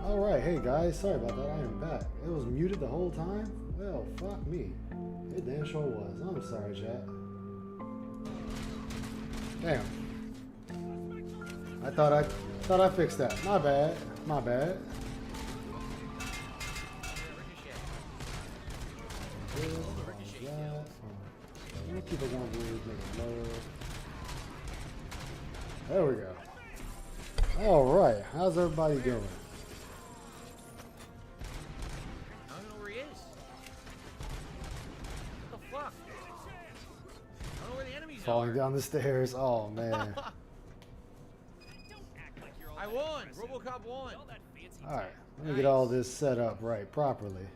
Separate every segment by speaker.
Speaker 1: Alright, hey guys, sorry about that, I am back. It was muted the whole time? Well, fuck me. It damn sure was. I'm sorry, chat. Damn. I thought I fixed that. My bad. My bad. Let me keep it going, please. Make it lower. There we go. Alright, how's everybody doing?
Speaker 2: I don't know where he is. What the fuck? I don't know where the enemies
Speaker 1: Falling
Speaker 2: are.
Speaker 1: down the stairs. Oh man.
Speaker 2: I won! Robocop won!
Speaker 1: Alright, let me get all this set up right properly.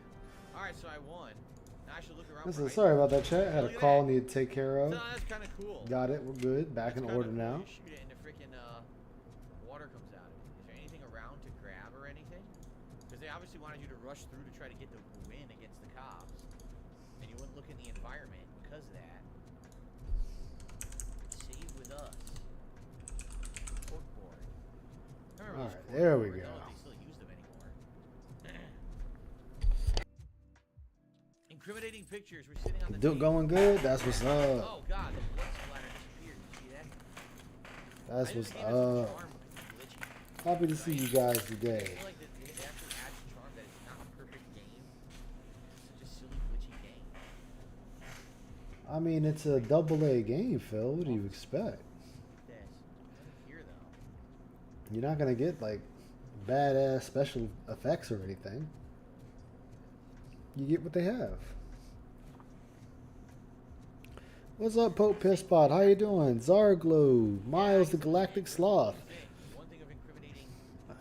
Speaker 2: Alright, so I won. Now I should look around.
Speaker 1: Listen, sorry about that, chat. I had a
Speaker 2: Look at
Speaker 1: call
Speaker 2: that.
Speaker 1: need to take care of.
Speaker 2: So that's kind of cool.
Speaker 1: Got it, we're good. Back in
Speaker 2: That's
Speaker 1: order
Speaker 2: kinda cool.
Speaker 1: now.
Speaker 2: You shoot it and the freaking water comes out of it. Is there anything around to grab or anything? Because they obviously wanted you to rush through to try to get the win against the cops. And you wouldn't look in the environment because of that. Save with us. Corkboard.
Speaker 1: Alright, there we go.
Speaker 2: I don't know if they still use them anymore. Incriminating pictures. We're sitting on the table.
Speaker 1: Going good? That's what's up.
Speaker 2: Oh god, the blood splatter disappeared. You see that?
Speaker 1: That's
Speaker 2: I
Speaker 1: what's
Speaker 2: just gave it some
Speaker 1: up.
Speaker 2: charm with the glitchy.
Speaker 1: Happy to see you guys
Speaker 2: I
Speaker 1: today.
Speaker 2: feel like they actually add charm that it's not a perfect game. It's such a silly glitchy game.
Speaker 1: I mean, it's a double-A game, Phil. What do you expect?
Speaker 2: This. Here though.
Speaker 1: You're not gonna get like badass special effects or anything. You get what they have. What's up, Pope Pisspot? How you doing? Zarglow, Miles the Galactic Sloth.
Speaker 2: One thing of incriminating.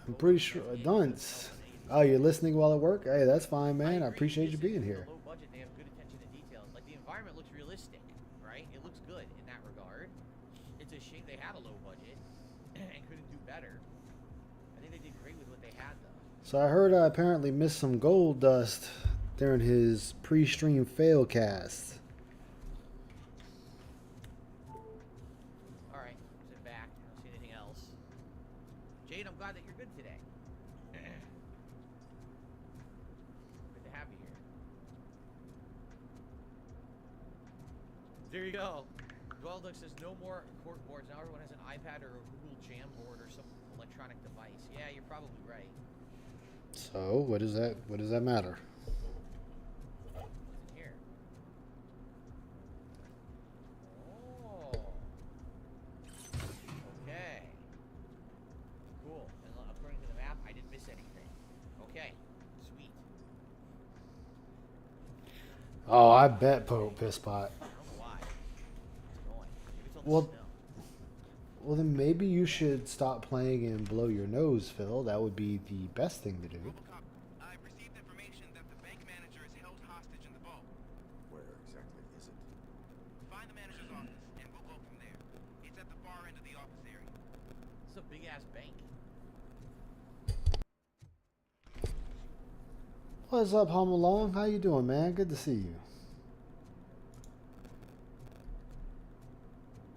Speaker 1: I'm pretty sure Dunce. Oh, you're listening while at work? Hey, that's fine, man. I appreciate you being here.
Speaker 2: Low budget, they have good attention to details. Like the environment looks realistic, right? It looks good in that regard. It's a shame they had a low budget and couldn't do better. I think they did great with what they had though.
Speaker 1: So I heard I apparently missed some gold dust during his pre-stream fail cast.
Speaker 2: Alright, sit back. I don't see anything else. Jade, I'm glad that you're good today. Good to have you here. There you go. Dwellduck says no more cork boards. Now everyone has an iPad or a Google Jamboard or some electronic device. Yeah, you're probably right.
Speaker 1: So what does that matter?
Speaker 2: What's in here? Oh. Okay. Cool. And according to the map, I didn't miss anything. Okay. Sweet.
Speaker 1: Oh, I bet Pope Pisspot.
Speaker 2: I don't know why. It's going. Maybe it's on the
Speaker 1: Well,
Speaker 2: snow.
Speaker 1: Well, then maybe you should stop playing and blow your nose, Phil. That would be the best thing to do.
Speaker 3: Robocop, I've received information that the bank manager is held hostage in the vault.
Speaker 4: Where exactly is it?
Speaker 3: Find the manager's office, and we'll go from there. It's at the far end of the office area.
Speaker 2: This is a big ass bank.
Speaker 1: What's up, Home Along? How you doing, man? Good to see you.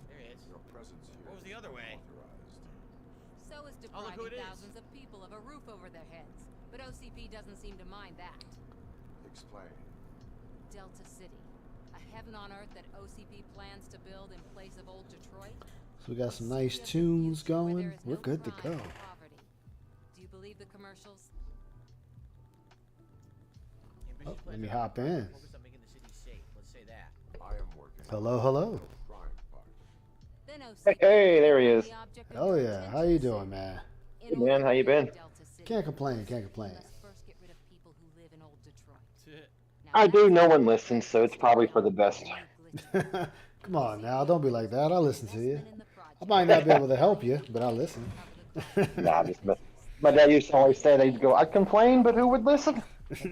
Speaker 2: There it is.
Speaker 4: Your presence here
Speaker 2: What was the
Speaker 4: is
Speaker 2: other way?
Speaker 4: unauthorized.
Speaker 5: So is
Speaker 2: Oh, look who
Speaker 5: depriving
Speaker 2: it is.
Speaker 5: thousands of people of a roof over their heads. But OCP doesn't seem to mind that.
Speaker 4: Explain.
Speaker 5: Delta City. A heaven on earth that OCP plans to build in place of old Detroit?
Speaker 1: So we got some
Speaker 5: A
Speaker 1: nice
Speaker 5: city of
Speaker 1: tunes
Speaker 5: future where there
Speaker 1: going.
Speaker 5: is
Speaker 1: We're
Speaker 5: no
Speaker 1: good to
Speaker 5: crime
Speaker 1: go.
Speaker 5: or poverty. Do you believe the commercials?
Speaker 1: Oh,
Speaker 2: Ambitious
Speaker 1: let
Speaker 2: plans
Speaker 1: me
Speaker 2: are
Speaker 1: hop in.
Speaker 2: focused on making the city safe. Let's say that.
Speaker 4: I am working.
Speaker 1: Hello, hello.
Speaker 4: on the crime part.
Speaker 5: Then OCP
Speaker 6: Hey, there he is.
Speaker 5: the object of
Speaker 1: Oh
Speaker 5: your
Speaker 1: yeah, how you
Speaker 5: attention.
Speaker 1: doing, man?
Speaker 5: In
Speaker 6: Good, man.
Speaker 5: order
Speaker 6: How you
Speaker 5: to build
Speaker 6: been?
Speaker 5: Delta City,
Speaker 1: Can't complain, can't complain.
Speaker 5: we must first get rid of people who live in old Detroit. Now
Speaker 6: I do.
Speaker 5: that's
Speaker 6: No one
Speaker 5: the
Speaker 6: listens, so it's probably for the best.
Speaker 5: glitchy.
Speaker 1: Come on now, don't be like that. I'll listen to you.
Speaker 5: Investment in the project.
Speaker 1: I might not be able to help you, but I'll listen.
Speaker 6: Nah, just my dad used to always say they'd go, "I'd complain, but who would listen?"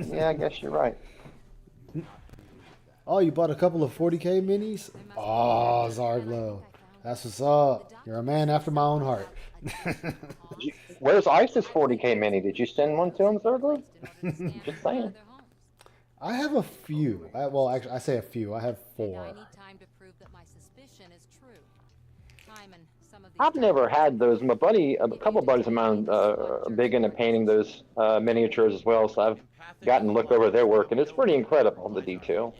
Speaker 6: Yeah, I guess you're right.
Speaker 1: Oh, you bought a couple of 40K minis? Oh, Zarglow. That's what's up. You're a man after my own heart.
Speaker 6: Where's Isis 40K mini? Did you send one to him, thirdly? Just saying.
Speaker 1: I have a few. Well, actually, I say a few. I have
Speaker 5: And I
Speaker 1: 4.
Speaker 5: need time to prove that my suspicion is true. Time and some of these
Speaker 6: I've never had those. My buddy, a couple of buddies of mine, are big into painting those miniatures as well. So I've gotten to look over their work, and it's pretty incredible, the detail.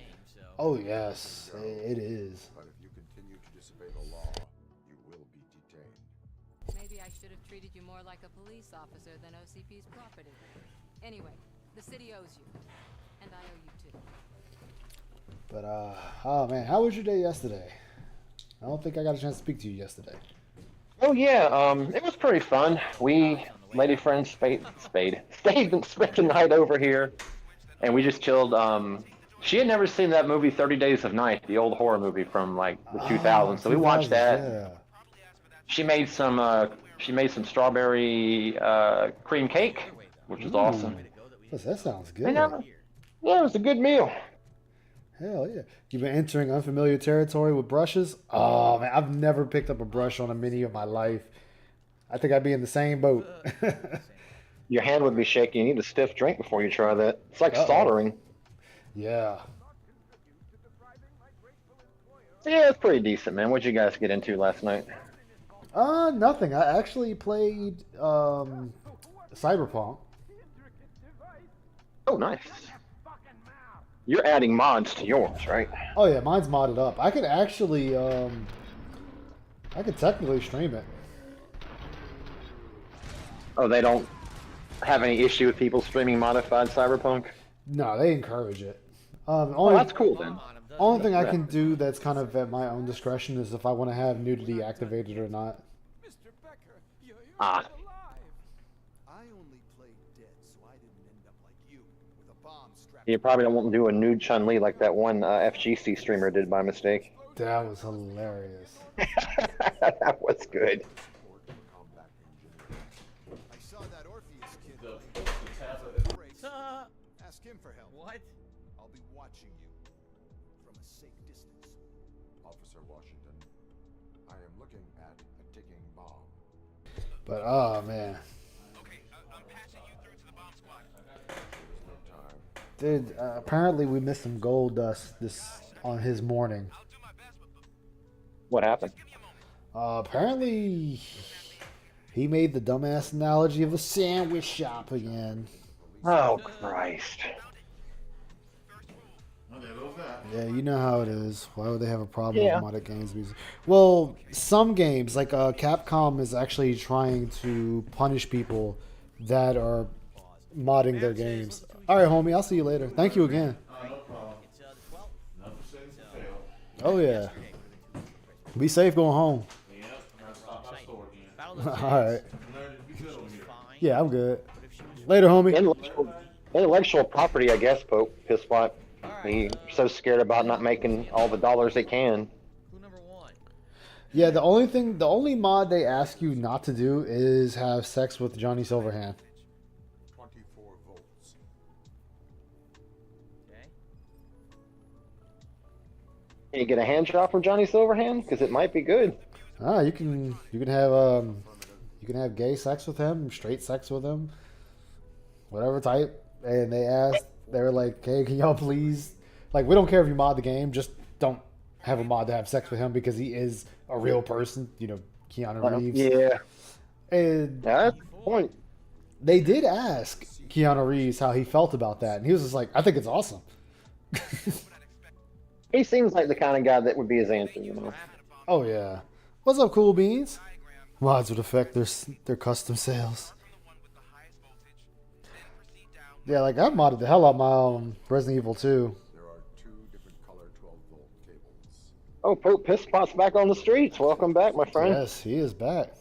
Speaker 1: Oh yes, it is.
Speaker 4: But if you continue to disobey the law, you will be detained.
Speaker 5: Maybe I should have treated you more like a police officer than OCP's property. Anyway, the city owes you, and I owe you too.
Speaker 1: But oh man, how was your day yesterday? I don't think I got a chance to speak to you yesterday.
Speaker 6: Oh yeah, it was pretty fun. We lady friends stayed and spent the night over here, and we just chilled. She had never seen that movie 30 Days of Night, the old horror movie from like the 2000s. So we watched that.
Speaker 1: Yeah.
Speaker 6: She made some strawberry cream cake, which was awesome.
Speaker 1: Plus, that sounds good.
Speaker 6: And, yeah, it was a good meal.
Speaker 1: Hell yeah. You've been entering unfamiliar territory with brushes? Oh man, I've never picked up a brush on a mini of my life. I think I'd be in the same boat.
Speaker 6: Your hand would be shaky. You need a stiff drink before you try that. It's like soldering.
Speaker 1: Yeah.
Speaker 6: Yeah, it's pretty decent, man. What'd you guys get into last night?
Speaker 1: Nothing. I actually played Cyberpunk.
Speaker 6: Oh, nice. You're adding mods to yours, right?
Speaker 1: Oh yeah, mine's modded up. I could actually I could technically stream it.
Speaker 6: Oh, they don't have any issue with people streaming modified Cyberpunk?
Speaker 1: No, they encourage it.
Speaker 6: Oh,
Speaker 1: Only
Speaker 6: that's cool then.
Speaker 1: only thing I can do that's kind of at my own discretion is if I want to have nudity activated or not.
Speaker 6: Ah.
Speaker 7: I only played dead, so I didn't end up like you with a bomb strapped.
Speaker 6: You probably don't want to do a nude Chun-Li like that one FGC streamer did by mistake.
Speaker 1: That was hilarious.
Speaker 6: That was good.
Speaker 4: Combat engineer.
Speaker 7: I saw that Orpheus kid. Ask him for help.
Speaker 2: What?
Speaker 7: I'll be watching you from a safe distance.
Speaker 4: Officer Washington, I am looking at a ticking bomb.
Speaker 1: But oh man,
Speaker 3: Okay, I'm passing you through to the bomb squad.
Speaker 4: There is no time.
Speaker 1: dude. Apparently we missed some gold dust on his morning.
Speaker 3: I'll do my best, but
Speaker 6: What happened?
Speaker 3: give me a moment.
Speaker 1: Apparently he made the dumbass analogy of a sandwich shop again.
Speaker 6: Oh, Christ.
Speaker 1: Yeah, you know how it is. Why would they have a problem
Speaker 6: Yeah.
Speaker 1: with modded games? Well, some games, like Capcom is actually trying to punish people that are modding their games. All right, homie, I'll see you later. Thank you again.
Speaker 2: It's the 12th.
Speaker 1: Oh, yeah. Be safe going home.
Speaker 2: Battle of the
Speaker 1: All right.
Speaker 2: fine.
Speaker 1: Yeah, I'm good.
Speaker 2: But if she was
Speaker 1: Later, homie.
Speaker 6: Intellectual property, I guess, Pope. Pisswat. He's so scared about not making all the dollars they can.
Speaker 2: clue number 1.
Speaker 1: Yeah, the only mod they ask you not to do is have sex with Johnny Silverhand.
Speaker 4: 24 volts.
Speaker 2: Okay.
Speaker 6: Can you get a hand job from Johnny Silverhand? Because it might be good.
Speaker 1: Ah, you can have gay sex with him, straight sex with him, whatever type. And they were like, "Hey, can y'all please, like, we don't care if you mod the game, just don't have a mod to have sex with him because he is a real person, you know, Keanu Reeves."
Speaker 6: Yeah.
Speaker 1: And
Speaker 6: Yeah, that's the point.
Speaker 1: they did ask Keanu Reeves how he felt about that, and he was just like, "I think it's awesome."
Speaker 6: He seems like the kind of guy that would be his answer, you know.
Speaker 1: Oh yeah. What's up, Cool Beans? Mods would affect their custom sales. Yeah, like I modded the hell out of my Resident Evil 2.
Speaker 4: There are 2 different color 12-volt cables.
Speaker 6: Oh, Pope Pisspot's back on the streets. Welcome back, my friend.
Speaker 1: Yes, he is back.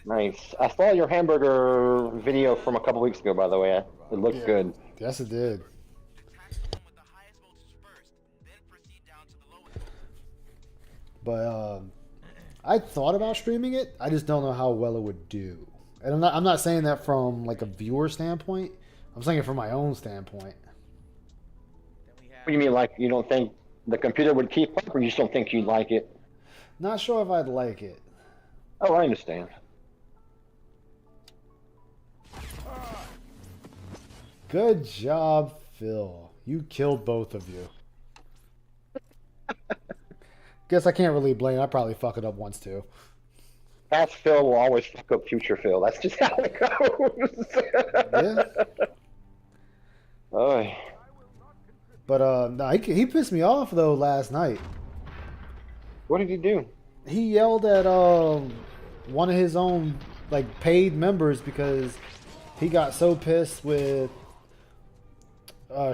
Speaker 6: Nice. I saw your hamburger video from a couple weeks ago, by the way. It looked good.
Speaker 1: Yes, it did. But I thought about streaming it. I just don't know how well it would do. And I'm not saying that from like a viewer standpoint. I'm saying it from my own standpoint.
Speaker 2: Then we have
Speaker 6: What do you mean, like, you don't think the computer would keep up, or you just don't think you'd like it?
Speaker 1: Not sure if I'd like it.
Speaker 6: Oh, I understand.
Speaker 1: Good job, Phil. You killed both of you. Guess I can't really blame. I probably fuck it up once too.
Speaker 6: past Phil will always fuck up future Phil. That's just how it goes.
Speaker 1: Yeah.
Speaker 6: Oh,
Speaker 1: But no, he pissed me off though last night.
Speaker 6: what did he do?
Speaker 1: He yelled at one of his own like paid members because he got so pissed with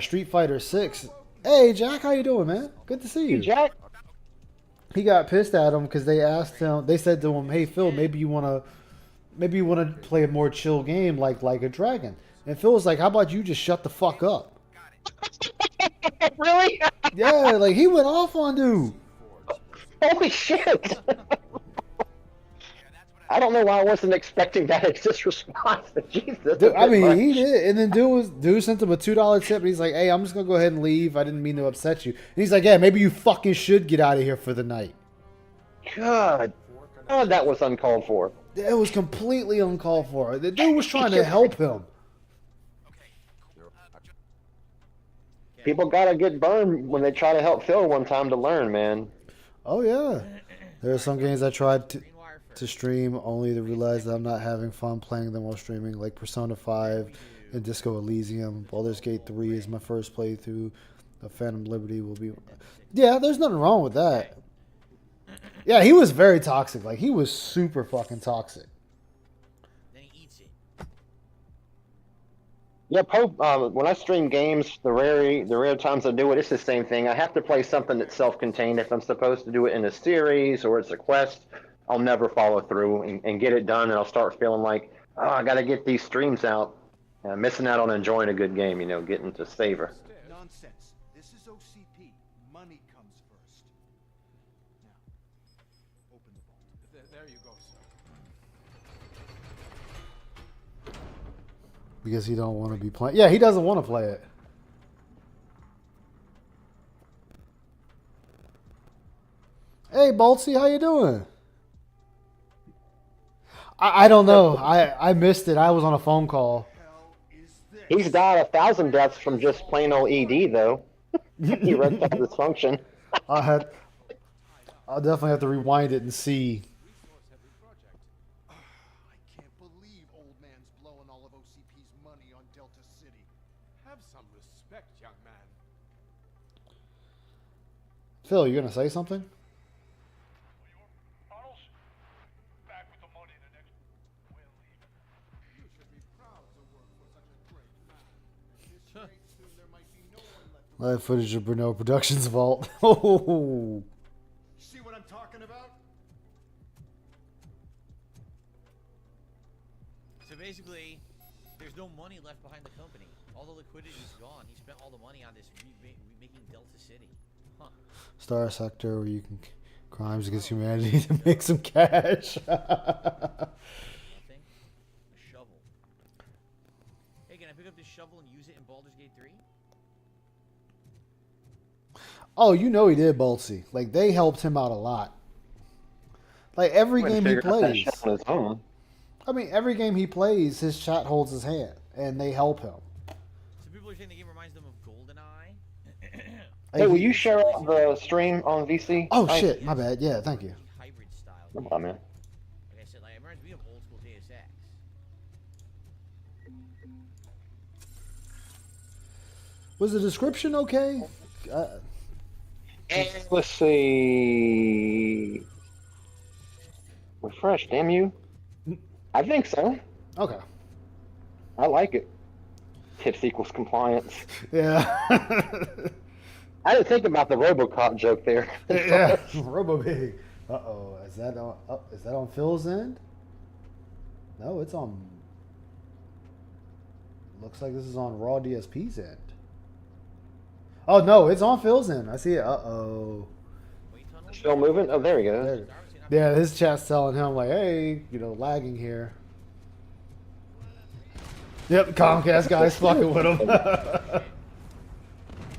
Speaker 1: Street Fighter 6. Hey Jack, how you doing, man? Good to see you.
Speaker 6: Hey, Jack.
Speaker 1: He got pissed at him because they asked him. They said to him, "Hey Phil, maybe you wanna play a more chill game like a dragon." And Phil was like, "How about you just shut the fuck up?"
Speaker 6: Really?
Speaker 1: Yeah, like he went off on dude.
Speaker 6: Holy shit! I don't know why I wasn't expecting that exact response. Jesus.
Speaker 1: Dude, I mean, he did, and then dude sent him a $2 tip, and he's like, "Hey, I'm just gonna go ahead and leave. I didn't mean to upset you." And he's like, "Yeah, maybe you fucking should get out of here for the night."
Speaker 6: God, that was uncalled for.
Speaker 1: It was completely uncalled for. The dude was trying to help him.
Speaker 6: People gotta get burned when they try to help Phil one time to learn, man.
Speaker 1: Oh yeah, there are some games I tried to stream only to realize that I'm not having fun playing them while streaming, like Persona 5 and Disco Elysium. Baldur's Gate 3 is my first playthrough. The Phantom Liberty will be... Yeah, there's nothing wrong with that. Yeah, he was very toxic. Like, he was super fucking toxic.
Speaker 2: Then he eats it.
Speaker 6: Yeah, when I stream games, the rare times I do it, it's the same thing. I have to play something that's self-contained. If I'm supposed to do it in a series or it's a quest, I'll never follow through and get it done, and I'll start feeling like, oh, I got to get these streams out. Missing out on enjoying a good game, getting to savor.
Speaker 7: Nonsense. This is OCP. Money comes first. Now, open the vault. There you go, sir.
Speaker 1: Because he don't want to be playing. Yeah, he doesn't want to play it. Hey, Boltsy, how you doing? I don't know. I missed it. I was on a phone call.
Speaker 6: He's died 1,000 deaths from just plain old ED, though. He erectile dysfunction.
Speaker 1: I'll definitely have to rewind it and see.
Speaker 7: I can't believe old man's blowing all of OCP's money on Delta City.
Speaker 8: Have some respect, young man.
Speaker 1: Phil, you gonna say something?
Speaker 7: You should be proud to work for such a great man. At this rate, soon there might be no one left to
Speaker 1: Live footage of Brunel Productions vault. Oh,
Speaker 7: see what I'm talking about?
Speaker 2: So basically, there's no money left behind the company. All the liquidity's gone. He spent all the money on this remaking Delta City. Huh.
Speaker 1: Star Sector, where you can crimes against humanity to make some cash.
Speaker 2: Nothing. A shovel. Hey, can I pick up this shovel and use it in Baldur's Gate 3?
Speaker 1: Oh, you know he did, Boltsy. Like, they helped him out a lot. Like, every game he plays.
Speaker 6: On his own.
Speaker 1: I mean, every game he plays, his chat holds his hand, and they help him.
Speaker 2: Some people are saying the game reminds them of GoldenEye.
Speaker 6: Hey, will you share out the stream on VC?
Speaker 1: Oh, shit. My bad. Yeah, thank you.
Speaker 2: Hybrid style.
Speaker 6: No problem, man.
Speaker 2: Like I said, like, it reminds me of old school Deus Ex.
Speaker 1: Was the description okay?
Speaker 6: Let's see. Refresh, damn you. I think so.
Speaker 1: Okay.
Speaker 6: I like it. Tips equals compliance.
Speaker 1: Yeah.
Speaker 6: I didn't think about the RoboCop joke there.
Speaker 1: Yeah. Robopig. Uh-oh. Is that on Phil's end? No, it's on... Looks like this is on Raw DSP's end. Oh, no, it's on Phil's end. I see it. Uh-oh.
Speaker 6: Still moving? Oh, there he goes.
Speaker 1: There. Yeah, his chat's telling him, like, hey, lagging here. Yep, Comcast guy's fucking with him.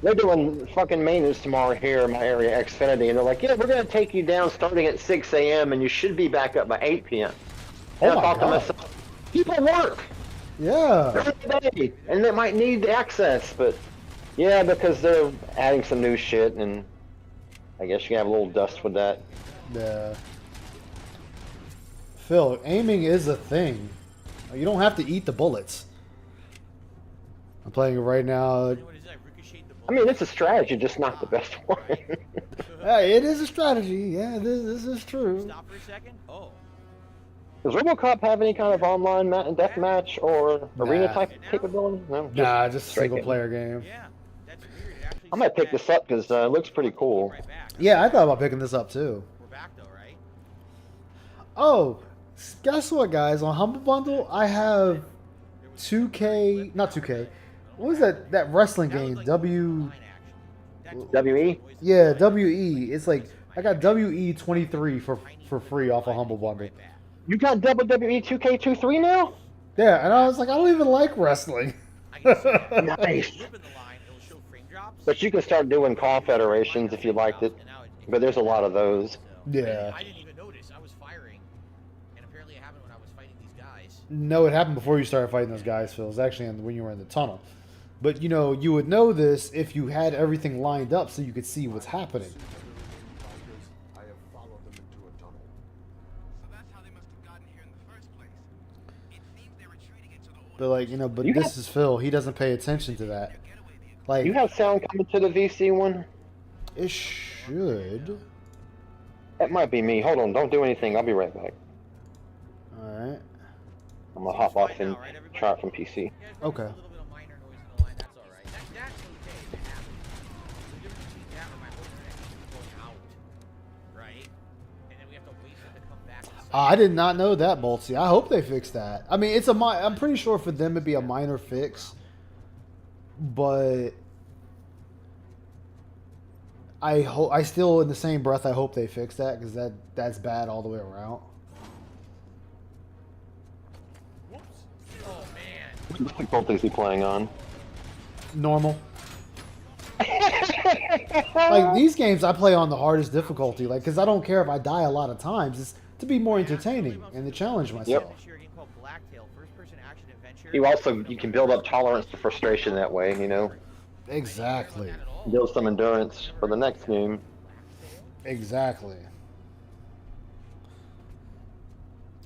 Speaker 6: They're doing fucking maintenance tomorrow here in my area, Xfinity, and they're like, yeah, we're going to take you down starting at 6 a.m. and you should be back up by 8 p.m. And
Speaker 1: Oh
Speaker 6: I
Speaker 1: my
Speaker 6: thought to
Speaker 1: God.
Speaker 6: myself, people work
Speaker 1: Yeah.
Speaker 6: during the day, and they might need access, but yeah, because they're adding some new shit, and I guess you can have a little dust with that.
Speaker 1: Yeah. Phil, aiming is a thing. You don't have to eat the bullets. I'm playing it right now.
Speaker 2: What is that? Ricocheted the
Speaker 6: I mean, it's a strategy, just not the best one.
Speaker 1: Hey, it is a strategy. Yeah, this is true.
Speaker 2: Stop for a second. Oh.
Speaker 6: Does RoboCop have any kind of online deathmatch or arena
Speaker 1: Nah.
Speaker 6: type capability? No,
Speaker 1: Nah, just a
Speaker 6: straight
Speaker 1: single
Speaker 6: game.
Speaker 1: player game.
Speaker 2: Yeah. That's weird. It actually
Speaker 6: I might
Speaker 2: said
Speaker 6: pick
Speaker 2: that-
Speaker 6: this up because it looks pretty cool.
Speaker 2: Right back.
Speaker 1: Yeah, I thought about picking this up too.
Speaker 2: We're back though, right?
Speaker 1: Oh, guess what, guys? On Humble Bundle, I have 2K, not 2K. What was that wrestling
Speaker 2: That was
Speaker 1: game?
Speaker 2: like
Speaker 1: W.
Speaker 2: line action. That's
Speaker 6: WE?
Speaker 1: Yeah, WE. It's like I got WE 23 for free off a Humble Bundle.
Speaker 6: You got WWE 2K23 now?
Speaker 1: Yeah, and I was like, I don't even like wrestling.
Speaker 2: I can see that.
Speaker 6: Nice.
Speaker 2: Flip in the line, it'll show frame drops.
Speaker 6: But you can start doing call federations if you liked it.
Speaker 2: And now
Speaker 6: But there's a lot of those.
Speaker 2: So,
Speaker 1: Yeah.
Speaker 2: I didn't even notice. I was firing, and apparently it happened when I was fighting these guys.
Speaker 1: No, it happened before you started fighting those guys, Phil. It was actually when you were in the tunnel. But you know, you would know this if you had everything lined up so you could see what's happening.
Speaker 4: I have followed them into a tunnel.
Speaker 3: So that's how they must have gotten here in the first place. It seems they're retreating into the old
Speaker 1: But like, you know, but
Speaker 6: You
Speaker 1: this
Speaker 6: have-
Speaker 1: is Phil. He doesn't pay attention to that. Like,
Speaker 6: You have sound coming to the VC one?
Speaker 1: it should.
Speaker 6: That might be me. Hold on, don't do anything. I'll be right back.
Speaker 1: All right.
Speaker 6: I'm gonna hop off and try it from PC.
Speaker 2: You guys notice
Speaker 1: Okay.
Speaker 2: A little bit of minor noise in the line. That's all right. That's okay. That happens. The difference between that and my whole internet keeps going out, right? And then we have to wait for it to come back. and
Speaker 1: I did not know that, Boltsy. I hope they fix that. I mean, I'm pretty sure for them it'd be a minor fix, but I still, in the same breath, I hope they fix that because that's bad all the way around.
Speaker 2: Whoops. Oh man.
Speaker 6: What difficulty is he playing on?
Speaker 1: Normal. Like these games, I play on the hardest difficulty, like because I don't care if I die a lot of times. It's to be more entertaining and to challenge myself.
Speaker 2: This year, a game called Blacktail, first-person action adventure.
Speaker 6: You can build up tolerance to frustration that way, you know.
Speaker 1: Exactly.
Speaker 6: Build some endurance for the next game.
Speaker 1: Exactly.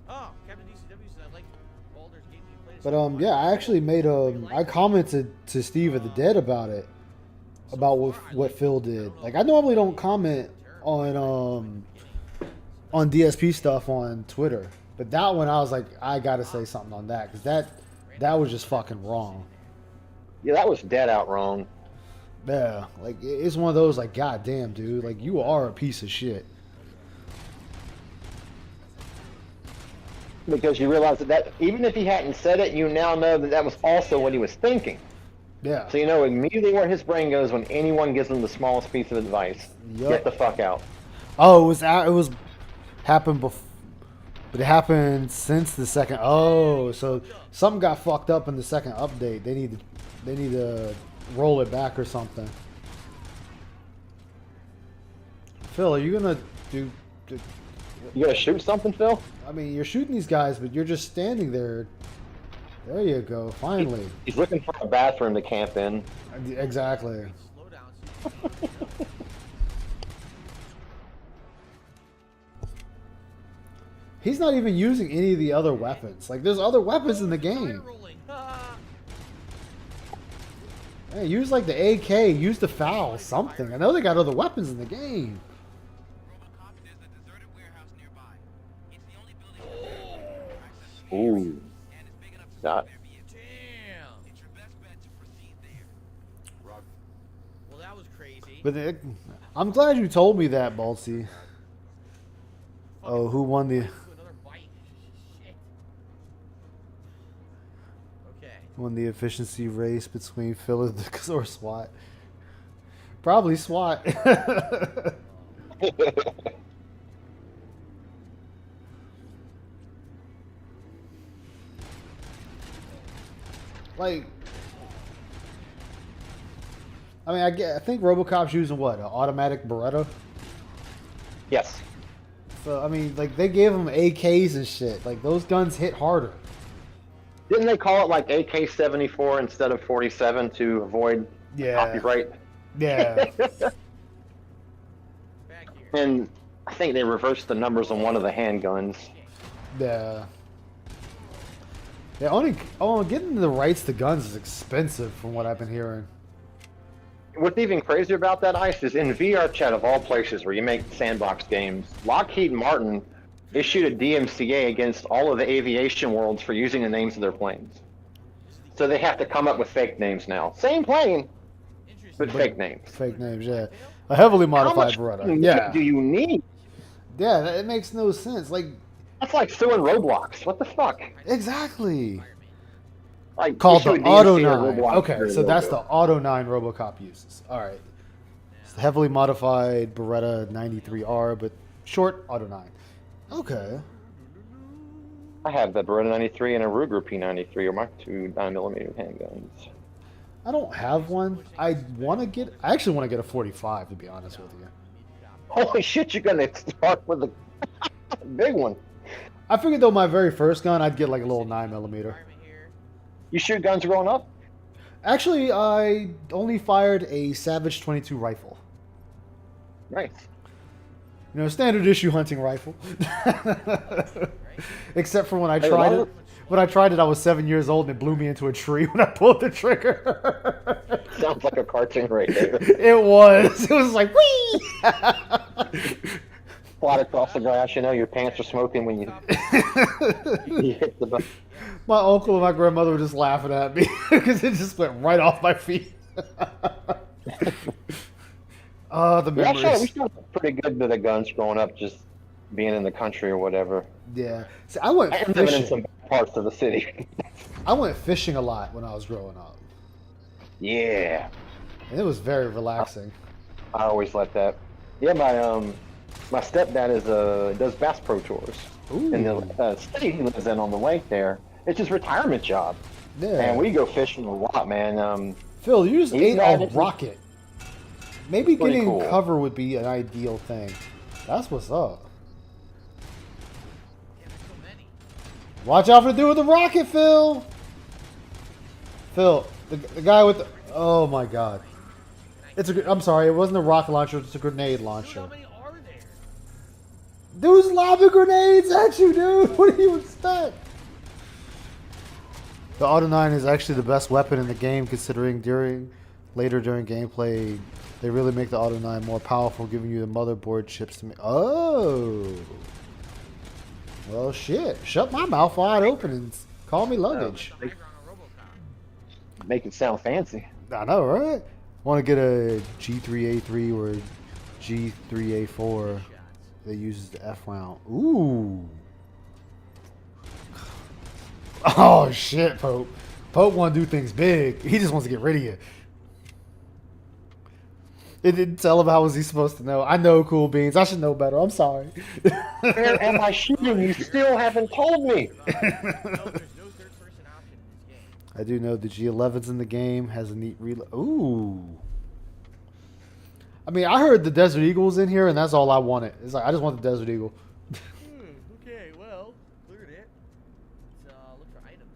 Speaker 2: Oh, Captain DCW says I like Baldur's Gate. You played it
Speaker 1: But
Speaker 2: so much.
Speaker 1: yeah, I actually made I commented to Steve of the Dead about it, about what Phil did. Like I normally don't comment on DSP stuff on Twitter, but that one I was like, I gotta say something on that because that was just fucking wrong.
Speaker 6: Yeah, that was dead out wrong.
Speaker 1: Yeah, like it's one of those like, god damn, dude, like you are a piece of shit.
Speaker 6: Because you realize that even if he hadn't said it, you now know that was also what he was thinking.
Speaker 1: Yeah.
Speaker 6: So you know immediately where his brain goes when anyone gives him the smallest piece of advice.
Speaker 1: Yup.
Speaker 6: Get the fuck out.
Speaker 1: Oh, it was happened before. But it happened since the second. Oh, so something got fucked up in the second update. They need to roll it back or something. Phil, are you gonna do?
Speaker 6: You gonna shoot something, Phil?
Speaker 1: I mean, you're shooting these guys, but you're just standing there. There you go. Finally.
Speaker 6: He's looking for a bathroom to camp in.
Speaker 1: Exactly.
Speaker 2: Slow down.
Speaker 1: He's not even using any of the other weapons. Like, there's other weapons in the game.
Speaker 2: Rolling.
Speaker 1: Hey, use like the AK, use the FAL, something. I know they got other weapons in the game.
Speaker 3: Robocop, there's a deserted warehouse nearby. It's the only building with access to air,
Speaker 6: Ooh.
Speaker 3: and it's big enough to
Speaker 6: That-
Speaker 3: fit their vehicle.
Speaker 2: Damn.
Speaker 3: It's your best bet to proceed there.
Speaker 4: Rod,
Speaker 2: Well, that was crazy.
Speaker 1: I'm glad you told me that, Balsy. Oh, who won the
Speaker 2: Another bite. Shit. Okay.
Speaker 1: efficiency race between Phil and the or SWAT? Probably SWAT. Like, I mean, I think RoboCop's using what, an automatic Beretta?
Speaker 6: Yes.
Speaker 1: So I mean, like they gave him AKs and shit. Like those guns hit harder.
Speaker 6: Didn't they call it like AK-74 instead of 47 to avoid copyright?
Speaker 1: Yeah.
Speaker 2: Back here.
Speaker 6: And I think they reversed the numbers on one of the handguns.
Speaker 1: Yeah. Yeah, getting the rights to guns is expensive from what I've been hearing.
Speaker 6: What's even crazier about that, Ice, is in VR chat of all places where you make sandbox games, Lockheed Martin issued a DMCA against all of the aviation worlds for using the names of their planes. So they have to come up with fake names now. Same plane, but fake names.
Speaker 1: Fake names, yeah. A heavily modified
Speaker 6: How
Speaker 1: Beretta.
Speaker 6: much
Speaker 1: Yeah.
Speaker 6: do you need?
Speaker 1: Yeah, it makes no sense. Like,
Speaker 6: That's like suing Roblox. What the fuck?
Speaker 1: exactly.
Speaker 6: Like
Speaker 1: Called
Speaker 6: issue
Speaker 1: the
Speaker 6: a
Speaker 1: Auto
Speaker 6: DMCA
Speaker 1: 9.
Speaker 6: to Roblox
Speaker 1: Okay,
Speaker 6: for a
Speaker 1: so
Speaker 6: little
Speaker 1: that's
Speaker 6: bit.
Speaker 1: the Auto 9 RoboCop uses. All right. It's the heavily modified Beretta 93R, but short Auto 9. Okay.
Speaker 6: I have the Beretta 93 and a Ruger P93 are my two 9mm handguns.
Speaker 1: I don't have one. I actually want to get a 45, to be honest with you.
Speaker 6: Holy shit, you're gonna start with a big one.
Speaker 1: I figured though my very first gun, I'd get like a little 9mm.
Speaker 6: You shoot guns growing up?
Speaker 1: Actually, I only fired a Savage 22 rifle.
Speaker 6: Nice.
Speaker 1: You know, standard issue hunting rifle. Except for when I
Speaker 6: Hey,
Speaker 1: tried
Speaker 6: Robert.
Speaker 1: it. When I tried it, I was 7 years old and it blew me into a tree when I pulled the trigger.
Speaker 6: Sounds like a cartoon right there.
Speaker 1: It was. It was like, whee!
Speaker 6: Flat across the grass, you know, your pants are smoking when you hit the button.
Speaker 1: My uncle and my grandmother were just laughing at me because it just went right off my feet. Oh, the
Speaker 6: Yeah,
Speaker 1: memories.
Speaker 6: we shot a pretty good bit of guns growing up, just being in the country or whatever.
Speaker 1: Yeah. See, I went
Speaker 6: I am living in
Speaker 1: fishing.
Speaker 6: some parts of the city.
Speaker 1: I went fishing a lot when I was growing up.
Speaker 6: Yeah,
Speaker 1: And it was very relaxing.
Speaker 6: I always like that. Yeah, my stepdad does Bass Pro Tours
Speaker 1: Ooh.
Speaker 6: in the state he lives in on the lake there. It's his retirement job,
Speaker 1: Yeah.
Speaker 6: and we go fishing a lot, man.
Speaker 1: Phil, you just
Speaker 6: He's
Speaker 1: ate
Speaker 6: not-
Speaker 1: a rocket. Maybe
Speaker 6: Pretty
Speaker 1: getting
Speaker 6: cool.
Speaker 1: cover would be an ideal thing. That's what's up.
Speaker 2: Yeah, there's so many.
Speaker 1: Watch out for the dude with the rocket, Phil. Phil, the guy with the... Oh, my God. I'm sorry, it wasn't a rocket launcher, it's a grenade
Speaker 2: Dude,
Speaker 1: launcher.
Speaker 2: how many are there?
Speaker 1: Dude's lobbing grenades at you, dude. What do you expect? The Auto 9 is actually the best weapon in the game, considering later during gameplay, they really make the Auto 9 more powerful, giving you the motherboard chips to make. Oh. Well, shit. Shut my mouth wide open and call me luggage.
Speaker 2: The background on RoboCop.
Speaker 6: Make it sound fancy.
Speaker 1: I know, right? Want to get a G3A3 or G3A4 that uses the F round. Ooh. Oh, shit, Pope. Pope want to do things big. He just wants to get rid of you. It didn't tell him how was he supposed to know. I know, Cool Beans. I should know better. I'm sorry.
Speaker 6: Where am I shooting? You still haven't told me.
Speaker 2: No, there's no third-person option in this game.
Speaker 1: I do know the G11's in the game. Has a neat reload. Ooh. I mean, I heard the Desert Eagle's in here, and that's all I wanted. It's like, I just want the Desert Eagle.
Speaker 2: Okay, well, cleared it. Let's look for items.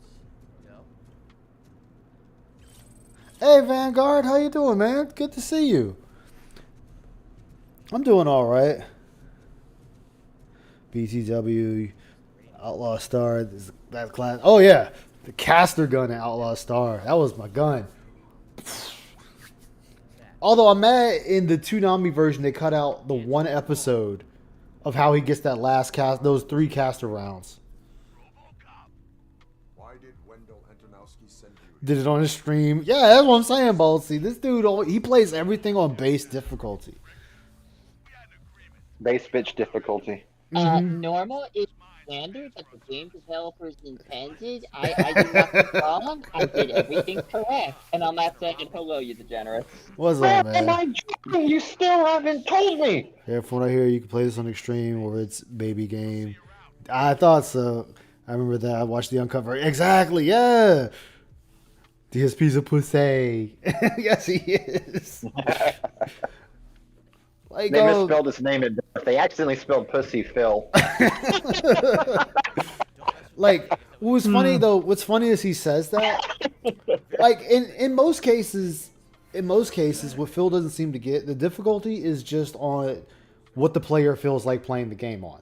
Speaker 2: Go.
Speaker 1: Hey, Vanguard. How you doing, man? Good to see you. I'm doing all right. BTW, Outlaw Star. That class. Oh, yeah. The caster gun in Outlaw Star. That was my gun. Although I'm mad in the Toonami version, they cut out the one episode of how he gets that last cast, those 3 caster rounds.
Speaker 4: Why did Wendell Antonowski send you?
Speaker 1: Did it on his stream. Yeah, that's what I'm saying, Ballsy. This dude, he plays everything on base difficulty.
Speaker 6: Base bitch difficulty.
Speaker 9: Normal is standard that the game developers intended. I did nothing wrong. I did everything correct. And I'm not saying hello, you degenerates.
Speaker 1: What's
Speaker 6: Where
Speaker 1: up,
Speaker 6: am
Speaker 1: man?
Speaker 6: I joking? You still haven't told me.
Speaker 1: Yeah, from what I hear, you can play this on Extreme or it's baby game. I thought so. I remember that. I watched the uncover. Exactly, yeah. DSP's a pussy. Yes, he is. Like,
Speaker 6: They misspelled his name at birth. They accidentally spelled pussy Phil.
Speaker 1: like, what was funny though? What's funny is he says that. Like in most cases, what Phil doesn't seem to get, the difficulty is just on what the player feels like playing the game on.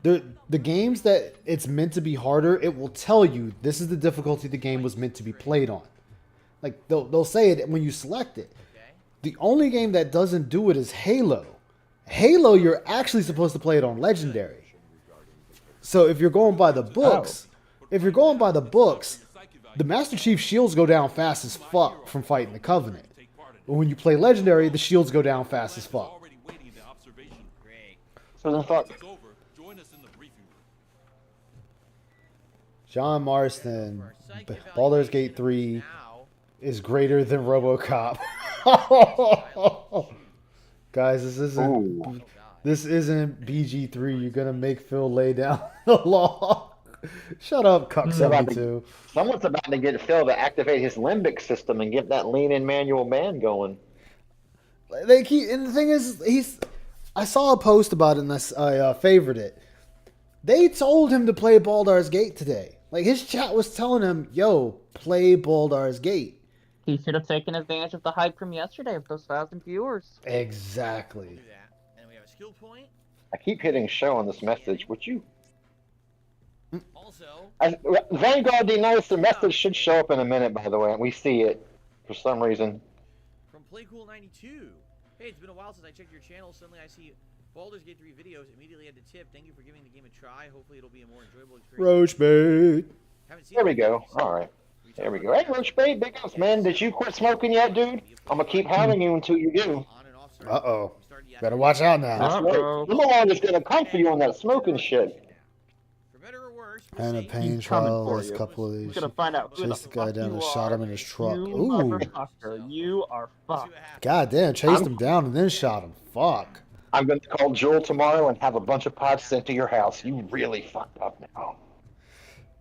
Speaker 1: the games that it's meant to be harder, it will tell you this is the difficulty the game was meant to be played on. Like they'll say it when you select it.
Speaker 2: Okay.
Speaker 1: The only game that doesn't do it is Halo. Halo, you're actually supposed to play it on Legendary. So if you're going by the books, the Master Chief shields go down fast as fuck from fighting the Covenant. But when you play Legendary, the shields go down fast as fuck.
Speaker 2: Great.
Speaker 6: So then fuck.
Speaker 1: John Marston,
Speaker 2: For our psych
Speaker 1: Baldur's Gate
Speaker 2: evaluation
Speaker 1: 3
Speaker 2: now,
Speaker 1: is greater than RoboCop. Guys,
Speaker 6: Ooh.
Speaker 1: this isn't BG3. You're gonna make Phil lay down the law. Shut up, Cuck 72.
Speaker 6: Someone's about to get Phil to activate his limbic system and get that lean-in manual man going.
Speaker 1: They keep, and the thing is, I saw a post about it and I favored it. They told him to play Baldur's Gate today. Like his chat was telling him, "Yo, play Baldur's Gate."
Speaker 9: He should have taken advantage of the hype from yesterday of those 1,000 viewers.
Speaker 1: Exactly.
Speaker 2: do that. And we have a skill point.
Speaker 6: I keep hitting show on this message. Would you?
Speaker 2: Also,
Speaker 6: Vanguard denies the message should show up in a minute, by the way. We see it for some reason.
Speaker 2: from PlayCool92. Hey, it's been a while since I checked your channel. Suddenly I see Baldur's Gate 3 videos. Immediately had to tip. Thank you for giving the game a try. Hopefully it'll be a more enjoyable experience.
Speaker 1: Roach bait.
Speaker 2: Haven't seen
Speaker 6: There we
Speaker 2: it
Speaker 6: go.
Speaker 2: yet, so
Speaker 6: All right. There we go. Hey, Roach Bait, big ups, man. Did you quit smoking yet, dude? I'm gonna keep having you until you do.
Speaker 2: on and off
Speaker 1: Uh oh.
Speaker 2: we started yesterday.
Speaker 1: Better watch out now.
Speaker 6: That's right. I'm the one that's gonna come for you on that smoking shit.
Speaker 2: For better or worse, we'll
Speaker 1: And a
Speaker 2: see.
Speaker 1: pain
Speaker 9: He's coming
Speaker 1: trial.
Speaker 9: for
Speaker 1: There's a
Speaker 9: you.
Speaker 1: couple of
Speaker 9: We're
Speaker 1: these.
Speaker 9: gonna find out who the
Speaker 1: Chased the guy
Speaker 9: fuck
Speaker 1: down
Speaker 9: you
Speaker 1: and shot
Speaker 9: are.
Speaker 1: him in his truck.
Speaker 9: You
Speaker 1: Ooh.
Speaker 9: motherfucker, you are
Speaker 2: We'll see
Speaker 9: fucked.
Speaker 2: what happens.
Speaker 1: God damn, chased him down and then shot him. Fuck.
Speaker 6: I'm gonna call Joel tomorrow and have a bunch of pods sent to your house. You really fucked up now.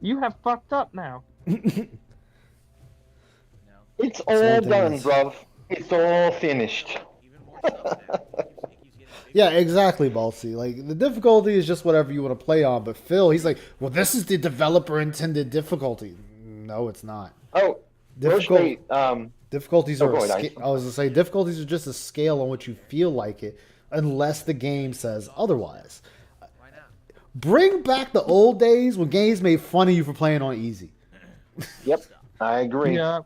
Speaker 9: You have fucked up now.
Speaker 2: No.
Speaker 6: It's all
Speaker 1: Same thing
Speaker 6: done,
Speaker 1: as-
Speaker 6: bruv. It's all finished.
Speaker 2: Even more so now. It keeps getting bigger.
Speaker 1: Yeah, exactly, Balsy. Like, the difficulty is just whatever you want to play on. But Phil, he's like, well, this is the developer intended difficulty. No, it's not.
Speaker 6: Oh, Roach
Speaker 1: Difficult,
Speaker 6: Bait,
Speaker 1: difficulties
Speaker 6: Oh,
Speaker 1: are.
Speaker 6: go
Speaker 1: A
Speaker 6: ahead,
Speaker 1: I was gonna say difficulties are just a scale on what you feel like it, unless the game says otherwise.
Speaker 2: Why not?
Speaker 1: Bring back the old days when games made fun of you for playing on easy.
Speaker 6: Yep, I agree.
Speaker 9: Yeah.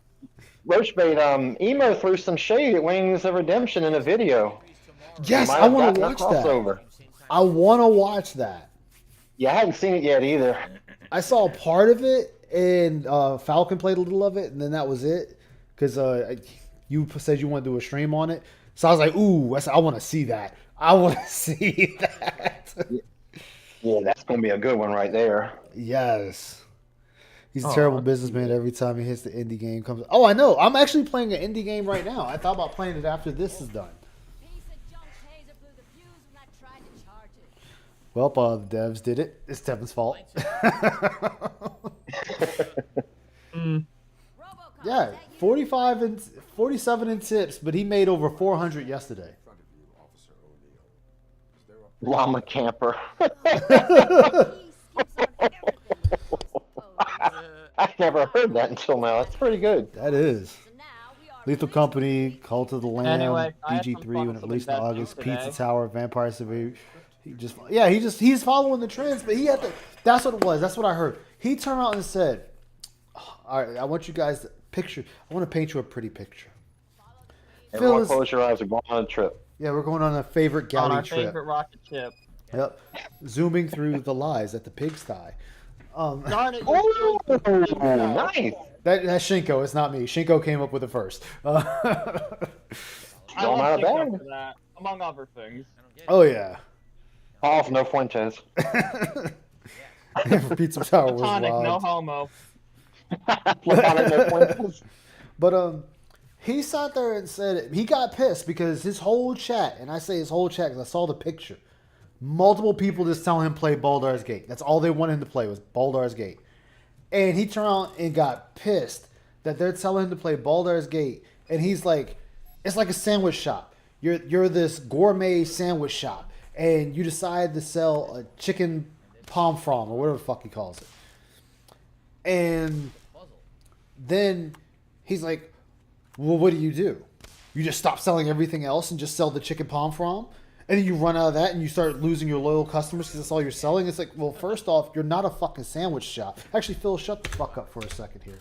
Speaker 6: Roach Bait, Emo threw some shade at Wings of Redemption in a video.
Speaker 1: Yes,
Speaker 6: Might
Speaker 1: I
Speaker 6: have
Speaker 1: want to
Speaker 6: gotten a
Speaker 1: watch that.
Speaker 6: crossover.
Speaker 1: I want to watch that.
Speaker 6: Yeah, I hadn't seen it yet either.
Speaker 1: I saw part of it, and Falcon played a little of it, and then that was it. Because you said you want to do a stream on it. So I was like, ooh, I want to see that. I want to see that.
Speaker 6: Yeah, that's gonna be a good one right there.
Speaker 1: Yes. He's a terrible businessman every time he hits the indie game. Comes. Oh, I know. I'm actually playing an indie game right now. I thought about playing it after this is done.
Speaker 5: Piece of junk taser blew the fuse when I tried to charge it.
Speaker 1: Well, the devs did it. It's Devin's fault.
Speaker 5: RoboCop,
Speaker 1: Yeah,
Speaker 5: is that you?
Speaker 1: 45 and 47 in tips, but he made over 400 yesterday.
Speaker 4: In front of you, Officer O'Neill. Is there a
Speaker 6: Llama camper.
Speaker 5: Police keeps on everything.
Speaker 6: I've never heard that until now. That's pretty good.
Speaker 1: That is.
Speaker 5: So now we are
Speaker 1: Lethal Company, Cult of the Lamb,
Speaker 9: Anyway, I had some
Speaker 1: BG3
Speaker 9: fun
Speaker 1: when it
Speaker 9: with
Speaker 1: released in
Speaker 9: that
Speaker 1: August,
Speaker 9: today.
Speaker 1: Pizza Tower, Vampire Survivor. He's following the trends, but he had to. That's what it was. That's what I heard. He turned around and said, "All right, I want you guys to picture. I want to paint you a pretty picture."
Speaker 6: Everyone
Speaker 1: is-
Speaker 6: close your eyes. We're going on a trip.
Speaker 1: Yeah, we're going on a favorite
Speaker 9: On
Speaker 1: galley
Speaker 9: our
Speaker 1: trip.
Speaker 9: favorite rocket ship.
Speaker 1: Yep, zooming through the lies at the pigsty.
Speaker 9: Darn it.
Speaker 6: Oh, nice.
Speaker 1: That's Shinko. It's not me. Shinko came up with it first.
Speaker 9: I
Speaker 6: Don't
Speaker 9: love
Speaker 6: matter
Speaker 9: Shinko
Speaker 6: bad.
Speaker 9: for that, among other things.
Speaker 2: I don't get it.
Speaker 1: Oh yeah.
Speaker 6: Off, no Fuentes.
Speaker 1: Pizza Tower was
Speaker 9: Platonic, no
Speaker 1: wild.
Speaker 9: homo.
Speaker 6: Platonic, no Fuentes.
Speaker 1: But he sat there and said he got pissed because his whole chat, and I say his whole chat because I saw the picture. Multiple people just telling him play Baldur's Gate. That's all they wanted him to play was Baldur's Gate. And he turned around and got pissed that they're telling him to play Baldur's Gate. And he's like, it's like a sandwich shop. You're this gourmet sandwich shop, and you decide to sell a chicken palm from or whatever the fuck he calls it. And then he's like, well, what do? You just stop selling everything else and just sell the chicken palm from? And then you run out of that and you start losing your loyal customers because that's all you're selling. It's like, well, first off, you're not a fucking sandwich shop. Actually, Phil, shut the fuck up for a second here.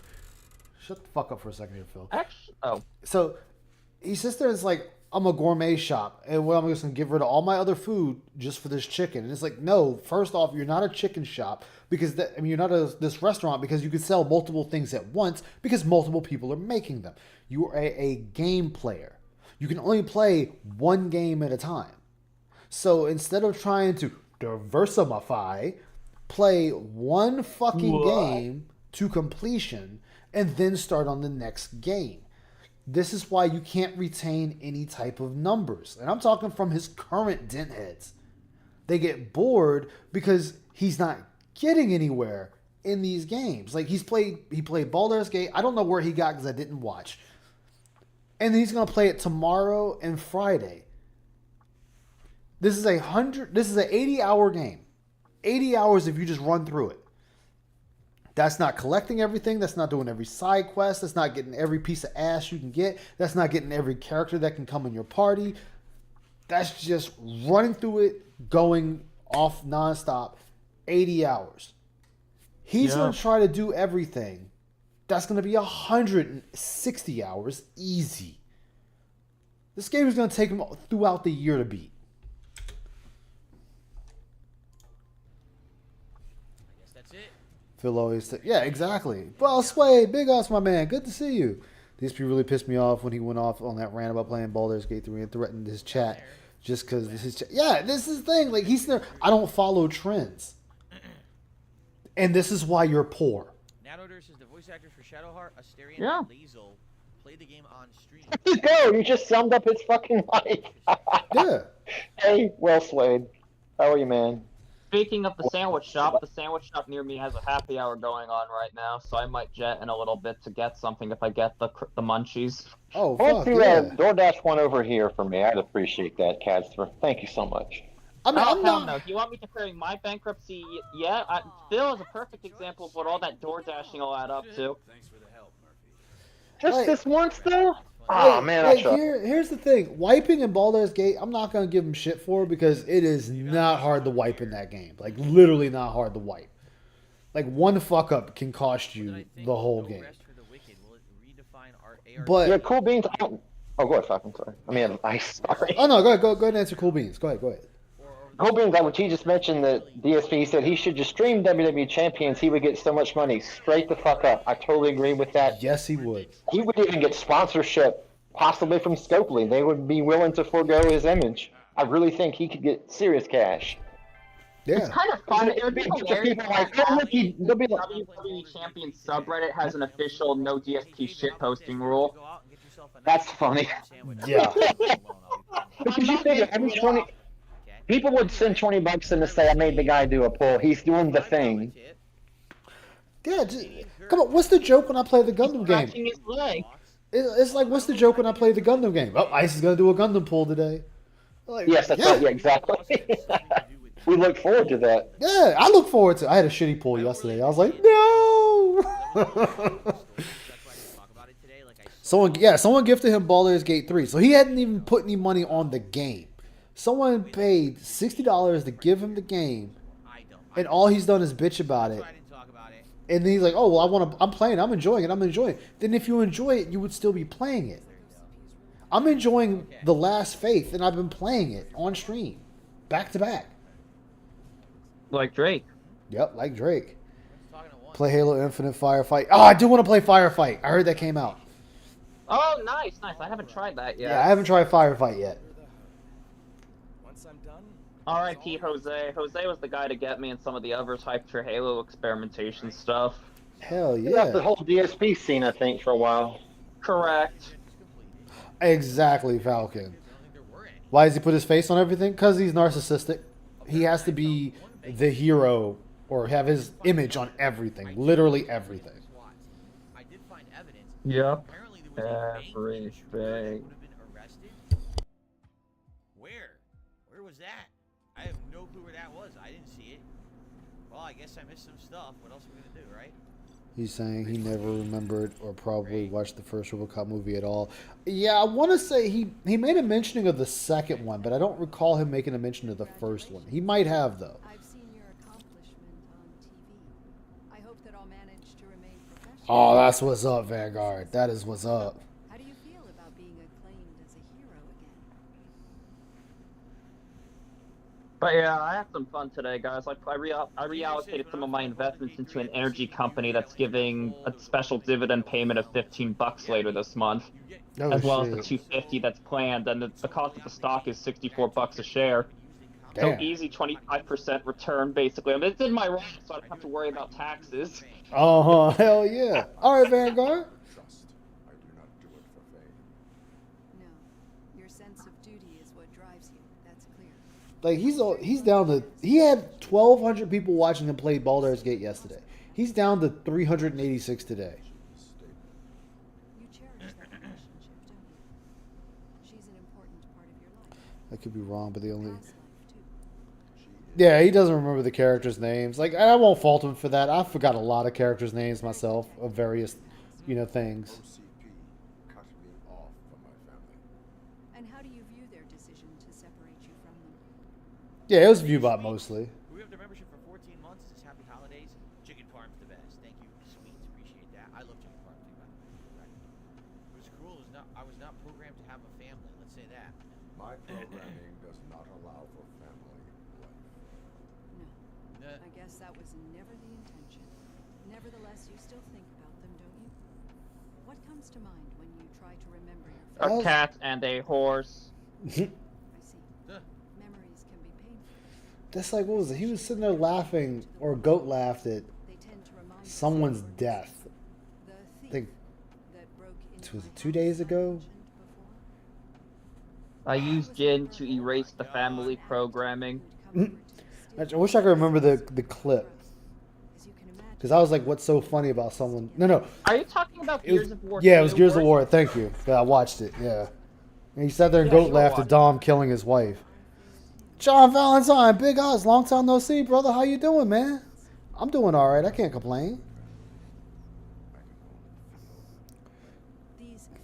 Speaker 1: Shut the fuck up for a second here, Phil.
Speaker 6: Actually, oh.
Speaker 1: So he sits there and it's like, I'm a gourmet shop. And well, I'm just going to get rid of all my other food just for this chicken. And it's like, no, first off, you're not a chicken shop because you're not this restaurant because you can sell multiple things at once because multiple people are making them. You are a game player. You can only play one game at a time. So instead of trying to diversify, play one fucking game to completion and then start on the next game. This is why you can't retain any type of numbers. And I'm talking from his current dent heads. They get bored because he's not getting anywhere in these games. Like he played Baldur's Gate. I don't know where he got because I didn't watch. And then he's going to play it tomorrow and Friday. This is an 80-hour game. 80 hours if you just run through it. That's not collecting everything. That's not doing every side quest. That's not getting every piece of ass you can get. That's not getting every character that can come in your party. That's just running through it, going off nonstop, 80 hours. He's going to try to do everything. That's going to be 160 hours easy. This game is going to take him throughout the year to beat. Phil always said, yeah, exactly. Well, Sway, big ups, my man. Good to see you. DSP really pissed me off when he went off on that rant about playing Baldur's Gate 3 and threatened his chat just because this is yeah, this is the thing. Like, he's there. I don't follow trends. And this is why you're poor.
Speaker 2: Nadoder says the voice actors for Shadowheart, Asterion, and Lae'zel played the game on stream.
Speaker 6: There you go. You just summed up his fucking life.
Speaker 1: Yeah.
Speaker 6: Hey, well, Swade. How are you, man?
Speaker 9: Speaking of the sandwich shop near me has a happy hour going on right now, so I might jet in a little bit to get something if I get the munchies.
Speaker 1: Oh,
Speaker 6: Why
Speaker 1: fuck,
Speaker 6: don't you
Speaker 1: yeah.
Speaker 6: DoorDash one over here for me? I'd appreciate that, Cadster. Thank you so much.
Speaker 1: I mean, I'm not...
Speaker 9: No. If you want me to carry my bankruptcy, yeah, Phil is a perfect example of what all that door dashing will add up to.
Speaker 8: Thanks for the help, Murphy.
Speaker 6: Just this once, though? Oh, man,
Speaker 1: here's the thing. Wiping in Baldur's Gate, I'm not going to give him shit for because it is not hard to wipe in that game. Like, literally not hard to wipe. Like, one fuck up can cost you the whole game. But...
Speaker 6: yeah, Cool Beans... Oh, go ahead, fuck, I'm sorry. I mean, I'm sorry.
Speaker 1: Oh, no, go ahead and answer Cool Beans. Go ahead.
Speaker 6: Cool Beans, what he just mentioned, the DSP said he should just stream WWE Champions. He would get so much money. Straight the fuck up. I totally agree with that.
Speaker 1: Yes, he would.
Speaker 6: He would even get sponsorship, possibly from Scopely. They would be willing to forego his image. I really think he could get serious cash.
Speaker 1: Yeah.
Speaker 9: It's kind of fun. It would be hilarious
Speaker 6: People like, oh, look, they'll be like,
Speaker 9: WWE Champion subreddit has an official no DSP shitposting rule.
Speaker 6: that's funny.
Speaker 1: Yeah.
Speaker 6: Because you figure every 20... people would send $20 in to say, I made the guy do a pull. He's doing the thing.
Speaker 1: Yeah, come on. What's the joke when I play the Gundam game?
Speaker 9: Scratching his leg.
Speaker 1: It's like, what's the joke when I play the Gundam game? Oh, Ice is going to do a Gundam pull today. Like,
Speaker 6: Yes, that's right. Yeah, exactly. We look forward to that.
Speaker 1: Yeah, I look forward to it. I had a shitty pull yesterday. I was like, no! Someone gifted him Baldur's Gate 3. So he hadn't even put any money on the game. Someone paid $60 to give him the game, and all he's done is bitch about it. And then he's like, "Oh, well, I'm playing. I'm enjoying it. Then if you enjoy it, you would still be playing it. I'm enjoying The Last Faith, and I've been playing it on stream, back to back.
Speaker 9: Like Drake.
Speaker 1: Yep, like Drake. Play Halo Infinite Firefight. Oh, I do want to play Firefight. I heard that came out.
Speaker 9: Oh, nice. I haven't tried that yet.
Speaker 1: Yeah, I haven't tried Firefight yet.
Speaker 9: R.I.P. Jose. Jose was the guy to get me and some of the others hyped for Halo experimentation stuff.
Speaker 1: Hell yeah.
Speaker 6: That's the whole DSP scene, I think, for a while.
Speaker 9: Correct.
Speaker 1: Exactly, Falcon. Why does he put his face on everything? Because he's narcissistic. He has to be the hero or have his image on everything. Literally everything.
Speaker 9: Yep. Everything.
Speaker 2: Where was that? I have no clue where that was. I didn't see it. Well, I guess I missed some stuff. What else are we gonna do, right?
Speaker 1: He's saying he never remembered or probably watched the first RoboCop movie at all. Yeah, I want to say he made a mentioning of the second one, but I don't recall him making a mention of the first one. He might have, though.
Speaker 5: I've seen your accomplishment on TV. I hope that I'll manage to remain professional.
Speaker 1: Oh, that's what's up, Vanguard. That is what's up.
Speaker 5: How do you feel about being acclaimed as a hero again?
Speaker 10: But yeah, I had some fun today, guys. I reallocated some of my investments into an energy company that's giving a special dividend payment of $15 later this month,
Speaker 1: Oh,
Speaker 10: as well as the
Speaker 1: shit.
Speaker 10: $250 that's planned, and the cost of the stock is $64 a share.
Speaker 1: Damn.
Speaker 10: So easy 25% return, basically. I mean, it's in my rank, so I don't have to worry about taxes.
Speaker 1: Oh, hell yeah. All right, Vanguard.
Speaker 4: Trust. I do not do it for fame.
Speaker 5: No. Your sense of duty is what drives you. That's clear.
Speaker 1: Like, he's down to... He had 1,200 people watching him play Baldur's Gate yesterday. He's down to 386 today.
Speaker 5: You cherish that relationship, don't you? She's an important part of your life.
Speaker 1: I could be wrong, but the only...
Speaker 5: Past life, too.
Speaker 1: Yeah, he doesn't remember the characters' names. Like, I won't fault him for that. I forgot a lot of characters' names myself of various, things.
Speaker 4: OCP cut me off from my family.
Speaker 5: And how do you view their decision to separate you from them?
Speaker 1: Yeah, it was Viewbot mostly.
Speaker 2: We have the membership for 14 months. It's happy holidays. Chicken Farm's the best. Thank you, sweets. Appreciate that. I love Chicken Farm. Think about it. Right. It was cruel. I was not programmed to have a family. Let's say that.
Speaker 4: My programming does not allow for family life.
Speaker 5: No. I guess that was never the intention. Nevertheless, you still think about them, don't you? What comes to mind when you try to remember your
Speaker 10: A
Speaker 5: family?
Speaker 10: cat and a horse.
Speaker 5: I see. Memories can be painful.
Speaker 1: That's like, what was it? He was sitting there laughing, or Goat laughed at
Speaker 5: They tend to remind us
Speaker 1: someone's
Speaker 5: of
Speaker 1: death.
Speaker 5: the
Speaker 1: I
Speaker 5: thief
Speaker 1: think,
Speaker 5: that broke into
Speaker 1: was
Speaker 5: my
Speaker 1: it 2
Speaker 5: house
Speaker 1: days
Speaker 5: I
Speaker 1: ago?
Speaker 5: mentioned before.
Speaker 10: I used Jin to erase the family programming.
Speaker 1: I wish I could remember the clip. Because I was like, what's so funny about someone... No.
Speaker 10: Are you talking about
Speaker 1: It was,
Speaker 10: Gears of War?
Speaker 1: yeah, it was
Speaker 10: 2,
Speaker 1: Gears of
Speaker 10: or-
Speaker 1: War. Thank you. Yeah, I watched it. Yeah. And he sat there and
Speaker 10: Yeah,
Speaker 1: Goat
Speaker 10: sure
Speaker 1: laughed at
Speaker 10: watched
Speaker 1: Dom killing his wife. John Valentine, Big Oz, long time no see, brother. How you doing, man? I'm doing all right. I can't complain.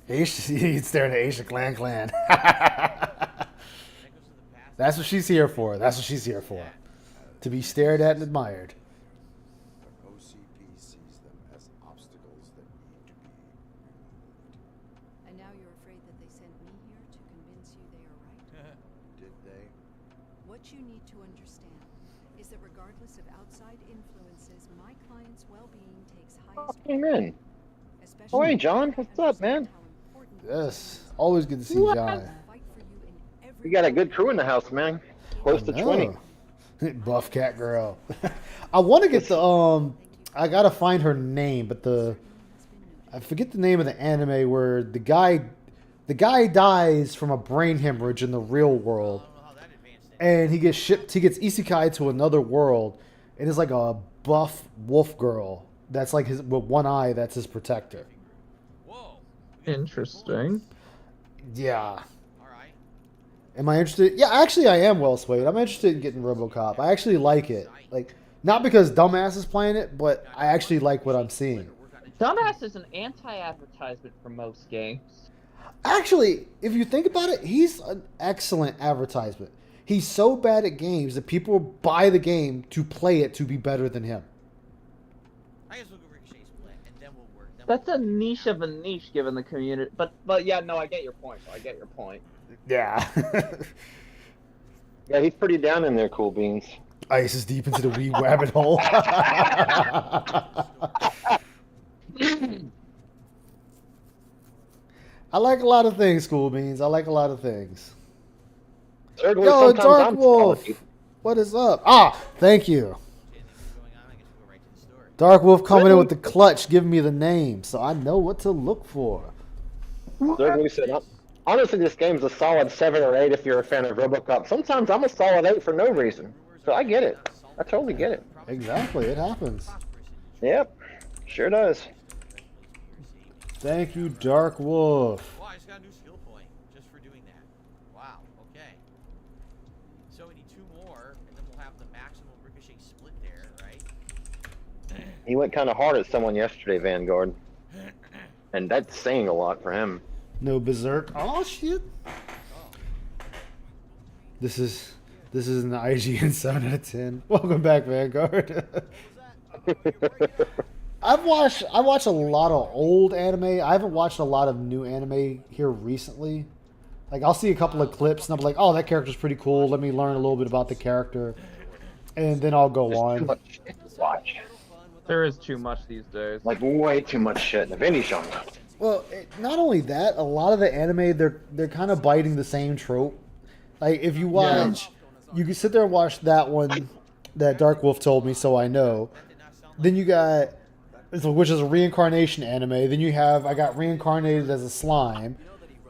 Speaker 1: He's staring at Asia Clan. That's what she's here for. That's what she's here for. To be stared at and admired.
Speaker 4: But OCP sees them as obstacles that need to be removed.
Speaker 5: And now you're afraid that they sent me here to convince you they are right?
Speaker 4: Did they?
Speaker 5: What you need to understand is that regardless of outside influences, my client's well-being takes highest
Speaker 6: Amen.
Speaker 5: especially
Speaker 6: Oh, hey, John. What's up, man?
Speaker 5: how important
Speaker 1: Yes. Always good to see
Speaker 6: What?
Speaker 1: John.
Speaker 5: fight for you in every
Speaker 6: We got a good crew in the house, man. Close to 20.
Speaker 1: No. Buff cat girl. I want to get the I gotta find her name, but I forget the name of the anime where the guy dies from a brain hemorrhage in the real world, and he gets isekai to another world, and it's like a buff wolf girl that's like his with one eye that's his protector.
Speaker 2: Whoa.
Speaker 10: Interesting.
Speaker 1: Yeah.
Speaker 2: All right.
Speaker 1: Am I interested? Yeah, actually, I am well swayed. I'm interested in getting RoboCop. I actually like it. Like, not because Dumbass is playing it, but I actually like what I'm seeing.
Speaker 10: Dumbass is an anti-advertisement for most games.
Speaker 1: Actually, if you think about it, he's an excellent advertisement. He's so bad at games that people buy the game to play it to be better than him.
Speaker 2: I guess we'll go Ricochet split, and then we'll work.
Speaker 10: That's a niche of a niche given the community. But yeah, no, I get your point. I get your point.
Speaker 1: Yeah.
Speaker 6: Yeah, he's pretty down in there, Cool Beans.
Speaker 1: Ice is deep into the wee rabbit hole. I like a lot of things, Cool Beans. I like a lot of things.
Speaker 6: Certainly,
Speaker 1: Yo,
Speaker 6: sometimes
Speaker 1: Dark
Speaker 6: I'm
Speaker 1: Wolf.
Speaker 6: salty.
Speaker 1: What is up? Ah, thank you.
Speaker 2: Going on, I guess we'll go right to the story.
Speaker 1: Dark Wolf coming in with the clutch, giving me the name, so I know what to look for.
Speaker 6: Certainly said, honestly, this game's a solid 7 or 8 if you're a fan of RoboCop. Sometimes I'm a solid 8 for no reason. So I get it. I totally get it.
Speaker 1: Exactly, it happens.
Speaker 6: Yep, sure does.
Speaker 1: Thank you, Dark Wolf.
Speaker 2: Well, I just got a new skill point just for doing that. Wow, okay. So we need 2 more, and then we'll have the maximum Ricochet split there, right?
Speaker 6: He went kind of hard at someone yesterday, Vanguard. And that's saying a lot for him.
Speaker 1: No Berserk. Oh shit. This is an IGN 7 out of 10. Welcome back, Vanguard. I watch a lot of old anime. I haven't watched a lot of new anime here recently. Like I'll see a couple of clips and I'll be like, "Oh, that character's pretty cool. Let me learn a little bit about the character," and then I'll go on.
Speaker 6: Too much shit to watch.
Speaker 10: There is too much these days.
Speaker 6: Like way too much shit in the any genre.
Speaker 1: Well, not only that, a lot of the anime they're kind of biting the same trope. Like if you watch, you can sit there and watch that one that Dark Wolf told me, so I know. Then you got, which is a reincarnation anime. Then I got reincarnated as a slime,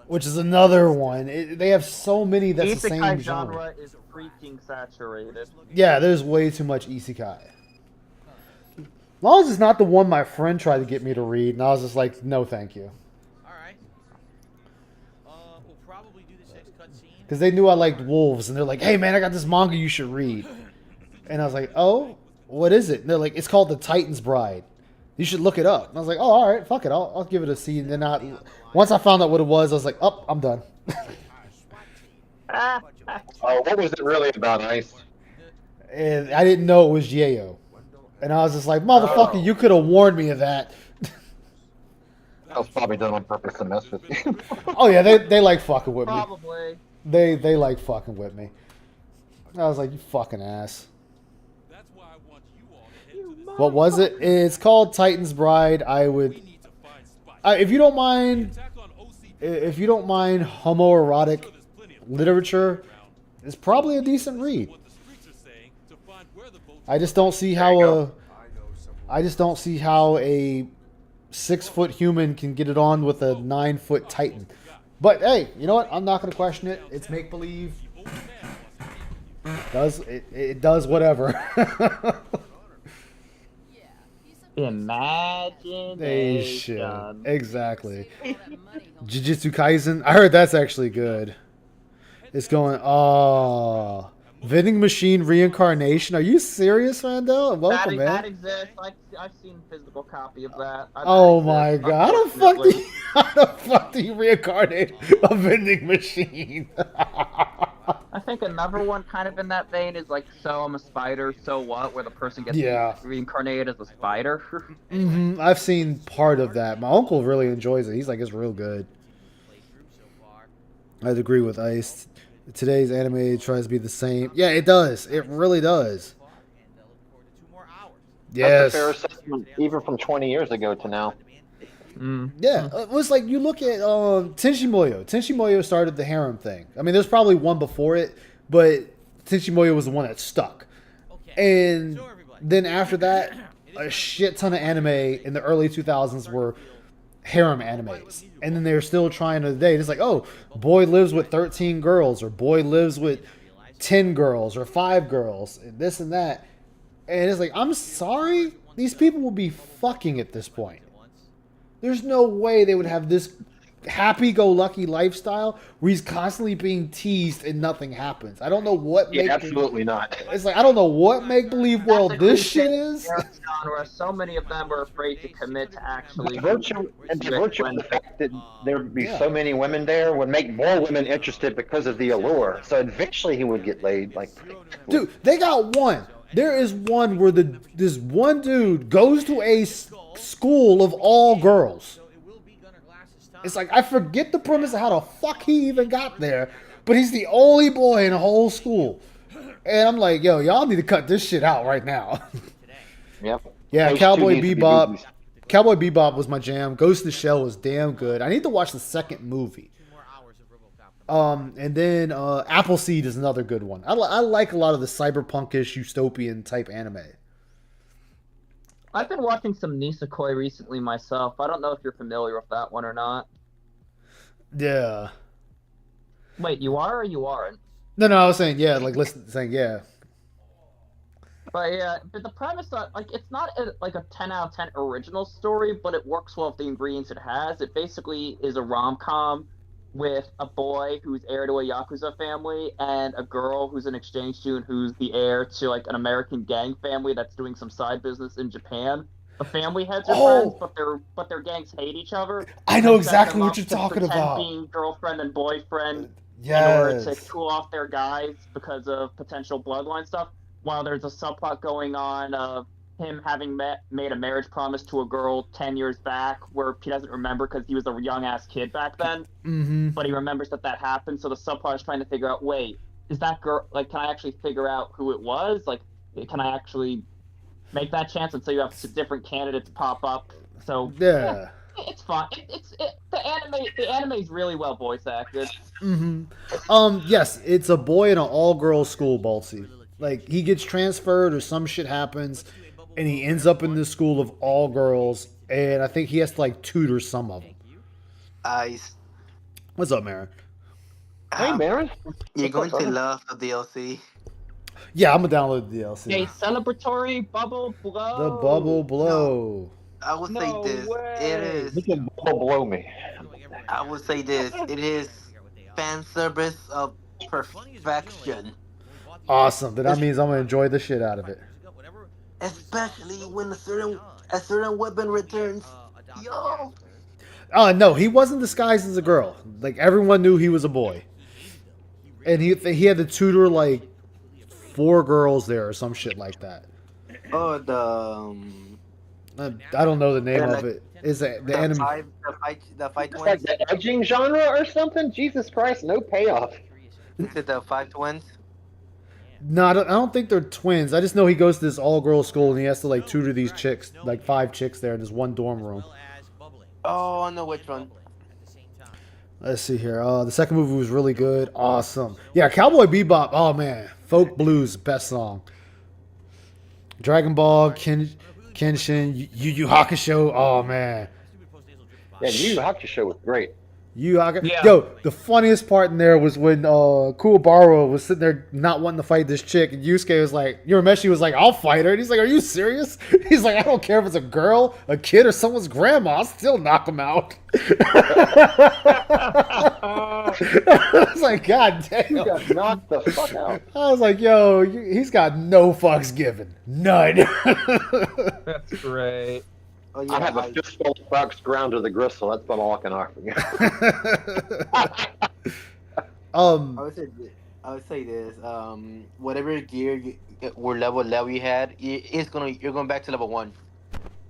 Speaker 1: which is another one. They have so many that's the same genre.
Speaker 10: Is freaking saturated.
Speaker 1: Yeah, there's way too much isekai. As long as it's not the one my friend tried to get me to read, and I was just like, no, thank you.
Speaker 2: Alright. We'll probably do this next cutscene.
Speaker 1: Because they knew I liked wolves, and they're like, hey, man, I got this manga you should read. And I was like, oh, what is it? And they're like, it's called The Titan's Bride. You should look it up. And I was like, oh, all right, fuck it. I'll give it a see. And then once I found out what it was, I was like, oh, I'm done.
Speaker 6: What was it really about, Ice?
Speaker 1: And I didn't know it was Yayo. And I was just like, motherfucker, you could have warned me of that.
Speaker 6: That was probably done on purpose to mess with you.
Speaker 1: Oh, yeah, they like fucking with me.
Speaker 10: Probably.
Speaker 1: They like fucking with me. I was like, you fucking ass.
Speaker 11: That's why I want you all to head to this.
Speaker 1: What was it? It's called Titan's Bride. If you don't mind, homoerotic literature, it's probably a decent read. I just don't see how a 6-foot human can get it on with a 9-foot Titan. But hey, you know what? I'm not gonna question it. It's make believe. It does whatever.
Speaker 10: Imagination.
Speaker 1: Exactly. Jujutsu Kaisen. I heard that's actually good. It's going. Oh, vending machine reincarnation. Are you serious, Randall? Welcome, man.
Speaker 10: That exists. I've seen a physical copy of that.
Speaker 1: Oh my god! How the fuck do you reincarnate a vending machine?
Speaker 10: I think another one kind of in that vein is like So I'm a Spider, So What, where the person gets reincarnated as a spider.
Speaker 1: I've seen part of that. My uncle really enjoys it. He's like, it's real good. I'd agree with Ice. Today's anime tries to be the same. Yeah, it does. It really does. Yes.
Speaker 6: That's a fair assessment, even from 20 years ago to now.
Speaker 1: Yeah, it was like you look at Tenshi Muyo. Tenshi Muyo started the harem thing. I mean, there's probably one before it, but Tenshi Muyo was the one that stuck. And then after that, a shit ton of anime in the early 2000s were harem animes. And then they're still trying today. It's like, oh, boy lives with 13 girls, or boy lives with 10 girls, or 5 girls, and this and that. And it's like, I'm sorry, these people will be fucking at this point. There's no way they would have this happy-go-lucky lifestyle where he's constantly being teased and nothing happens. I don't know what
Speaker 6: absolutely not.
Speaker 1: It's like, I don't know what make-believe world this shit is.
Speaker 10: Genre, so many of them are afraid to commit to actually...
Speaker 6: The virtue of the fact that there would be so many women there would make more women interested because of the allure. So eventually he would get laid. Like,
Speaker 1: dude, they got one. There is one where this one dude goes to a school of all girls. It's like, I forget the premise of how the fuck he even got there, but he's the only boy in the whole school. And I'm like, yo, y'all need to cut this shit out right now.
Speaker 6: Yep.
Speaker 1: Yeah,
Speaker 6: Those
Speaker 1: Cowboy
Speaker 6: two need to be
Speaker 1: Bebop.
Speaker 6: movies.
Speaker 1: Cowboy Bebop was my jam. Ghost in the Shell was damn good. I need to watch the second movie. And then Appleseed is another good one. I like a lot of the cyberpunkish utopian type anime.
Speaker 10: I've been watching some Nisekoi recently myself. I don't know if you're familiar with that one or not.
Speaker 1: Yeah.
Speaker 10: Wait, you are or you aren't?
Speaker 1: No, I was saying yeah, saying yeah.
Speaker 10: But yeah, but the premise that it's not like a 10 out of 10 original story, but it works well with the ingredients it has. It basically is a rom-com with a boy who's heir to a Yakuza family and a girl who's an exchange student who's the heir to like an American gang family that's doing some side business in Japan. The family heads are friends,
Speaker 1: Oh,
Speaker 10: but their gangs hate each other,
Speaker 1: I
Speaker 10: and
Speaker 1: know
Speaker 10: they set
Speaker 1: exactly
Speaker 10: them
Speaker 1: what
Speaker 10: up
Speaker 1: you're
Speaker 10: to
Speaker 1: talking
Speaker 10: pretend
Speaker 1: about.
Speaker 10: being girlfriend and boyfriend in order to
Speaker 1: Yes.
Speaker 10: cool off their guys because of potential bloodline stuff. While there's a subplot going on of him having made a marriage promise to a girl 10 years back where he doesn't remember because he was a young ass kid back then,
Speaker 1: Mm-hmm.
Speaker 10: but he remembers that happened. So the subplot is trying to figure out, wait, is that girl, like, can I actually figure out who it was? Like, can I actually make that chance? And so you have different candidates pop up. So yeah,
Speaker 1: Yeah.
Speaker 10: it's fun. The anime is really well voice acted.
Speaker 1: Mm-hmm. Yes, it's a boy in an all-girls school, Balsy. Like, he gets transferred or some shit happens, and he ends up in this school of all girls, and I think he has to, like, tutor some of them.
Speaker 12: Ice.
Speaker 1: What's up, Marin?
Speaker 6: Hey, Baron.
Speaker 12: You're
Speaker 6: What's
Speaker 12: going
Speaker 6: up,
Speaker 12: to
Speaker 6: brother?
Speaker 12: love the DLC.
Speaker 1: Yeah, I'm gonna download the DLC.
Speaker 10: A celebratory bubble blow.
Speaker 1: The bubble blow.
Speaker 12: I would
Speaker 10: No
Speaker 12: say this.
Speaker 10: way.
Speaker 12: It is.
Speaker 6: You can blow me.
Speaker 12: I would say this. It is fan service of perfection.
Speaker 1: Awesome. Then that means I'm gonna enjoy the shit out of it.
Speaker 12: Especially when a certain weapon returns. Yo.
Speaker 1: No, he wasn't disguised as a girl. Like, everyone knew he was a boy, and he had to tutor like 4 girls there or some shit like that.
Speaker 12: Oh,
Speaker 1: I don't know the name
Speaker 12: Yeah,
Speaker 1: of
Speaker 12: like,
Speaker 1: it. Is it the
Speaker 12: the
Speaker 1: anime?
Speaker 12: the five
Speaker 6: It's like
Speaker 12: twins.
Speaker 6: the edging genre or something? Jesus Christ, no payoff.
Speaker 12: Is it the 5 twins?
Speaker 1: No, I don't think they're twins. I just know he goes to this all-girls school and he has to like tutor these chicks, like 5 chicks there in this one dorm room.
Speaker 12: Oh, I know which one.
Speaker 1: Let's see here. The second movie was really good. Awesome. Yeah, Cowboy Bebop. Oh man, folk blues, best song. Dragon Ball, Kenshin, Yu Yu Hakusho. Oh man,
Speaker 6: Yeah, Yu Yu Hakusho was great.
Speaker 1: Yu Yu Hakusho.
Speaker 10: Yeah.
Speaker 1: Yo, the funniest part in there was when Kuwabara was sitting there not wanting to fight this chick, and Yusuke was like, Urameshi was like, "I'll fight her," and he's like, "Are you serious?" He's like, "I don't care if it's a girl, a kid, or someone's grandma. I'll still knock him out." I was like, God damn.
Speaker 6: He got knocked the fuck out.
Speaker 1: I was like, yo, he's got no fucks given. None.
Speaker 10: That's great.
Speaker 12: Oh yeah.
Speaker 6: I have a fistful of rocks ground to the gristle. That's about all I can offer you.
Speaker 12: I would say this. Whatever gear or level you had, you're going back to level 1.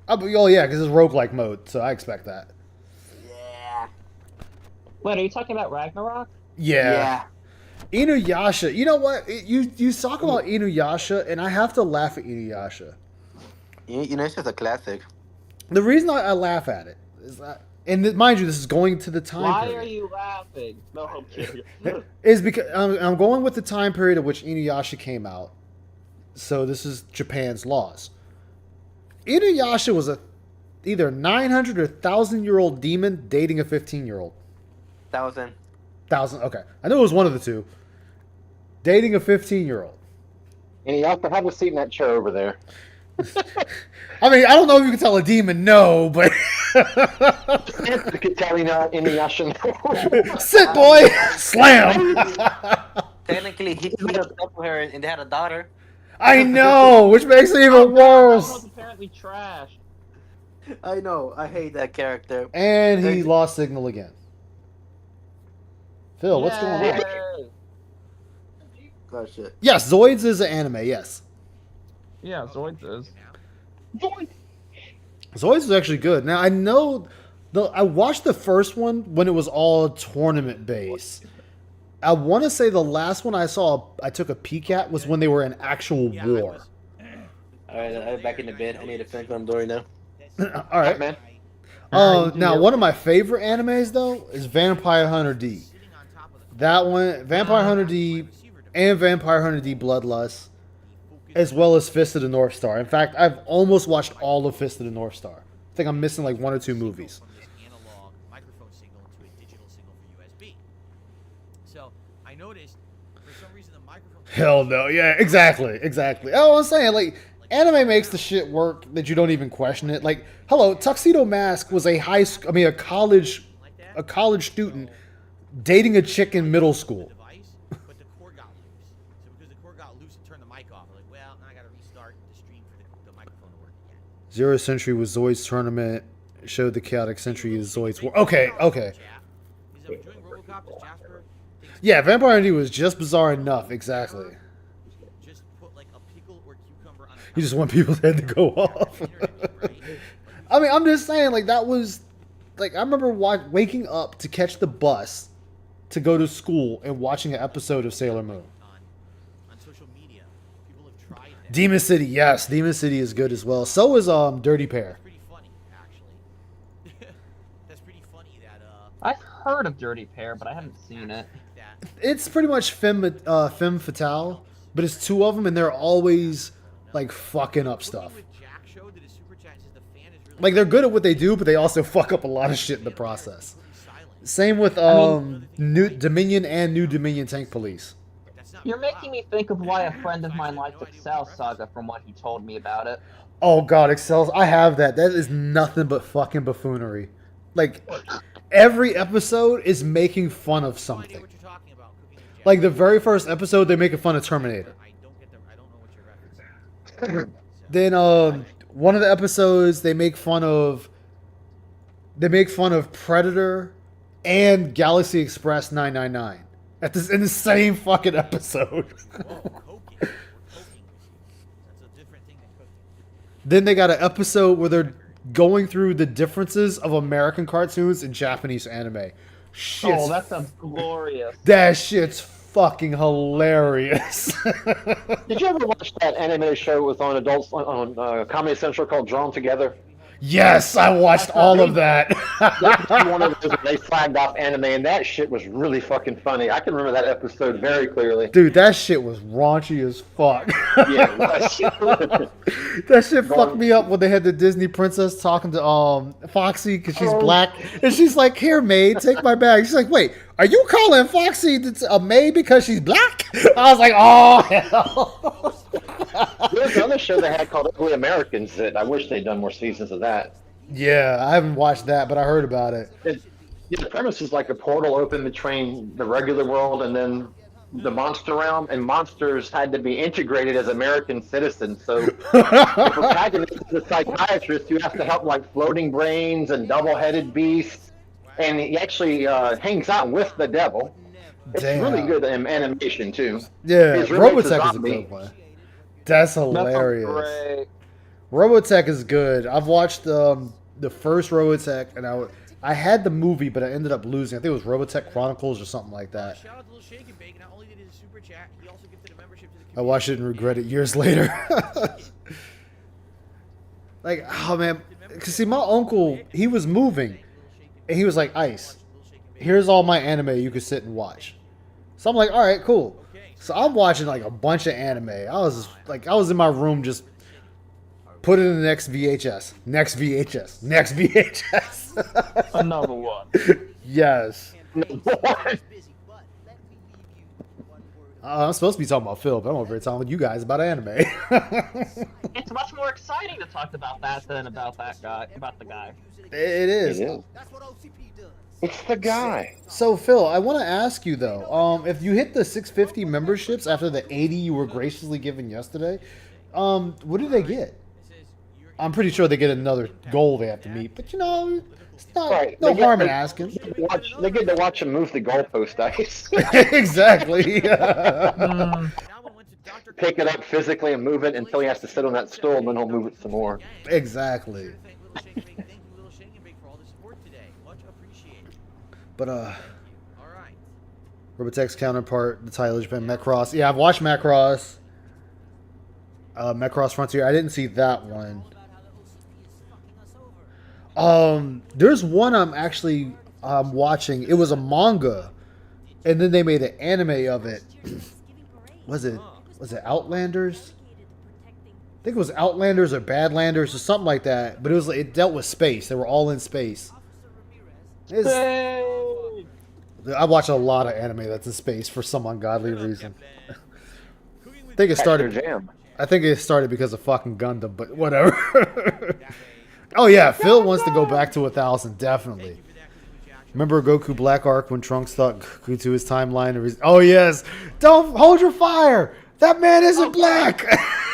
Speaker 1: Oh yeah, because it's roguelike mode, so I expect that.
Speaker 12: Yeah.
Speaker 10: Wait, are you talking about Ragnarok?
Speaker 1: Yeah. Inuyasha. You know what? You talk about Inuyasha, and I have to laugh at Inuyasha.
Speaker 12: You know, it's just a classic.
Speaker 1: The reason I laugh at it is that, and mind you, this is going to the time
Speaker 10: Why
Speaker 1: period.
Speaker 10: are you laughing? No, I'm kidding.
Speaker 1: Is because I'm going with the time period at which Inuyasha came out. So this is Japan's laws. Inuyasha was either 900 or 1,000-year-old demon dating a 15-year-old.
Speaker 12: 1,000.
Speaker 1: 1,000. Okay, I knew it was one of the two. Dating a 15-year-old.
Speaker 6: And you also have a seat in that chair over there.
Speaker 1: I mean, I don't know if you can tell a demon no, but sit, boy, slam.
Speaker 12: Technically, he was up with her and they had a daughter.
Speaker 1: I know, which makes it even
Speaker 10: That was
Speaker 1: worse.
Speaker 10: apparently trash.
Speaker 12: I know. I hate that character.
Speaker 1: And he lost signal again. Phil, what's going on?
Speaker 10: Yay.
Speaker 12: Oh shit.
Speaker 1: Yes, Zoids is an anime. Yes,
Speaker 10: Yeah, Zoids is.
Speaker 1: Zoids is actually good. Now I know, I watched the first one when it was all tournament based. I want to say the last one I took a peek at was when they were in actual war.
Speaker 12: Alright, I'm back in the bed. I need to finish what I'm doing now.
Speaker 1: All right,
Speaker 6: man.
Speaker 1: Now one of my favorite animes though is Vampire Hunter D. That one, Vampire Hunter D, and Vampire Hunter D Bloodlust, as well as Fist of the North Star. In fact, I've almost watched all of Fist of the North Star. I think I'm missing like 1 or 2 movies.
Speaker 2: Analog microphone signal into a digital signal for USB. So I noticed for some reason the microphone.
Speaker 1: Hell no. Yeah, exactly. Oh, I'm saying, like, anime makes the shit work that you don't even question it. Like, hello, Tuxedo Mask was a college student dating a chick in middle school.
Speaker 2: Device, but the cord got loose. So because the cord got loose, it turned the mic off. I'm like, well, now I gotta restart the stream for the microphone to work again.
Speaker 1: Zero Century was Zoid's tournament. Showed the chaotic century is Zoid's war. Okay.
Speaker 2: He's doing RoboCop as Jasper.
Speaker 1: Yeah, Vampire ID was just bizarre enough. Exactly.
Speaker 2: Just put like a pickle or cucumber on.
Speaker 1: You just want people's head to go off. I mean, I'm just saying, like, that was, like, I remember waking up to catch the bus to go to school and watching an episode of Sailor Moon.
Speaker 2: On social media, people have tried that.
Speaker 1: Demon City, yes, Demon City is good as well. So is Dirty Pair.
Speaker 2: Pretty funny, actually. That's pretty funny that
Speaker 10: I've heard of Dirty Pair, but I haven't seen it.
Speaker 1: It's pretty much femme fatale, but it's two of them, and they're always like fucking up stuff. Like, they're good at what they do, but they also fuck up a lot of shit in the process. Same with New Dominion and New Dominion Tank Police.
Speaker 10: You're making me think of why a friend of mine liked Excel Saga from what he told me about it.
Speaker 1: Oh god, Excel, I have that. That is nothing but fucking buffoonery. Like, every episode is making fun of something. Like, the very first episode, they're making fun of Terminator. Then, one of the episodes, they make fun of Predator and Galaxy Express 999 in the same fucking episode. Then they got an episode where they're going through the differences of American cartoons and Japanese anime.
Speaker 10: Oh, that sounds glorious.
Speaker 1: That shit's fucking hilarious.
Speaker 6: Did you ever watch that animated show with on adults on Comedy Central called Drawn Together?
Speaker 1: Yes, I watched all of that.
Speaker 6: That was one of those where they flagged off anime, and that shit was really fucking funny. I can remember that episode very clearly.
Speaker 1: Dude, that shit was raunchy as fuck.
Speaker 6: Yeah, it was.
Speaker 1: That shit fucked me up when they had the Disney princess talking to Foxy because she's black, and she's like, "Here, maid, take my bag." She's like, "Wait, are you calling Foxy a maid because she's black?" I was like, "Oh hell."
Speaker 6: There's another show they had called Ugly Americans that I wish they'd done more seasons of that.
Speaker 1: Yeah, I haven't watched that, but I heard about it.
Speaker 6: The premise is like a portal open between the regular world and then the monster realm, and monsters had to be integrated as American citizens. So the protagonist is a psychiatrist who has to help like floating brains and double-headed beasts, and he actually hangs out with the devil. It's really good animation too.
Speaker 1: Yeah,
Speaker 6: His roommate's
Speaker 1: Robotech is a good one. That's hilarious. Robotech is good. I've watched the first Robotech, and I had the movie, but I ended up losing. I think it was Robotech Chronicles or something like that.
Speaker 2: Shout out to Little Shake and Bake. Not only did he super chat, he also gifted a membership to the
Speaker 1: I watched it and regret it years later. Like, oh man, because see, my uncle, he was moving, and he was like, "Ice, here's all my anime you could sit and watch." So I'm like, "All right, cool." So I'm watching like a bunch of anime. I was in my room just put it in the next VHS, next VHS, next VHS.
Speaker 10: Another one.
Speaker 1: Yes. I'm supposed to be talking about Phil, but I'm over here talking with you guys about anime.
Speaker 10: It's much more exciting to talk about that than about that guy, about the guy.
Speaker 1: It is.
Speaker 6: It's the guy.
Speaker 1: So Phil, I want to ask you though, if you hit the 650 memberships after the 80 you were graciously given yesterday, what do they get? I'm pretty sure they get another goal they have to meet, but you know, it's not no harm in asking.
Speaker 6: They get to watch him move the goalpost, Ice.
Speaker 1: Exactly.
Speaker 6: Pick it up physically and move it until he has to sit on that stool, and then he'll move it some more.
Speaker 1: Exactly. But Robotech's counterpart, the title has been Macross. Yeah, I've watched Macross. Macross Frontier. I didn't see that one. There's one I'm actually watching. It was a manga, and then they made an anime of it. Was it Outlanders? I think it was Outlanders or Badlanders or something like that. But it dealt with space. They were all in space. I watch a lot of anime that's in space for some ungodly reason. I think it started because of fucking Gundam, but whatever. Oh yeah, Phil wants to go back to 1,000, definitely. Remember Goku Black Arc when Trunks thought Goku to his timeline? Oh yes, don't hold your fire. That man isn't black.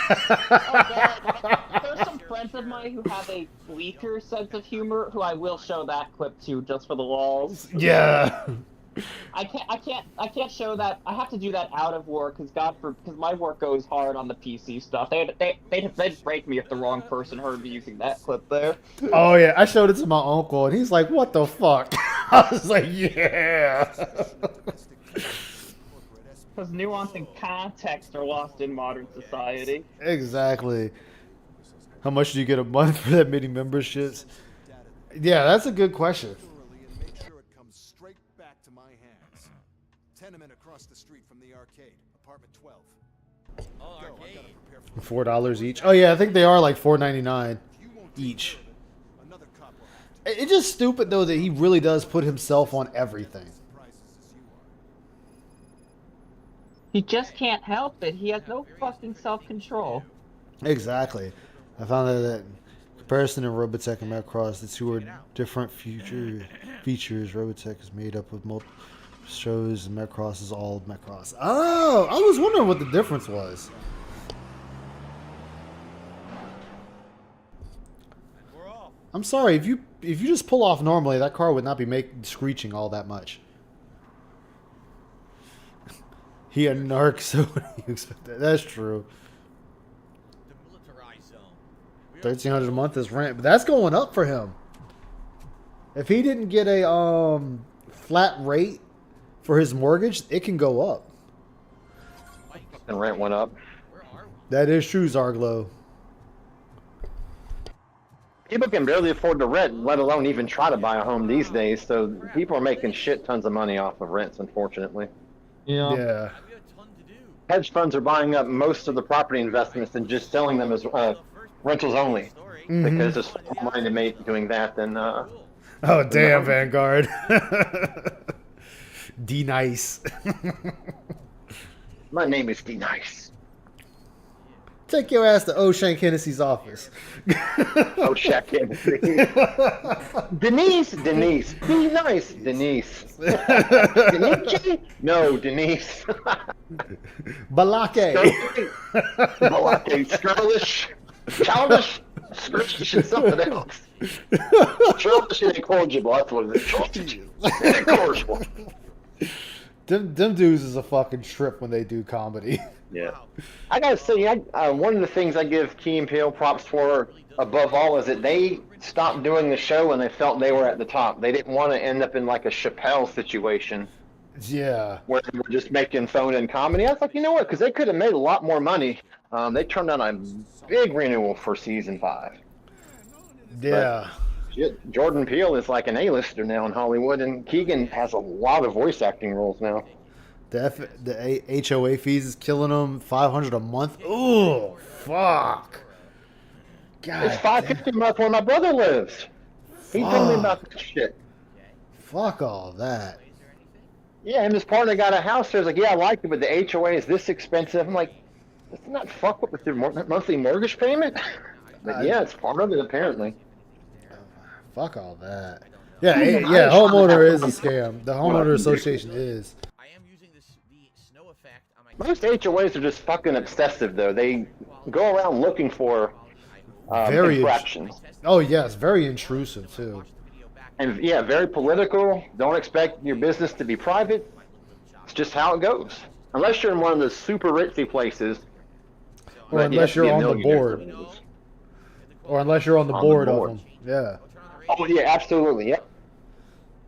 Speaker 10: There's some friends of mine who have a weaker sense of humor who I will show that clip to just for the walls.
Speaker 1: Yeah.
Speaker 10: I can't show that. I have to do that out of work because my work goes hard on the PC stuff. They'd break me if the wrong person heard me using that clip there.
Speaker 1: Oh yeah, I showed it to my uncle and he's like, "What the fuck?" I was like, "Yeah."
Speaker 10: Because nuance and context are lost in modern society.
Speaker 1: Exactly. How much do you get a month for that many memberships? Yeah, that's a good question.
Speaker 7: And make sure it comes straight back to my hands. Tenement across the street from the arcade, apartment 12.
Speaker 2: Oh,
Speaker 7: Go, I
Speaker 2: arcade.
Speaker 7: gotta prepare for
Speaker 1: $4 each. Oh yeah, I think they are like $4.99 each.
Speaker 7: another cop will have to
Speaker 1: It's just stupid though that he really does put himself on everything.
Speaker 7: surprises as you are.
Speaker 10: He just can't help it. He has no fucking self-control.
Speaker 1: Exactly. I found that comparison in Robotech and Macross, the two are different features. Robotech is made up of multiple shows, and Macross is all Macross. Oh, I was wondering what the difference was.
Speaker 2: We're off.
Speaker 1: I'm sorry, if you just pull off normally, that car would not be screeching all that much. He a narc, so what do you expect? That's true.
Speaker 2: Demilitarized zone.
Speaker 1: $1,300 a month is rent, but that's going up for him. If he didn't get a flat rate for his mortgage, it can go up.
Speaker 6: And rent went up.
Speaker 2: Where are we?
Speaker 1: That is true, Zarglo.
Speaker 6: People can barely afford to rent, let alone even try to buy a home these days. So people are making shit tons of money off of rents, unfortunately.
Speaker 1: Yeah.
Speaker 2: We have a ton to do.
Speaker 6: Hedge funds are buying up most of the property investments and just selling them as rentals only, because there's more money to make doing that than.
Speaker 1: Oh damn, Vanguard. D nice.
Speaker 6: My name is D Nice.
Speaker 1: Take your ass to O'Shank Hennessy's office.
Speaker 6: Oh, check in. Denise. Be nice, Denise. Denise? No, Denise.
Speaker 1: Balake.
Speaker 6: Balake. Skirlish. Childish. Skirlish is something else. Childish and incorrigible. That's what it is. Childish and incorrigible.
Speaker 1: Them dudes is a fucking trip when they do comedy.
Speaker 6: Yeah. I gotta say, one of the things I give Key and Peele props for above all is that they stopped doing the show when they felt they were at the top. They didn't want to end up in like a Chappelle situation.
Speaker 1: Yeah.
Speaker 6: Where they were just making phone-in comedy. I was like, you know what? Because they could have made a lot more money. They turned down a big renewal for season 5.
Speaker 1: Yeah.
Speaker 6: But, shit, Jordan Peele is like an A-lister now in Hollywood, and Keegan has a lot of voice acting roles now.
Speaker 1: The HOA fees is killing them. $500 a month. Ooh, fuck. God.
Speaker 6: It's $550 a month where my brother lives. He told me about this shit.
Speaker 1: Fuck all that.
Speaker 6: Yeah, and his partner got a house there. He's like, yeah, I like it, but the HOA is this expensive. I'm like, doesn't that fuck up with your monthly mortgage payment? But yeah, it's part of it apparently.
Speaker 1: Fuck all that. Yeah, homeowner is a scam. The homeowner association is.
Speaker 6: Most HOAs are just fucking obsessive, though. They go around looking for infractions.
Speaker 1: Oh, yes, very intrusive, too.
Speaker 6: And, yeah, very political. Don't expect your business to be private. It's just how it goes. Unless you're in one of the super ritzy places.
Speaker 1: Or unless you're on the board. Or unless you're on the board of them. Yeah.
Speaker 6: Oh, yeah, absolutely, yeah.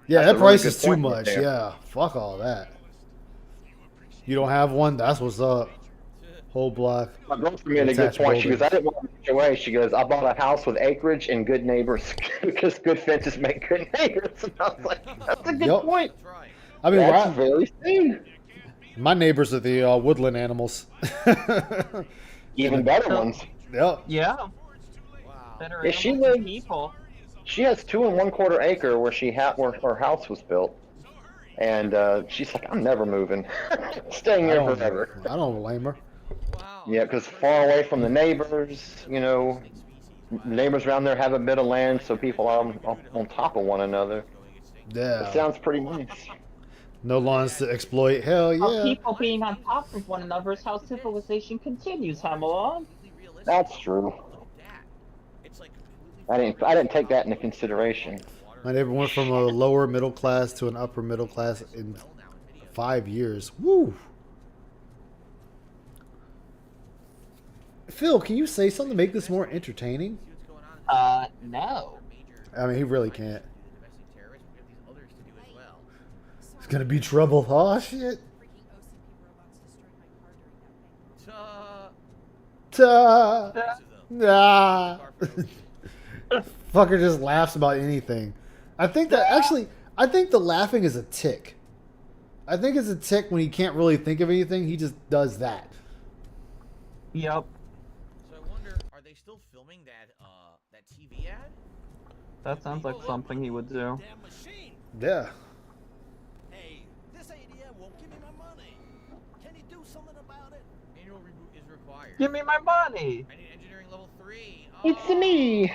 Speaker 1: Yeah,
Speaker 6: That's
Speaker 1: that price
Speaker 6: really
Speaker 1: is
Speaker 6: good
Speaker 1: too
Speaker 6: point
Speaker 1: much.
Speaker 6: right there.
Speaker 1: Yeah, fuck all that. You don't have one? That's what's up. Whole block.
Speaker 6: My girlfriend made a good point. She goes, I didn't want to HOA. She goes, I bought a house with acreage and good neighbors because good fences make good neighbors. And I was like, that's a good point.
Speaker 1: I mean,
Speaker 6: That's very sane.
Speaker 1: my neighbors are the woodland animals.
Speaker 6: Even better ones.
Speaker 1: Yep.
Speaker 10: Yeah. Better
Speaker 6: Yeah, she
Speaker 10: animals than
Speaker 6: lives-
Speaker 10: people.
Speaker 6: She has 2 1/4 acre where where her house was built. And she's like, I'm never moving. Staying there forever.
Speaker 1: I don't blame her.
Speaker 6: Yeah, because far away from the neighbors, you know, neighbors around there have a bit of land, so people are on top of one another.
Speaker 1: Yeah.
Speaker 6: It sounds pretty nice.
Speaker 1: No lawns to exploit. Hell
Speaker 10: Of
Speaker 1: yeah.
Speaker 10: people being on top of one another is how civilization continues, Hamilton.
Speaker 6: That's true.
Speaker 2: Look at that. It's like completely
Speaker 6: I didn't take that into consideration.
Speaker 1: My neighbor went from a lower middle class to an upper middle class in 5 years. Woo. Phil, can you say something to make this more entertaining?
Speaker 9: No.
Speaker 1: I mean, he really can't. It's gonna be trouble. Oh shit. Ta. Nah. Fucker just laughs about anything. I think that actually, I think the laughing is a tick. I think it's a tick when he can't really think of anything. He just does that.
Speaker 10: Yep.
Speaker 2: So I wonder, are they still filming that TV ad?
Speaker 10: That sounds like something he would do.
Speaker 1: Yeah.
Speaker 8: Hey, this ADM won't give me my money. Can you do something about it?
Speaker 2: Annual reboot is required.
Speaker 10: Give me my money!
Speaker 2: I need engineering level 3.
Speaker 6: It's me.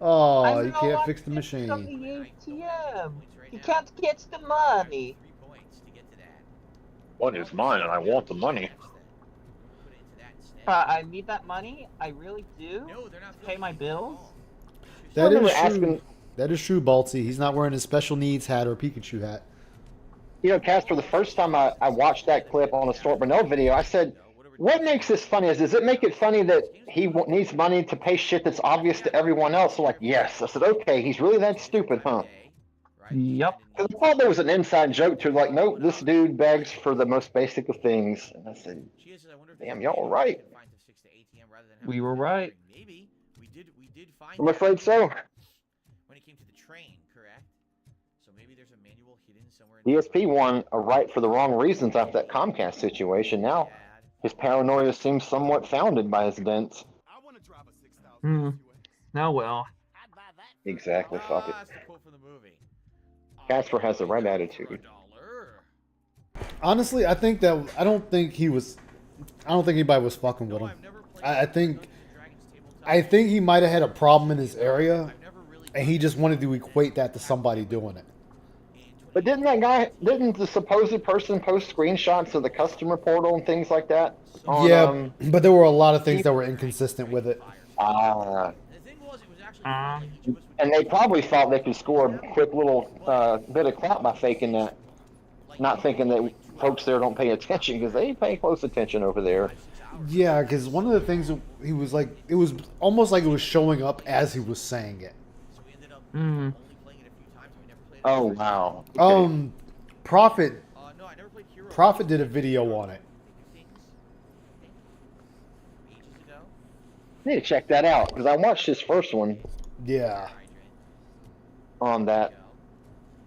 Speaker 1: Oh, you can't fix the machine.
Speaker 10: From the ATM. You can't get the money.
Speaker 2: 3 points to get to that.
Speaker 6: What is mine? And I want the money.
Speaker 2: Put it into that instead.
Speaker 10: I need that money. I really do.
Speaker 2: No, they're not
Speaker 10: To pay my bills.
Speaker 1: That is
Speaker 6: remember
Speaker 1: true.
Speaker 6: asking-
Speaker 1: That is true, Baltsy. He's not wearing his special needs hat or Pikachu hat.
Speaker 6: You know, Casper, the first time I watched that clip on a Stuart Burnell video, I said, what makes this funny? Does it make it funny that he needs money to pay shit that's obvious to everyone else? So like, yes. I said, okay, he's really that stupid, huh?
Speaker 10: Yep.
Speaker 6: Because I thought there was an inside joke to like, nope, this dude begs for the most basic of things. And I said, damn, y'all were right.
Speaker 10: We were right.
Speaker 2: Maybe we did find.
Speaker 6: I'm afraid so.
Speaker 2: When it came to the train, correct? So maybe there's a manual hidden somewhere. In
Speaker 6: DSP won a right for the wrong reasons after that Comcast situation. Now his paranoia seems somewhat founded by his dents.
Speaker 10: Oh well.
Speaker 6: Exactly, fuck it.
Speaker 2: That's the quote from the movie.
Speaker 6: Casper has the right attitude.
Speaker 1: Honestly, I think that I don't think anybody was fucking with him. I think he might have had a problem in his area, and he just wanted to equate that to somebody doing it.
Speaker 6: But didn't the supposed person post screenshots of the customer portal and things like that?
Speaker 1: Yeah, but there were a lot of things that were inconsistent with it.
Speaker 6: And they probably thought they could score a quick little bit of clout by faking that. Not thinking that folks there don't pay attention, because they pay close attention over there.
Speaker 1: Yeah, because one of the things he was like, it was almost like it was showing up as he was saying it.
Speaker 6: Oh wow. Okay.
Speaker 1: Prophet did a video on it.
Speaker 6: I need to check that out because I watched his first one.
Speaker 1: Yeah.
Speaker 6: On that,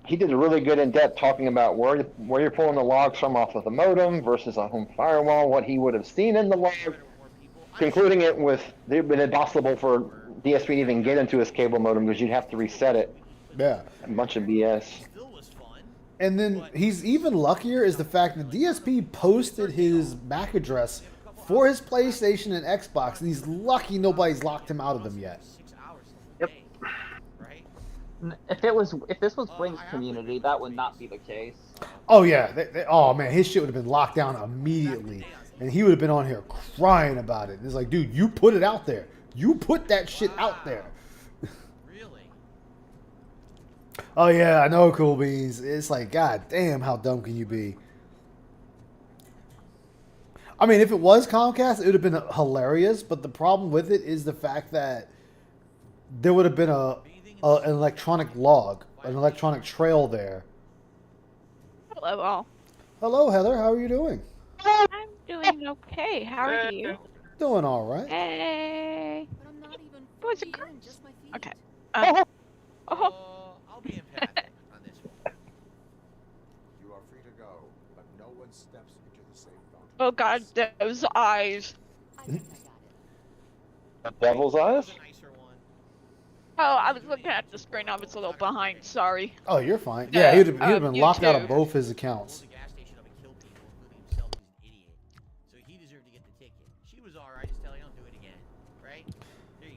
Speaker 6: he did a really good in-depth talking about where you're pulling the logs from off of the modem versus a home firewall, what he would have seen in the log, concluding it with it would have been impossible for DSP to even get into his cable modem because you'd have to reset it.
Speaker 1: Yeah.
Speaker 6: A bunch of BS.
Speaker 1: And then he's even luckier is the fact that DSP posted his MAC address for his PlayStation and Xbox, and he's lucky nobody's locked him out of them yet.
Speaker 10: Yep. If this was Wing's community, that would not be the case.
Speaker 1: Oh yeah. Oh man, his shit would have been locked down immediately, and he would have been on here crying about it. It's like, dude, you put it out there. You put that shit out there. Oh yeah, I know, Cool Beans. It's like, god damn, how dumb can you be? I mean, if it was Comcast, it would have been hilarious, but the problem with it is the fact that there would have been an electronic log, an electronic trail there.
Speaker 13: Hello, all.
Speaker 1: Hello, Heather. How are you doing?
Speaker 13: I'm doing okay. How are you?
Speaker 1: Doing all right.
Speaker 13: Hey. What's it? Okay.
Speaker 2: I'll be empathic on this one.
Speaker 4: You are free to go, but no one steps into the safe zone.
Speaker 13: Oh god, those eyes.
Speaker 6: Devil's eyes?
Speaker 13: Oh, I was looking at the screen. I was a little behind. Sorry.
Speaker 1: Oh, you're fine. Yeah, he would have been
Speaker 13: you
Speaker 1: locked out of
Speaker 13: too.
Speaker 1: both his accounts.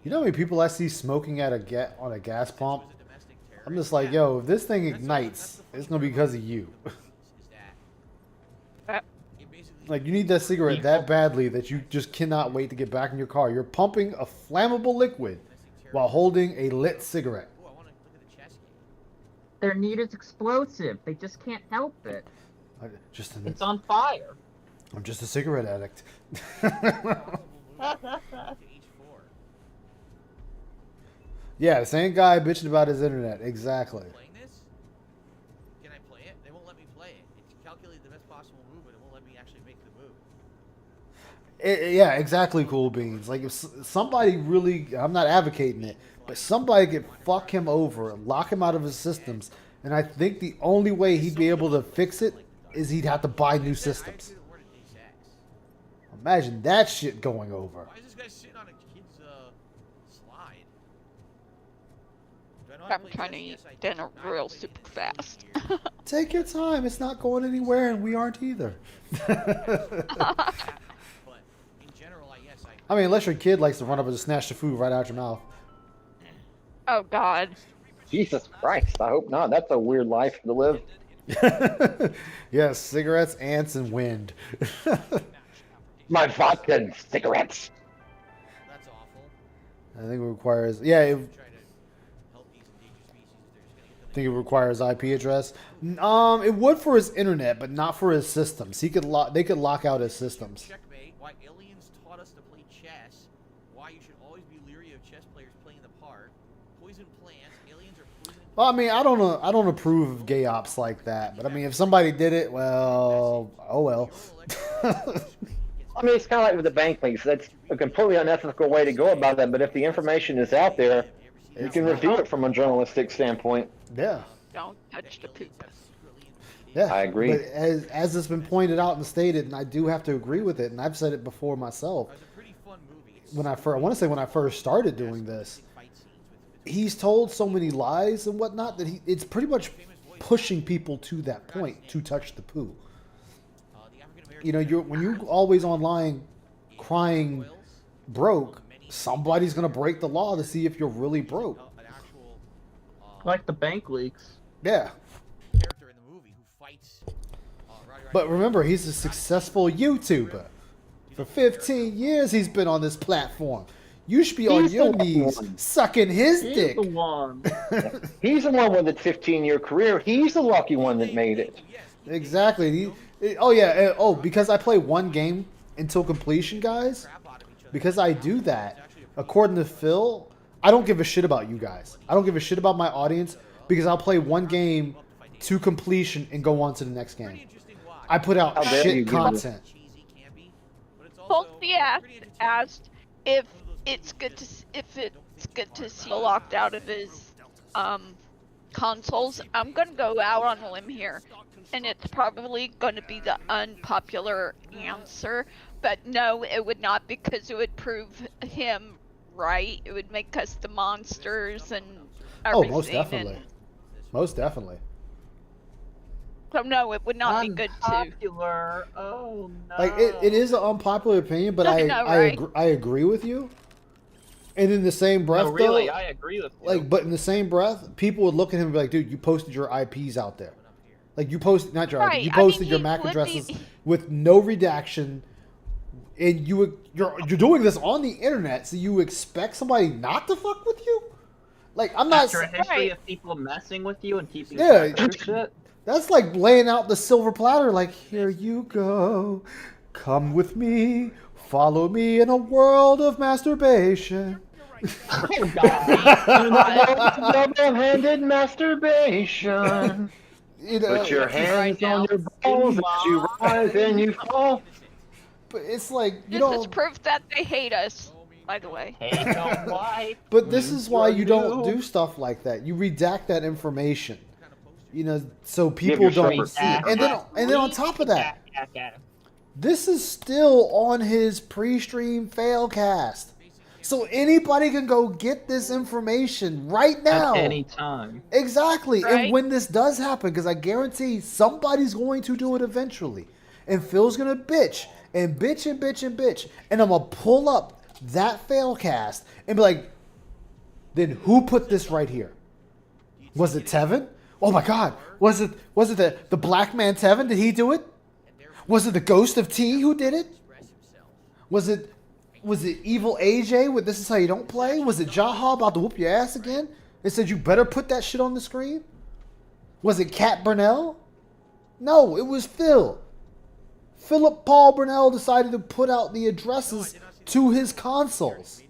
Speaker 1: You know how many people I see smoking at on a gas pump, I'm just like, yo, if this thing ignites, it's gonna be because of you. Like, you need that cigarette that badly that you just cannot wait to get back in your car. You're pumping a flammable liquid while holding a lit cigarette.
Speaker 10: Their need is explosive. They just can't help it. It's on fire.
Speaker 1: I'm just a cigarette addict. Yeah, the same guy bitching about his internet. Exactly.
Speaker 2: Playing this? Can I play it? They won't let me play it. It's calculated the best possible move, but it won't let me actually make the move.
Speaker 1: Yeah, exactly, Cool Beans. Like, if somebody really, I'm not advocating it, but somebody could fuck him over, lock him out of his systems, and I think the only way he'd be able to fix it is he'd have to buy new systems. Imagine that shit going over.
Speaker 2: Why is this guy sitting on a kid's slide?
Speaker 13: I'm trying to eat dinner real super fast.
Speaker 1: Take your time. It's not going anywhere, and we aren't either. I mean, unless your kid likes to run up and just snatch the food right out your mouth.
Speaker 13: Oh, God.
Speaker 6: Jesus Christ, I hope not. That's a weird life to live.
Speaker 1: Yes, cigarettes, ants, and wind.
Speaker 6: My vodka and cigarettes.
Speaker 2: That's awful.
Speaker 1: I think it requires, yeah, I think it requires IP address. It would for his internet, but not for his systems. They could lock out his systems.
Speaker 2: Checkmate. Why aliens taught us to play chess. Why you should always be leery of chess players playing the part. Poison plants. Aliens are poisoning.
Speaker 1: Well, I mean, I don't approve of gay ops like that, but I mean, if somebody did it, well, oh well.
Speaker 6: I mean, it's kind of like with the bank leaks. That's a completely unethical way to go about that. But if the information is out there, you can review it from a journalistic standpoint.
Speaker 1: Yeah.
Speaker 13: Don't touch the poop.
Speaker 1: Yeah,
Speaker 6: I agree.
Speaker 1: But as it's been pointed out and stated, and I do have to agree with it, and I've said it before myself. When I want to say when I first started doing this, he's told so many lies and whatnot that it's pretty much pushing people to that point to touch the poo. You know, when you're always online crying broke, somebody's gonna break the law to see if you're really broke.
Speaker 10: Like the bank leaks.
Speaker 1: Yeah. But remember, he's a successful YouTuber. For 15 years, he's been on this platform. You should be on your knees sucking his dick.
Speaker 10: He's the one.
Speaker 6: He's the one with a 15-year career. He's the lucky one that made it.
Speaker 1: Exactly. Because I play one game until completion, guys. Because I do that, according to Phil, I don't give a shit about you guys. I don't give a shit about my audience because I'll play one game to completion and go on to the next game. I put out shit content.
Speaker 13: Folksy asked if it's good to see locked out of his consoles. I'm gonna go out on a limb here, and it's probably gonna be the unpopular answer, but no, it would not, because it would prove him right. It would make us the monsters and everything.
Speaker 1: Oh, most definitely. Most definitely.
Speaker 13: So no, it would not be good to.
Speaker 10: Unpopular. Oh no.
Speaker 1: Like it is an unpopular opinion, but I agree with you. And in the same breath,
Speaker 10: No, really,
Speaker 1: though,
Speaker 10: I agree with you.
Speaker 1: like, but in the same breath, people would look at him and be like, "Dude, you posted your IPs out there. Like, you posted not your IP, you posted your MAC addresses with no redaction, and you're doing this on the internet. So you expect somebody not to fuck with you? Like, I'm not
Speaker 10: After a history of people messing with you and keeping
Speaker 1: Yeah.
Speaker 10: track of shit.
Speaker 1: That's like laying out the silver platter, like, here you go. Come with me. Follow me in a world of masturbation.
Speaker 6: Oh, God. Double-handed masturbation.
Speaker 1: You know,
Speaker 6: Put your hands on your balls as you rise and you fall.
Speaker 1: But it's like,
Speaker 13: This is proof that they hate us, by the way.
Speaker 1: But this is why you don't do stuff like that. You redact that information. You know, so people don't see it. And then on top of that, this is still on his pre-stream failcast. So anybody can go get this information right now.
Speaker 10: At any time.
Speaker 1: Exactly.
Speaker 13: Right.
Speaker 1: And when this does happen, because I guarantee somebody's going to do it eventually. And Phil's going to bitch and bitch and bitch and bitch. And I'm going to pull up that failcast and be like, then who put this right here? Was it Tevin? Oh my God! Was it the black man Tevin? Did he do it? Was it the ghost of T who did it? Was it evil AJ with "This is how you don't play"? Was it Jaha about to whoop your ass again? It said you better put that shit on the screen. Was it Cat Burnell? No, it was Phil. Philip Paul Burnell decided to put out the addresses to his consoles.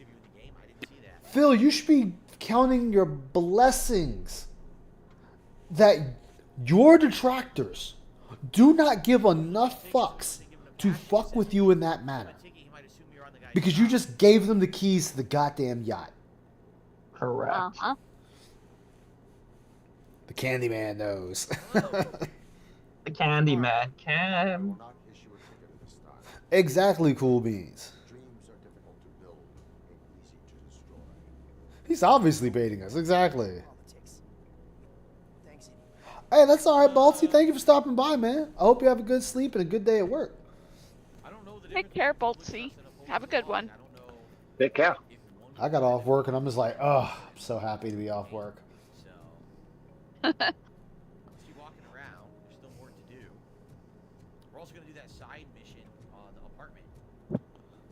Speaker 1: Phil, you should be counting your blessings that your detractors do not give enough fucks to fuck with you in that manner. Because you just gave them the keys to the goddamn yacht.
Speaker 10: Correct.
Speaker 13: Uh-huh.
Speaker 1: The Candyman knows.
Speaker 10: The Candyman can.
Speaker 4: Will not issue a ticket at this time.
Speaker 1: Exactly, Cool Beans.
Speaker 4: Dreams are difficult to build and easy to destroy.
Speaker 1: He's obviously baiting us. Exactly.
Speaker 8: Politics. Thanks,
Speaker 1: Hey, that's all right, Balti. Thank you for stopping by, man. I hope you have a good sleep and a good day at work.
Speaker 13: Take care, Boltsy. Have a good one.
Speaker 6: Big cow.
Speaker 1: I got off work and I'm just like, oh, I'm so happy to be off work.
Speaker 2: Keep walking around. There's still more to do. We're also gonna do that side mission on the apartment.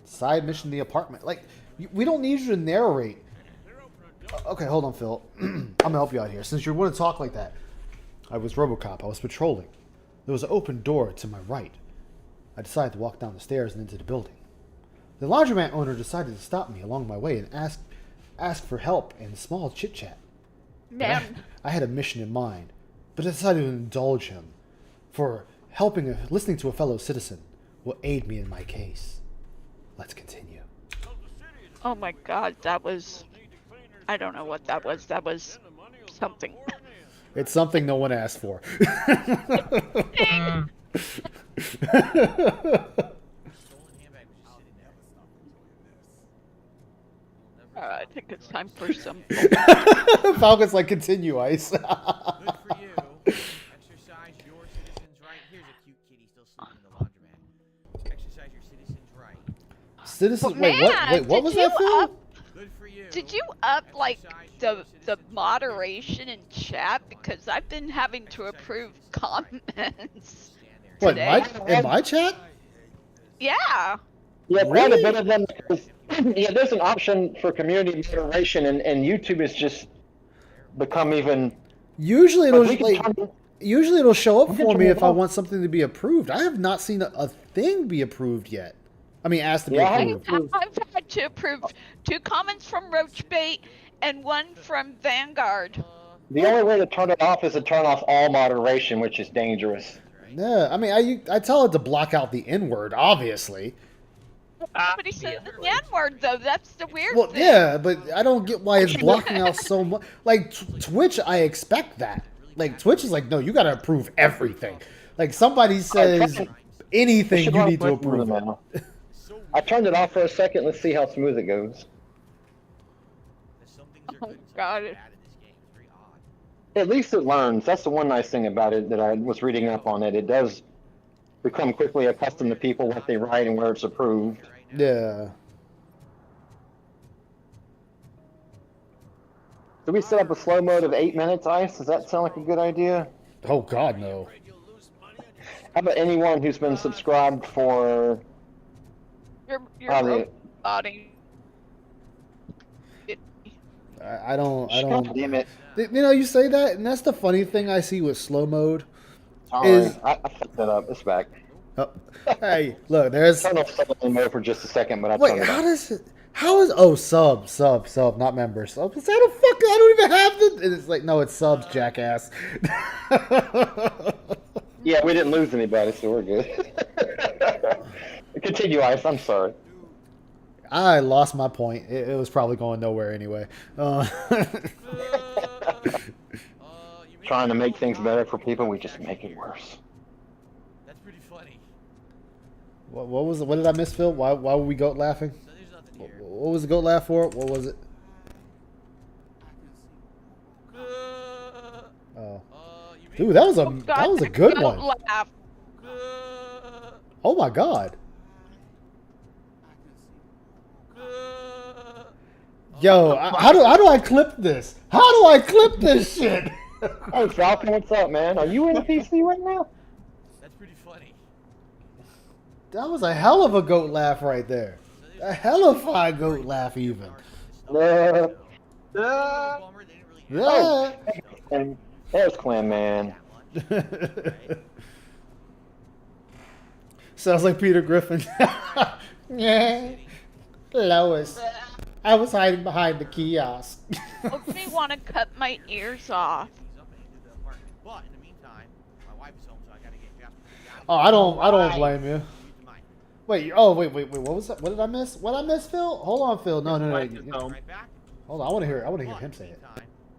Speaker 1: Side mission, the apartment. Like, we don't need you to narrate. Okay, hold on, Phil. I'm gonna help you out here. Since you want to talk like that, I was RoboCop. I was patrolling. There was an open door to my right. I decided to walk down the stairs and into the building. The laundromat owner decided to stop me along my way and ask for help and small chit-chat.
Speaker 13: Man.
Speaker 1: I had a mission in mind, but I decided to indulge him, for listening to a fellow citizen will aid me in my case. Let's continue.
Speaker 13: Oh my God, that was... I don't know what that was. That was something.
Speaker 1: It's something no one asked for.
Speaker 13: I think it's time for some...
Speaker 1: Falcon's like, continue, Ice.
Speaker 2: Good for you. Exercise your citizens' right. Here's a cute kitty still sleeping in the laundromat. Exercise your citizens' right.
Speaker 1: Citizen,
Speaker 13: Man,
Speaker 1: wait, what was that, Phil?
Speaker 2: Good for you.
Speaker 13: Did you up, like, the moderation in chat? Because I've been having to approve comments
Speaker 1: What,
Speaker 13: today.
Speaker 1: in my chat?
Speaker 13: Yeah.
Speaker 6: Yeah, quite
Speaker 1: Really?
Speaker 6: a bit of them. Yeah, there's an option for community moderation, and YouTube has just become even.
Speaker 1: Usually
Speaker 6: But
Speaker 1: it'll show up
Speaker 6: We can
Speaker 1: for
Speaker 6: turn
Speaker 1: me
Speaker 6: it
Speaker 1: if I
Speaker 6: off.
Speaker 1: want something to be approved. I have not seen a thing be approved yet. I mean, asked to be
Speaker 6: Yeah,
Speaker 1: approved.
Speaker 13: I've had to approve 2 comments from Roachbait and 1 from Vanguard.
Speaker 6: The only way to turn it off is to turn off all moderation, which is dangerous.
Speaker 1: Yeah, I mean, I tell it to block out the N-word, obviously.
Speaker 13: But he said the N-word, though. That's the weird
Speaker 1: Well,
Speaker 13: thing.
Speaker 1: yeah, but I don't get why it's blocking out so much. Like, Twitch, I expect that. Like, Twitch is like, no, you gotta approve everything. Like, somebody says anything, you need to approve it.
Speaker 6: I turned it off for a second. Let's see how smooth it goes.
Speaker 13: Oh, God.
Speaker 6: At least it learns. That's the one nice thing about it that I was reading up on it. It does become quickly accustomed to people, what they write, and where it's approved.
Speaker 1: Yeah.
Speaker 6: Do we set up a slow mode of 8 minutes, Ice? Does that sound like a good idea?
Speaker 1: Oh, God, no.
Speaker 6: How about anyone who's been subscribed for...
Speaker 13: You're
Speaker 6: the-
Speaker 13: roboting.
Speaker 1: I don't.
Speaker 6: Damn it.
Speaker 1: You know, you say that, and that's the funny thing I see with slow mode.
Speaker 6: Sorry, I fucked that up. It's back.
Speaker 1: Oh, hey, look, there's.
Speaker 6: Turn off sub mode for just a second, but I
Speaker 1: Wait,
Speaker 6: turned it
Speaker 1: how
Speaker 6: off.
Speaker 1: does it? How is sub, not members? Sub. I don't even have the. And it's like, no, it's subs, jackass.
Speaker 6: Yeah, we didn't lose anybody, so we're good. Continue, Ice. I'm sorry.
Speaker 1: I lost my point. It was probably going nowhere anyway.
Speaker 6: Trying to make things better for people, we just make it worse.
Speaker 2: That's pretty funny.
Speaker 1: What was it? What did I miss, Phil? Why were we goat laughing? What was the goat laugh for? What was it? Oh, dude, that was a good one.
Speaker 13: Laugh.
Speaker 1: Oh my God. Yo, how do I clip this? How do I clip this shit?
Speaker 6: Hey Falcon, what's up, man? Are you in the PC right now?
Speaker 2: That's pretty funny.
Speaker 1: That was a hell of a goat laugh right there. A hellified goat laugh, even.
Speaker 6: Yeah.
Speaker 1: Yeah.
Speaker 6: And there's Clan Man.
Speaker 1: Sounds like Peter Griffin. Yeah. Lois. I was hiding behind the kiosk.
Speaker 13: Makes me want to cut my ears off.
Speaker 2: But in the meantime, my wife is home, so I gotta get Jasper.
Speaker 1: Oh, I don't blame you. Wait, wait. What was that? What did I miss? What I miss, Phil? Hold on, Phil. No. Hold on, I want to hear him say it.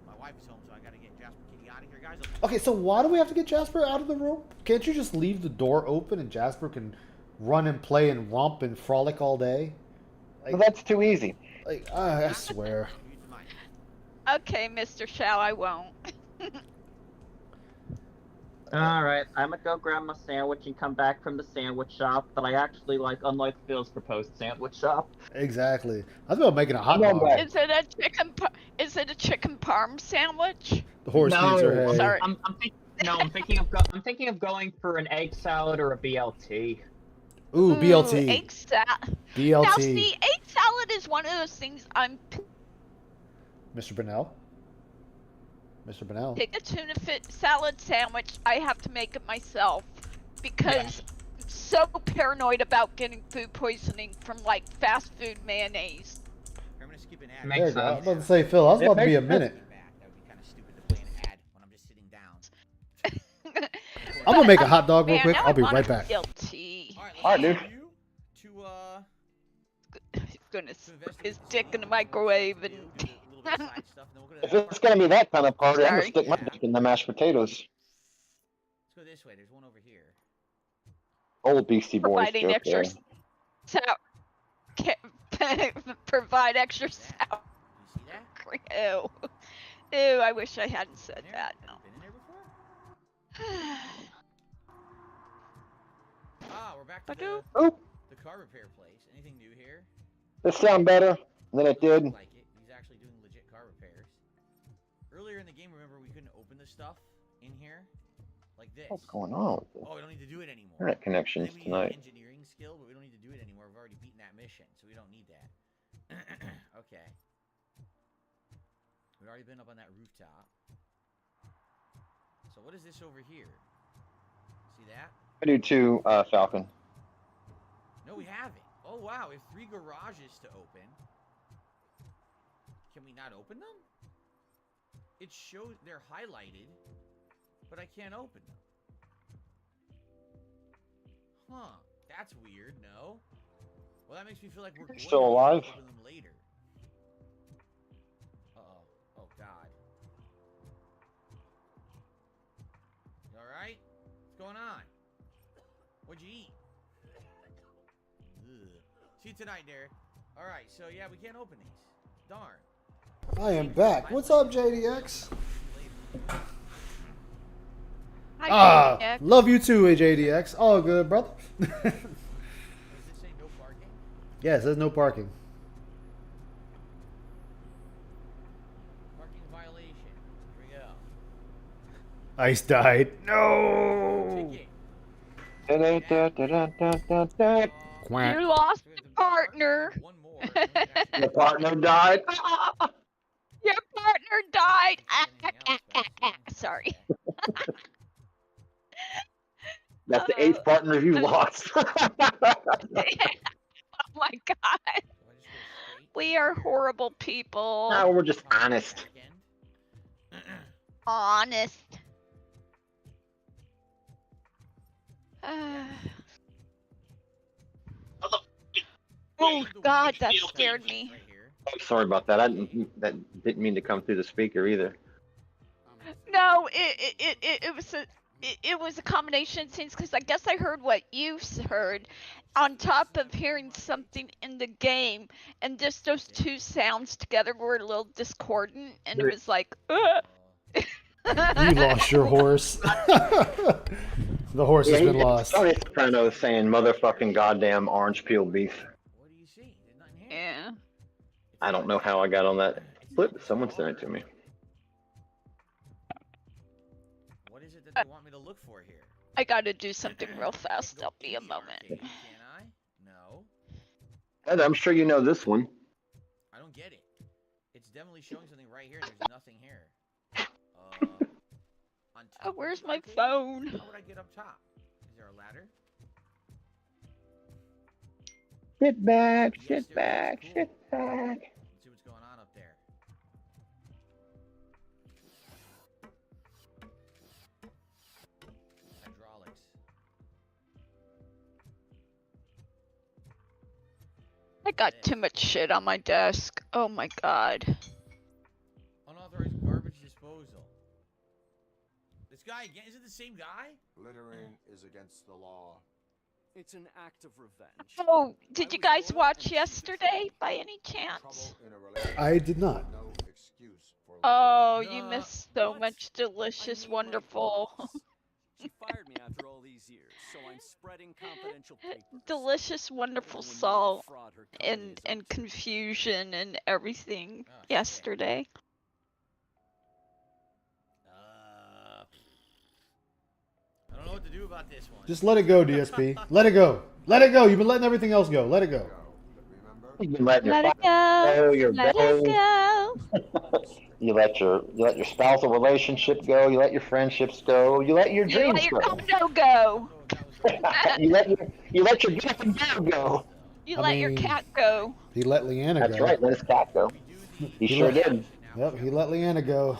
Speaker 2: My wife is home, so I gotta get Jasper Kitty out of here, guys.
Speaker 1: Okay, so why do we have to get Jasper out of the room? Can't you just leave the door open and Jasper can run and play and romp and frolic all day? Like,
Speaker 6: Well, that's too easy.
Speaker 1: Like, I swear.
Speaker 13: Okay, Mr. Shao, I won't.
Speaker 10: Alright, I'm gonna go grab my sandwich and come back from the sandwich shop that I actually like, unlike Phil's proposed sandwich shop.
Speaker 1: Exactly. I was about making a hot dog.
Speaker 13: Is it a chicken parm sandwich?
Speaker 1: The horse needs her hay.
Speaker 13: Sorry.
Speaker 10: I'm thinking of going for an egg salad or a BLT.
Speaker 1: Ooh, BLT.
Speaker 13: Egg salad.
Speaker 1: BLT.
Speaker 13: Now, see, egg salad is one of those things I'm.
Speaker 1: Mr. Burnell? Mr. Burnell?
Speaker 13: Take a tuna salad sandwich. I have to make it myself because I'm so paranoid about getting food poisoning from like fast food mayonnaise.
Speaker 2: I'm gonna skip an ad.
Speaker 1: There you go. I was about to say, Phil, I was about to be a minute.
Speaker 2: That would be kind of stupid to play an ad when I'm just sitting down.
Speaker 1: I'm going to make a hot dog real
Speaker 13: Man,
Speaker 1: quick.
Speaker 13: now
Speaker 1: I'll be
Speaker 13: I want
Speaker 1: right
Speaker 13: a
Speaker 1: back.
Speaker 13: BLT.
Speaker 6: Alright, dude.
Speaker 13: He's gonna stick his dick in the microwave and.
Speaker 6: If it's gonna be that kind of party, I'm gonna
Speaker 13: Sorry.
Speaker 6: stick my dick in the mashed potatoes.
Speaker 2: Let's go this way. There's one over here.
Speaker 6: Old Beastie Boys
Speaker 13: Providing
Speaker 6: joke
Speaker 13: extra
Speaker 6: there.
Speaker 13: provide extra sour.
Speaker 2: You see that?
Speaker 13: Ew. Ew, I wish I hadn't said that. No.
Speaker 2: Been in there before? We're back to the car repair place. Anything new here?
Speaker 6: This sound better than it did.
Speaker 2: Like it. He's actually doing legit car repairs. Earlier in the game, remember we couldn't open the stuff in here like this.
Speaker 6: What's going on with this?
Speaker 2: Oh, we don't need to do it anymore.
Speaker 6: Internet connections
Speaker 2: I think we need
Speaker 6: tonight.
Speaker 2: an engineering skill, but we don't need to do it anymore. We've already beaten that mission, so we don't need that. Okay. We've already been up on that rooftop. So what is this over here? See that?
Speaker 6: I do too, Falcon.
Speaker 2: No, we haven't. Oh, wow. We have 3 garages to open. Can we not open them? It shows they're highlighted, but I can't open them. Huh. That's weird, no? Well, that makes me feel like we're going
Speaker 6: Still
Speaker 2: to
Speaker 6: alive?
Speaker 2: open them later. Uh-oh. Oh, God. You alright? What's going on? What'd you eat? Ugh. See you tonight, Derek. Alright, so yeah, we can't open these. Darn.
Speaker 1: I am back. What's up, JDX?
Speaker 13: Hi, JDX.
Speaker 1: Love you too, JDX. All good, brother.
Speaker 2: Does this say no parking?
Speaker 1: Yeah, it says no parking.
Speaker 2: Parking violation. Here we go.
Speaker 1: Ice died. No.
Speaker 2: Ticket.
Speaker 1: Quack.
Speaker 13: You lost a partner.
Speaker 2: One more.
Speaker 6: The partner died.
Speaker 13: Your partner died. Sorry.
Speaker 6: That's the 8th partner you lost.
Speaker 13: Oh my God. We are horrible people.
Speaker 6: No, we're just honest.
Speaker 13: Honest. Oh God, that scared me.
Speaker 6: I'm sorry about that. That didn't mean to come through the speaker either.
Speaker 13: No, it was a combination of things because I guess I heard what you heard, on top of hearing something in the game, and just those two sounds together were a little discordant, and it was like,
Speaker 1: You lost your horse. The horse has been lost.
Speaker 6: Tony Soprano saying motherfucking goddamn orange peel beef.
Speaker 2: What do you see? There's nothing here.
Speaker 13: yeah.
Speaker 6: I don't know how I got on that flip, but someone sent it to me.
Speaker 13: I gotta do something real fast. I'll be a moment.
Speaker 2: Can I? No.
Speaker 6: And I'm sure you know this one.
Speaker 2: I don't get it. It's definitely showing something right here. There's nothing here. On top
Speaker 13: Oh,
Speaker 2: of
Speaker 13: where's
Speaker 2: the
Speaker 13: my
Speaker 2: arcade?
Speaker 13: phone?
Speaker 2: How would I get up top? Is there a ladder?
Speaker 6: Sit back,
Speaker 2: Yes,
Speaker 6: sit
Speaker 2: there
Speaker 6: back,
Speaker 2: is.
Speaker 6: sit
Speaker 2: Cool.
Speaker 6: back.
Speaker 2: Let's see what's going on up there. Hydraulics.
Speaker 13: I got too much shit on my desk. Oh my god.
Speaker 2: Unauthorized garbage disposal. This guy again? Is it the same guy?
Speaker 4: Littering is against the law.
Speaker 8: It's an act of revenge.
Speaker 13: Oh, did you guys watch yesterday by any chance?
Speaker 4: Trouble in a relationship
Speaker 1: I did not.
Speaker 4: is no excuse for
Speaker 13: Oh,
Speaker 4: littering.
Speaker 13: you missed so
Speaker 8: What?
Speaker 13: much delicious,
Speaker 8: I mean, my
Speaker 13: wonderful,
Speaker 8: boss. She fired me after all these years, so I'm spreading confidential papers.
Speaker 13: delicious, wonderful
Speaker 8: Everyone knows the
Speaker 13: salt
Speaker 8: fraud her company
Speaker 13: and
Speaker 8: is up to.
Speaker 13: confusion and everything
Speaker 2: Oh, shit.
Speaker 13: yesterday.
Speaker 2: I don't know what to do about this one.
Speaker 1: Just let it go, DSP. Let it go. Let it go. You've been letting everything else go. Let it go.
Speaker 4: Remember?
Speaker 6: You've been letting your
Speaker 13: Let it
Speaker 6: go,
Speaker 13: go.
Speaker 6: your
Speaker 13: Let it
Speaker 6: belly.
Speaker 13: go.
Speaker 6: You let your spousal relationship go. You let your friendships go. You let your
Speaker 13: You
Speaker 6: dreams
Speaker 13: let your
Speaker 6: go.
Speaker 13: condo go.
Speaker 6: you let your get up and go go.
Speaker 13: You
Speaker 1: I
Speaker 13: let your
Speaker 1: mean,
Speaker 13: cat go.
Speaker 1: He let Leanna
Speaker 6: That's
Speaker 1: go.
Speaker 6: right. Let his cat go. He sure
Speaker 1: let-
Speaker 6: did.
Speaker 1: Yep, he let Leanna go.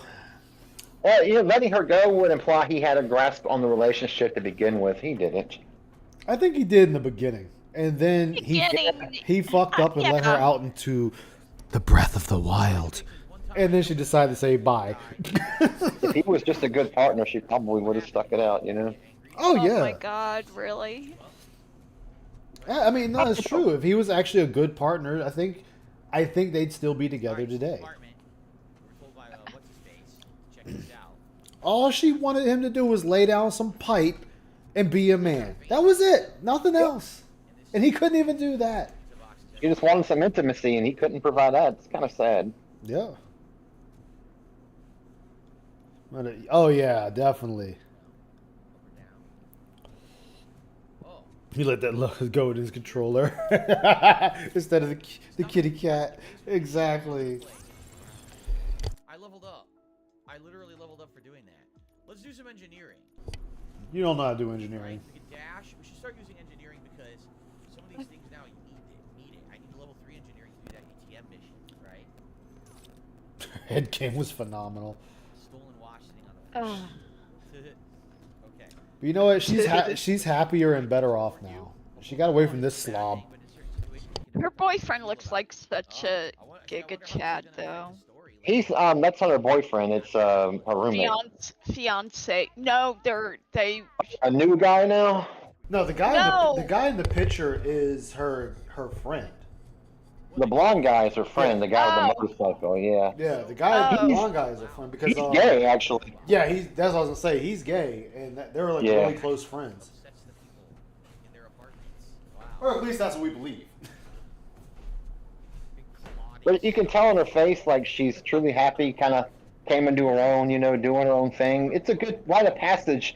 Speaker 6: Well, letting her go would imply he had a grasp on the relationship to begin with. He didn't.
Speaker 1: I think he did in the beginning. And then
Speaker 13: Beginning.
Speaker 1: he fucked up and let her
Speaker 13: Yeah.
Speaker 1: out into the breath of the wild. And then she decided to say bye.
Speaker 6: If he was just a good partner, she probably would have stuck it out.
Speaker 1: Oh, yeah.
Speaker 13: Oh my god, really?
Speaker 1: Yeah, I mean, no, it's true. If he was actually a good partner, I think they'd still be together today.
Speaker 2: We're told by what's his face. Check this out.
Speaker 1: All she wanted him to do was lay down some pipe and be a man. That was it. Nothing else. And he couldn't even do that.
Speaker 6: He just wanted some intimacy, and he couldn't provide that. It's kind of sad.
Speaker 1: Yeah. Oh, yeah, definitely. He let that look go in his controller instead of the kitty cat. Exactly.
Speaker 2: I leveled up. I literally leveled up for doing that. Let's do some engineering.
Speaker 1: You don't know how to do engineering.
Speaker 2: We can dash. We should start using engineering because some of these things now you need it. I need a level 3 engineering to do that ATM mission, right?
Speaker 1: Head game was phenomenal.
Speaker 2: Stolen watch sitting on the
Speaker 13: Ugh.
Speaker 2: Okay.
Speaker 1: But you know what? She's happier and better off now. She got away from this slob.
Speaker 13: Her boyfriend looks like such a Giga Chad, though.
Speaker 6: He's that's not her boyfriend. It's her roommate.
Speaker 13: Fiance. No, they.
Speaker 6: A new guy now.
Speaker 1: No, the guy
Speaker 13: No.
Speaker 1: the guy in the picture is her friend.
Speaker 6: The blonde guy is her friend. The guy with
Speaker 13: Oh.
Speaker 6: the motorcycle. Yeah.
Speaker 1: Yeah, the guy, the
Speaker 13: Oh.
Speaker 1: blonde guy is her friend because
Speaker 6: He's gay, actually.
Speaker 1: Yeah, that's what I was gonna say. He's gay, and they were like
Speaker 6: Yeah.
Speaker 1: really close friends.
Speaker 2: Sets the people in their apartments. Wow.
Speaker 1: Or at least that's what we believe.
Speaker 2: Big Claudius.
Speaker 6: But you can tell in her face, like she's truly happy. Kind of came into her own, doing her own thing. It's a good rite of passage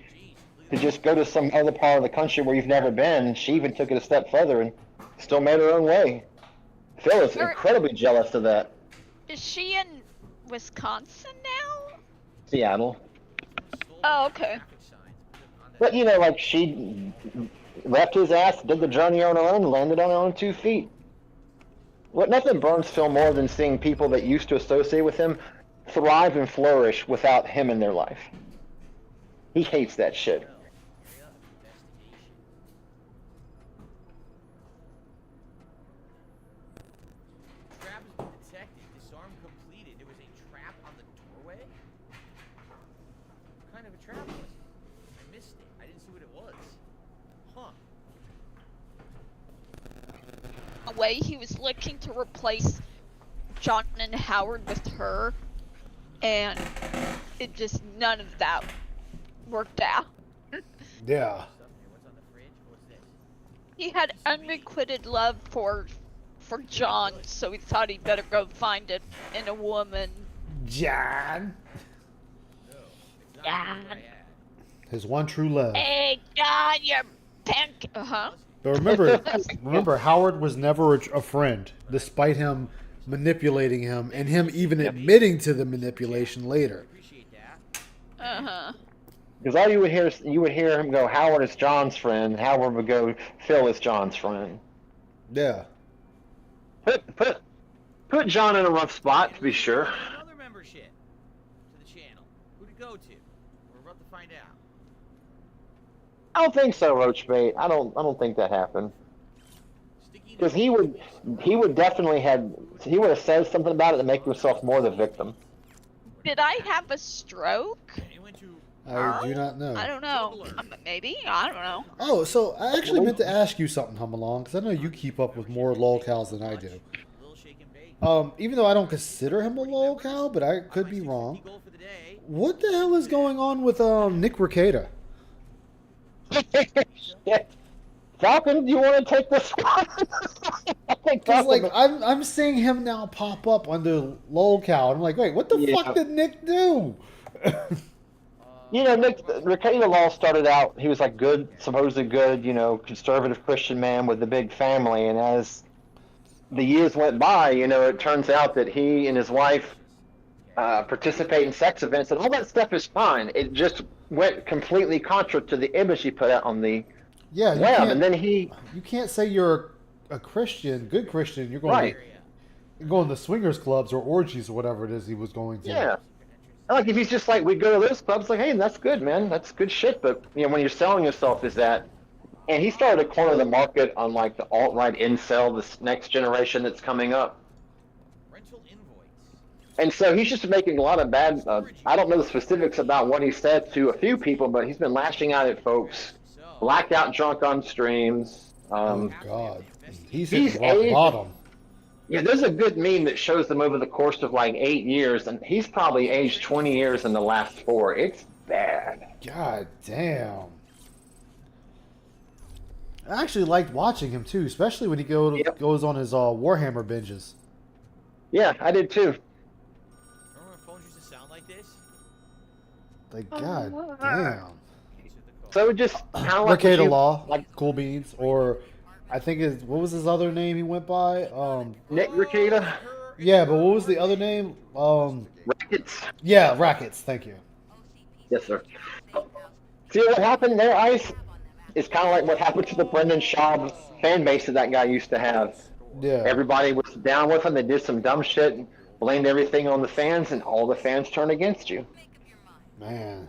Speaker 6: to just go to some other part of the country where you've never been. She even took it a step further and still made her own way. Phil is incredibly jealous of that.
Speaker 13: Is she in Wisconsin now?
Speaker 6: Seattle.
Speaker 13: Oh, okay.
Speaker 6: But like she left his ass, did the journey on her own, landed on her own 2 feet. Nothing burns Phil more than seeing people that used to associate with him thrive and flourish without him in their life. He hates that shit.
Speaker 2: Trap has been detected. Disarm completed. There was a trap on the doorway? What kind of a trap was it? I missed it. I didn't see what it was. Huh.
Speaker 13: A way he was looking to replace John and Howard with her, and it just none of that worked out.
Speaker 1: Yeah.
Speaker 2: What's on the fridge? What's this?
Speaker 13: He had unrequited love for John, so he thought he'd better go find it in a woman.
Speaker 1: John.
Speaker 2: No. Exactly
Speaker 13: John.
Speaker 2: what I had.
Speaker 1: His one true love.
Speaker 13: Hey, John, you're pink.
Speaker 1: But remember, Howard was never a friend, despite him manipulating him and him even admitting to the manipulation later.
Speaker 6: Because all you would hear him go, Howard is John's friend. Howard would go, Phil is John's friend.
Speaker 1: Yeah.
Speaker 6: Put John in a rough spot, to be sure.
Speaker 2: Another membership to the channel. Who to go to? We're about to find out.
Speaker 6: I don't think so, Roachbait. I don't think that happened. Because he would definitely have said something about it to make himself more the victim.
Speaker 13: Did I have a stroke?
Speaker 1: I do not know.
Speaker 13: I don't know. Maybe? I don't know.
Speaker 1: Oh, so I actually meant to ask you something, Humalong, because I know you keep up with more lolcows than I do. Even though I don't consider him a lolcow, but I could be wrong. What the hell is going on with Nick Rekieta?
Speaker 6: Falcon, do you want to take this one?
Speaker 1: Because like I'm seeing him now pop up under lolcow. I'm like, wait, what the fuck did Nick do?
Speaker 6: You know, Nick Rekieta Law started out. He was like good, supposedly good, conservative Christian man with a big family, and as the years went by, it turns out that he and his wife participate in sex events, and all that stuff is fine. It just went completely contra to the image he put out on the web, and then you
Speaker 1: can't say you're a Christian, good Christian. You're going you're going to swingers clubs or orgies or whatever it is he was going to.
Speaker 6: Yeah. Like if he's just like, we go to those clubs, like, hey, that's good, man, that's good shit. But when you're selling yourself as that, and he started to corner the market on like the alt-right incel, this next generation that's coming up. And so he's just making a lot of bad. I don't know the specifics about what he said to a few people, but he's been lashing out at folks, blackout drunk on streams.
Speaker 1: Oh God, he's rock bottom.
Speaker 6: Yeah, there's a good meme that shows them over the course of like 8 years, and he's probably aged 20 years in the last 4. It's bad.
Speaker 1: God damn. I actually liked watching him too, especially when he goes on his Warhammer binges.
Speaker 6: Yeah, I did too.
Speaker 2: Remember when phones used to sound like this?
Speaker 1: Like, God damn.
Speaker 6: So just kind of like
Speaker 1: Rekieta Law, like Cool Beans, or I think what was his other name he went by?
Speaker 6: Nick Rekieta.
Speaker 1: Yeah, but what was the other name?
Speaker 6: Rackets.
Speaker 1: Yeah, Rackets. Thank you.
Speaker 6: Yes, sir. See what happened there, Ice? It's kind of like what happened to the Brendan Schaub fan base that guy used to have.
Speaker 1: Yeah.
Speaker 6: Everybody was down with him. They did some dumb shit and blamed everything on the fans, and all the fans turned against you.
Speaker 1: Man.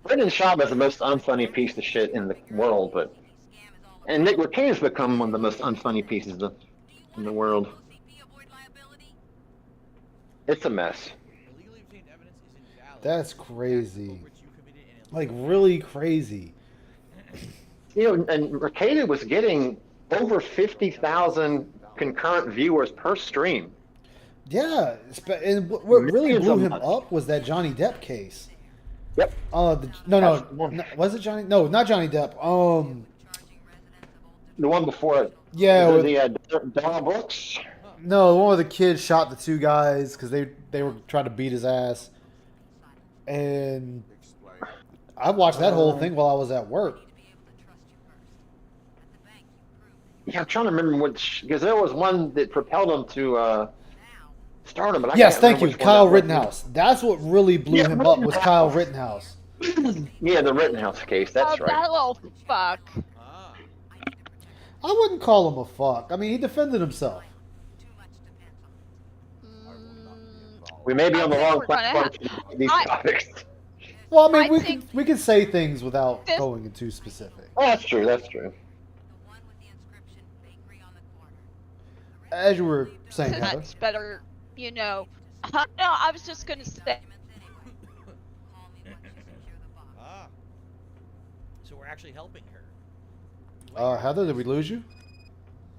Speaker 6: Brendan Schaub is the most unfunny piece of shit in the world, and Nick Rekieta's become one of the most unfunny pieces in the world. It's a mess.
Speaker 1: That's crazy. Like, really crazy.
Speaker 6: And Rekieta was getting over 50,000 concurrent viewers per stream.
Speaker 1: Yeah, and what really blew him up was that Johnny Depp case.
Speaker 6: Yep.
Speaker 1: No, was it Johnny? No, not Johnny Depp.
Speaker 6: The one before it.
Speaker 1: Yeah.
Speaker 6: Donald Brooks?
Speaker 1: No, one of the kids shot the 2 guys because they were trying to beat his ass. And I watched that whole thing while I was at work.
Speaker 6: Yeah, I'm trying to remember which, because there was one that propelled him to stardom. But
Speaker 1: yes, thank you, Kyle Rittenhouse. That's what really blew him up was Kyle Rittenhouse.
Speaker 6: Yeah, the Rittenhouse case. That's right.
Speaker 13: That little fuck.
Speaker 1: I wouldn't call him a fuck. I mean, he defended himself.
Speaker 6: We may be on the wrong platform for these topics.
Speaker 1: Well, I mean, we can say things without going into specific.
Speaker 6: Oh, that's true. That's true.
Speaker 1: As you were saying, Heather.
Speaker 13: That's better, No, I was just gonna say.
Speaker 2: So we're actually helping her.
Speaker 1: Heather, did we lose you?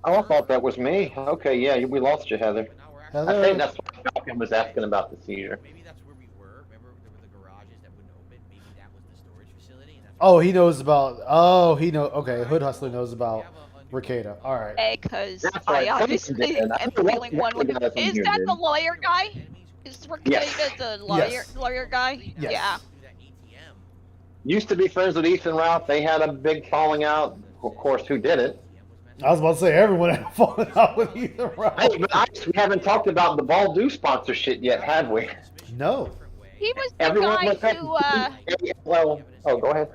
Speaker 6: Oh, I thought that was me. Okay, yeah, we lost you, Heather.
Speaker 1: Heather?
Speaker 6: I think that's what Falcon was asking about the seizure.
Speaker 2: Maybe that's where we were. Remember, there were the garages that wouldn't open. Maybe that was the storage facility.
Speaker 1: Oh, he knows about. Oh, he knows. Okay, Hood Hustler knows about Rekieta. All right.
Speaker 13: Because I obviously am feeling one with. Is that the lawyer guy? Is Rekieta the lawyer guy?
Speaker 1: Yes.
Speaker 13: Yeah.
Speaker 6: Used to be friends with Ethan Ralph. They had a big falling out. Of course, who didn't?
Speaker 1: I was about to say everyone had fallen out with Ethan Ralph.
Speaker 6: Hey, but we haven't talked about the Baldu sponsorship yet, have we?
Speaker 1: No.
Speaker 13: He was the
Speaker 6: Everyone
Speaker 13: guy
Speaker 6: was
Speaker 13: who.
Speaker 6: Well, oh, go ahead.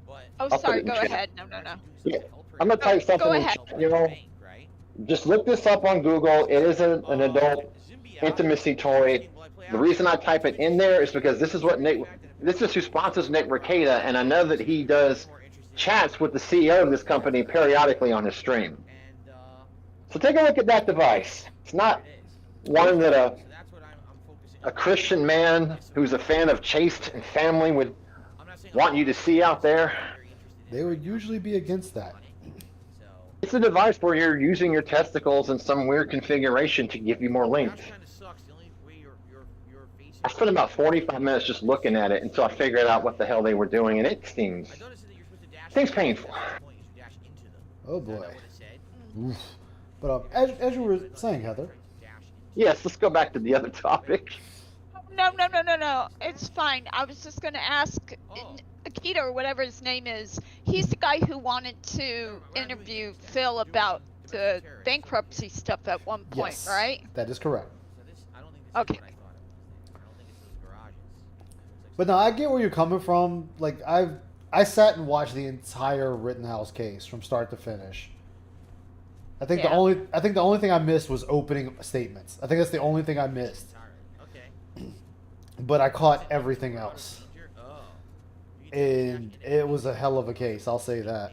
Speaker 13: Oh,
Speaker 6: I'll put
Speaker 13: sorry.
Speaker 6: it in
Speaker 13: Go
Speaker 6: chat.
Speaker 13: ahead. No.
Speaker 6: Yeah, I'm gonna type something.
Speaker 13: Go
Speaker 6: in
Speaker 13: ahead.
Speaker 6: chat, you know, just look this up on Google. It is an adult intimacy toy. The reason I type it in there is because this is what Nick. This is who sponsors Nick Rekieta, and I know that he does chats with the CEO of this company periodically on his stream. So take a look at that device. It's not one that a Christian man who's a fan of chaste and family would want you to see out there.
Speaker 1: They would usually be against that.
Speaker 6: It's a device where you're using your testicles in some weird configuration to give you more length. I spent about 45 minutes just looking at it until I figured out what the hell they were doing, and it seems painful.
Speaker 1: Oh boy. Oof. But as you were saying, Heather.
Speaker 6: Yes, let's go back to the other topic.
Speaker 13: No. It's fine. I was just gonna ask Akita or whatever his name is. He's the guy who wanted to interview Phil about the bankruptcy stuff at one point,
Speaker 1: Yes,
Speaker 13: right?
Speaker 1: that is correct.
Speaker 13: Okay.
Speaker 1: But no, I get where you're coming from. Like I sat and watched the entire Rittenhouse case from start to finish. I think the only thing I missed was opening statements. I think that's the only thing I missed. But I caught everything else. And it was a hell of a case, I'll say that.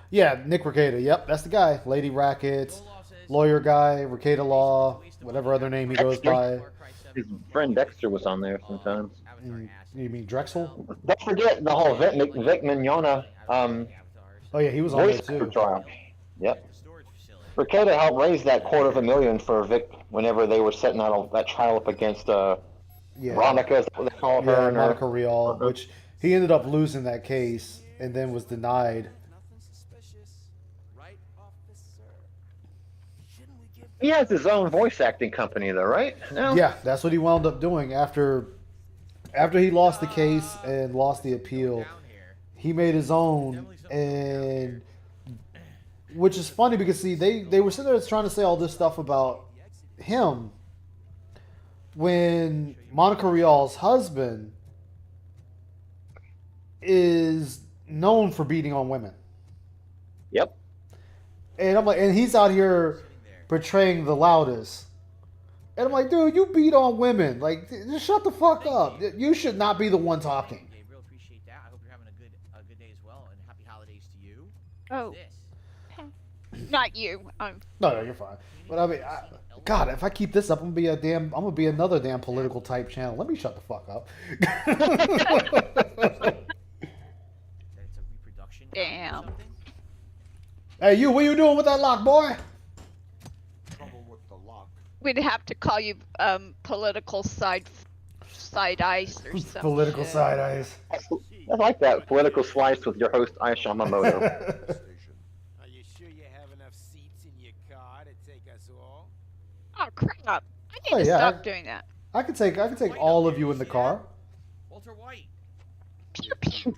Speaker 1: Yeah, Nick Rekieta. Yep, that's the guy. Lady Rackets, lawyer guy, Rekieta Law, whatever other name he goes by.
Speaker 6: His friend Dexter was on there sometimes.
Speaker 1: You mean Drexel?
Speaker 6: Don't forget the whole Vic Mignogna
Speaker 1: Oh yeah, he was on there too.
Speaker 6: Trial. Yep. Rekieta helped raise that $250,000 for Vic whenever they were setting that trial up against Veronica, is that what they call her?
Speaker 1: Yeah, Monica Rial, which he ended up losing that case and then was denied.
Speaker 6: He has his own voice acting company, though, right? No?
Speaker 1: Yeah, that's what he wound up doing after he lost the case and lost the appeal. He made his own, and which is funny because see, they were sitting there trying to say all this stuff about him when Monica Rial's husband is known for beating on women.
Speaker 6: Yep.
Speaker 1: And I'm like, and he's out here portraying the loudest. And I'm like, dude, you beat on women. Like, just shut the fuck up. You should not be the one talking.
Speaker 2: Gabriel, appreciate that. I hope you're having a good day as well, and happy holidays to you.
Speaker 13: Oh. Not you.
Speaker 1: No, you're fine. But I mean, God, if I keep this up, I'm gonna be another damn political type channel. Let me shut the fuck up.
Speaker 13: Damn.
Speaker 1: Hey, you, what you doing with that lock, boy?
Speaker 13: We'd have to call you political side ice or something.
Speaker 1: Political side eyes.
Speaker 6: I like that political slice with your host Aisha Yamamoto.
Speaker 8: Are you sure you have enough seats in your car to take us all?
Speaker 13: Oh crap! I need to stop doing that.
Speaker 1: I can take all of you in the car.
Speaker 2: Walter White.
Speaker 13: Pew pew.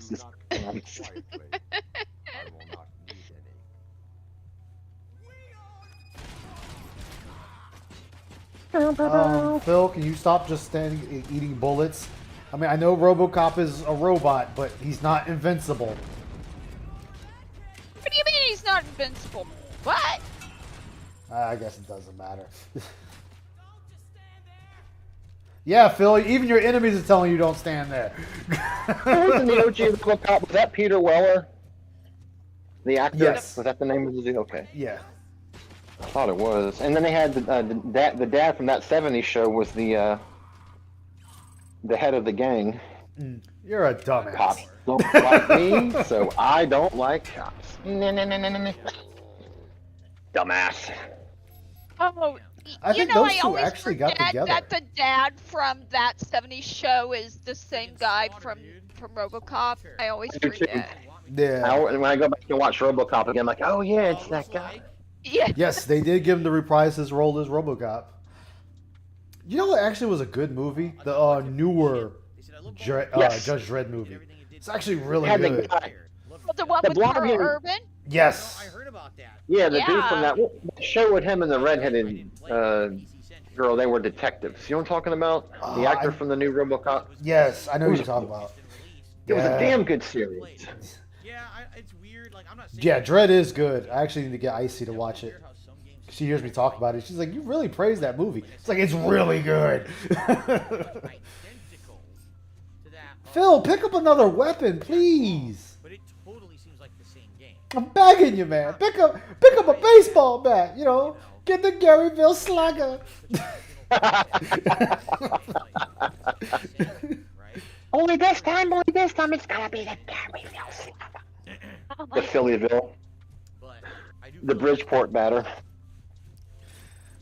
Speaker 1: Phil, can you stop just standing eating bullets? I mean, I know RoboCop is a robot, but he's not invincible.
Speaker 13: What do you mean he's not invincible? What?
Speaker 1: I guess it doesn't matter. Yeah, Phil, even your enemies are telling you don't stand there.
Speaker 6: Who was in the OG RoboCop? Was that Peter Weller? The actor?
Speaker 1: Yes.
Speaker 6: Was that the name of the... Okay.
Speaker 1: Yeah.
Speaker 6: I thought it was. And then they had the dad from that 70s show was the head of the gang.
Speaker 1: You're a dumbass.
Speaker 6: Cops don't like me, so I don't like cops. Dumbass.
Speaker 13: Oh,
Speaker 1: I think those two actually got
Speaker 13: forget
Speaker 1: together.
Speaker 13: that the dad from that 70s show is the same guy from RoboCop. I always forget.
Speaker 1: Yeah.
Speaker 6: When I go back and watch RoboCop again, I'm like, oh yeah, it's that guy.
Speaker 13: Yeah.
Speaker 1: Yes, they did give him to reprise his role as RoboCop. You know what actually was a good movie? The newer
Speaker 10: Yes.
Speaker 1: Judge Dredd movie. It's actually really
Speaker 10: Had the
Speaker 1: good.
Speaker 10: guy,
Speaker 13: The one
Speaker 10: the
Speaker 13: with
Speaker 10: blonde
Speaker 13: Carl
Speaker 10: hair.
Speaker 13: Urban?
Speaker 1: Yes.
Speaker 2: I heard about that.
Speaker 10: Yeah, the dude from
Speaker 13: Yeah.
Speaker 10: that show with him and the redheaded girl. They were detectives. You know what I'm talking about? The actor from the new RoboCop.
Speaker 1: Yes, I know
Speaker 10: It
Speaker 1: who
Speaker 10: was
Speaker 1: you're talking about.
Speaker 10: It was a
Speaker 1: Yeah.
Speaker 10: damn good series.
Speaker 2: Yeah, it's weird. Like I'm not saying.
Speaker 1: Yeah, Dredd is good. I actually need to get Icy to watch it. She hears me talk about it. She's like, "You really praise that movie." It's like it's really good. Phil, pick up another weapon, please.
Speaker 2: But it totally seems like the same game.
Speaker 1: I'm begging you, man. Pick up a baseball bat. You know, get the Garyville Slugger.
Speaker 10: Only this time, it's gonna be the Garyville Slugger. The Phillyville. The Bridgeport batter.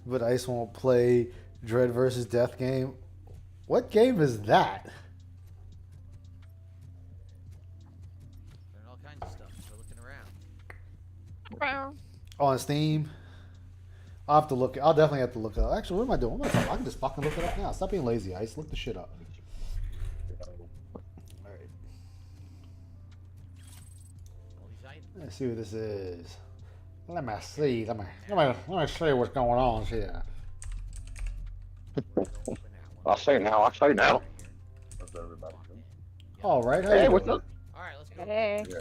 Speaker 1: But Ice won't play Dread versus Death game. What game is that?
Speaker 2: Learn all kinds of stuff. We're looking around.
Speaker 1: On Steam. I'll have to look. I'll definitely have to look it up. Actually, what am I doing? What am I talking? I can just fucking look it up now. Stop being lazy, Ice. Look the shit up. All right. Let's see what this is. Let me see. Let me see what's going on here.
Speaker 10: I'll say now.
Speaker 1: All right. How
Speaker 10: Hey,
Speaker 1: you
Speaker 10: what's
Speaker 1: doing?
Speaker 10: up?
Speaker 2: All right, let's go.
Speaker 13: Hey.
Speaker 2: Yeah.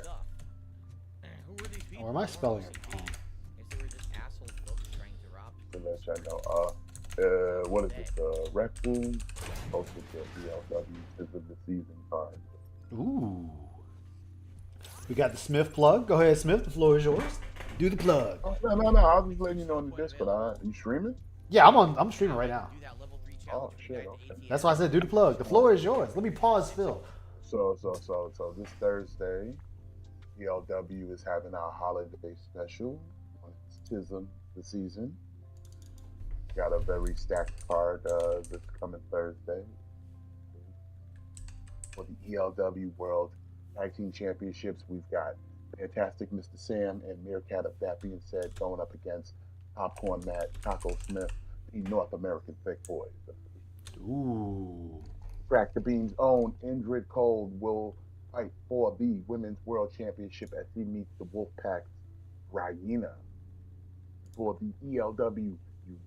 Speaker 2: Who were these people?
Speaker 1: Or am I spelling it wrong?
Speaker 2: Guess they were just asshole folks trying to rob people.
Speaker 14: To let y'all know, what is it? The Raccoon posted the BLW is of the season card.
Speaker 1: Ooh. We got the Smith plug. Go ahead, Smith. The floor is yours. Do the plug.
Speaker 14: Oh, no. I was just letting you know on the Discord. Are you streaming?
Speaker 1: Yeah, I'm streaming right now.
Speaker 14: Oh shit. Okay.
Speaker 1: That's why I said do the plug. The floor is yours. Let me pause, Phil.
Speaker 14: So this Thursday, ELW is having our holiday special on Tism the season. Got a very stacked card this coming Thursday for the ELW World Tag Team Championships. We've got Fantastic Mr. Sam and Meerkat. Of that being said, going up against Popcorn Matt, Taco Smith, the North American Thick Boys.
Speaker 1: Ooh.
Speaker 14: Crack the Bean's own Indrid Cold will fight for the Women's World Championship as he meets the Wolfpack's Ryena. For the ELW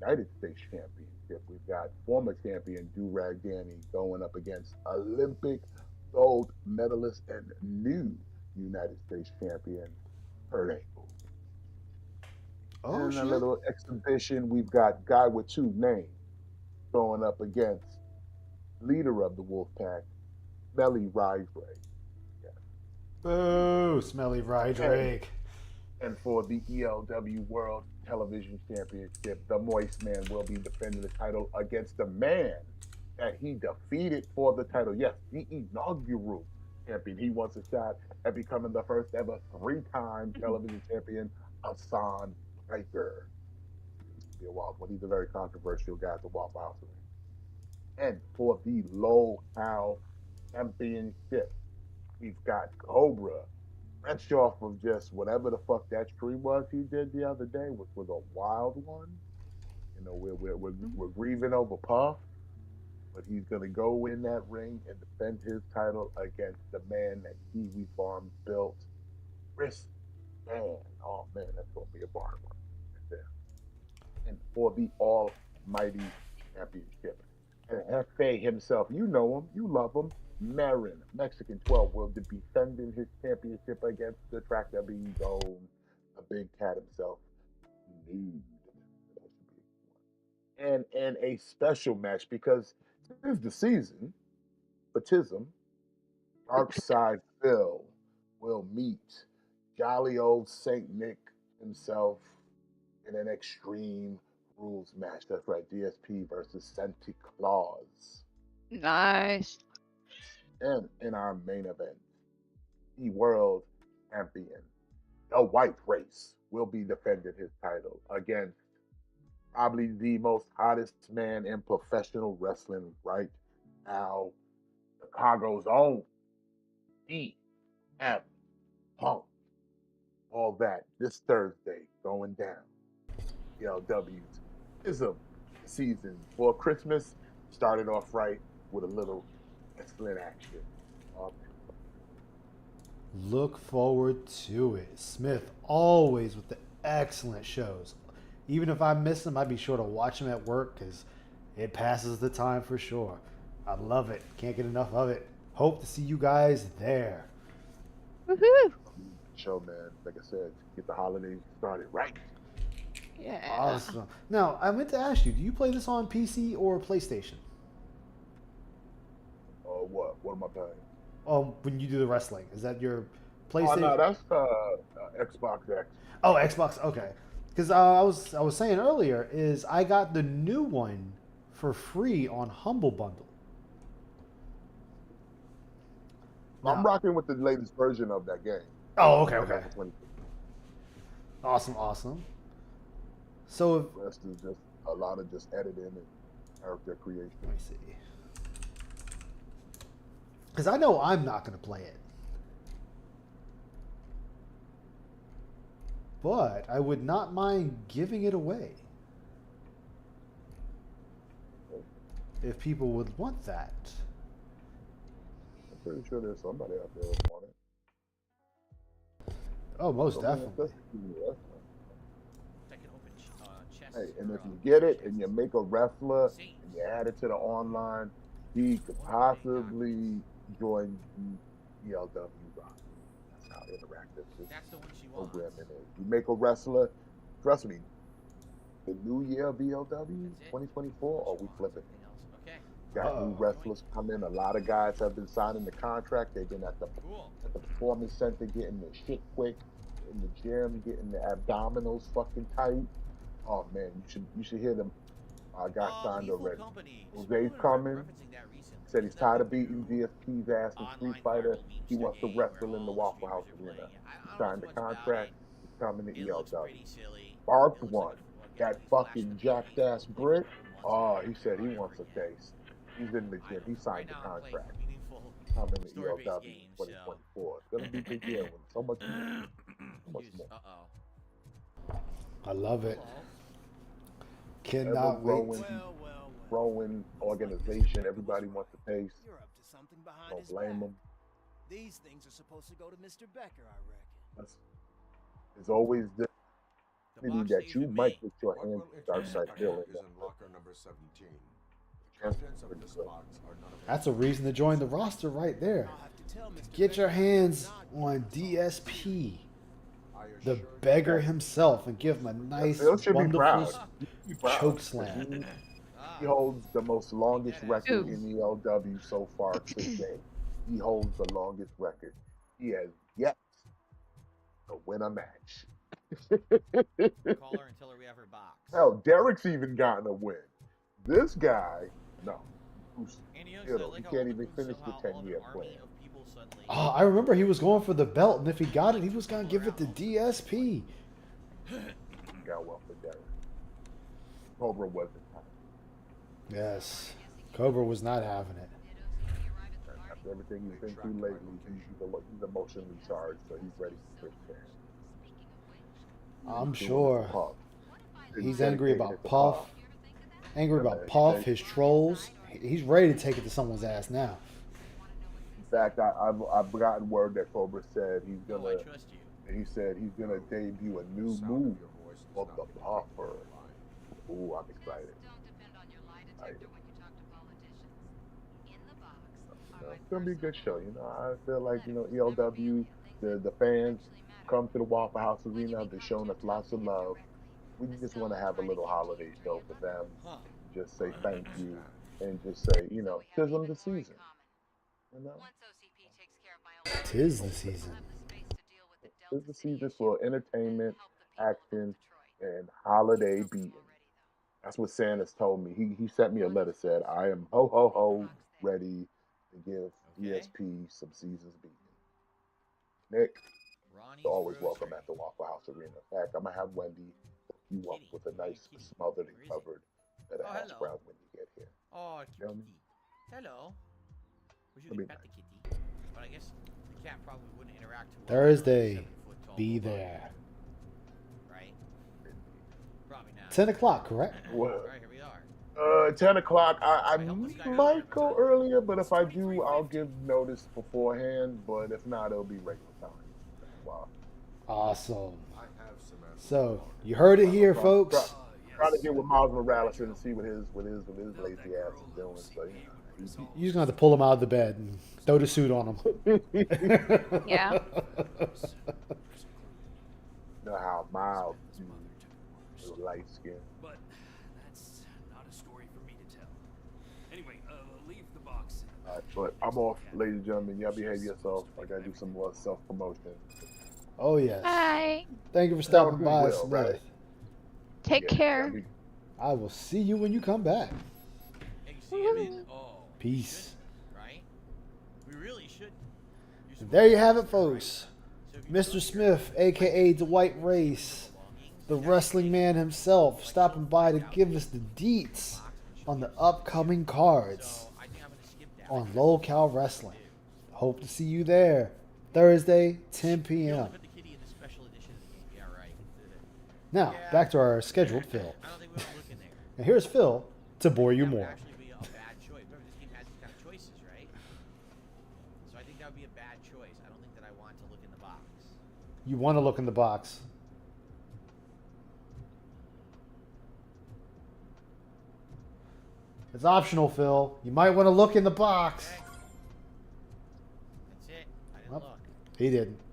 Speaker 14: United States Championship, we've got former champion Durag Danny going up against Olympic gold medalist and new United States champion Kurt Angle.
Speaker 1: Oh,
Speaker 14: and
Speaker 1: shit.
Speaker 14: a little exhibition, we've got Guy with Two Names going up against leader of the Wolfpack, Smelly Rydrake.
Speaker 1: Boo, Smelly Rydrake.
Speaker 14: And for the ELW World Television Championship, the Moist Man will be defending the title against the man that he defeated for the title. Yes, the inaugural champion. He wants a shot at becoming the first ever 3-time television champion, Hassan Piker. Be a wild one. He's a very controversial guy to walk out with. And for the Low How Championship, we've got Cobra. Fresh off of just whatever the fuck that stream was he did the other day, which was a wild one. You know, we're grieving over Puff, but he's gonna go in that ring and defend his title against the man that Kiwi Farm built, Chris Man. Oh man, that's gonna be a barn one right there. And for the Almighty Championship, and Hefe himself, you know him, you love him. Marin, Mexican 12, will be defending his championship against the Tractor Bean's own, the big cat himself, Nude. And a special match because this is the season, Batism, Dark Side Phil will meet jolly old Saint Nick himself in an Extreme Rules match. That's right, DSP versus Santa Claus.
Speaker 13: Nice.
Speaker 14: And in our main event, the world champion, the white race, will be defending his title against probably the most hottest man in professional wrestling right now, Chicago's own CM Punk. All that this Thursday going down. ELW's Ism season for Christmas started off right with a little Excellent action. Um,
Speaker 1: Look forward to it. Smith always with the excellent shows. Even if I miss them, I'd be sure to watch them at work because it passes the time for sure. I love it. Can't get enough of it. Hope to see you guys there.
Speaker 13: Woohoo!
Speaker 14: show, man. Like I said, get the holidays started right.
Speaker 13: Yeah.
Speaker 1: Awesome. Now, I meant to ask you, do you play this on PC or PlayStation?
Speaker 14: What? What am I playing?
Speaker 1: When you do the wrestling, is that your
Speaker 14: Oh
Speaker 1: PlayStation?
Speaker 14: no, that's Xbox X.
Speaker 1: Oh, Xbox. Okay. Because I was saying earlier is I got the new one for free on Humble Bundle.
Speaker 14: I'm rocking with the latest version of that game.
Speaker 1: Oh, okay. Awesome. So
Speaker 14: the rest is just a lot of just editing and character creation.
Speaker 1: Let me see. Because I know I'm not going to play it. But I would not mind giving it away. If people would want that.
Speaker 14: I'm pretty sure there's somebody out there who want it.
Speaker 1: Oh, most definitely.
Speaker 14: Hey, and if you get it and you make a wrestler and you add it to the online, he could possibly join the ELW Rock. That's how interactive this programming is. You make a wrestler, trust me, the new year of ELW 2024, or we flip it. Got new wrestlers coming. A lot of guys have been signing the contract. They've been at the performance center getting their shit quick, in the gym getting the abdominals fucking tight. Oh man, you should hear them. Our guy signed already. Jose's coming. Said he's tired of beating DSP's ass in Street Fighter. He wants to wrestle in the Waffle House Arena. He signed the contract. He's coming to ELW. Barked one. That fucking jacked ass Brit. Oh, he said he wants a taste. He's in the gym. He signed the contract. Coming to ELW 2024. It's gonna be a big year with so much more.
Speaker 1: I love it. Cannot wait.
Speaker 14: Growing organization. Everybody wants to taste. Don't blame them.
Speaker 8: These things are supposed to go to Mr. Becker, I reckon.
Speaker 14: There's always this opportunity that you might get your hands start feeling.
Speaker 4: Locker number 17.
Speaker 1: That's a reason to join the roster right there. Get your hands on DSP, the beggar himself, and give him a nice, wonderful choke slam.
Speaker 14: He holds the most longest record in ELW so far today. He holds the longest record. He has yet to win a match.
Speaker 2: Call her and tell her we have her box.
Speaker 14: Hell, Derek's even gotten a win. This guy, no. He can't even finish the 10-year plan.
Speaker 1: Oh, I remember he was going for the belt, and if he got it, he was going to give it to DSP.
Speaker 14: Got well for Derek. Cobra wasn't.
Speaker 1: Yes. Cobra was not having it.
Speaker 14: After everything he's been through lately, he's emotionally charged, so he's ready for his chance.
Speaker 1: I'm sure. He's angry about Puff. Angry about Puff, his trolls. He's ready to take it to someone's ass now.
Speaker 14: In fact, I've gotten word that Cobra said he's gonna. He said he's gonna debut a new move of the Puffer. Ooh, I'm excited. It's gonna be a good show. I feel like ELW, the fans come to the Waffle House Arena. They're showing us lots of love. We just want to have a little holiday show for them. Just say thank you and just say, tis the season.
Speaker 1: Tis the season.
Speaker 14: Tis the season for entertainment, action, and holiday beating. That's what Santa's told me. He sent me a letter, said, I am ho ho ho ready to give ESP some seasons beating. Nick, you're always welcome at the Waffle House Arena. In fact, I'm going to have Wendy hook you up with a nice smothered and covered bed of hash browns when you get here.
Speaker 2: Oh, kitty. Hello. We should have pet the kitty. But I guess the cat probably wouldn't interact too well.
Speaker 1: Thursday, be there.
Speaker 2: Right? Probably not.
Speaker 1: 10 o'clock, correct?
Speaker 14: What?
Speaker 2: Alright, here we are.
Speaker 14: 10 o'clock. I might go earlier, but if I do, I'll give notice beforehand. But if not, it'll be regular time. Wow.
Speaker 1: Awesome.
Speaker 4: I have some
Speaker 1: So you heard it here, folks.
Speaker 14: Trying to get with Miles Morales and see what his lazy ass is doing. So
Speaker 1: You're just gonna have to pull him out of the bed and throw the suit on him.
Speaker 13: Yeah.
Speaker 14: Know how Miles, little light skin.
Speaker 11: But that's not a story for me to tell. Anyway, leave the box.
Speaker 14: All right, but I'm off, ladies and gentlemen. Y'all behave yourself. I gotta do some more self promotion.
Speaker 1: Oh yes.
Speaker 13: Bye.
Speaker 1: Thank you for stopping by,
Speaker 14: Goodwill,
Speaker 1: Smith.
Speaker 14: right?
Speaker 13: Take care.
Speaker 1: I will see you when you come back.
Speaker 2: Hey, you see him in? Oh,
Speaker 1: Peace.
Speaker 2: right? We really should.
Speaker 1: And there you have it, folks. Mr. Smith, aka Dwight Race, the wrestling man himself, stopping by to give us the deets on the upcoming cards on Locale Wrestling. Hope to see you there. Thursday, 10 p.m. Now, back to our scheduled Phil. And here's Phil to bore you more. You want to look in the box. It's optional, Phil. You might want to look in the box.
Speaker 2: That's it. I didn't
Speaker 1: Well,
Speaker 2: look.
Speaker 1: he didn't.
Speaker 2: Go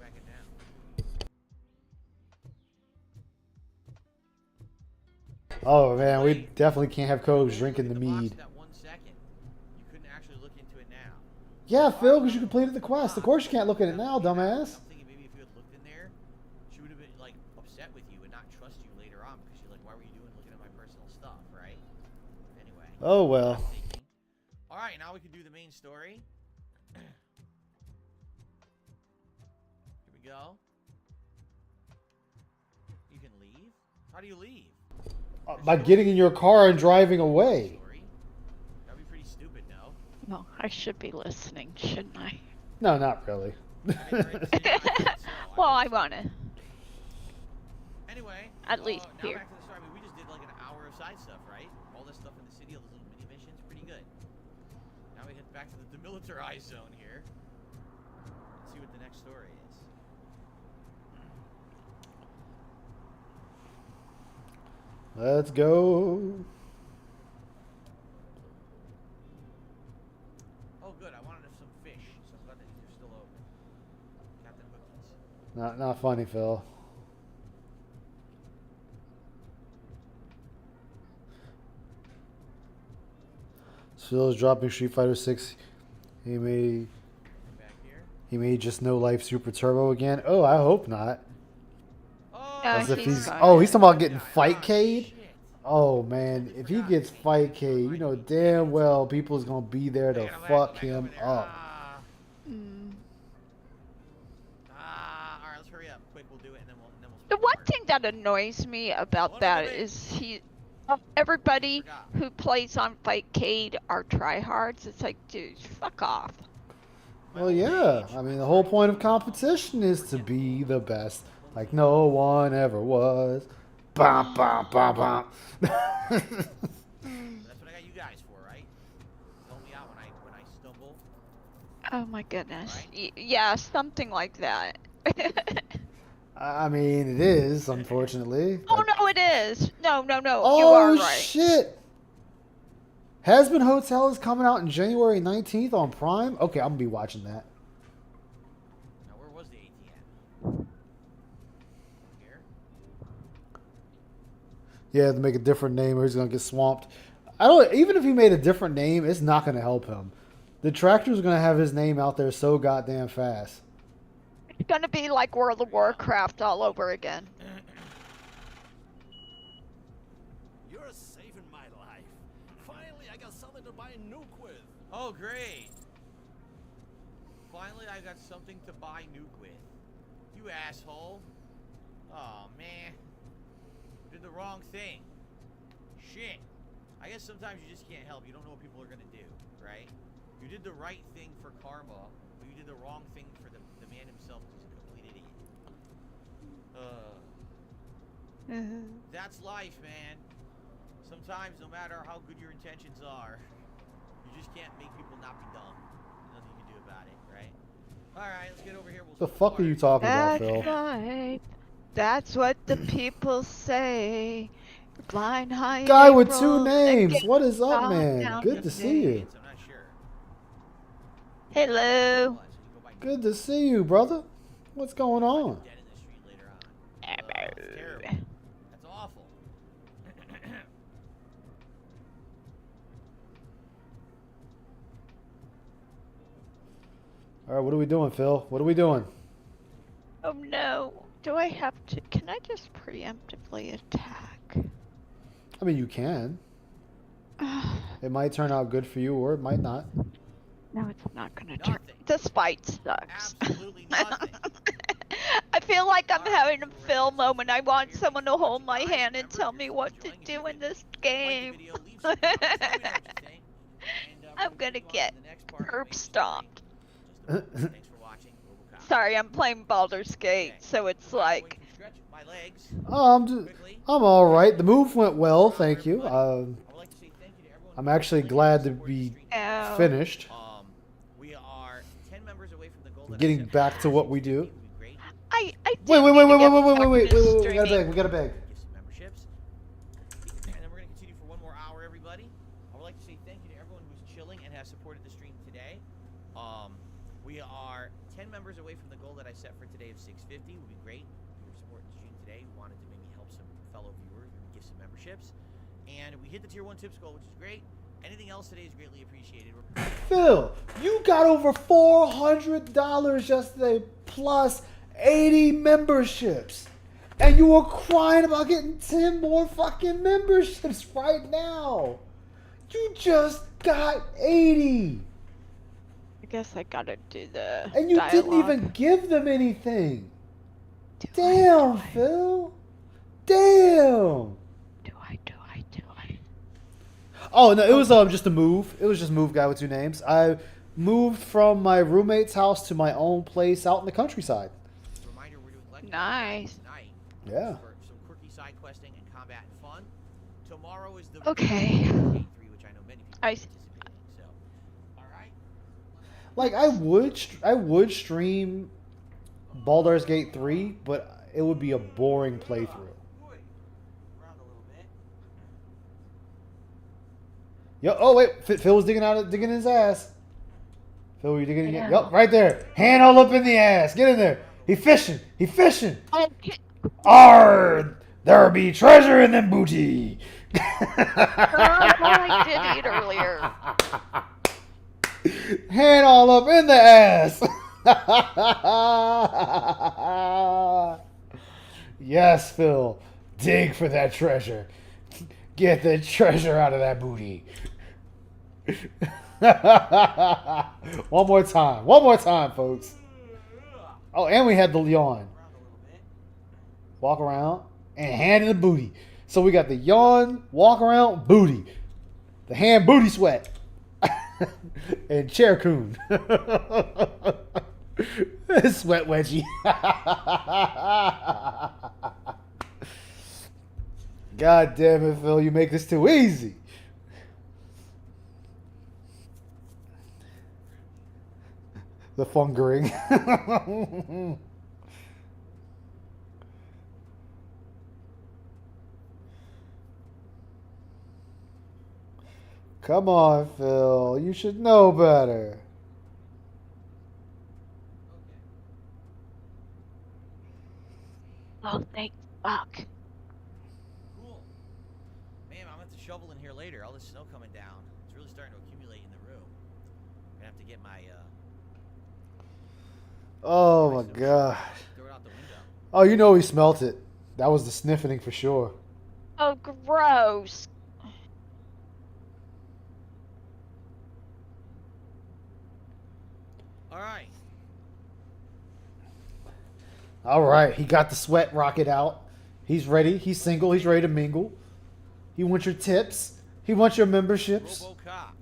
Speaker 2: back it down.
Speaker 1: Oh, man. We definitely can't have Coach drinking the mead.
Speaker 2: That 1 second. You couldn't actually look into it now.
Speaker 1: Yeah, Phil, because you completed the quest. Of course you can't look at it now, dumbass.
Speaker 2: I'm thinking maybe if you had looked in there, she would have been like upset with you and not trust you later on because she's like, why were you looking at my personal stuff, right? Anyway.
Speaker 1: Oh, well.
Speaker 2: All right, now we can do the main story. Here we go. You can leave. How do you leave?
Speaker 1: By getting in your car and driving away.
Speaker 2: That'd be pretty stupid, no?
Speaker 13: Well, I should be listening, shouldn't I?
Speaker 1: No, not really.
Speaker 13: Well, I want to.
Speaker 2: Anyway,
Speaker 13: At least
Speaker 2: now
Speaker 13: here.
Speaker 2: back to the story. I mean, we just did like an hour of side stuff, right? All this stuff in the city, all those little mini missions, pretty good. Now we head back to the demilitarized zone here. Let's see what the next story is.
Speaker 1: Let's go.
Speaker 2: Oh, good. I wanted some fish, so I'm glad that these are still open. Captain Hookies.
Speaker 1: Not funny, Phil. Phil's dropping Street Fighter 6. He may just know Life Super Turbo again. Oh, I hope not. As if he's talking about getting Fight Cade. Oh man, if he gets Fight Cade, you know damn well people's gonna be there to fuck him up.
Speaker 2: Alright, let's hurry up. Quick, we'll do it and then we'll
Speaker 13: The one thing that annoys me about that is everybody who plays on Fightcade are tryhards. It's like, dude, fuck off.
Speaker 1: Well, yeah. I mean, the whole point of competition is to be the best, like no one ever was. Bum, bum, bum, bum.
Speaker 2: That's what I got you guys for, right? Help me out when I stumble.
Speaker 13: Oh my goodness. Yeah, something like that.
Speaker 1: I mean, it is, unfortunately.
Speaker 13: Oh no, it is. No, you
Speaker 1: Oh,
Speaker 13: are right.
Speaker 1: shit. Hasbin Hotel is coming out in January 19th on Prime. Okay, I'm going to be watching that.
Speaker 2: Now, where was the ATM? Here?
Speaker 1: Yeah, to make a different name or he's going to get swamped. Even if he made a different name, it's not going to help him. The tractor's going to have his name out there so goddamn fast.
Speaker 13: It's gonna be like World of Warcraft all over again.
Speaker 8: You're saving my life. Finally, I got something to buy a nuke with.
Speaker 2: Oh, great. Finally, I got something to buy nuke with. You asshole. Oh, man. Did the wrong thing. Shit. I guess sometimes you just can't help. You don't know what people are going to do, right? You did the right thing for karma, but you did the wrong thing for the man himself, who's a complete idiot. That's life, man. Sometimes, no matter how good your intentions are, you just can't make people not be dumb. Nothing you can do about it, right? All right, let's get over here. We'll
Speaker 1: The fuck are you talking about, Phil?
Speaker 13: Right. That's what the people say. You're flying high in
Speaker 1: Guy with 2
Speaker 13: April and
Speaker 1: names.
Speaker 13: getting
Speaker 1: What is up,
Speaker 13: shot
Speaker 1: man?
Speaker 13: down
Speaker 1: Good
Speaker 13: in
Speaker 1: to see you.
Speaker 2: I'm not sure.
Speaker 13: Hello.
Speaker 1: Good to see you, brother. What's going on?
Speaker 2: Dead in the street later on. It's terrible. That's awful.
Speaker 1: All right, what are we doing, Phil? What are we doing?
Speaker 13: Oh no. Do I have to? Can I just preemptively attack?
Speaker 1: I mean, you can. It might turn out good for you, or it might not.
Speaker 13: No, it's not gonna turn. This fight sucks. I feel like I'm having a Phil moment. I want someone to hold my hand and tell me what to do in this game. I'm gonna get curb stomped.
Speaker 2: Thanks for watching.
Speaker 13: Sorry, I'm playing Baldur's Gate, so it's like.
Speaker 2: My legs.
Speaker 1: I'm all right. The move went well, thank you. I'm actually glad to be finished.
Speaker 2: We are 10 members away from the goal.
Speaker 1: Getting back to what we do.
Speaker 13: I
Speaker 1: Wait. We got a bag.
Speaker 2: Memberships. And then we're going to continue for one more hour, everybody. I would like to say thank you to everyone who's chilling and has supported the stream today. We are 10 members away from the goal that I set for today of 650. It would be great if you were supporting the stream today. We wanted to maybe help some fellow viewers and give some memberships. And we hit the tier 1 tips goal, which is great. Anything else today is greatly appreciated.
Speaker 1: Phil, you got over $400 yesterday plus 80 memberships. And you were crying about getting 10 more fucking memberships right now. You just got 80.
Speaker 13: I guess I gotta do the.
Speaker 1: And you
Speaker 13: dialogue.
Speaker 1: didn't even give them anything. Damn, Phil. Damn.
Speaker 13: Do I?
Speaker 1: Oh no, it was just a move. It was just move guy with 2 names. I moved from my roommate's house to my own place out in the countryside.
Speaker 2: Reminder, we're doing
Speaker 13: Nice.
Speaker 2: tonight.
Speaker 1: Yeah.
Speaker 2: For some quirky side questing and combat and fun. Tomorrow is the
Speaker 13: Okay.
Speaker 2: 3, which I know many people
Speaker 13: I.
Speaker 2: so. All right.
Speaker 1: Like I would stream Baldur's Gate 3, but it would be a boring playthrough. Yo, oh wait, Phil was digging in his ass. Phil, you digging in? Yup, right there. Hand all up in the ass. Get in there. He fishing.
Speaker 13: Okay.
Speaker 1: Arr, there be treasure in them booty.
Speaker 13: I did eat earlier.
Speaker 1: Hand all up in the ass. Yes, Phil. Dig for that treasure. Get the treasure out of that booty. One more time, folks. Oh, and we had the yawn. Walk around and hand in the booty. So we got the yawn, walk around, booty. The hand booty sweat. And chair coon. Sweat wedgie. God damn it, Phil, you make this too easy. The fungering. Come on, Phil. You should know better.
Speaker 13: Oh, thank fuck.
Speaker 2: Cool. Man, I'm gonna have to shovel in here later. All this snow coming down. It's really starting to accumulate in the room. I'm gonna have to get my
Speaker 1: Oh my god.
Speaker 2: throw it out the window.
Speaker 1: Oh, you know he smelt it. That was the sniffing for sure.
Speaker 13: Oh, gross.
Speaker 2: Alright.
Speaker 1: All right, he got the sweat rocket out. He's ready. He's single. He's ready to mingle. He wants your tips. He wants your memberships.
Speaker 2: Robocop.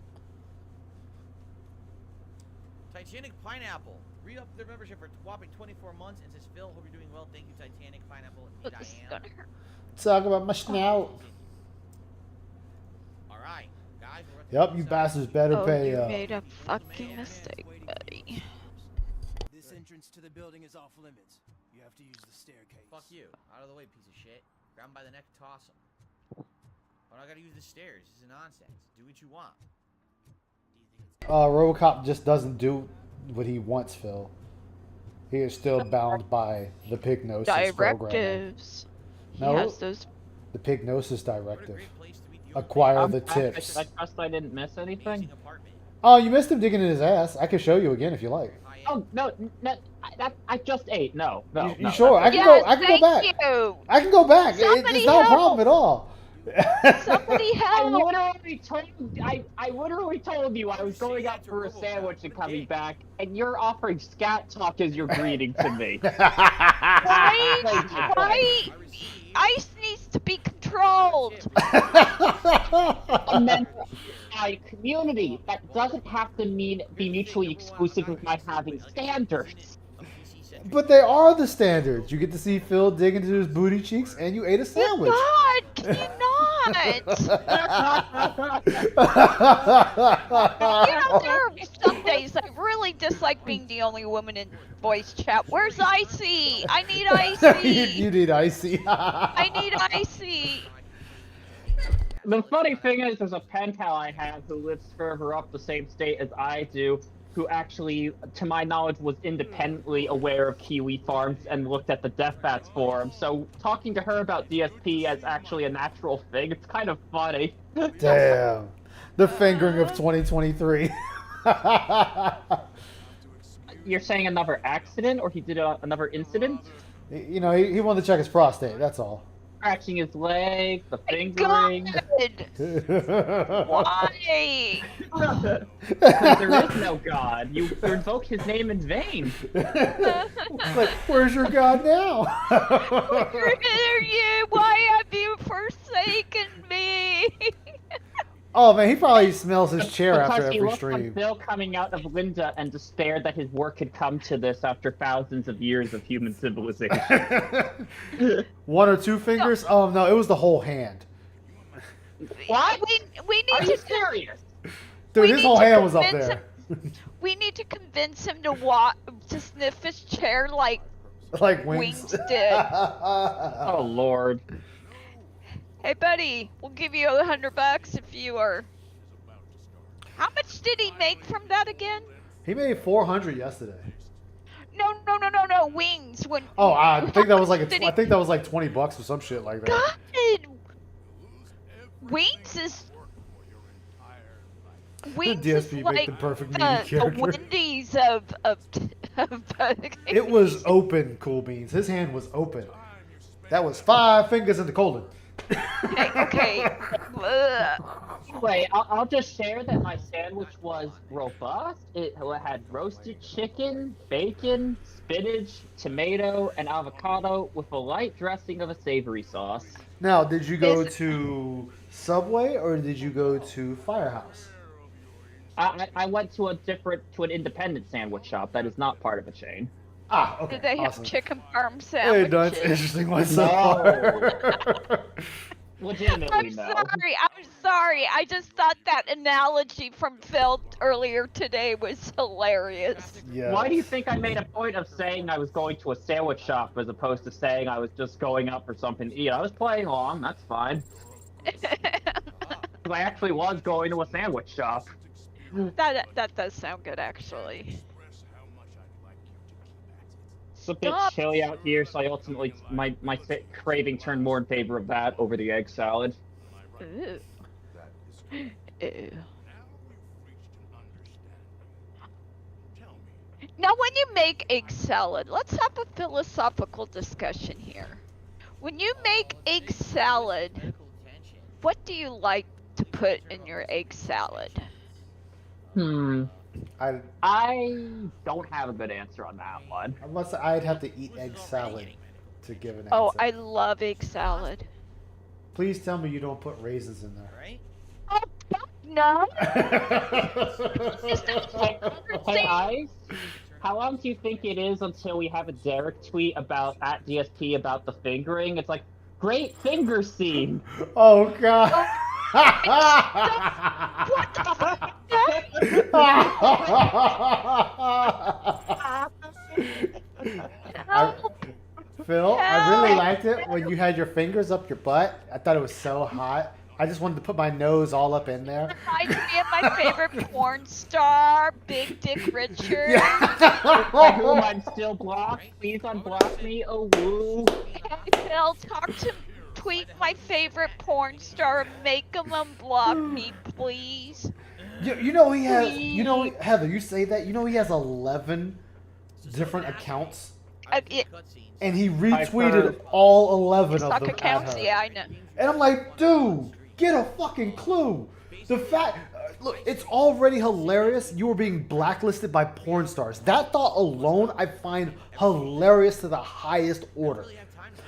Speaker 2: Titanic Pineapple. Read up their membership for whopping 24 months and says, Phil, hope you're doing well. Thank you, Titanic Pineapple. And Diane.
Speaker 1: Talk about my snout. Yep, you bastards better
Speaker 13: Oh,
Speaker 1: pay
Speaker 13: you
Speaker 1: up.
Speaker 13: made a fucking mistake, buddy.
Speaker 8: This entrance to the building is off limits. You have to use the staircase.
Speaker 2: Fuck you. Out of the way, piece of shit. Grab him by the neck and toss him. Why do I gotta use the stairs? This is nonsense. Do what you want.
Speaker 1: RoboCop just doesn't do what he wants, Phil. He is still bound by the Pignosis programming.
Speaker 13: Directives. He
Speaker 1: No,
Speaker 13: has those.
Speaker 1: the Pignosis directive. Acquire the tips.
Speaker 10: I trust I didn't miss anything.
Speaker 1: Oh, you missed him digging in his ass. I can show you again if you like.
Speaker 10: Oh no, I just ate. No.
Speaker 1: You sure? I can go. I can go back.
Speaker 13: You.
Speaker 1: I can go back.
Speaker 13: Somebody
Speaker 1: It's not a
Speaker 13: help.
Speaker 1: problem at all.
Speaker 13: Somebody help!
Speaker 10: I literally told you I was going out for a sandwich and coming back, and you're offering scat talk as your greeting to me.
Speaker 13: Right? Ice needs to be controlled.
Speaker 9: And then my community, that doesn't have to mean be mutually exclusive with my having standards.
Speaker 1: But they are the standards. You get to see Phil dig into his booty cheeks, and you ate a sandwich.
Speaker 13: God, can you not? There are some days I really dislike being the only woman in voice chat. Where's Icy? I need Icy.
Speaker 1: You need Icy.
Speaker 13: I need Icy.
Speaker 10: The funny thing is, there's a pen pal I have who lives further up the same state as I do, who actually, to my knowledge, was independently aware of Kiwi Farms and looked at the Death Bats forum. So talking to her about DSP as actually a natural thing, it's kind of funny.
Speaker 1: Damn. The fingering of 2023.
Speaker 10: You're saying another accident, or he did another incident?
Speaker 1: You know, he wanted to check his prostate, that's all.
Speaker 10: Scratching his leg, the fingering.
Speaker 13: Why?
Speaker 10: There is no God. You invoke his name in vain.
Speaker 1: Like, where's your God now?
Speaker 13: Where are you? Why have you forsaken me?
Speaker 1: Oh man, he probably smells his chair
Speaker 10: Because
Speaker 1: after
Speaker 10: he
Speaker 1: every
Speaker 10: looked like
Speaker 1: stream.
Speaker 10: Bill coming out of Linda and despaired that his work had come to this after thousands of years of human civilization.
Speaker 1: One or two fingers? Oh no, it was the whole hand.
Speaker 10: What?
Speaker 13: We need
Speaker 10: Are
Speaker 13: to
Speaker 10: you serious?
Speaker 1: Dude, his whole hand was up there.
Speaker 13: We need to convince him to to sniff his chair like
Speaker 1: Like
Speaker 13: Wings did.
Speaker 10: Oh Lord.
Speaker 13: Hey buddy, we'll give you $100 if you are. How much did he make from that again?
Speaker 1: He made 400 yesterday.
Speaker 13: No, Wings. When
Speaker 1: Oh, I think that was like
Speaker 13: did
Speaker 1: I think that was like $20 or some shit like that.
Speaker 13: God, Wings is. Wings is
Speaker 1: DSP
Speaker 13: like
Speaker 1: make the perfect
Speaker 13: the
Speaker 1: meaty character.
Speaker 13: Wendy's of
Speaker 1: It was open, Cool Beans. His hand was open. That was 5 fingers in the colon.
Speaker 13: Okay.
Speaker 10: Anyway, I'll just share that my sandwich was robust. It had roasted chicken, bacon, spinach, tomato, and avocado with a light dressing of a savory sauce.
Speaker 1: Now, did you go to Subway or did you go to Firehouse?
Speaker 10: I went to an independent sandwich shop that is not part of a chain.
Speaker 1: Ah, okay.
Speaker 13: Did they have
Speaker 1: awesome.
Speaker 13: chicken parm
Speaker 1: Hey,
Speaker 13: sandwiches?
Speaker 1: no, it's interesting one so far.
Speaker 10: Legitimately,
Speaker 13: I'm
Speaker 10: no.
Speaker 13: sorry. I just thought that analogy from Phil earlier today was hilarious.
Speaker 1: Yeah.
Speaker 10: Why do you think I made a point of saying I was going to a sandwich shop as opposed to saying I was just going out for something to eat? I was playing along, that's fine. I actually was going to a sandwich shop.
Speaker 13: That does sound good, actually.
Speaker 10: It's a bit chilly out here, so I ultimately, my craving turned more in favor of that over the egg salad.
Speaker 13: Ooh. Ew. Now, when you make egg salad, let's have a philosophical discussion here. When you make egg salad, what do you like to put in your egg salad?
Speaker 10: I don't have a good answer on that one.
Speaker 1: Unless I'd have to eat egg salad to give an answer.
Speaker 13: Oh, I love egg salad.
Speaker 1: Please tell me you don't put raisins in there.
Speaker 2: Right?
Speaker 13: Oh, fuck no.
Speaker 10: Hey, Ice, how long do you think it is until we have a Derek tweet about at DSP about the fingering? It's like, great finger scene.
Speaker 1: Oh, God.
Speaker 13: What the
Speaker 1: I, Phil, I really liked it when you had your fingers up your butt. I thought it was so hot. I just wanted to put my nose all up in there.
Speaker 13: Reminds me of my favorite porn star, Big Dick Richard.
Speaker 10: By whom I'm still blocked. Please unblock me. Oh woo.
Speaker 13: Hey Phil, tweet my favorite porn star, make him unblock me, please.
Speaker 1: You know he has. You know, Heather, you say that. You know he has 11 different accounts, and he retweeted all 11 of them
Speaker 13: accounts,
Speaker 1: at her.
Speaker 13: yeah, I know.
Speaker 1: And I'm like, dude, get a fucking clue. The fact, look, it's already hilarious. You were being blacklisted by porn stars. That thought alone, I find hilarious to the highest order.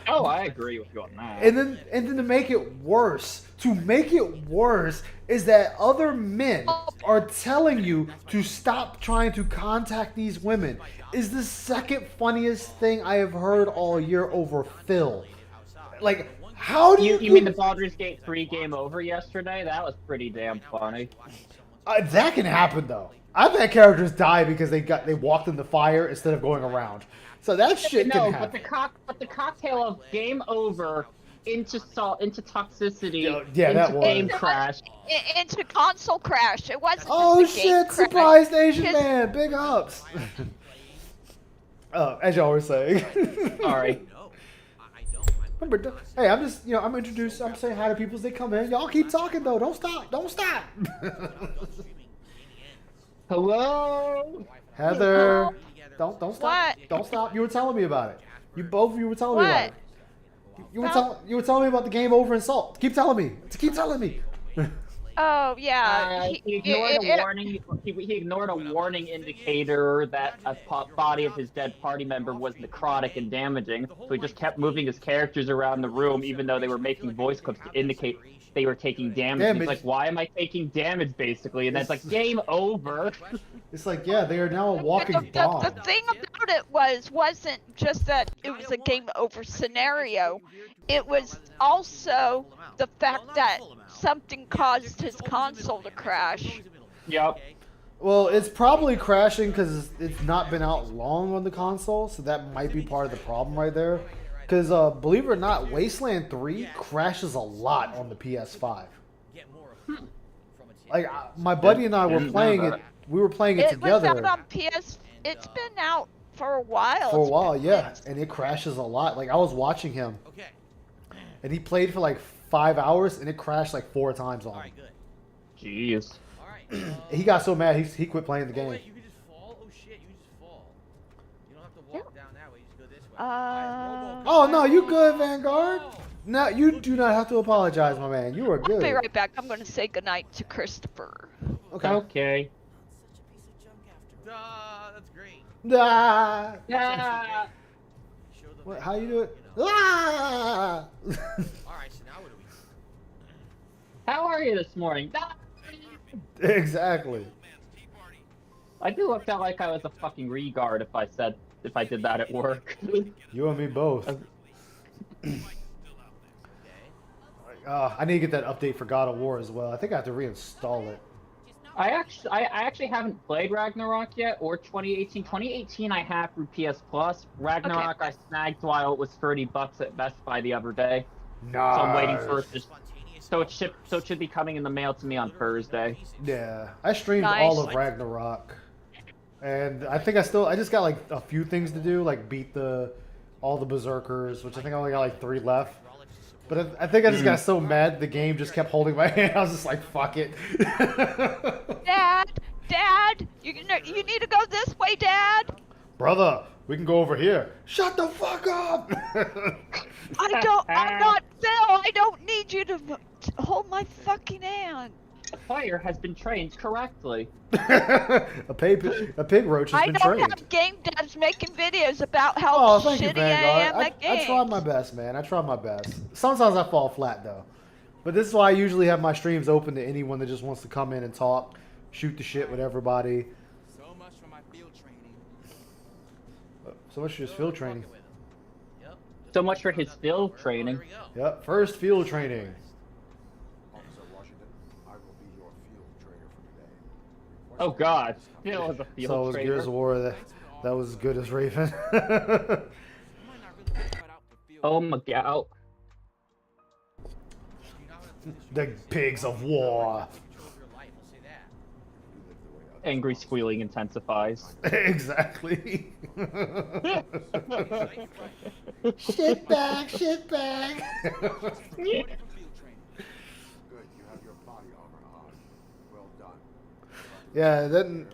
Speaker 10: Oh, I agree with you on that.
Speaker 1: And then to make it worse, is that other men are telling you to stop trying to contact these women. Is the second funniest thing I have heard all year over Phil. Like, how do
Speaker 10: you mean the Baldur's Gate 3 game over yesterday? That was pretty damn funny.
Speaker 1: That can happen though. I've had characters die because they walked in the fire instead of going around. So that shit can happen.
Speaker 10: But the cocktail of game over into toxicity,
Speaker 1: that
Speaker 10: into
Speaker 1: was.
Speaker 10: game crash,
Speaker 13: into console crash. It wasn't.
Speaker 1: Oh
Speaker 13: just a game
Speaker 1: shit!
Speaker 13: crash.
Speaker 1: Surprised Asian man. Big ups. As y'all were saying.
Speaker 10: Sorry.
Speaker 1: Hey, I'm just, I'm introduced. I'm saying hi to people as they come in. Y'all keep talking though. Don't stop. Don't stop.
Speaker 10: Hello.
Speaker 1: Heather. Don't stop.
Speaker 13: What?
Speaker 1: Don't stop. You were telling me about it. You were telling me about it. You were telling me about the game over insult. Keep telling me. Keep telling me.
Speaker 13: Oh yeah.
Speaker 10: He ignored a warning. He ignored a warning indicator that a body of his dead party member was necrotic and damaging. So he just kept moving his characters around the room, even though they were making voice clips to indicate they were taking damage. He's like, "Why am I taking damage?" Basically, and that's like, "Game over."
Speaker 1: It's like, yeah, they are now a walking bomb.
Speaker 13: The thing about it wasn't just that it was a game over scenario. It was also the fact that something caused his console to crash.
Speaker 10: Yep.
Speaker 1: Well, it's probably crashing because it's not been out long on the console, so that might be part of the problem right there. Because believe it or not, Wasteland 3 crashes a lot on the PS5. Like my buddy and I were playing it. We were playing it together.
Speaker 13: It was out on PS. It's been out for a while.
Speaker 1: For a while, yeah, and it crashes a lot. Like I was watching him, and he played for like 5 hours, and it crashed like 4 times on him.
Speaker 10: Jeez.
Speaker 1: He got so mad, he quit playing the game.
Speaker 2: Wait, you can just fall? Oh shit, you just fall. You don't have to walk down that way, you just go this way.
Speaker 1: Oh no, you good, Vanguard? No, you do not have to apologize, my man. You are good.
Speaker 13: I'll be right back. I'm going to say goodnight to Christopher.
Speaker 1: Okay.
Speaker 10: Okay.
Speaker 2: That's great.
Speaker 1: Ah.
Speaker 10: Yeah.
Speaker 1: What, how you do it? Ah.
Speaker 2: Alright, so now what do we do?
Speaker 10: How are you this morning?
Speaker 1: Exactly.
Speaker 10: I do look like I was a fucking regard if I did that at work.
Speaker 1: You and me both. I need to get that update for God of War as well. I think I have to reinstall it.
Speaker 10: I actually haven't played Ragnarok yet, or 2018. 2018 I have through PS Plus. Ragnarok I snagged while it was $30 at Best Buy the other day.
Speaker 1: Nice.
Speaker 10: So I'm waiting for it to. So it should be coming in the mail to me on Thursday.
Speaker 1: Yeah, I streamed all of Ragnarok, and I think I just got like a few things to do, like beat all the berserkers, which I think I only got like 3 left. But I think I just got so mad the game just kept holding my hand. I was just like, fuck it.
Speaker 13: Dad, you need to go this way, Dad.
Speaker 1: Brother, we can go over here. Shut the fuck up.
Speaker 13: I'm not Phil. I don't need you to hold my fucking hand.
Speaker 10: The player has been trained correctly.
Speaker 1: a pig roach has been trained.
Speaker 13: I don't have game devs making videos about how shitty I am at games.
Speaker 1: I try my best, man. I try my best. Sometimes I fall flat, though. But this is why I usually have my streams open to anyone that just wants to come in and talk, shoot the shit with everybody.
Speaker 3: So much for my field training.
Speaker 1: So much for his field training.
Speaker 10: So much for his field training.
Speaker 1: Yep, first field training.
Speaker 10: Oh God, it was a field
Speaker 1: So it was
Speaker 10: trainer.
Speaker 1: Gears of War that was as good as Raven.
Speaker 10: Oh my God.
Speaker 1: The pigs of war.
Speaker 10: Angry squealing intensifies.
Speaker 1: Exactly. Shit bag, shit bag.
Speaker 4: Good, you have your body armor on. Well done.
Speaker 1: Yeah, then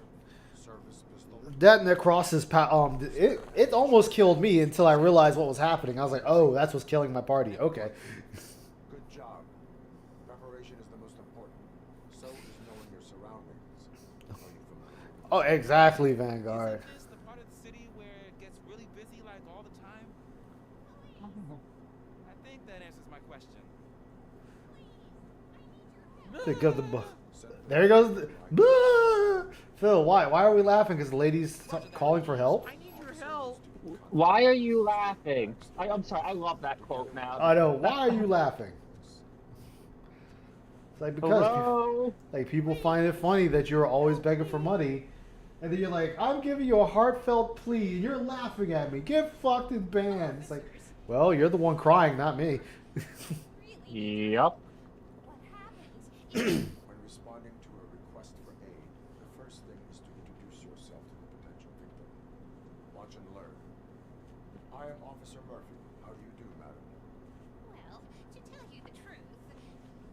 Speaker 4: Service pistol.
Speaker 1: that Necrosis it almost killed me until I realized what was happening. I was like, oh, that's what's killing my party. Okay.
Speaker 4: Good job. Preparation is the most important. So is knowing your surroundings. Are you familiar?
Speaker 1: Oh, exactly, Vanguard.
Speaker 3: Isn't this the part of the city where it gets really busy like all the time? I think that answers my question.
Speaker 1: Think of the there he goes. Phil, why are we laughing? Because the lady's calling for help?
Speaker 2: I need your help.
Speaker 10: Why are you laughing? I'm sorry, I love that quote now.
Speaker 1: I know. Why are you laughing? It's like because
Speaker 10: Hello?
Speaker 1: people find it funny that you're always begging for money, and then you're like, I'm giving you a heartfelt plea, and you're laughing at me. Get fucked and banned. It's like, well, you're the one crying, not me.
Speaker 10: Yep.
Speaker 4: When responding to a request for aid, the first thing is to introduce yourself to the potential victim. Watch and learn. I am Officer Murphy. How do you do, madam?
Speaker 15: Well, to tell you the truth.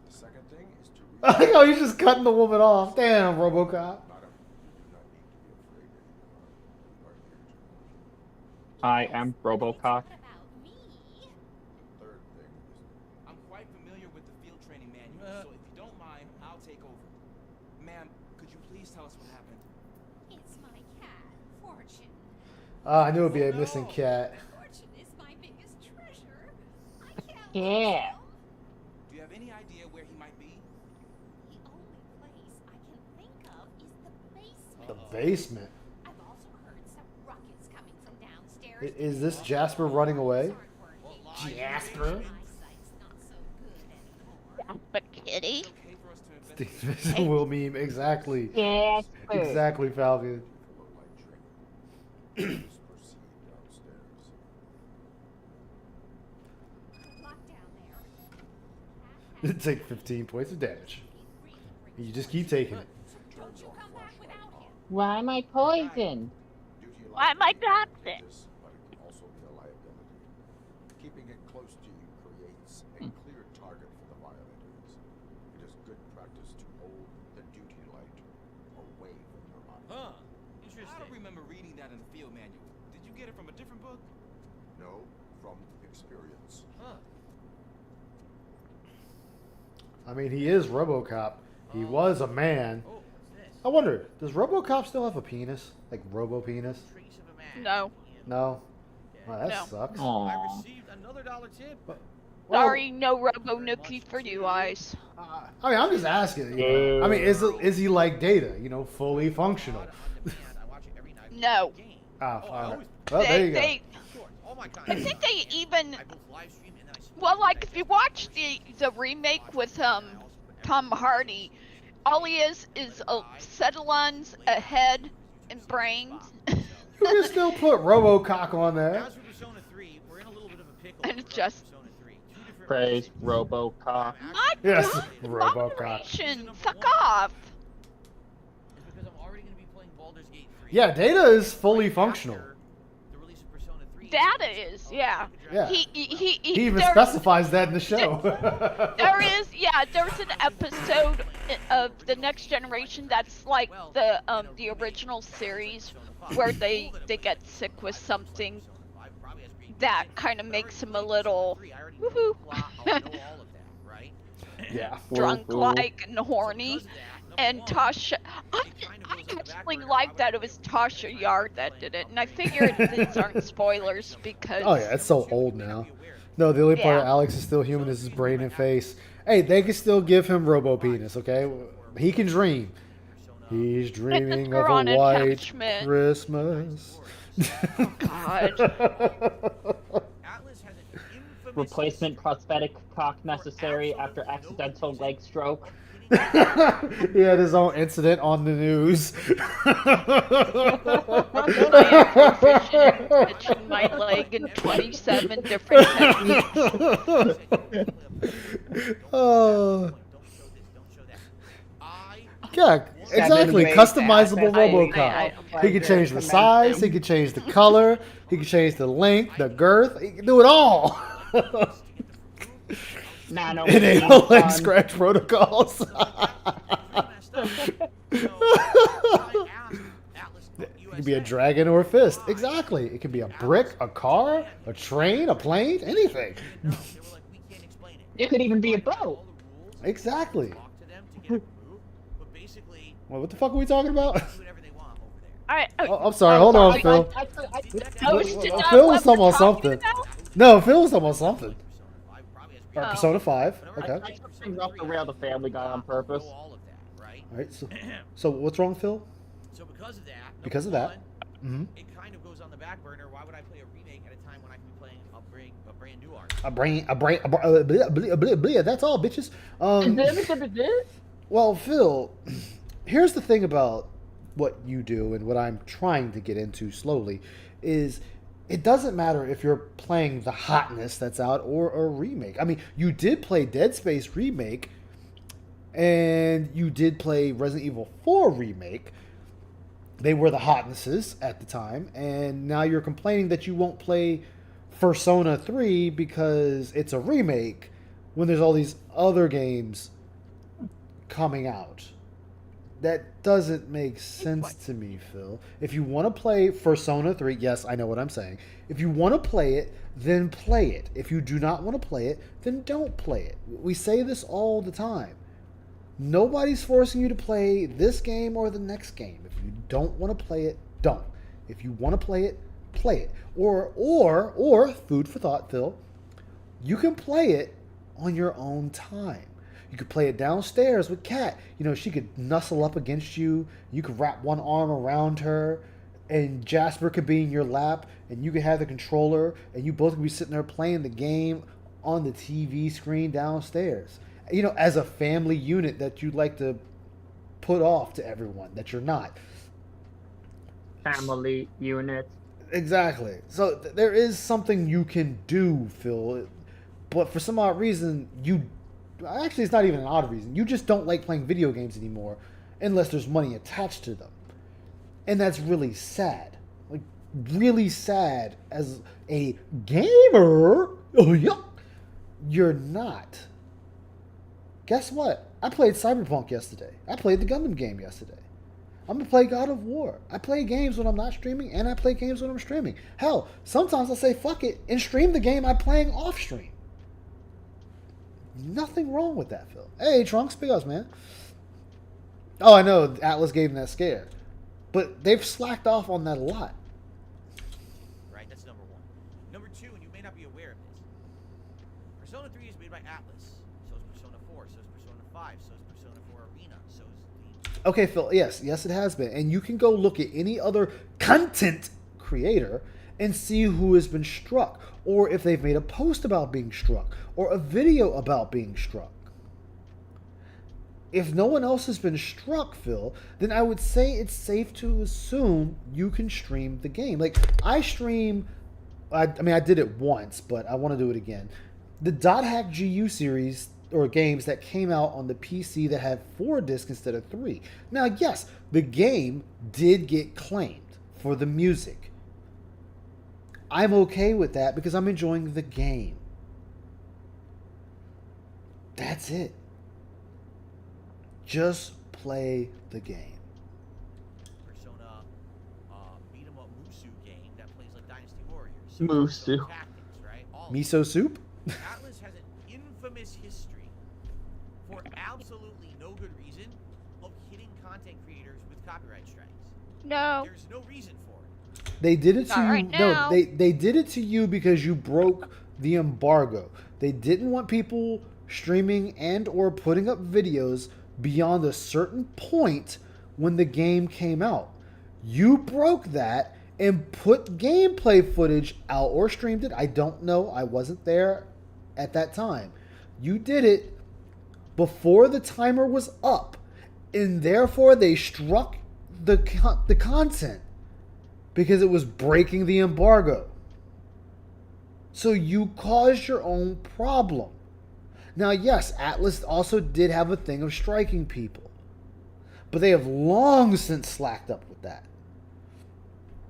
Speaker 4: The second thing is to read.
Speaker 1: I think he's just cutting the woman off. Damn, RoboCop.
Speaker 4: Madam, you do not need to be afraid anymore. You are here to help.
Speaker 10: I am Robocop.
Speaker 15: What about me?
Speaker 4: Third thing is
Speaker 3: I'm quite familiar with the field training manual, so if you don't mind, I'll take over. Ma'am, could you please tell us what happened?
Speaker 15: It's my cat, Fortune.
Speaker 1: I knew it'd be a missing cat.
Speaker 15: Fortune is my biggest treasure. I can't
Speaker 9: Yeah.
Speaker 3: Do you have any idea where he might be?
Speaker 15: The only place I can think of is the basement.
Speaker 1: The basement.
Speaker 15: I've also heard some ruckus coming from downstairs.
Speaker 1: Is this Jasper running away?
Speaker 15: Jasper? Eyesight's not so good anymore.
Speaker 13: But Kitty?
Speaker 3: It's okay for us to investigate.
Speaker 1: Steve Will meme. Exactly.
Speaker 9: Jasper.
Speaker 1: Exactly, Falcon.
Speaker 4: low light training. Please proceed downstairs.
Speaker 15: Good luck down there.
Speaker 1: Take 15 points of damage. You just keep taking it.
Speaker 15: Don't you come back without him.
Speaker 9: Why am I poisoned?
Speaker 4: Duty
Speaker 13: Why am I
Speaker 4: life
Speaker 13: toxic?
Speaker 4: is, but it can also be a liability. Keeping it close to you creates a clear target for the violators. It is good practice to hold the duty light away from your body.
Speaker 3: Huh. Interesting. I don't remember reading that in the field manual. Did you get it from a different book?
Speaker 4: No, from experience.
Speaker 3: Huh.
Speaker 1: I mean, he is RoboCop. He was a man.
Speaker 2: Oh, what's this?
Speaker 1: I wonder, does RoboCop still have a penis? Like Robo-penis?
Speaker 2: Trace of a man.
Speaker 13: No.
Speaker 1: No? Well, that
Speaker 13: No.
Speaker 1: sucks.
Speaker 2: I
Speaker 10: Aww.
Speaker 2: received another $1 tip.
Speaker 1: Well,
Speaker 13: Sorry, no Robo Nookie for you, Eyes.
Speaker 1: I mean, I'm just asking. You know? I mean, is he like Data? You know, fully functional?
Speaker 2: On demand. I watch it every night.
Speaker 13: No.
Speaker 2: Game.
Speaker 1: Ah,
Speaker 2: Oh, I
Speaker 1: fine.
Speaker 2: always-
Speaker 1: Well, there you go.
Speaker 2: Sure. Oh my god.
Speaker 13: I think they even,
Speaker 2: I both live stream and then I stream
Speaker 13: well,
Speaker 2: it.
Speaker 13: like if you watch the remake with Tom Hardy, all he is Cetelons, a head, and brains.
Speaker 1: You can still put RoboCop on there.
Speaker 2: As for Persona 3, we're in a little bit of a pickle.
Speaker 13: And
Speaker 2: with
Speaker 13: just-
Speaker 2: Persona 3. Two different
Speaker 10: Praise
Speaker 2: releases.
Speaker 10: Robocop.
Speaker 13: My
Speaker 1: Yes,
Speaker 13: God,
Speaker 1: RoboCop.
Speaker 13: moderation, fuck off.
Speaker 2: It's because I'm already going to be playing Baldur's Gate 3.
Speaker 1: Yeah, Data is fully functional.
Speaker 2: After the release of Persona 3.
Speaker 13: Data is, yeah.
Speaker 1: Yeah.
Speaker 13: He
Speaker 1: He even
Speaker 13: there-
Speaker 1: specifies that in the show.
Speaker 13: There is, yeah, there's an episode of the Next Generation that's like the original series where they get sick with something that kind of makes him a little woohoo
Speaker 1: Yeah.
Speaker 13: drunk like and horny. And Tasha, I actually like that it was Tasha Yard that did it, and I figured these aren't spoilers because
Speaker 1: Oh yeah, it's so old now. No, the only part of
Speaker 13: Yeah.
Speaker 1: Alex is still human is his brain and face. Hey, they can still give him Robo-penis, okay? He can dream. He's dreaming of
Speaker 13: on
Speaker 1: a white
Speaker 13: attachment.
Speaker 1: Christmas.
Speaker 13: God.
Speaker 2: Atlas has an
Speaker 10: replacement prosthetic cock necessary after accidental leg stroke.
Speaker 1: He had his own incident on the news.
Speaker 13: I am proficient in pitching my leg in 27 different techniques.
Speaker 1: Oh. Yeah, exactly. Customizable RoboCop. He can change the size. He can change the color. He can change the length, the girth. He can do it all. Enable leg scratch protocols. It can be a dragon or a fist. Exactly. It can be a brick, a car, a train, a plane, anything.
Speaker 10: It could even be a boat.
Speaker 1: Exactly. Well, what the fuck are we talking about? I'm sorry. Hold on, Phil. Phil was talking about something. No, Phil was talking about something. Persona 5. Okay.
Speaker 10: I took things off the rail, the Family Guy, on purpose.
Speaker 1: All right. So what's wrong, Phil?
Speaker 2: So because of that.
Speaker 1: Because of that.
Speaker 2: It kind of goes on the back burner. Why would I play a remake at a time when I can be playing a brand new art?
Speaker 1: That's all, bitches. Well, Phil, here's the thing about what you do and what I'm trying to get into slowly is it doesn't matter if you're playing the hotness that's out or a remake. I mean, you did play Dead Space Remake and you did play Resident Evil 4 Remake. They were the hotnesses at the time, and now you're complaining that you won't play Persona 3 because it's a remake when there's all these other games coming out. That doesn't make sense to me, Phil. If you want to play Persona 3, yes, I know what I'm saying. If you want to play it, then play it. If you do not want to play it, then don't play it. We say this all the time. Nobody's forcing you to play this game or the next game. If you don't want to play it, don't. If you want to play it, play it. Or food for thought, Phil, you can play it on your own time. You could play it downstairs with Kat. You know, she could nuzzle up against you. You could wrap one arm around her, and Jasper could be in your lap, and you could have the controller, and you both could be sitting there playing the game on the TV screen downstairs. You know, as a family unit that you'd like to put off to everyone that you're not.
Speaker 10: Family unit.
Speaker 1: Exactly. So there is something you can do, Phil. But for some odd reason, actually, it's not even an odd reason. You just don't like playing video games anymore unless there's money attached to them. And that's really sad. Like, really sad as a gamer. Oh, yeah. You're not. Guess what? I played Cyberpunk yesterday. I played the Gundam game yesterday. I'm going to play God of War. I play games when I'm not streaming, and I play games when I'm streaming. Hell, sometimes I'll say fuck it and stream the game I'm playing off stream. Nothing wrong with that, Phil. Hey, Trunks, big ups, man. Oh, I know Atlas gave him that scare. But they've slacked off on that a lot.
Speaker 2: Right, that's number one. Number two, and you may not be aware of this, Persona 3 is made by Atlas. So is Persona 4, so is Persona 5, so is Persona 4 Arena, so is the...
Speaker 1: Okay, Phil, yes, it has been. And you can go look at any other content creator and see who has been struck, or if they've made a post about being struck, or a video about being struck. If no one else has been struck, Phil, then I would say it's safe to assume you can stream the game. Like, I stream, I did it once, but I want to do it again. The .hack GU series, or games that came out on the PC that had 4 discs instead of 3. Now, yes, the game did get claimed for the music. I'm okay with that because I'm enjoying the game. That's it. Just play the game.
Speaker 2: Persona beat 'em up Musu game that plays like Dynasty Warriors.
Speaker 10: Musu.
Speaker 2: Tactics, right?
Speaker 1: Miso soup?
Speaker 2: Atlas has an infamous history for absolutely no good reason of hitting content creators with copyright strikes.
Speaker 13: No.
Speaker 2: There's no reason for it.
Speaker 1: They did it to
Speaker 13: Not
Speaker 1: you.
Speaker 13: right
Speaker 1: No,
Speaker 13: now.
Speaker 1: they did it to you because you broke the embargo. They didn't want people streaming and or putting up videos beyond a certain point when the game came out. You broke that and put gameplay footage out or streamed it. I don't know. I wasn't there. at that time. You did it before the timer was up, and therefore they struck the content because it was breaking the embargo. So you caused your own problem. Now, yes, Atlas also did have a thing of striking people, but they have long since slacked up with that.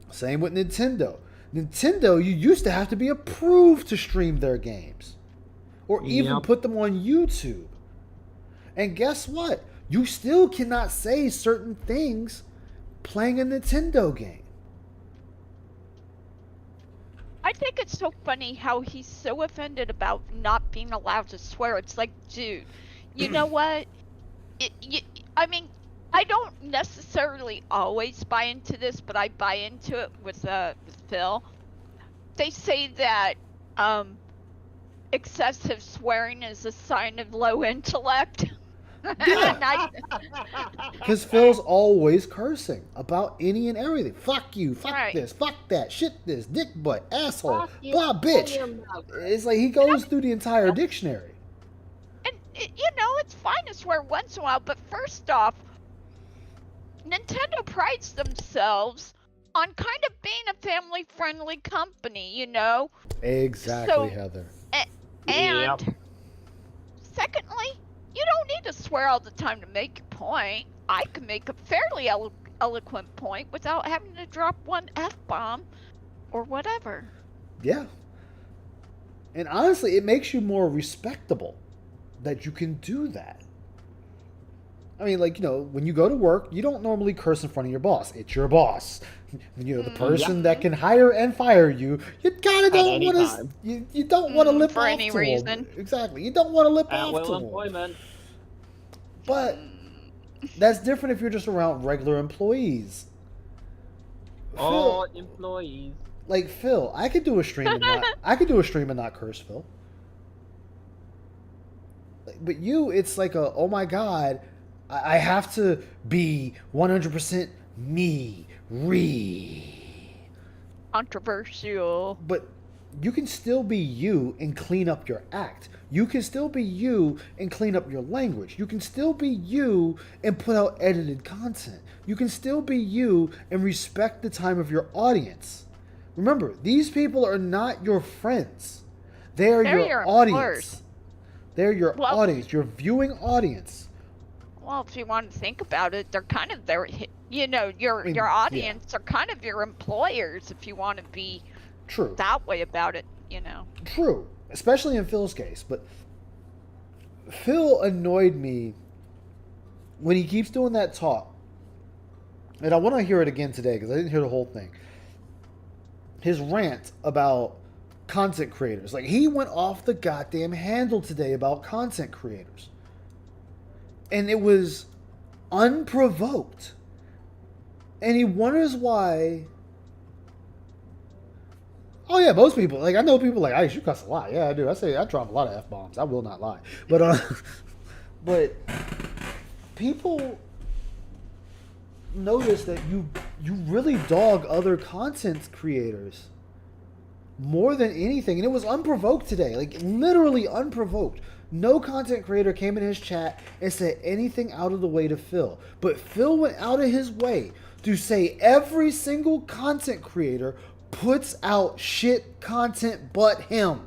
Speaker 1: Same with Nintendo. Nintendo, you used to have to be approved to stream their games or even put them on YouTube. And guess what? You still cannot say certain things playing a Nintendo game.
Speaker 13: I think it's so funny how he's so offended about not being allowed to swear. It's like, dude, you know what? I mean, I don't necessarily always buy into this, but I buy into it with Phil. They say that excessive swearing is a sign of low intellect.
Speaker 1: Yeah. Because Phil's always cursing about any and everything. Fuck you, fuck this, fuck that, shit this, dick butt, asshole, blah, bitch. It's like he goes through the entire dictionary.
Speaker 13: And, you know, it's fine to swear once in a while, but first off, Nintendo prides themselves on kind of being a family-friendly company, you know?
Speaker 1: Exactly, Heather.
Speaker 13: And secondly, you don't need to swear all the time to make your point. I can make a fairly eloquent point without having to drop one F-bomb or whatever.
Speaker 1: Yeah. And honestly, it makes you more respectable that you can do that. I mean, like, you know, when you go to work, you don't normally curse in front of your boss. It's your boss. You know, the person that can hire and fire you. You kind of don't want to. You don't want to lip
Speaker 13: for
Speaker 1: off
Speaker 13: any
Speaker 1: to
Speaker 13: reason.
Speaker 1: them. Exactly. You don't want to lip
Speaker 10: At
Speaker 1: off
Speaker 10: will
Speaker 1: to them.
Speaker 10: employment.
Speaker 1: But that's different if you're just around regular employees.
Speaker 10: All employees.
Speaker 1: Like Phil, I could do a stream and not. I could do a stream and not curse Phil. But you, it's like a, oh my god, I have to be 100% me.
Speaker 13: Controversial.
Speaker 1: But you can still be you and clean up your act. You can still be you and clean up your language. You can still be you and put out edited content. You can still be you and respect the time of your audience. Remember, these people are not your friends. They're your audience. They're your audience, your viewing audience.
Speaker 13: Well, if you want to think about it, they're kind of your audience are kind of your employers if you want to be that way about it, you know.
Speaker 1: True, especially in Phil's case. But Phil annoyed me when he keeps doing that talk. And I want to hear it again today because I didn't hear the whole thing. His rant about content creators. Like, he went off the goddamn handle today about content creators. And it was unprovoked. And he wonders why. Oh yeah, most people, like, I know people like, I should cuss a lot. Yeah, I do. I drop a lot of F-bombs. I will not lie. But but people notice that you really dog other content creators more than anything. And it was unprovoked today. Like, literally unprovoked. No content creator came in his chat and said anything out of the way to Phil. But Phil went out of his way to say every single content creator puts out shit content but him.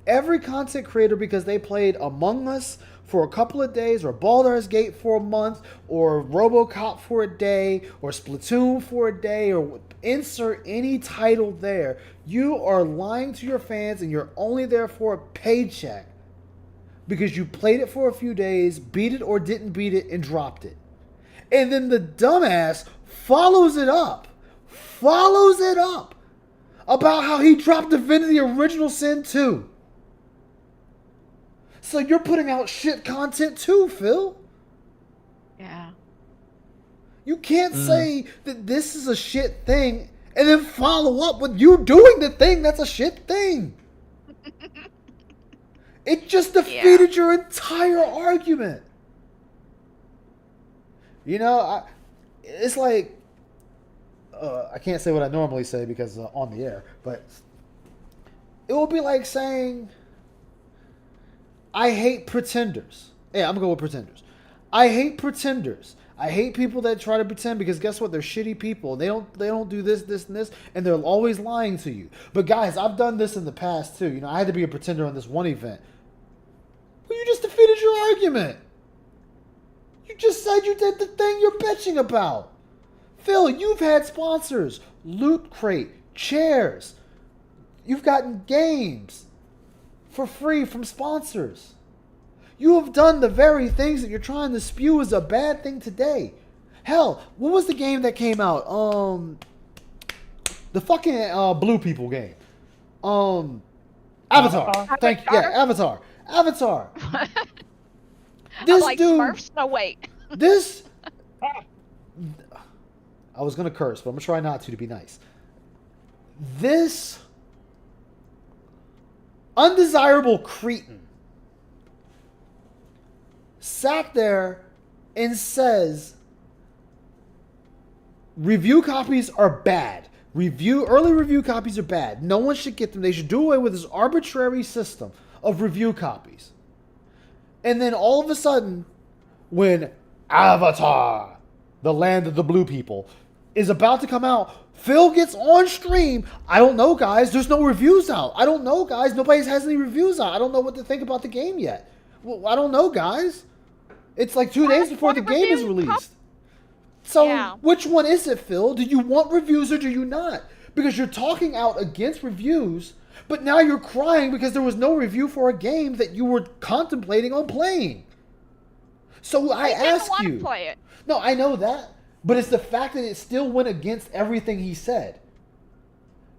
Speaker 1: Every content creator, because they played Among Us for a couple of days, or Baldur's Gate for a month, or RoboCop for a day, or Splatoon for a day, or insert any title there. You are lying to your fans and you're only there for a paycheck because you played it for a few days, beat it or didn't beat it, and dropped it. And then the dumbass follows it up about how he dropped Divinity Original Sin 2. So you're putting out shit content too, Phil.
Speaker 13: Yeah.
Speaker 1: You can't say that this is a shit thing and then follow up with you doing the thing that's a shit thing. It just defeated your entire argument. You know, it's like, I can't say what I normally say because on the air, but it will be like saying, I hate pretenders. Yeah, I'm gonna go with pretenders. I hate pretenders. I hate people that try to pretend because guess what? They're shitty people. They don't do this, this, and this, and they're always lying to you. But guys, I've done this in the past too. You know, I had to be a pretender on this one event. Well, you just defeated your argument. You just said you did the thing you're bitching about. Phil, you've had sponsors, Loot Crate, chairs. You've gotten games for free from sponsors. You have done the very things that you're trying to spew as a bad thing today. Hell, what was the game that came out? The fucking Blue People game. Avatar. Thank you. Yeah, Avatar. Avatar. This
Speaker 13: I'm like
Speaker 1: dude.
Speaker 13: Smurfs? No, wait.
Speaker 1: This. I was gonna curse, but I'm gonna try not to be nice. This undesirable cretin sat there and says review copies are bad. Early review copies are bad. No one should get them. They should do away with this arbitrary system of review copies. And then all of a sudden, when Avatar, the Land of the Blue People, is about to come out, Phil gets on stream. I don't know, guys. There's no reviews out. I don't know, guys. Nobody has any reviews out. I don't know what to think about the game yet. Well, I don't know, guys. It's like 2 days before the game is released. So, which one is it, Phil? Do you want reviews or do you not? Because you're talking out against reviews, but now you're crying because there was no review for a game that you were contemplating on playing. So I ask you.
Speaker 13: To play it.
Speaker 1: No, I know that. But it's the fact that it still went against everything he said.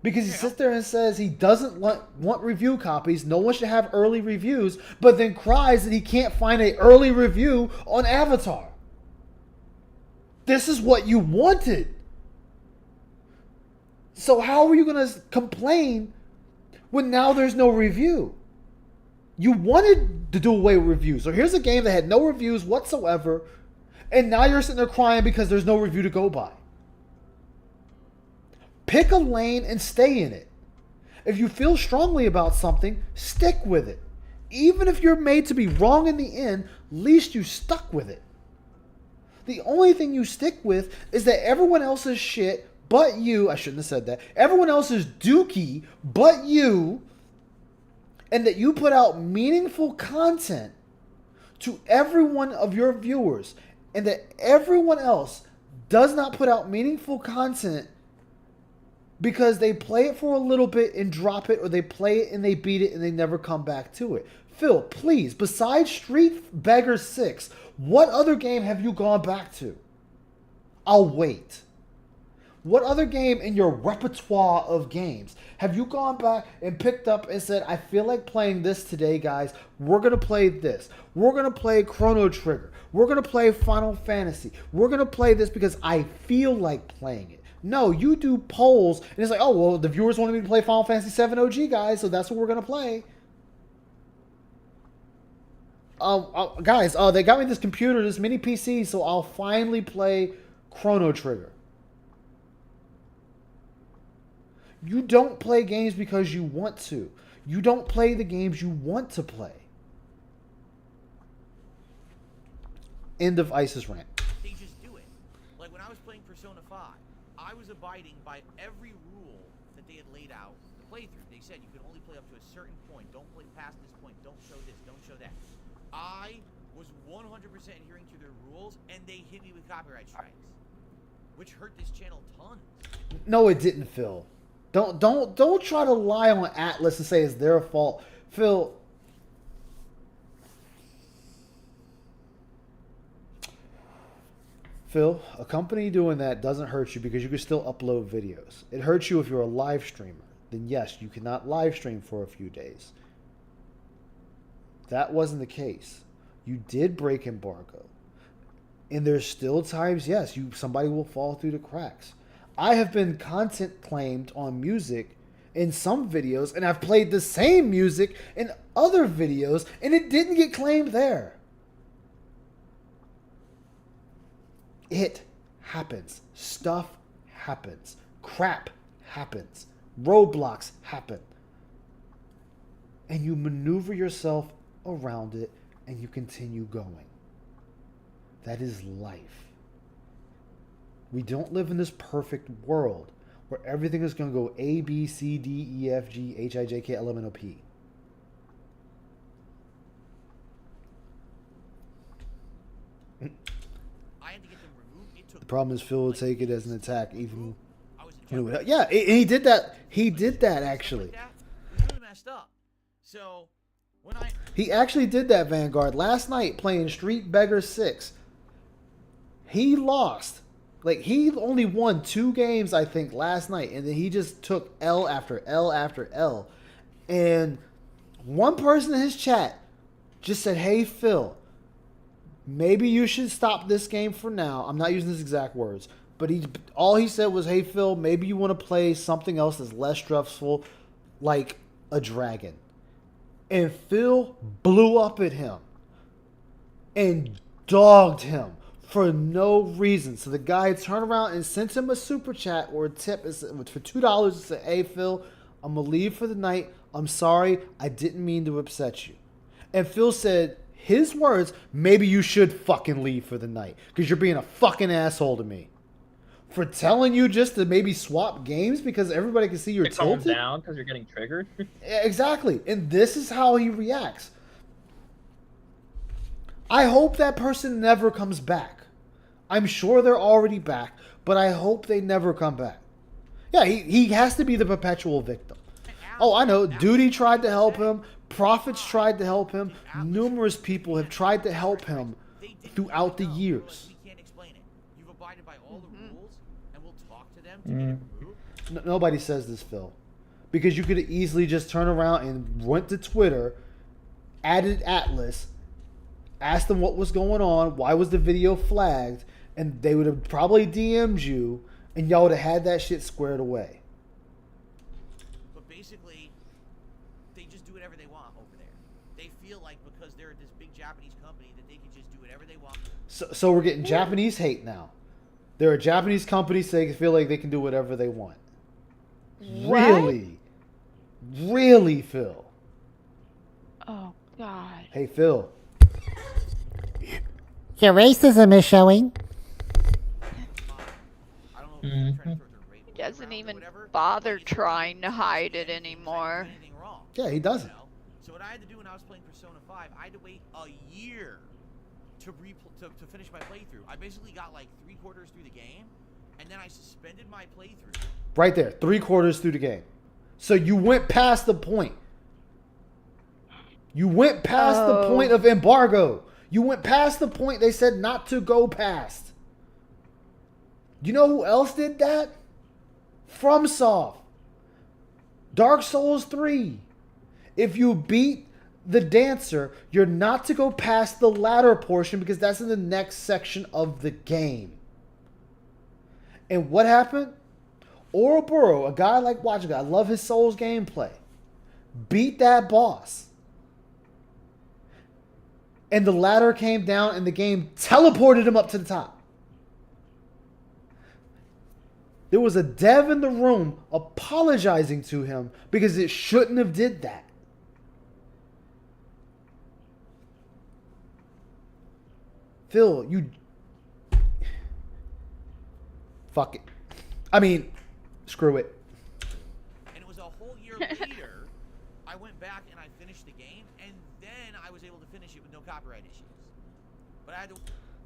Speaker 1: Because he sits there and says he doesn't want review copies. No one should have early reviews. But then cries that he can't find an early review on Avatar. This is what you wanted. So how are you going to complain when now there's no review? You wanted to do away with reviews. So here's a game that had no reviews whatsoever. And now you're sitting there crying because there's no review to go by. Pick a lane and stay in it. If you feel strongly about something, stick with it. Even if you're made to be wrong in the end, at least you stuck with it. The only thing you stick with is that everyone else is shit but you. I shouldn't have said that. Everyone else is dookie but you. And that you put out meaningful content to every one of your viewers. And that everyone else does not put out meaningful content because they play it for a little bit and drop it, or they play it and they beat it and they never come back to it. Phil, please, besides Street Beggar 6, what other game have you gone back to? I'll wait. What other game in your repertoire of games have you gone back and picked up and said, I feel like playing this today, guys. We're going to play this. We're going to play Chrono Trigger. We're going to play Final Fantasy. We're going to play this because I feel like playing it. No, you do polls, and it's like, oh, well, the viewers wanted me to play Final Fantasy 7 OG, guys, so that's what we're going to play. Guys, they got me this computer, this mini PC, so I'll finally play Chrono Trigger. You don't play games because you want to. You don't play the games you want to play. End of Isis rant.
Speaker 2: They just do it. Like when I was playing Persona 5, I was abiding by every rule that they had laid out the playthrough. They said you could only play up to a certain point. Don't play past this point. Don't show this. Don't show that. I was 100% adhering to their rules, and they hit me with copyright strikes, which hurt this channel tons.
Speaker 1: No, it didn't, Phil. Don't try to lie on Atlas and say it's their fault. Phil, a company doing that doesn't hurt you because you can still upload videos. It hurts you if you're a live streamer. Then yes, you cannot live stream for a few days. That wasn't the case. You did break embargo. And there's still times, yes, somebody will fall through the cracks. I have been content claimed on music in some videos, and I've played the same music in other videos, and it didn't get claimed there. It happens. Stuff happens. Crap happens. Roadblocks happen. And you maneuver yourself around it, and you continue going. That is life. We don't live in this perfect world where everything is going to go A, B, C, D, E, F, G, H, I, J, K, L, M, N, O, P. The problem is Phil will take it as an attack, even. Yeah, he did that. He did that actually.
Speaker 2: Really messed up. So when
Speaker 1: he actually did that, Vanguard, last night playing Street Beggar 6. He lost. Like, he only won 2 games, I think, last night, and then he just took L after L after L. And one person in his chat just said, "Hey, Phil, maybe you should stop this game for now." I'm not using his exact words, but all he said was, "Hey, Phil, maybe you want to play something else that's less stressful, like a dragon." And Phil blew up at him and dogged him for no reason. So the guy turned around and sent him a super chat or a tip for $2 and said, "Hey, Phil, I'm going to leave for the night. I'm sorry. I didn't mean to upset you." And Phil said, his words, "Maybe you should fucking leave for the night because you're being a fucking asshole to me. For telling you just to maybe swap games because everybody can see you're tilted."
Speaker 10: Calm down because you're getting triggered.
Speaker 1: Exactly. And this is how he reacts. I hope that person never comes back. I'm sure they're already back, but I hope they never come back. Yeah, he has to be the perpetual victim. Oh, I know. Duty tried to help him. Prophets tried to help him. Numerous people have tried to help him throughout the years.
Speaker 2: We can't explain it. You've abided by all the rules, and we'll talk to them to get it removed.
Speaker 1: Nobody says this, Phil. Because you could have easily just turned around and went to Twitter, added Atlas, asked them what was going on, why was the video flagged, and they would have probably DM'd you, and y'all would have had that shit squared away.
Speaker 2: But basically, they just do whatever they want over there. They feel like because they're this big Japanese company that they can just do whatever they want.
Speaker 1: So we're getting Japanese hate now. They're a Japanese company, so they feel like they can do whatever they want.
Speaker 13: What?
Speaker 1: Really? Really, Phil?
Speaker 13: Oh, God.
Speaker 1: Hey, Phil.
Speaker 16: Your racism is showing.
Speaker 13: He doesn't even bother trying to hide it anymore.
Speaker 1: Yeah, he doesn't.
Speaker 2: So what I had to do when I was playing Persona 5, I had to wait a year to finish my playthrough. I basically got like 3/4 through the game, and then I suspended my playthrough.
Speaker 1: Right there, 3/4 through the game. So you went past the point. You went past the point of embargo. You went past the point they said not to go past. You know who else did that? FromSoft. Dark Souls 3. If you beat the dancer, you're not to go past the ladder portion because that's in the next section of the game. And what happened? Ouroboros, a guy like watching, I love his Souls gameplay, beat that boss. And the ladder came down and the game teleported him up to the top. There was a dev in the room apologizing to him because it shouldn't have did that. Phil, you... Fuck it. I mean, screw it.
Speaker 2: And it was a whole year later, I went back and I finished the game, and then I was able to finish it with no copyright issues. But I had to...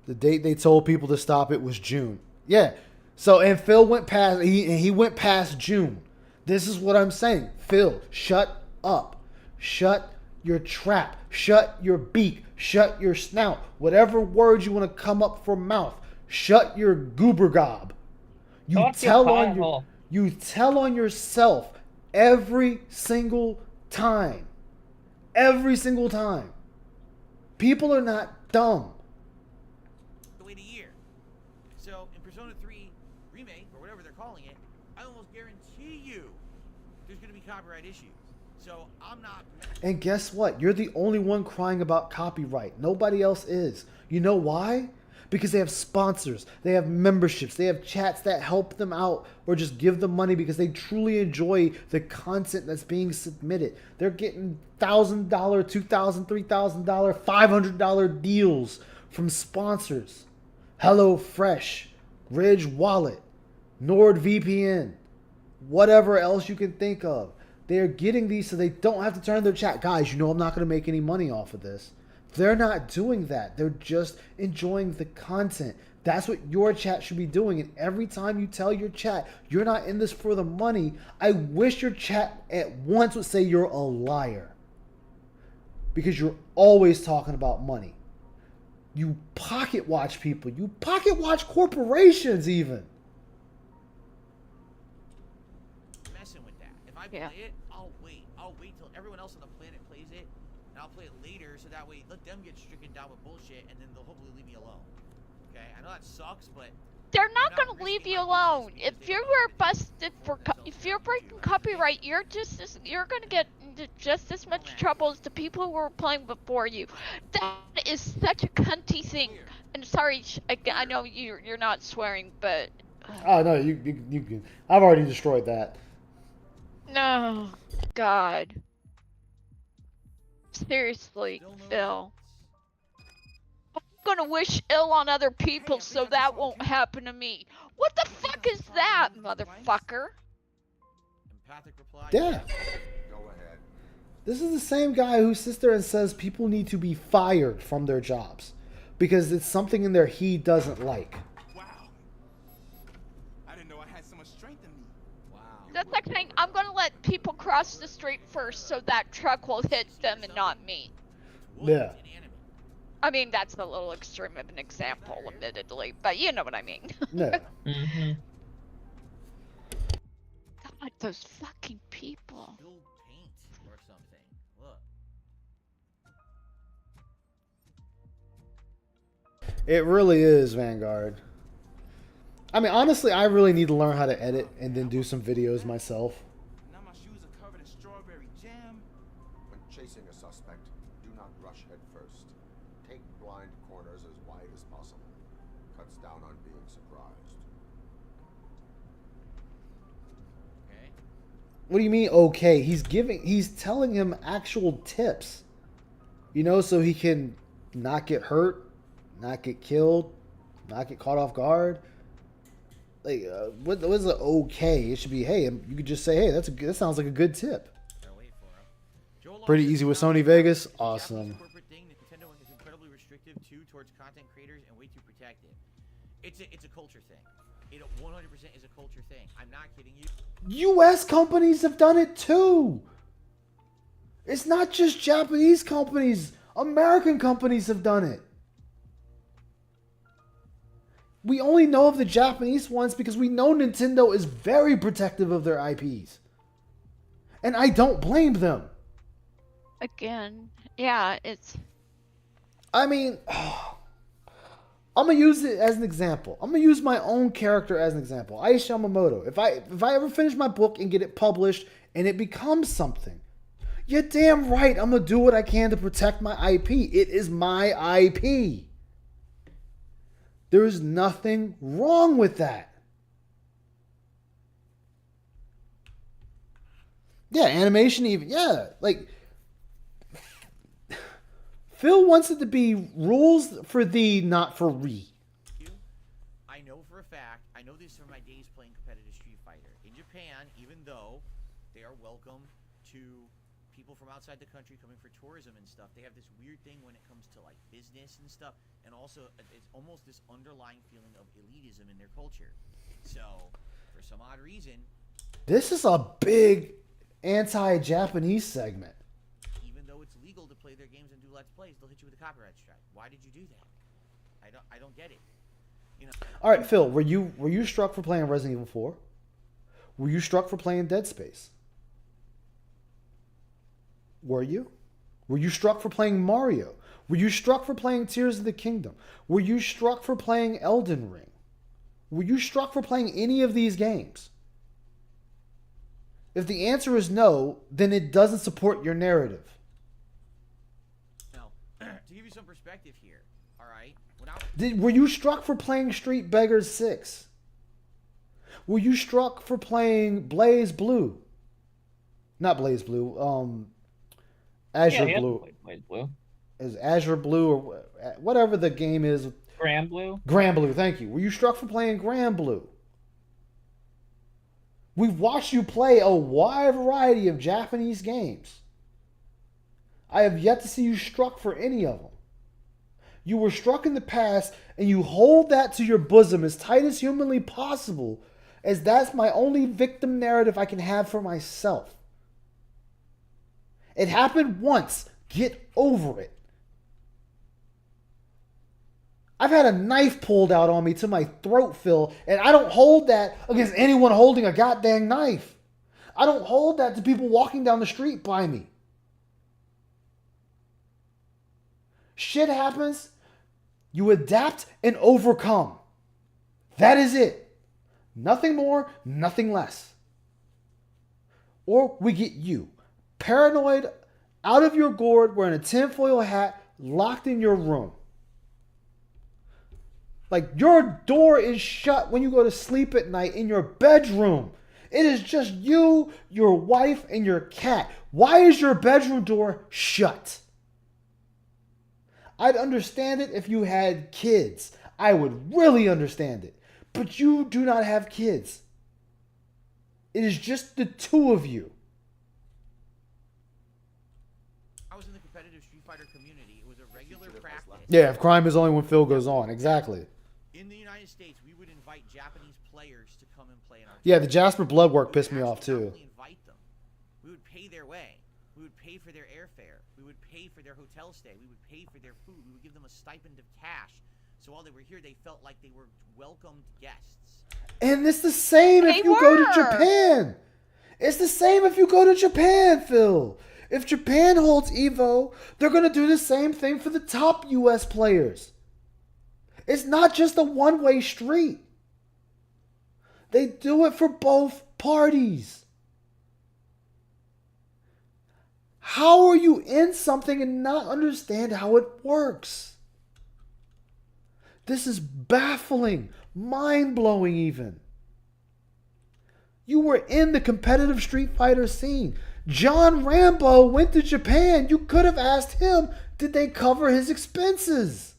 Speaker 1: The date they told people to stop it was June. Yeah. So, and Phil went past, he went past June. This is what I'm saying. Phil, shut up. Shut your trap. Shut your beak. Shut your snout. Whatever words you want to come up from mouth. Shut your goober gob. You tell on yourself every single time. Every single time. People are not dumb.
Speaker 2: Wait a year. So in Persona 3 Remake, or whatever they're calling it, I almost guarantee you there's going to be copyright issues. So I'm not...
Speaker 1: And guess what? You're the only one crying about copyright. Nobody else is. You know why? Because they have sponsors, they have memberships, they have chats that help them out or just give them money because they truly enjoy the content that's being submitted. They're getting $1,000, $2,000, $3,000, $500 deals from sponsors. HelloFresh, Ridge Wallet, NordVPN, whatever else you can think of. They're getting these so they don't have to turn their chat. Guys, you know I'm not going to make any money off of this. They're not doing that. They're just enjoying the content. That's what your chat should be doing. And every time you tell your chat, you're not in this for the money, I wish your chat at once would say you're a liar. Because you're always talking about money. You pocket watch people. You pocket watch corporations even.
Speaker 2: Messing with that. If I play it, I'll wait. I'll wait till everyone else on the planet plays it, and I'll play it later, so that way let them get stricken down with bullshit, and then they'll hopefully leave me alone. Okay? I know that sucks, but
Speaker 13: they're not going to leave you alone. If you were busted for, if you're breaking copyright, you're going to get into just as much trouble as the people who were playing before you. That is such a cunty thing. And sorry, I know you're not swearing, but.
Speaker 1: Oh no, you can. I've already destroyed that.
Speaker 13: No, God. Seriously, Phil. I'm gonna wish ill on other people so that won't happen to me. What the fuck is that, motherfucker?
Speaker 1: Yeah.
Speaker 4: Go ahead.
Speaker 1: This is the same guy who sits there and says people need to be fired from their jobs because it's something in there he doesn't like.
Speaker 3: Wow. I didn't know I had so much strength in me. Wow.
Speaker 13: That's like saying I'm gonna let people cross the street first so that truck will hit them and not me.
Speaker 1: Yeah.
Speaker 13: I mean, that's a little extreme of an example, admittedly, but you know what I mean.
Speaker 1: Yeah.
Speaker 13: God, those fucking people.
Speaker 2: Build paint or something. Look.
Speaker 1: It really is, Vanguard. I mean, honestly, I really need to learn how to edit and then do some videos myself.
Speaker 3: Now my shoes are covered in strawberry jam.
Speaker 4: When chasing a suspect, do not rush head first. Take blind corners as wide as possible. Cuts down on being surprised.
Speaker 2: Okay.
Speaker 1: What do you mean, okay? He's telling him actual tips. You know, so he can not get hurt, not get killed, not get caught off guard. Like, what is it okay? It should be, hey, you could just say, hey, that sounds like a good tip. Pretty easy with Sony Vegas. Awesome.
Speaker 2: Corporate thing that Nintendo is incredibly restrictive too towards content creators and way too protective. It's a culture thing. It 100% is a culture thing. I'm not kidding you.
Speaker 1: U.S. companies have done it too. It's not just Japanese companies. American companies have done it. We only know of the Japanese ones because we know Nintendo is very protective of their IPs. And I don't blame them.
Speaker 13: Again, yeah, it's...
Speaker 1: I mean, I'm going to use it as an example. I'm going to use my own character as an example. Aishi Yamamoto. If I ever finish my book and get it published and it becomes something, you're damn right I'm going to do what I can to protect my IP. It is my IP. There is nothing wrong with that. Yeah, animation even. Yeah, like Phil wants it to be rules for thee, not for re.
Speaker 2: I know for a fact, I know this from my days playing competitive Street Fighter. In Japan, even though they are welcome to people from outside the country coming for tourism and stuff, they have this weird thing when it comes to like business and stuff, and also it's almost this underlying feeling of elitism in their culture. So, for some odd reason,
Speaker 1: this is a big anti-Japanese segment.
Speaker 2: Even though it's legal to play their games and do Let's Plays, they'll hit you with a copyright strike. Why did you do that? I don't get it. You know.
Speaker 1: All right, Phil, were you struck for playing Resident Evil 4? Were you struck for playing Dead Space? Were you? Were you struck for playing Mario? Were you struck for playing Tears of the Kingdom? Were you struck for playing Elden Ring? Were you struck for playing any of these games? If the answer is no, then it doesn't support your narrative.
Speaker 2: Now, to give you some perspective here, All right. When I
Speaker 1: Were you struck for playing Street Beggars 6? Were you struck for playing Blaze Blue? Not Blaze Blue. Azure
Speaker 9: Yeah,
Speaker 1: Blue.
Speaker 9: Blaze Blue.
Speaker 1: Is Azure Blue or whatever the game is?
Speaker 9: Grand Blue.
Speaker 1: Grand Blue. Thank you. Were you struck for playing Grand Blue? We've watched you play a wide variety of Japanese games. I have yet to see you struck for any of them. You were struck in the past, and you hold that to your bosom as tight as humanly possible, as that's my only victim narrative I can have for myself. It happened once. Get over it. I've had a knife pulled out on me to my throat, Phil, and I don't hold that against anyone holding a goddamn knife. I don't hold that to people walking down the street by me. Shit happens. You adapt and overcome. That is it. Nothing more, nothing less. Or we get you, paranoid, out of your gourd, wearing a tinfoil hat, locked in your room. Like, your door is shut when you go to sleep at night in your bedroom. It is just you, your wife, and your cat. Why is your bedroom door shut? I'd understand it if you had kids. I would really understand it. But you do not have kids. It is just the two of you.
Speaker 2: I was in the competitive Street Fighter community, it was a regular practice.
Speaker 1: Yeah, if crime is only when Phil goes on. Exactly.
Speaker 2: In the United States, we would invite Japanese players to come and play in our
Speaker 1: Yeah, the Jasper blood work pissed me off too.
Speaker 2: invite them. We would pay their way. We would pay for their airfare. We would pay for their hotel stay. We would pay for their food. We would give them a stipend of cash. So while they were here, they felt like they were welcomed guests.
Speaker 1: And it's the same if you go to Japan. It's the same if you go to Japan, Phil. If Japan holds Evo, they're going to do the same thing for the top U.S. players. It's not just a one-way street. They do it for both parties. How are you in something and not understand how it works? This is baffling, mind-blowing even. You were in the competitive Street Fighter scene. John Rambo went to Japan. You could have asked him, did they cover his expenses?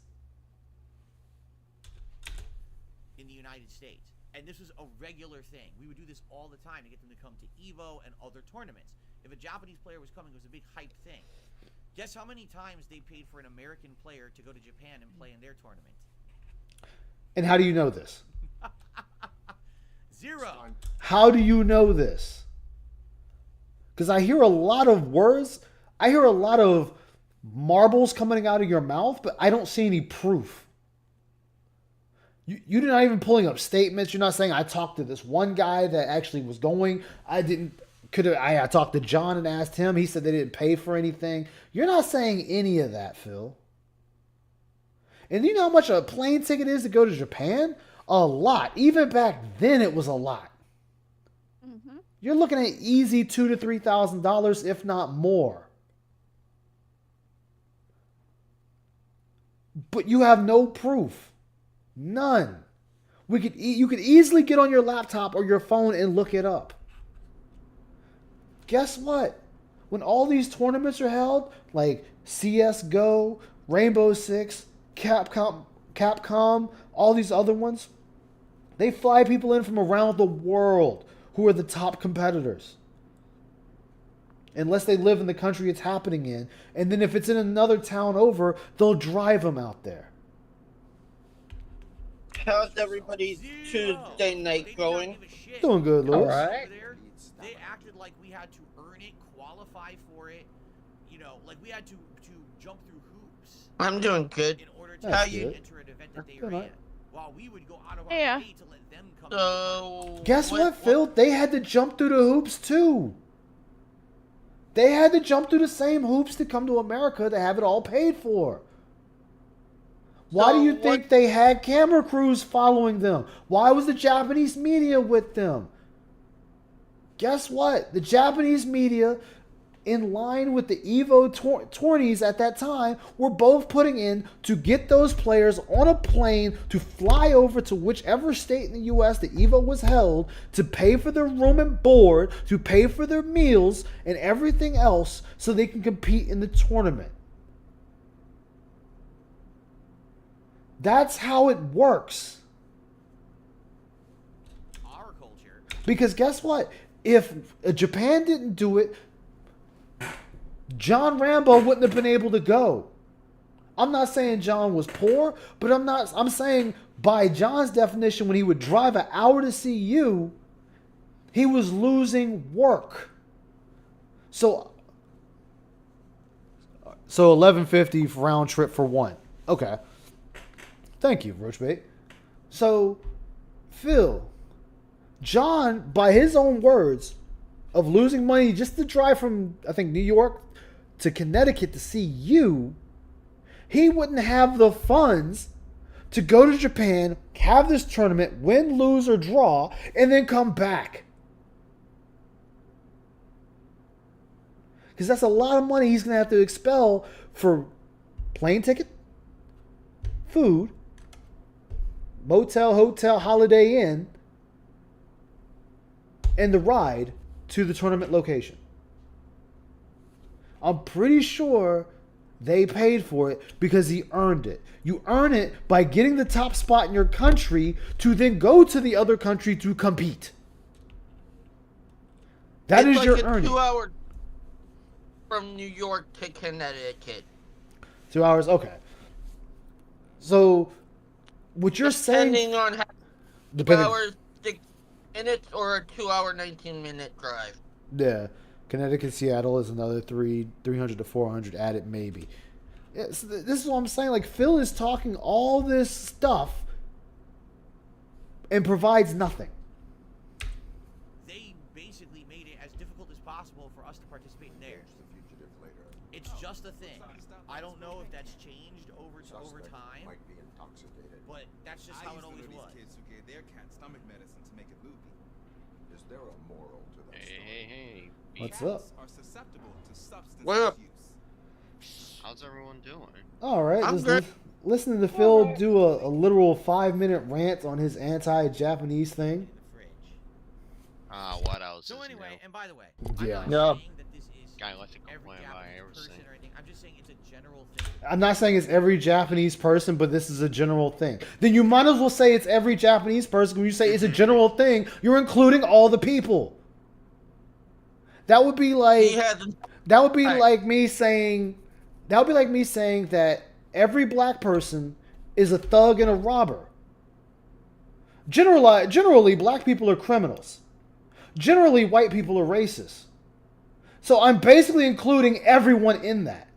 Speaker 2: In the United States. And this was a regular thing. We would do this all the time to get them to come to Evo and other tournaments. If a Japanese player was coming, it was a big hype thing. Guess how many times they paid for an American player to go to Japan and play in their tournament?
Speaker 1: And how do you know this?
Speaker 2: 0.
Speaker 1: How do you know this? Because I hear a lot of words. I hear a lot of marbles coming out of your mouth, but I don't see any proof. You're not even pulling up statements. You're not saying, I talked to this one guy that actually was going. I talked to John and asked him. He said they didn't pay for anything. You're not saying any of that, Phil. And you know how much a plane ticket is to go to Japan? A lot. Even back then, it was a lot.
Speaker 13: Mm-hmm.
Speaker 1: You're looking at easy $2,000 to $3,000, if not more. But you have no proof. None. You could easily get on your laptop or your phone and look it up. Guess what? When all these tournaments are held, like CSGO, Rainbow Six, Capcom, all these other ones, they fly people in from around the world who are the top competitors. Unless they live in the country it's happening in. And then if it's in another town over, they'll drive them out there.
Speaker 9: How's everybody's Tuesday night going?
Speaker 1: Doing good, Louis.
Speaker 9: All right.
Speaker 2: They acted like we had to earn it, qualify for it. You know, like we had to jump through hoops.
Speaker 9: I'm doing good.
Speaker 2: In order
Speaker 1: That's
Speaker 2: how
Speaker 1: good.
Speaker 2: you enter an event that they
Speaker 1: Good
Speaker 2: ran.
Speaker 1: night.
Speaker 2: While we would go out of our
Speaker 13: Yeah.
Speaker 2: way to let them come.
Speaker 1: Guess what, Phil? They had to jump through the hoops too. They had to jump through the same hoops to come to America to have it all paid for. Why do you think they had camera crews following them? Why was the Japanese media with them? Guess what? The Japanese media in line with the Evo tourneys at that time were both putting in to get those players on a plane to fly over to whichever state in the U.S. the Evo was held, to pay for their room and board, to pay for their meals and everything else so they can compete in the tournament. That's how it works.
Speaker 2: Our culture.
Speaker 1: Because guess what? If Japan didn't do it, John Rambo wouldn't have been able to go. I'm not saying John was poor, but I'm saying by John's definition, when he would drive an hour to see you, he was losing work. So $11.50 round trip for one. Okay. Thank you, Roachbait. So, Phil, John, by his own words, of losing money just to drive from, I think, New York to Connecticut to see you, he wouldn't have the funds to go to Japan, have this tournament, win, lose, or draw, and then come back. Because that's a lot of money he's going to have to expel for plane ticket, food, motel, hotel, Holiday Inn, and the ride to the tournament location. I'm pretty sure they paid for it because he earned it. You earn it by getting the top spot in your country to then go to the other country to compete. That is your earning.
Speaker 12: 2 hour from New York to Connecticut.
Speaker 1: 2 hours, okay. So, what you're saying...
Speaker 12: Depending on how 2 hours, 6 minutes, or a 2 hour, 19-minute drive.
Speaker 1: Yeah. Connecticut, Seattle is another 300 to 400 added, maybe. Yeah, so this is what I'm saying. Like, Phil is talking all this stuff and provides nothing.
Speaker 2: They basically made it as difficult as possible for us to participate in theirs. It's just a thing. I don't know if that's changed over time.
Speaker 4: Might be intoxicated.
Speaker 2: But that's just how it always was.
Speaker 3: Kids who gave their cat stomach medicine to make it loopy.
Speaker 4: Is there a moral to that story?
Speaker 6: Hey.
Speaker 1: What's up?
Speaker 3: Are susceptible to substance
Speaker 12: What up?
Speaker 3: abuse.
Speaker 6: How's everyone doing?
Speaker 1: All right.
Speaker 12: I'm
Speaker 1: Just
Speaker 12: good.
Speaker 1: listening to Phil do a literal 5-minute rant on his anti-Japanese thing.
Speaker 6: What else?
Speaker 2: So
Speaker 6: is
Speaker 2: anyway,
Speaker 6: new?
Speaker 2: and by the way,
Speaker 1: Yeah.
Speaker 2: I'm
Speaker 10: Yeah.
Speaker 2: not saying that this is
Speaker 6: Guy left to
Speaker 2: every
Speaker 6: complain about
Speaker 2: Japanese person
Speaker 6: everything.
Speaker 2: or anything. I'm just saying it's a general thing.
Speaker 1: I'm not saying it's every Japanese person, but this is a general thing. Then you might as well say it's every Japanese person. When you say it's a general thing, you're including all the people. That would be like that would be like me saying that every black person is a thug and a robber. Generally, black people are criminals. Generally, white people are racist. So I'm basically including everyone in that.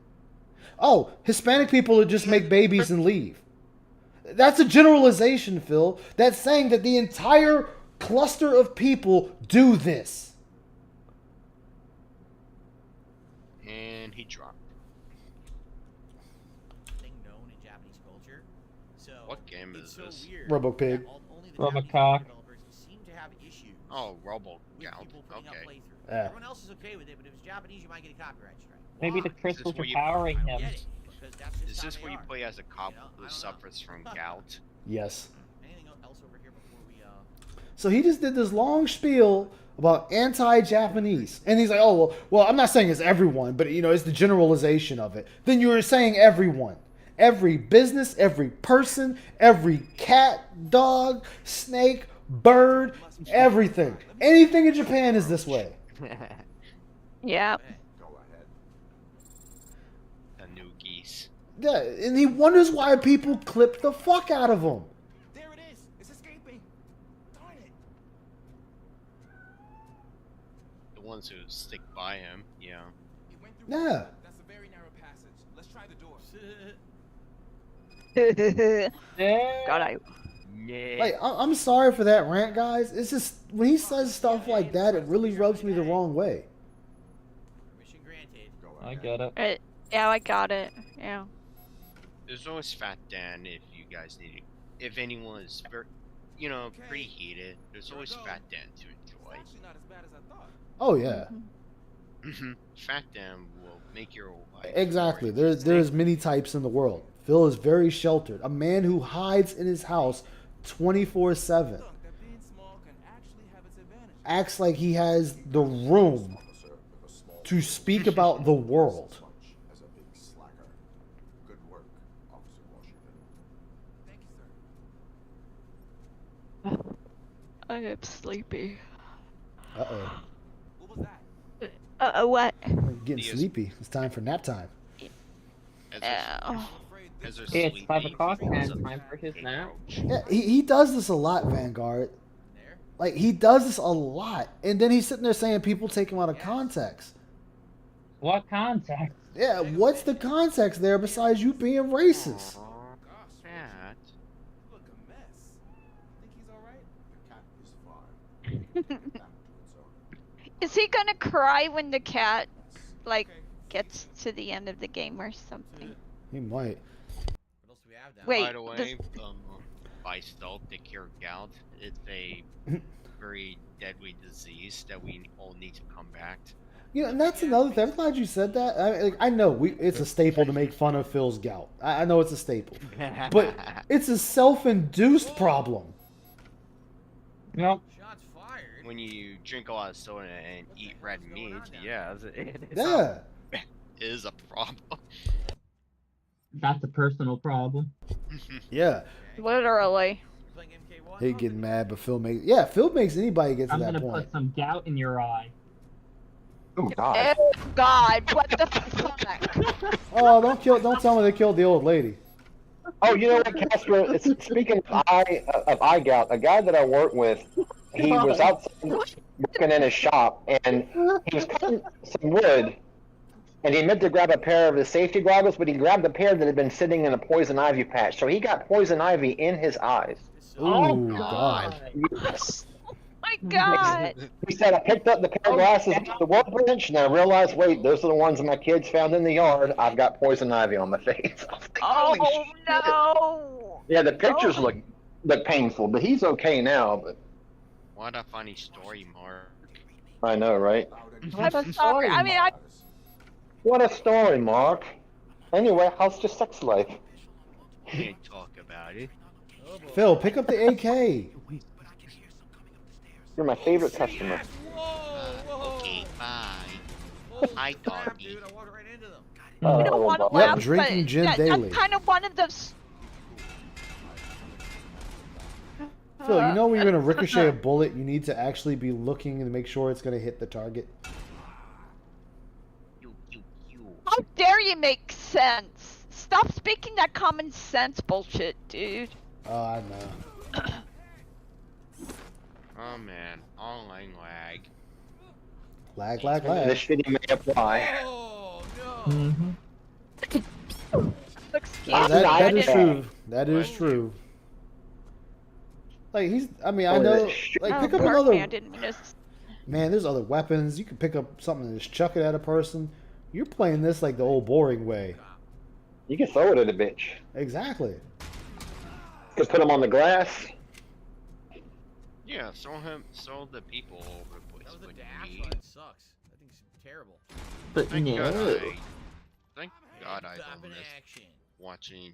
Speaker 1: Oh, Hispanic people just make babies and leave. That's a generalization, Phil. That's saying that the entire cluster of people do this.
Speaker 6: And he dropped.
Speaker 2: Thing known in Japanese culture. So
Speaker 6: What game is
Speaker 2: it's so
Speaker 6: this?
Speaker 2: weird
Speaker 1: Robopig.
Speaker 2: that only the
Speaker 10: Robocock.
Speaker 2: Japanese developers seem to have issues
Speaker 6: Oh,
Speaker 2: with
Speaker 6: Robo
Speaker 2: people putting up
Speaker 6: Okay.
Speaker 2: playthroughs.
Speaker 1: Yeah.
Speaker 2: Everyone else is okay with it, but if it's Japanese, you might get a copyright strike.
Speaker 10: Maybe the
Speaker 2: Why?
Speaker 10: crystals
Speaker 6: where
Speaker 10: are
Speaker 6: you-
Speaker 10: powering
Speaker 2: I
Speaker 10: him.
Speaker 2: don't get it, because that's just
Speaker 6: Is
Speaker 2: how
Speaker 6: this
Speaker 2: they
Speaker 6: where you
Speaker 2: are.
Speaker 6: play as a cop
Speaker 2: You know, I
Speaker 6: who
Speaker 2: don't
Speaker 6: suffers from gout?
Speaker 1: Yes.
Speaker 2: Anything else over here before we
Speaker 1: So he just did this long spiel about anti-Japanese. And he's like, oh, well, I'm not saying it's everyone, but, it's the generalization of it. Then you're saying everyone. Every business, every person, every cat, dog, snake, bird, everything. Anything in Japan is this way.
Speaker 13: Yeah.
Speaker 4: Go ahead.
Speaker 6: The new geese.
Speaker 1: Yeah, and he wonders why people clip the fuck out of him.
Speaker 3: There it is. It's escaping. Darn it.
Speaker 6: The ones who stick by him, yeah.
Speaker 3: It went through.
Speaker 1: Yeah.
Speaker 3: That's a very narrow passage. Let's try the door.
Speaker 13: God, I.
Speaker 6: Yeah.
Speaker 1: Like, I'm sorry for that rant, guys. It's just, when he says stuff like that, it really rubs me the wrong way.
Speaker 2: Permission granted.
Speaker 4: Go
Speaker 10: I
Speaker 4: ahead.
Speaker 10: get it.
Speaker 13: Yeah, I got it. Yeah.
Speaker 6: There's always Fat Dan if you guys need it. If anyone is very, pretty heated, there's always Fat Dan to enjoy.
Speaker 3: It's actually not as bad as I thought.
Speaker 1: Oh, yeah.
Speaker 17: Fact them will make your life
Speaker 1: Exactly.
Speaker 17: more
Speaker 1: There's many types in the world. Phil is very sheltered. A man who hides in his house 24/7. Acts like he has the room to speak about the world.
Speaker 4: As a big slacker. Good work, Officer Washington. Thank you, sir.
Speaker 13: I am sleepy.
Speaker 1: Uh-oh.
Speaker 3: What was that?
Speaker 13: What?
Speaker 1: I'm getting sleepy. It's time for nap time.
Speaker 13: Oh.
Speaker 9: Hey, it's 5 o'clock and time for his nap.
Speaker 1: Yeah, he does this a lot, Vanguard. Like, he does this a lot. And then he's sitting there saying people take him out of context.
Speaker 9: What context?
Speaker 1: Yeah, what's the context there besides you being racist?
Speaker 3: Look a mess. Think he's alright? The cat is fine.
Speaker 13: Is he gonna cry when the cat, like, gets to the end of the game or something?
Speaker 1: He might.
Speaker 13: Wait,
Speaker 17: By the way, by stealth, the cure gout. It's a very deadly disease that we all need to combat.
Speaker 1: You know, and that's another thing. I'm glad you said that. I know it's a staple to make fun of Phil's gout. I know it's a staple. But it's a self-induced problem.
Speaker 9: Nope.
Speaker 17: When you drink a lot of soda and eat red meat, yeah,
Speaker 1: Yeah.
Speaker 17: It is a problem.
Speaker 9: That's a personal problem.
Speaker 1: Yeah.
Speaker 13: Literally.
Speaker 1: He getting mad, but Phil makes anybody get to
Speaker 9: I'm
Speaker 1: that
Speaker 9: gonna
Speaker 1: point.
Speaker 9: put some gout in your eye.
Speaker 6: Oh
Speaker 13: Oh God! What the fuck?
Speaker 1: Oh, don't tell me they killed the old lady.
Speaker 6: Oh, you know what, Casper? Speaking of eye gout, a guy that I work with, he was outside working in his shop, and he was cutting some wood, and he meant to grab a pair of his safety goggles, but he grabbed a pair that had been sitting in a poison ivy patch, so he got poison ivy in his eyes.
Speaker 1: Oh God!
Speaker 6: Yes.
Speaker 13: My God!
Speaker 6: He said, I picked up the pair of glasses off the workbench, and I realized, wait, those are the ones that my kids found in the yard. I've got poison ivy on my face.
Speaker 13: Oh no!
Speaker 6: Yeah, the pictures look painful, but he's okay now. But
Speaker 17: What a funny story, Mark.
Speaker 6: I know, right?
Speaker 13: What a story! I mean,
Speaker 6: What a story, Mark. Anyway, how's your sex life?
Speaker 17: Can't talk about it.
Speaker 1: Phil, pick up the AK.
Speaker 6: You're my favorite customer.
Speaker 17: Okay, bye. Hi, doggy.
Speaker 13: you don't want to
Speaker 1: Yep,
Speaker 13: laugh,
Speaker 1: drinking
Speaker 13: but
Speaker 1: gin daily.
Speaker 13: I'm kind of one of those.
Speaker 1: Phil, you know when you're gonna ricochet a bullet, you need to actually be looking to make sure it's gonna hit the target.
Speaker 13: How dare you make sense? Stop speaking that common sense bullshit, dude.
Speaker 1: Oh, I know.
Speaker 17: Oh man, online lag.
Speaker 1: Lag.
Speaker 6: This shitty may apply.
Speaker 2: Oh no!
Speaker 1: That is true. That is true. Like I know. Like pick up another. Man, there's other weapons. You can pick up something and just chuck it at a person. You're playing this like the old boring way.
Speaker 6: You can throw it at a bitch.
Speaker 1: Exactly.
Speaker 6: You can put them on the glass.
Speaker 17: Yeah, throw the people over the place.
Speaker 2: That was a
Speaker 17: but
Speaker 2: dash
Speaker 17: me-
Speaker 2: one. It sucks. That thing's terrible.
Speaker 9: But
Speaker 17: Thank
Speaker 9: no.
Speaker 17: God I
Speaker 2: Stop
Speaker 17: don't
Speaker 2: in
Speaker 17: miss
Speaker 2: action.
Speaker 17: watching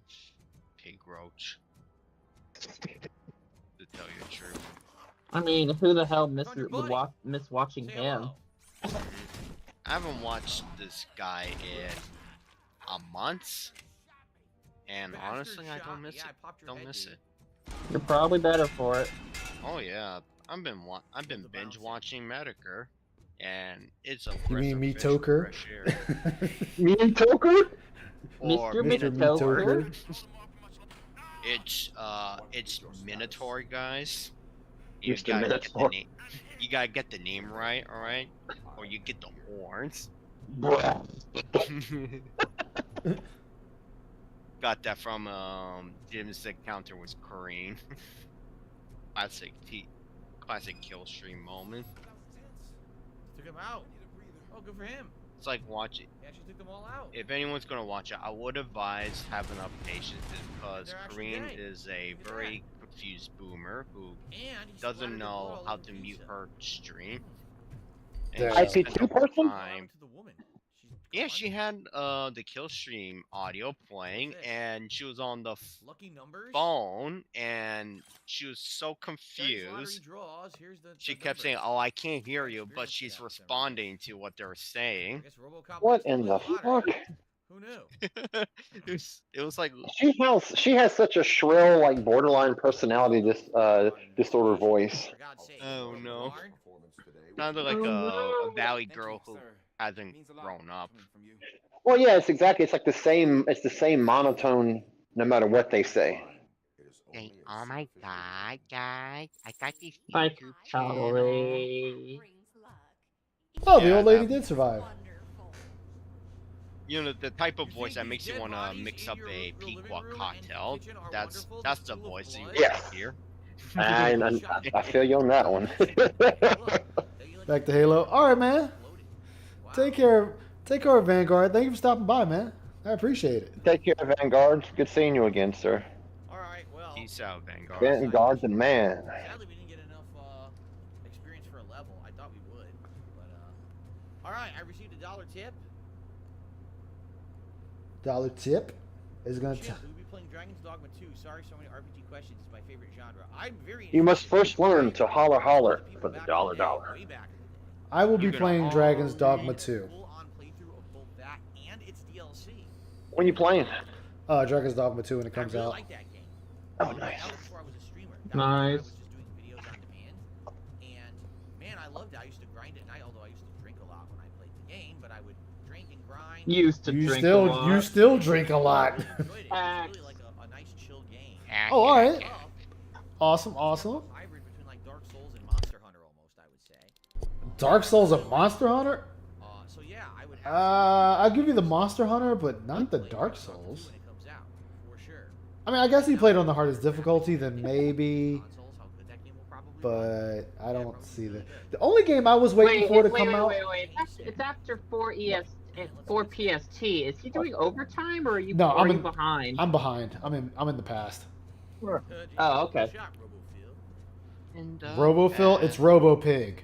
Speaker 17: Pig Roach. To tell you the truth.
Speaker 9: I mean, who the hell miss watching him?
Speaker 17: I haven't watched this guy in a month, and honestly, I don't miss it. Don't miss it.
Speaker 9: You're probably better for it.
Speaker 17: Oh yeah, I've been binge watching Medicare, and it's a
Speaker 1: You mean
Speaker 17: breath of
Speaker 1: Toker?
Speaker 17: fresh air.
Speaker 6: Me Toker?
Speaker 17: Or
Speaker 9: Mr.
Speaker 1: Toker?
Speaker 17: It's Minotaur, guys. You
Speaker 6: Mr.
Speaker 17: gotta get the
Speaker 6: Minotaur.
Speaker 17: name. You gotta get the name right, all right? Or you get the horns. Got that from Jim's encounter with Kareem. Classic kill stream moment.
Speaker 2: Took him out. Oh, good for him.
Speaker 17: It's like watching.
Speaker 2: He actually took them all out.
Speaker 17: If anyone's gonna watch it, I would advise having enough patience because
Speaker 2: They're actually
Speaker 17: Kareem
Speaker 2: dead.
Speaker 17: is a very confused boomer who
Speaker 2: And he
Speaker 17: doesn't
Speaker 2: splattered the blood
Speaker 17: know
Speaker 2: all
Speaker 17: how
Speaker 2: over
Speaker 17: to
Speaker 2: the
Speaker 17: mute
Speaker 2: pizza.
Speaker 17: her stream. And
Speaker 1: Damn.
Speaker 17: she spent
Speaker 6: IP2
Speaker 17: the whole
Speaker 6: person?
Speaker 17: time.
Speaker 2: To the woman. She's
Speaker 17: Yeah,
Speaker 2: gone.
Speaker 17: she had the kill stream audio playing, and she was on the
Speaker 2: Lucky numbers.
Speaker 17: phone, and she was so
Speaker 2: Dice lottery
Speaker 17: confused.
Speaker 2: draws. Here's the
Speaker 17: She
Speaker 2: the
Speaker 17: kept saying,
Speaker 2: numbers.
Speaker 17: "Oh, I can't hear you," but
Speaker 2: Experience for
Speaker 17: she's
Speaker 2: that for some reason.
Speaker 17: responding to what they're
Speaker 2: I
Speaker 17: saying.
Speaker 2: guess RoboCop
Speaker 6: What
Speaker 2: likes to
Speaker 6: in
Speaker 2: win
Speaker 6: the
Speaker 2: lottery.
Speaker 6: fuck?
Speaker 2: Who knew?
Speaker 17: It was like,
Speaker 6: She has such a shrill, like borderline personality disorder voice.
Speaker 2: For God's sake.
Speaker 17: oh no,
Speaker 4: Performance today was
Speaker 17: sounded like a valley girl who
Speaker 3: sir.
Speaker 17: hasn't
Speaker 3: Means a lot
Speaker 17: grown up.
Speaker 3: coming from you.
Speaker 6: Well, yeah, it's like the same. It's the same monotone, no matter what they say.
Speaker 4: It is
Speaker 17: Hey,
Speaker 4: only a
Speaker 17: oh my
Speaker 4: superficial
Speaker 17: god, guys, I got this
Speaker 9: Like
Speaker 17: YouTube channel.
Speaker 9: Charlie.
Speaker 1: Oh, the
Speaker 17: Yeah,
Speaker 1: old lady
Speaker 17: that-
Speaker 1: did survive.
Speaker 17: You know, the type of
Speaker 2: You
Speaker 17: voice
Speaker 2: think
Speaker 17: that
Speaker 2: these
Speaker 17: makes you
Speaker 2: dead
Speaker 17: want to
Speaker 2: bodies
Speaker 17: mix
Speaker 2: in
Speaker 17: up
Speaker 2: your
Speaker 17: a
Speaker 2: living
Speaker 17: Pequot
Speaker 2: room and
Speaker 17: cocktail.
Speaker 2: kitchen are
Speaker 17: That's
Speaker 2: wonderful,
Speaker 17: the
Speaker 2: full of
Speaker 17: voice that you
Speaker 2: blood?
Speaker 17: want
Speaker 6: Yes.
Speaker 17: to hear.
Speaker 6: I feel you on that one.
Speaker 1: Back to Halo. All right, man. Take care of Vanguard. Thank you for stopping by, man. I appreciate it.
Speaker 6: Take care, Vanguard. Good seeing you again, sir.
Speaker 2: All right. Well.
Speaker 17: Peace out, Vanguard.
Speaker 6: Vanguard's the man.
Speaker 2: Sadly, we didn't get enough experience for a level. I thought we would, but all right. I received a $1 tip.
Speaker 1: Dollar tip is gonna.
Speaker 2: Chip, we'll be playing Dragon's Dogma 2. Sorry, so many RPG questions. It's my favorite genre. I'm very.
Speaker 6: You must
Speaker 2: interested
Speaker 6: first learn to holler holler for the $1.
Speaker 2: way back in the day.
Speaker 1: I will be
Speaker 17: You're gonna
Speaker 1: playing Dragon's
Speaker 17: already-
Speaker 1: Dogma 2.
Speaker 2: Full-on playthrough of both that and its DLC.
Speaker 6: When you playing?
Speaker 1: Dragon's Dogma 2 when it comes
Speaker 2: I really
Speaker 1: out.
Speaker 2: like that game.
Speaker 6: Oh, nice.
Speaker 2: That was before I was a streamer. That
Speaker 9: Nice.
Speaker 2: was when I was just doing videos on demand. And man, I loved it. I used to grind at night, although I used to drink a lot when I played the game. But I would drink and grind.
Speaker 9: Used to
Speaker 1: You
Speaker 9: drink
Speaker 1: still
Speaker 9: a lot.
Speaker 1: you still drink a lot.
Speaker 2: I really enjoyed it. It was really like a nice chill game.
Speaker 1: Oh, all right.
Speaker 2: Tough.
Speaker 1: Awesome, awesome.
Speaker 2: Hybrid between like Dark Souls and Monster Hunter almost, I would say.
Speaker 1: Dark Souls and Monster Hunter?
Speaker 2: So yeah, I would have
Speaker 1: I'll give you the Monster Hunter, but not the Dark Souls.
Speaker 2: when it comes out, for sure.
Speaker 1: I mean, I guess he played on the hardest difficulty, then maybe,
Speaker 2: Consoles, how good that game will probably
Speaker 1: but I don't see that. The only game I was waiting for to come out.
Speaker 9: Wait. It's after 4 PST. Is he doing overtime, or are you,
Speaker 1: No,
Speaker 9: or
Speaker 1: I'm
Speaker 9: are you
Speaker 1: in-
Speaker 9: behind?
Speaker 1: I'm behind. I'm in the past.
Speaker 9: Oh, okay.
Speaker 2: Shot, Robofield.
Speaker 17: And,
Speaker 1: Robophil, it's Robopig.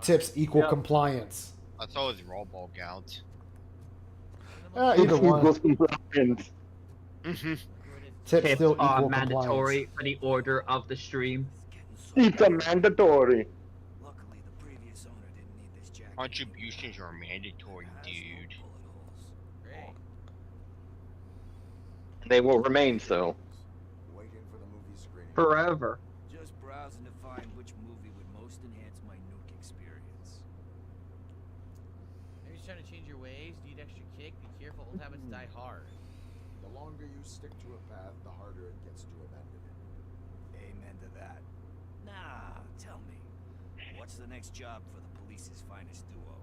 Speaker 1: Tips equal
Speaker 9: Yep.
Speaker 1: compliance.
Speaker 17: I thought it was Robo Gout.
Speaker 1: Either one.
Speaker 17: Mm-hmm.
Speaker 1: Tips
Speaker 9: Tips
Speaker 1: still
Speaker 9: are
Speaker 1: equal
Speaker 9: mandatory
Speaker 1: compliance.
Speaker 9: for the order of the stream.
Speaker 6: It's a mandatory.
Speaker 8: Luckily, the previous owner didn't need this jacket.
Speaker 17: Contributions are mandatory, dude.
Speaker 2: Great.
Speaker 6: They will remain so.
Speaker 4: Waiting for the movie screening.
Speaker 9: Forever.
Speaker 8: Just browsing to find which movie would most enhance my nuke experience.
Speaker 2: Maybe just trying to change your ways, need extra kick, be careful, old habits die hard.
Speaker 4: The longer you stick to a path, the harder it gets to abandon it.
Speaker 8: Amen to that. Now, tell me, what's the next job for the police's finest duo?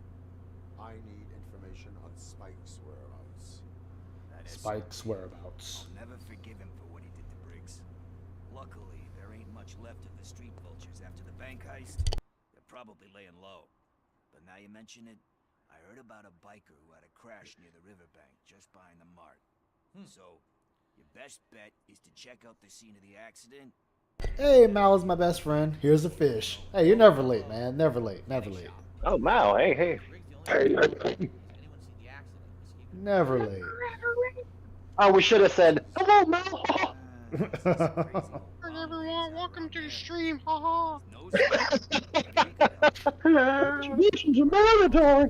Speaker 4: I need information on Spike's whereabouts.
Speaker 8: That is
Speaker 1: Spike's whereabouts.
Speaker 8: I'll never forgive him for what he did to Briggs. Luckily, there ain't much left of the street vultures after the bank heist. They're probably laying low. But now you mention it, I heard about a biker who had a crash near the riverbank just behind the mart. So, your best bet is to check out the scene of the accident.
Speaker 1: Hey, Mal is my best friend. Here's a fish. Hey, you're never late, man. Never late. Never late.
Speaker 6: Oh, Mao. Hey.
Speaker 1: Never late.
Speaker 6: Oh, we should have said, hello, Mao.
Speaker 17: Welcome to the stream, haha.
Speaker 6: Contributions are mandatory.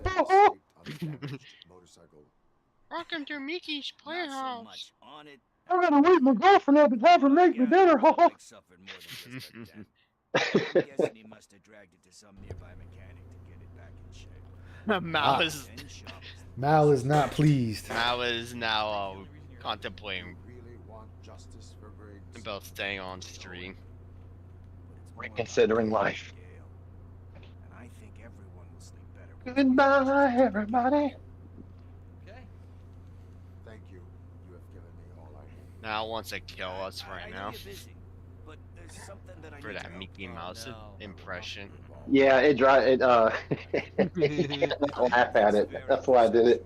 Speaker 4: Motorcycle.
Speaker 17: Welcome to Mickey's
Speaker 8: Not so
Speaker 17: Playhouse.
Speaker 8: much on it.
Speaker 6: I gotta wait my girlfriend up and have her make me dinner.
Speaker 8: Mike suffered more than just a dent. I'm guessing he must have dragged it to some nearby mechanic to get it back in shape.
Speaker 17: Mal is
Speaker 8: Ten shop is the
Speaker 1: Mal is not pleased.
Speaker 17: Mal is now contemplating
Speaker 4: Really want justice for Briggs?
Speaker 17: about staying on stream.
Speaker 6: Reconsidering life.
Speaker 8: And I think everyone will sleep better.
Speaker 6: Goodbye, everybody.
Speaker 2: Okay.
Speaker 4: Thank you. You have given me all I need.
Speaker 17: Mal wants to kill us
Speaker 8: I
Speaker 17: right
Speaker 8: know
Speaker 17: now
Speaker 8: you're busy, but there's something that I
Speaker 17: for
Speaker 8: need
Speaker 17: that
Speaker 8: to know.
Speaker 17: Mickey Mouse impression.
Speaker 6: Yeah, it you can't laugh at it. That's why I did it.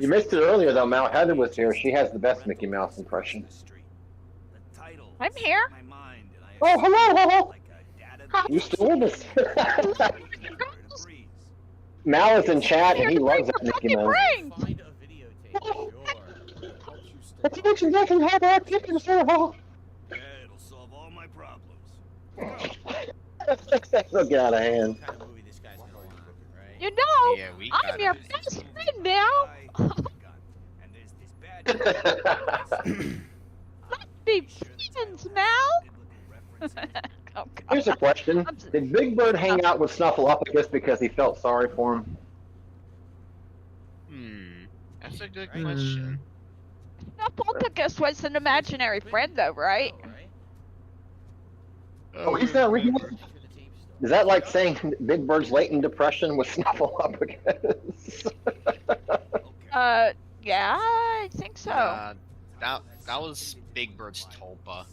Speaker 6: You missed it earlier though, Mal. Heather was here. She has the best Mickey Mouse impression.
Speaker 13: I'm here.
Speaker 6: Oh, hello. You still with us? Mal is in chat and
Speaker 13: Here
Speaker 6: he
Speaker 13: to bring
Speaker 6: loves that
Speaker 13: the
Speaker 6: Mickey
Speaker 13: fucking
Speaker 6: Mouse.
Speaker 13: brains!
Speaker 2: Find a videotape, sure.
Speaker 4: Helps you stay
Speaker 6: It's much as I can have our kitchen server.
Speaker 8: Yeah, it'll solve all my problems.
Speaker 6: Look get out of hand.
Speaker 2: What kind of movie this guy's gonna want, right?
Speaker 13: You know,
Speaker 17: Yeah, we
Speaker 13: I'm your
Speaker 17: gotta.
Speaker 13: best friend now.
Speaker 8: And there's this bad
Speaker 13: Let's be friends, Mal. Oh, God.
Speaker 6: Here's a question: did Big Bird hang out with Snuffleupagus because he felt sorry for him?
Speaker 17: That's a good question.
Speaker 13: Snuffleupagus was an imaginary friend, though, right?
Speaker 6: Oh, he's not real. Is that like saying Big Bird's latent depression was Snuffleupagus?
Speaker 13: Yeah, I think so.
Speaker 17: That was Big Bird's tulpa.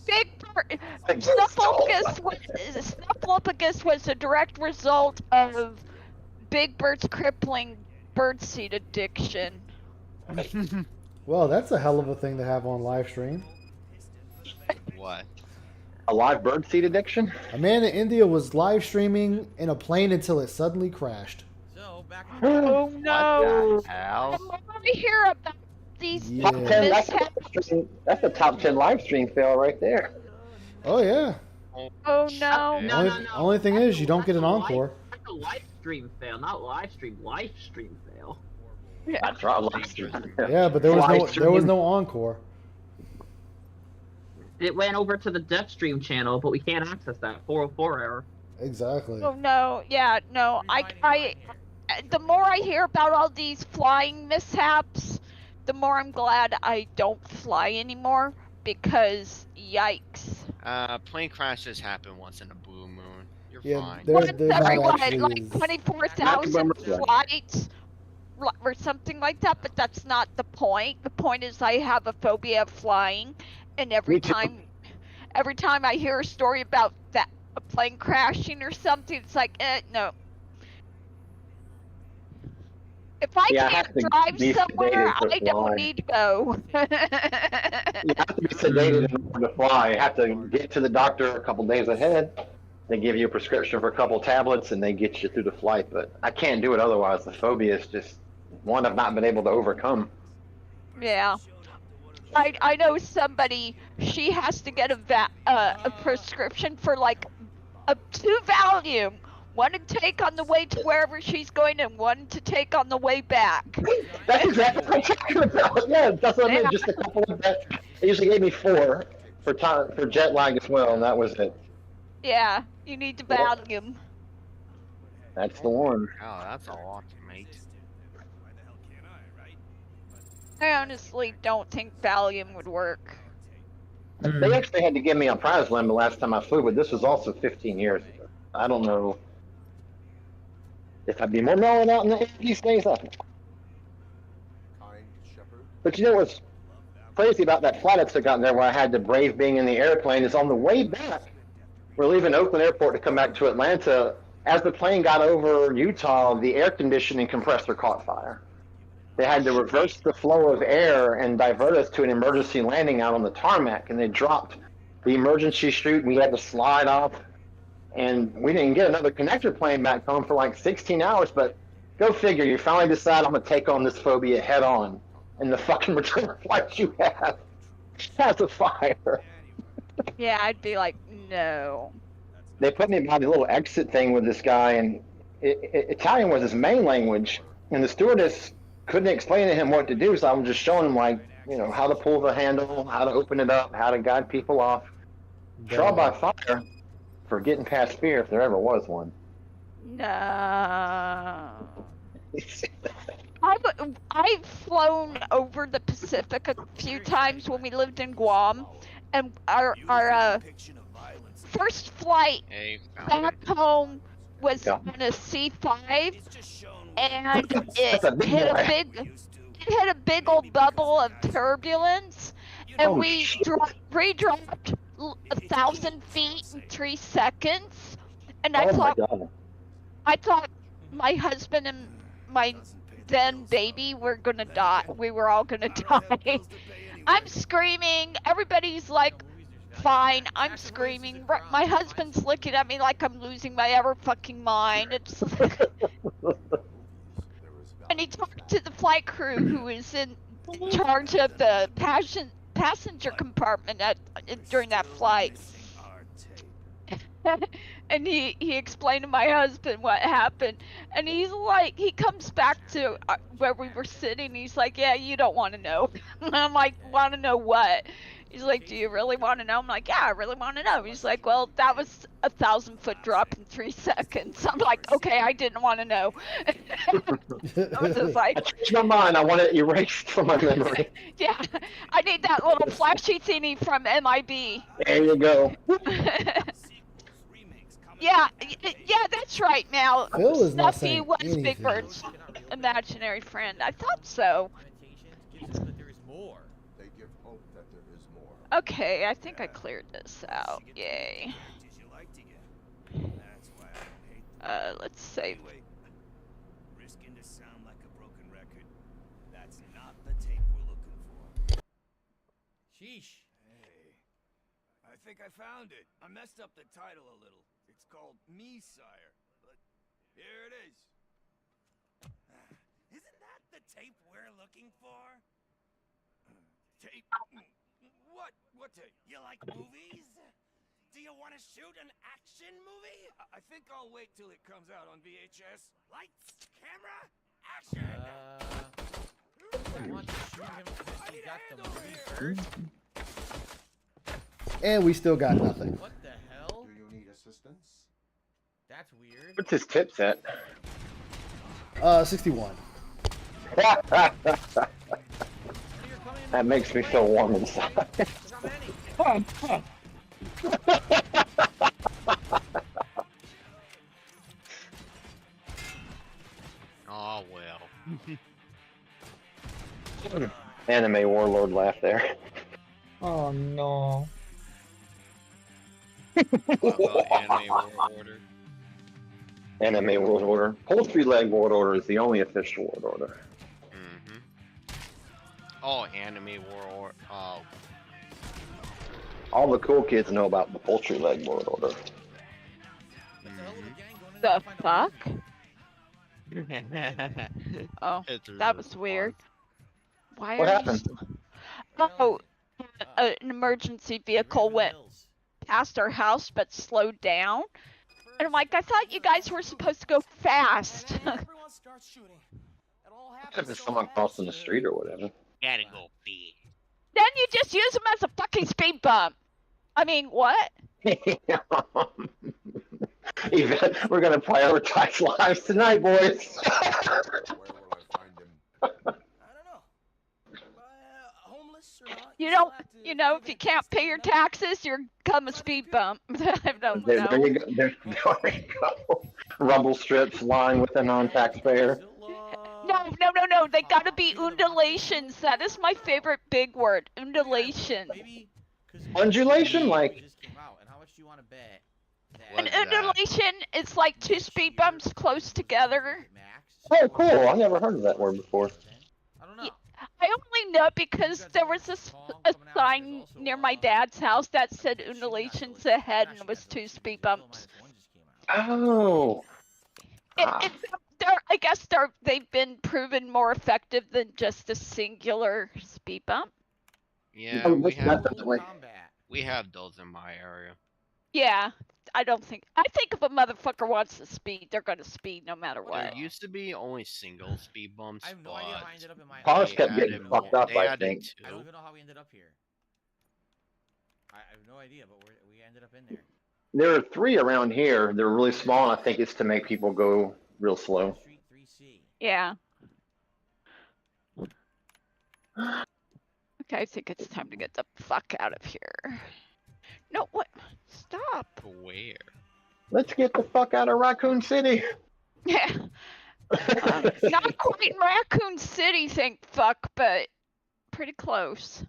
Speaker 13: Big Bird, Snuffleupagus was a direct result of Big Bird's crippling birdseed addiction.
Speaker 1: Well, that's a hell of a thing to have on live stream.
Speaker 17: What?
Speaker 6: A live birdseed addiction?
Speaker 1: A man in India was live streaming in a plane until it suddenly crashed.
Speaker 2: So back.
Speaker 13: Oh no!
Speaker 17: What the hell?
Speaker 13: I want to hear about these
Speaker 1: Yeah.
Speaker 6: Top 10, that's a top 10 live stream fail right there.
Speaker 1: Oh yeah.
Speaker 13: Oh no!
Speaker 1: Only thing is, you don't get an encore.
Speaker 9: That's a live stream fail, not live stream. Live stream fail.
Speaker 6: That's right, live stream.
Speaker 1: Yeah, but there was no encore.
Speaker 9: It went over to the Death Stream channel, but we can't access that. 404 error.
Speaker 1: Exactly.
Speaker 13: Oh no! Yeah, no. I. The more I hear about all these flying mishaps, the more I'm glad I don't fly anymore. Because yikes.
Speaker 17: Plane crashes happen once in a blue moon. You're
Speaker 1: Yeah,
Speaker 17: fine.
Speaker 1: they're
Speaker 13: Once
Speaker 1: not
Speaker 13: everyone,
Speaker 1: actually
Speaker 13: like
Speaker 1: is-
Speaker 13: 24,000 flights or something like that, but that's not the point. The point is I have a phobia of flying, and every time I hear a story about that a plane crashing or something, it's like, no. If I
Speaker 6: Yeah, I
Speaker 13: can't
Speaker 6: have to
Speaker 13: drive
Speaker 6: be
Speaker 13: somewhere,
Speaker 6: sedated for
Speaker 13: I don't
Speaker 6: flying.
Speaker 13: need to go.
Speaker 6: You have to be sedated in order to fly. You have to get to the doctor a couple days ahead. They give you a prescription for a couple tablets, and they get you through the flight. But I can't do it otherwise. The phobia is just one I've not been able to overcome.
Speaker 13: Yeah. I know somebody, she has to get a prescription for like 2 Valium. One to take on the way to wherever she's going and one to take on the way back.
Speaker 6: That's exactly what I'm talking about. Yeah, that's what I meant. Just a couple of that. They usually gave me 4 for jet lag as well, and that was it.
Speaker 13: Yeah, you need the Valium.
Speaker 6: That's the one.
Speaker 17: Oh, that's a lot, mate.
Speaker 13: I honestly don't think Valium would work.
Speaker 6: They actually had to give me a prize limit the last time I flew, but this was also 15 years ago. I don't know if I'd be more mellowed out in these days.
Speaker 4: Kind shepherd.
Speaker 6: But you know what's crazy about that flight I took out there where I had to brave being in the airplane is on the way back, we're leaving Oakland Airport to come back to Atlanta. As the plane got over Utah, the air conditioning compressor caught fire. They had to reverse the flow of air and divert us to an emergency landing out on the tarmac, and they dropped the emergency chute, and we had to slide off. And we didn't get another connector plane back home for like 16 hours, but go figure, you finally decide I'm going to take on this phobia head on, and the fucking return flight you have has a fire.
Speaker 13: Yeah, I'd be like, no.
Speaker 6: They put me by the little exit thing with this guy, and Italian was his main language, and the stewardess couldn't explain to him what to do, so I was just showing him, like, you know, how to pull the handle, how to open it up, how to guide people off. Trial by fire for getting past fear, if there ever was one.
Speaker 13: No. I've flown over the Pacific a few times when we lived in Guam, and our first flight back home was on a C5, and it hit a big old bubble of turbulence, and we re-dropped 1,000 feet in 3 seconds, and I thought my husband and my then baby were gonna die. We were all gonna die. I'm screaming. Everybody's like, fine. I'm screaming. My husband's looking at me like I'm losing my ever fucking mind. It's And he talked to the flight crew who was in charge of the passenger compartment during that flight. And he explained to my husband what happened, and he's like, he comes back to where we were sitting. He's like, yeah, you don't want to know. I'm like, want to know what? He's like, do you really want to know? I'm like, yeah, I really want to know. He's like, well, that was a 1,000-foot drop in 3 seconds. I'm like, okay, I didn't want to know. I was just like,
Speaker 6: I changed my mind. I want it erased from my memory.
Speaker 13: yeah, I need that little flashy thingy from MIB.
Speaker 6: There you go.
Speaker 13: Yeah, that's right. Now,
Speaker 1: Phil is not
Speaker 13: Snuffy
Speaker 1: saying
Speaker 13: was Big
Speaker 1: anything.
Speaker 13: Bird's imaginary friend. I thought so.
Speaker 2: Gives us that there is more.
Speaker 4: They give hope that there is more.
Speaker 13: Okay, I think I cleared this out. Yay. Let's save.
Speaker 8: Risking to sound like a broken record. That's not the tape we're looking for.
Speaker 2: Sheesh.
Speaker 8: Hey, I think I found it. I messed up the title a little. It's called Me, Sire. But here it is. Isn't that the tape we're looking for? Tape? What? What tape? You like movies? Do you want to shoot an action movie? I think I'll wait till it comes out on VHS. Lights, camera, action!
Speaker 2: I want to shoot him because he got the movie first.
Speaker 1: And we still got nothing.
Speaker 2: What the hell?
Speaker 4: Do you need assistance?
Speaker 2: That's weird.
Speaker 6: What's his tips at?
Speaker 1: 61.
Speaker 6: That makes me feel warm inside.
Speaker 17: Oh well.
Speaker 6: Anime warlord laugh there.
Speaker 9: Oh no.
Speaker 17: Anime World Order.
Speaker 6: Anime world order. Poultry leg world order is the only official world order.
Speaker 17: Mm-hmm. Oh, Anime World Order. Oh.
Speaker 6: All the cool kids know about the poultry leg world order.
Speaker 13: The fuck? Oh,
Speaker 17: It's
Speaker 13: that
Speaker 17: really
Speaker 13: was weird. Why
Speaker 6: What
Speaker 13: are
Speaker 6: happened?
Speaker 13: Oh, an emergency vehicle went past our house but slowed down. And I'm like, I thought you guys were supposed to go fast.
Speaker 6: If it's someone crossing the street or whatever.
Speaker 17: Gotta go pee.
Speaker 13: Then you just use them as a fucking speed bump. I mean, what?
Speaker 6: Yvette, we're gonna prioritize lives tonight, boys.
Speaker 13: You don't, if you can't pay your taxes, you're become a speed bump. I don't
Speaker 6: There
Speaker 13: know.
Speaker 6: you go. There you go. Rumble strips lying with a non-taxpayer.
Speaker 13: No. They gotta be undulations. That is my favorite big word. Undulations.
Speaker 6: Undulation, like.
Speaker 2: And how much do you want to bet?
Speaker 13: An undulation is like two speed bumps close together.
Speaker 6: Oh, cool. I never heard of that word before.
Speaker 13: I only know because there was a sign near my dad's house that said undulations ahead and it was two speed bumps.
Speaker 6: Oh.
Speaker 13: I guess they've been proven more effective than just a singular speed bump.
Speaker 17: Yeah,
Speaker 6: Oh,
Speaker 17: we have
Speaker 6: definitely.
Speaker 17: we have those in my area.
Speaker 13: Yeah, I think if a motherfucker wants to speed, they're gonna speed no matter what.
Speaker 17: There used to be only single speed bumps,
Speaker 2: I have no idea how I ended up in my
Speaker 6: Cars
Speaker 17: they
Speaker 6: kept getting
Speaker 17: added
Speaker 6: fucked
Speaker 17: more-
Speaker 6: up,
Speaker 17: they
Speaker 6: I
Speaker 17: added
Speaker 6: think.
Speaker 17: two.
Speaker 2: I don't even know how we ended up here. I have no idea, but we ended up in there.
Speaker 6: There are 3 around here. They're really small, and I think it's to make people go real slow.
Speaker 2: Street 3C.
Speaker 13: Yeah. Okay, I think it's time to get the fuck out of here. No, what? Stop.
Speaker 17: Where?
Speaker 6: Let's get the fuck out of Raccoon City.
Speaker 13: Yeah. Not quite Raccoon City, thank fuck, but pretty close.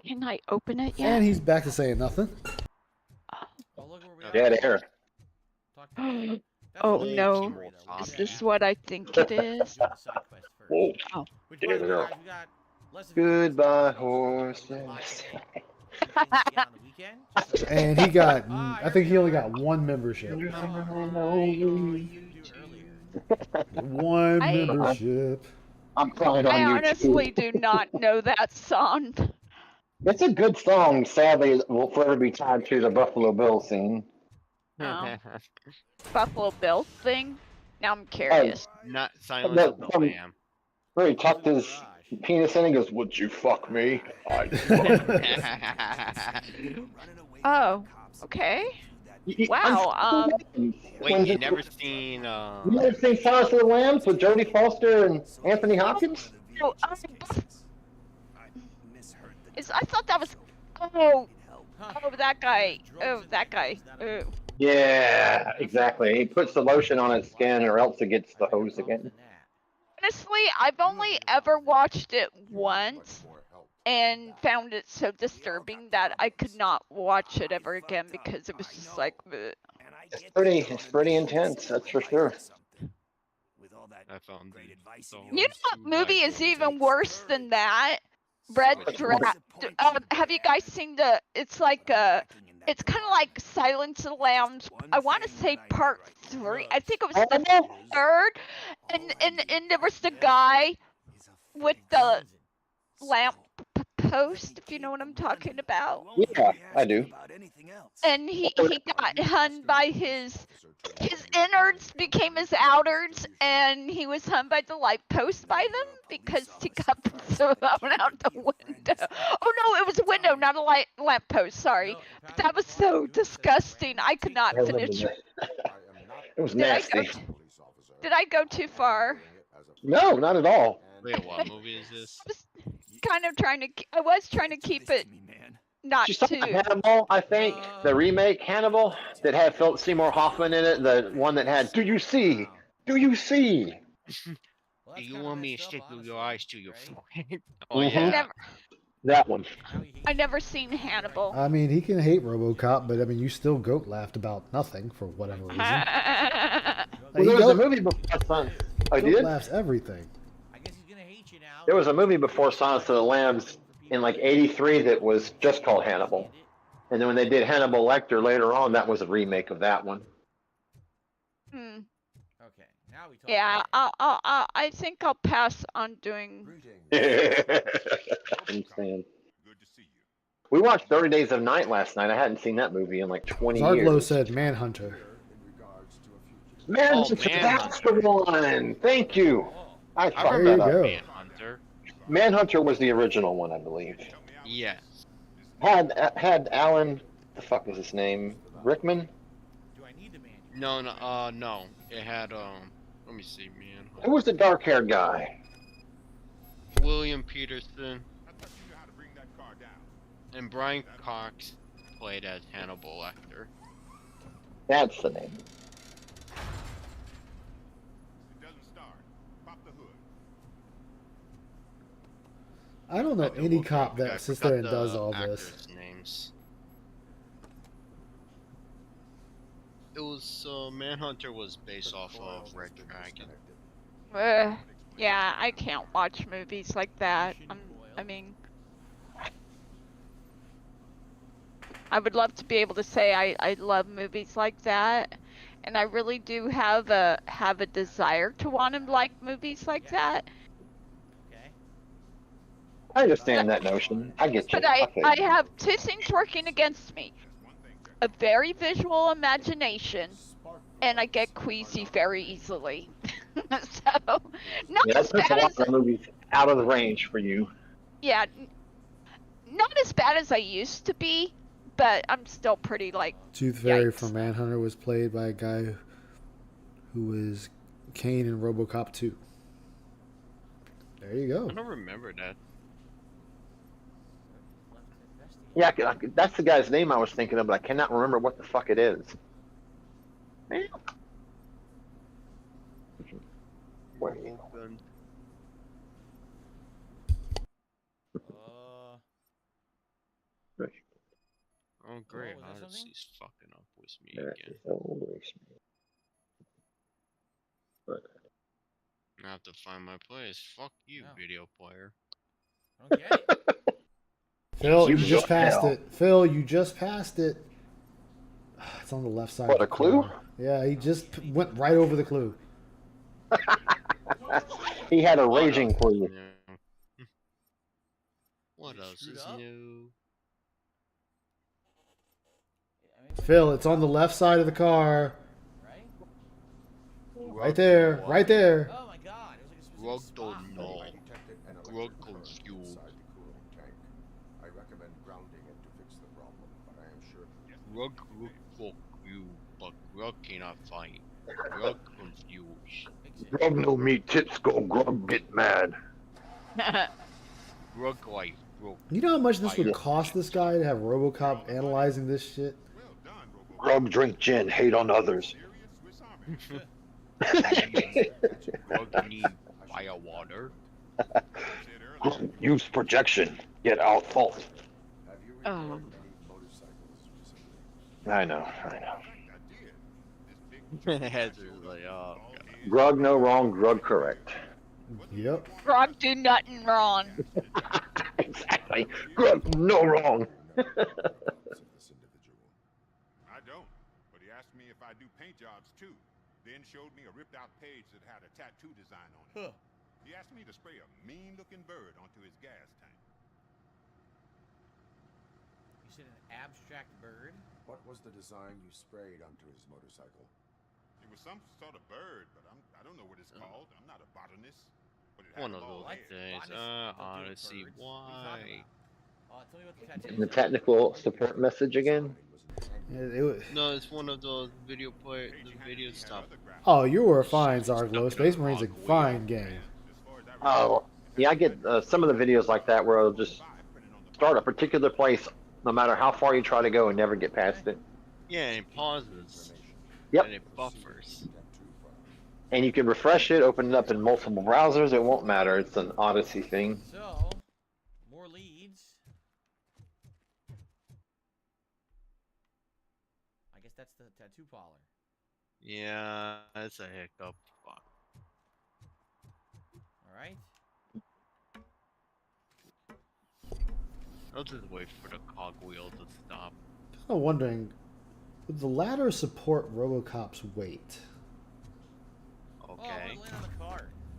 Speaker 13: Can I open it yet?
Speaker 1: And he's back to saying nothing.
Speaker 2: Oh, look where we are.
Speaker 6: Dead air.
Speaker 13: Oh
Speaker 17: Way
Speaker 13: no.
Speaker 17: more
Speaker 13: Is
Speaker 17: zombies.
Speaker 13: this what I think it is?
Speaker 6: Whoa.
Speaker 13: Oh.
Speaker 2: Which, by the way, guys, we got less than
Speaker 6: Goodbye, horses.
Speaker 1: And he got, I think he only got one membership. One
Speaker 13: I-
Speaker 1: membership.
Speaker 6: I'm crying on
Speaker 13: I
Speaker 6: YouTube.
Speaker 13: honestly do not know that song.
Speaker 6: It's a good song. Sadly, it will forever be tied to the Buffalo Bill scene.
Speaker 13: Oh. Buffalo Bill thing? Now I'm
Speaker 6: Oh,
Speaker 13: curious.
Speaker 17: Not Silence of the Lamb.
Speaker 6: Where he tucked his penis in and goes, "Would you fuck me?"
Speaker 13: Oh, okay.
Speaker 6: Wow.
Speaker 13: Wow.
Speaker 17: Wait, you never seen
Speaker 6: You never seen Silence of the Lambs with Jodie Foster and Anthony Hopkins?
Speaker 13: Oh, I thought that was. Oh, that guy. Oh, that guy. Oh.
Speaker 6: Yeah, exactly. He puts the lotion on his skin, or else it gets the hose again.
Speaker 13: Honestly, I've only ever watched it once and found it so disturbing that I could not watch it ever again because it was just like. Bleh.
Speaker 6: It's pretty intense. That's for sure.
Speaker 17: I found
Speaker 13: You know what movie is even worse than that? Red Draft. Have you guys seen the? It's like it's kind of like Silence of the Lambs. I want to say part 3. I think it was the 3rd, and there was the guy with the lamp post, if you know what I'm talking about.
Speaker 6: Yeah, I do.
Speaker 13: And he got hung by his innards became his outers, and he was hung by the light post by them because he got thrown out the window. Oh no, it was a window, not a lamp post. Sorry, but that was so disgusting. I could not finish.
Speaker 6: It was nasty.
Speaker 13: Did I go too far?
Speaker 6: No, not at all.
Speaker 17: Wait, what movie is this?
Speaker 13: I was trying to keep it not
Speaker 6: She's talking
Speaker 13: too.
Speaker 6: about Hannibal, I think. The remake Hannibal that had Philip Seymour Hoffman in it. The one that had "Do you see? Do you see?"
Speaker 17: Do you want me to stick with your eyes to your forehead? Oh
Speaker 6: Mhm.
Speaker 17: yeah.
Speaker 6: That one.
Speaker 13: I never seen Hannibal.
Speaker 1: I mean, he can hate RoboCop, but I mean, you still goat laughed about nothing for whatever reason.
Speaker 6: Well, there was a movie before Silence. I
Speaker 1: Goat
Speaker 6: did.
Speaker 1: laughs everything.
Speaker 6: There was a movie before Silence of the Lambs in like '83 that was just called Hannibal, and then when they did Hannibal Lecter later on, that was a remake of that one.
Speaker 13: Hmm.
Speaker 2: Okay, now we talk.
Speaker 13: Yeah, I think I'll pass on doing.
Speaker 6: Understand. We watched 30 Days of Night last night. I hadn't seen that movie in like 20
Speaker 1: Zardlow
Speaker 6: years.
Speaker 1: said Manhunter.
Speaker 6: Manhunter, that's the one. Thank you. I fucked
Speaker 1: There
Speaker 6: that
Speaker 1: you
Speaker 6: up.
Speaker 1: go.
Speaker 17: Manhunter.
Speaker 6: Manhunter was the original one, I believe.
Speaker 17: Yes.
Speaker 6: Had Alan, the fuck was his name? Rickman?
Speaker 17: No, no. It had let me see, man.
Speaker 6: Who was the dark-haired guy?
Speaker 17: William Peterson. And Brian Cox played as Hannibal Lecter.
Speaker 6: That's the name.
Speaker 1: I don't know any cop that sits there and does all this.
Speaker 17: Names. It was Manhunter was based off of Red Dragon.
Speaker 13: Yeah, I can't watch movies like that. I mean, I would love to be able to say I love movies like that, and I really do have a desire to want to like movies like that.
Speaker 6: I understand that notion. I get you.
Speaker 13: But I have two things working against me: a very visual imagination, and I get queasy very easily. So, not
Speaker 6: Yeah,
Speaker 13: as
Speaker 6: that puts a
Speaker 13: bad
Speaker 6: lot
Speaker 13: as
Speaker 6: of movies out of the range for you.
Speaker 13: yeah, not as bad as I used to be, but I'm still pretty like.
Speaker 1: Tooth Fairy from Manhunter was played by a guy who was Kane in RoboCop 2. There you go.
Speaker 17: I don't remember that.
Speaker 6: Yeah, that's the guy's name I was thinking of, but I cannot remember what the fuck it is. Man. Where are you?
Speaker 17: Oh great, Odyssey's fucking up with me
Speaker 6: That
Speaker 17: again.
Speaker 6: is always me.
Speaker 17: I have to find my place. Fuck you, video player.
Speaker 2: I don't get it.
Speaker 1: Phil, you
Speaker 6: You
Speaker 1: just
Speaker 6: suck
Speaker 1: passed
Speaker 6: now.
Speaker 1: it. Phil, you just passed it. It's on the left side.
Speaker 6: What,
Speaker 1: of
Speaker 6: a
Speaker 1: the
Speaker 6: clue?
Speaker 1: car. Yeah, he just went right over the clue.
Speaker 6: He had a
Speaker 17: What
Speaker 6: raging
Speaker 17: else is
Speaker 6: clue.
Speaker 17: new? What else is new?
Speaker 1: Phil, it's on the left side of the car. Right there. Right there.
Speaker 2: Oh my god, it was like a
Speaker 17: Grug
Speaker 2: specific
Speaker 17: don't
Speaker 2: spot.
Speaker 17: know.
Speaker 4: I detected an
Speaker 17: Grug
Speaker 4: electric current
Speaker 17: confused.
Speaker 4: inside the cooling tank. I recommend grounding it to fix the problem, but I am sure.
Speaker 17: Grug will fuck you, but Grug cannot fight. Grug confused.
Speaker 6: Grub no meat tits go grub get mad.
Speaker 17: Grug life, bro.
Speaker 1: You know how much this would cost this guy to have RoboCop analyzing this shit?
Speaker 6: Grub drink gin, hate on others.
Speaker 17: Grug need fire water.
Speaker 6: Grub use projection, get out fault.
Speaker 13: Oh.
Speaker 6: I know.
Speaker 17: Heather's like, oh god.
Speaker 6: Grug no wrong, grug correct.
Speaker 1: Yep.
Speaker 13: Grog do nothing wrong.
Speaker 6: Exactly. Grug no wrong.
Speaker 7: I don't, but he asked me if I do paint jobs too. Then showed me a ripped out page that had a tattoo design on it. He asked me to spray a mean looking bird onto his gas tank.
Speaker 2: You said an abstract bird?
Speaker 4: What was the design you sprayed onto his motorcycle?
Speaker 7: It was some sort of bird, but I don't know what it's called. I'm not a botanist. But it had
Speaker 17: One
Speaker 7: a
Speaker 17: of
Speaker 7: long
Speaker 17: those
Speaker 7: head.
Speaker 17: days. Honestly, why?
Speaker 2: Tell me what the tattoo
Speaker 6: The technical support message again.
Speaker 17: No, it's one of those video stuff.
Speaker 1: Oh, you were fine, Zarglo. Space Marine's a fine game.
Speaker 6: Oh, yeah, I get some of the videos like that where it'll just start a particular place, no matter how far you try to go, and never get past it.
Speaker 17: Yeah, and it pauses.
Speaker 6: Yep.
Speaker 17: And it buffers.
Speaker 6: And you can refresh it, open it up in multiple browsers. It won't matter. It's an Odyssey thing.
Speaker 2: So, more leads. I guess that's the tattoo parlor.
Speaker 17: Yeah, that's a hiccup. Fuck.
Speaker 2: Alright.
Speaker 17: I'll just wait for the cogwheel to stop.
Speaker 1: I'm wondering, would the ladder support RoboCop's weight?
Speaker 17: Okay.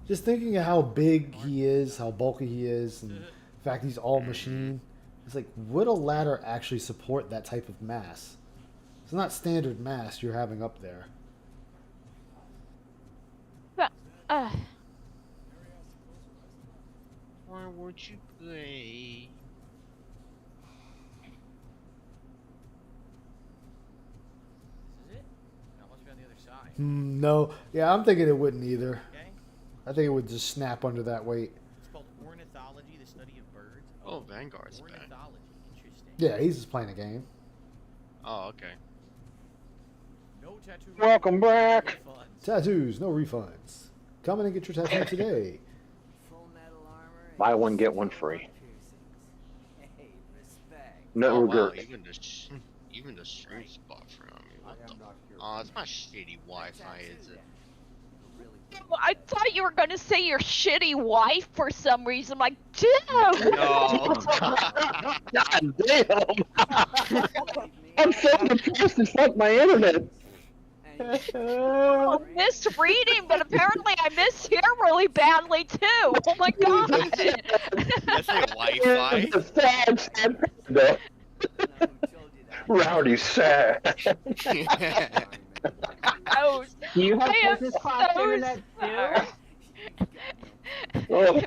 Speaker 1: Just thinking of how big he is, how bulky he is, and the fact he's all machine. It's like, would a ladder actually support that type of mass? It's not standard mass you're having up there.
Speaker 17: Why won't you play?
Speaker 2: This is it? No, it must be on the other side.
Speaker 1: No. Yeah, I'm thinking it wouldn't either.
Speaker 2: Okay.
Speaker 1: I think it would just snap under that weight.
Speaker 2: It's called ornithology, the study of birds.
Speaker 17: Oh, Vanguard's back.
Speaker 2: Ornithology, interesting.
Speaker 1: Yeah, he's just playing a game.
Speaker 17: Oh, okay.
Speaker 2: No tattoo.
Speaker 6: Welcome back.
Speaker 1: Tattoos, no refunds. Come in and get your tattoo today.
Speaker 6: Buy one, get one free. No
Speaker 17: Oh, wow,
Speaker 6: regrets.
Speaker 17: even the stream spot for me. What the? Oh, it's my shitty Wi-Fi, is it?
Speaker 13: Well, I thought you were going to say your shitty wife for some reason. I'm like, dude!
Speaker 17: No.
Speaker 6: God damn! I'm so depressed and fuck my internet.
Speaker 13: I miss reading, but apparently I miss here really badly too. Oh my god!
Speaker 17: That's a Wi-Fi.
Speaker 6: No. Rowdy sad.
Speaker 13: Oh,
Speaker 10: Do you have
Speaker 13: I am
Speaker 10: business class
Speaker 13: so
Speaker 10: internet too?
Speaker 6: Oh.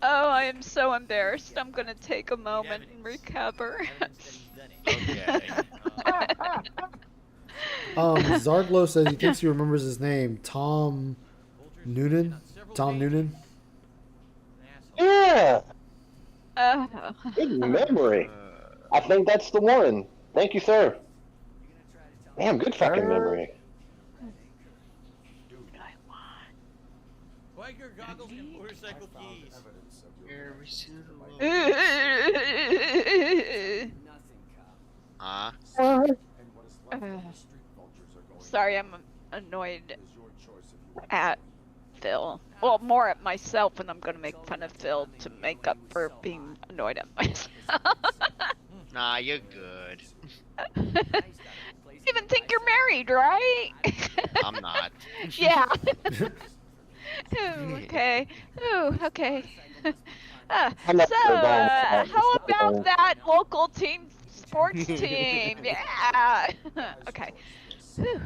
Speaker 13: Oh, I am so embarrassed. I'm gonna take a moment and recover.
Speaker 17: Okay.
Speaker 1: Zarglo says he thinks he remembers his name. Tom Noonan? Tom Noonan?
Speaker 6: Yeah.
Speaker 13: Oh.
Speaker 6: Good memory. I think that's the one. Thank you, sir. Damn, good fucking memory.
Speaker 2: Biker goggles and motorcycle keys.
Speaker 13: Sorry, I'm annoyed at Phil. Well, more at myself, and I'm gonna make fun of Phil to make up for being annoyed at myself.
Speaker 17: Nah, you're good.
Speaker 13: Even think you're married, right?
Speaker 17: I'm not.
Speaker 13: Yeah. Ooh, okay. Ooh, okay.
Speaker 6: I'm not
Speaker 13: So,
Speaker 6: gonna go on
Speaker 13: how
Speaker 6: that.
Speaker 13: about that local team sports team? Yeah. Okay. Whew.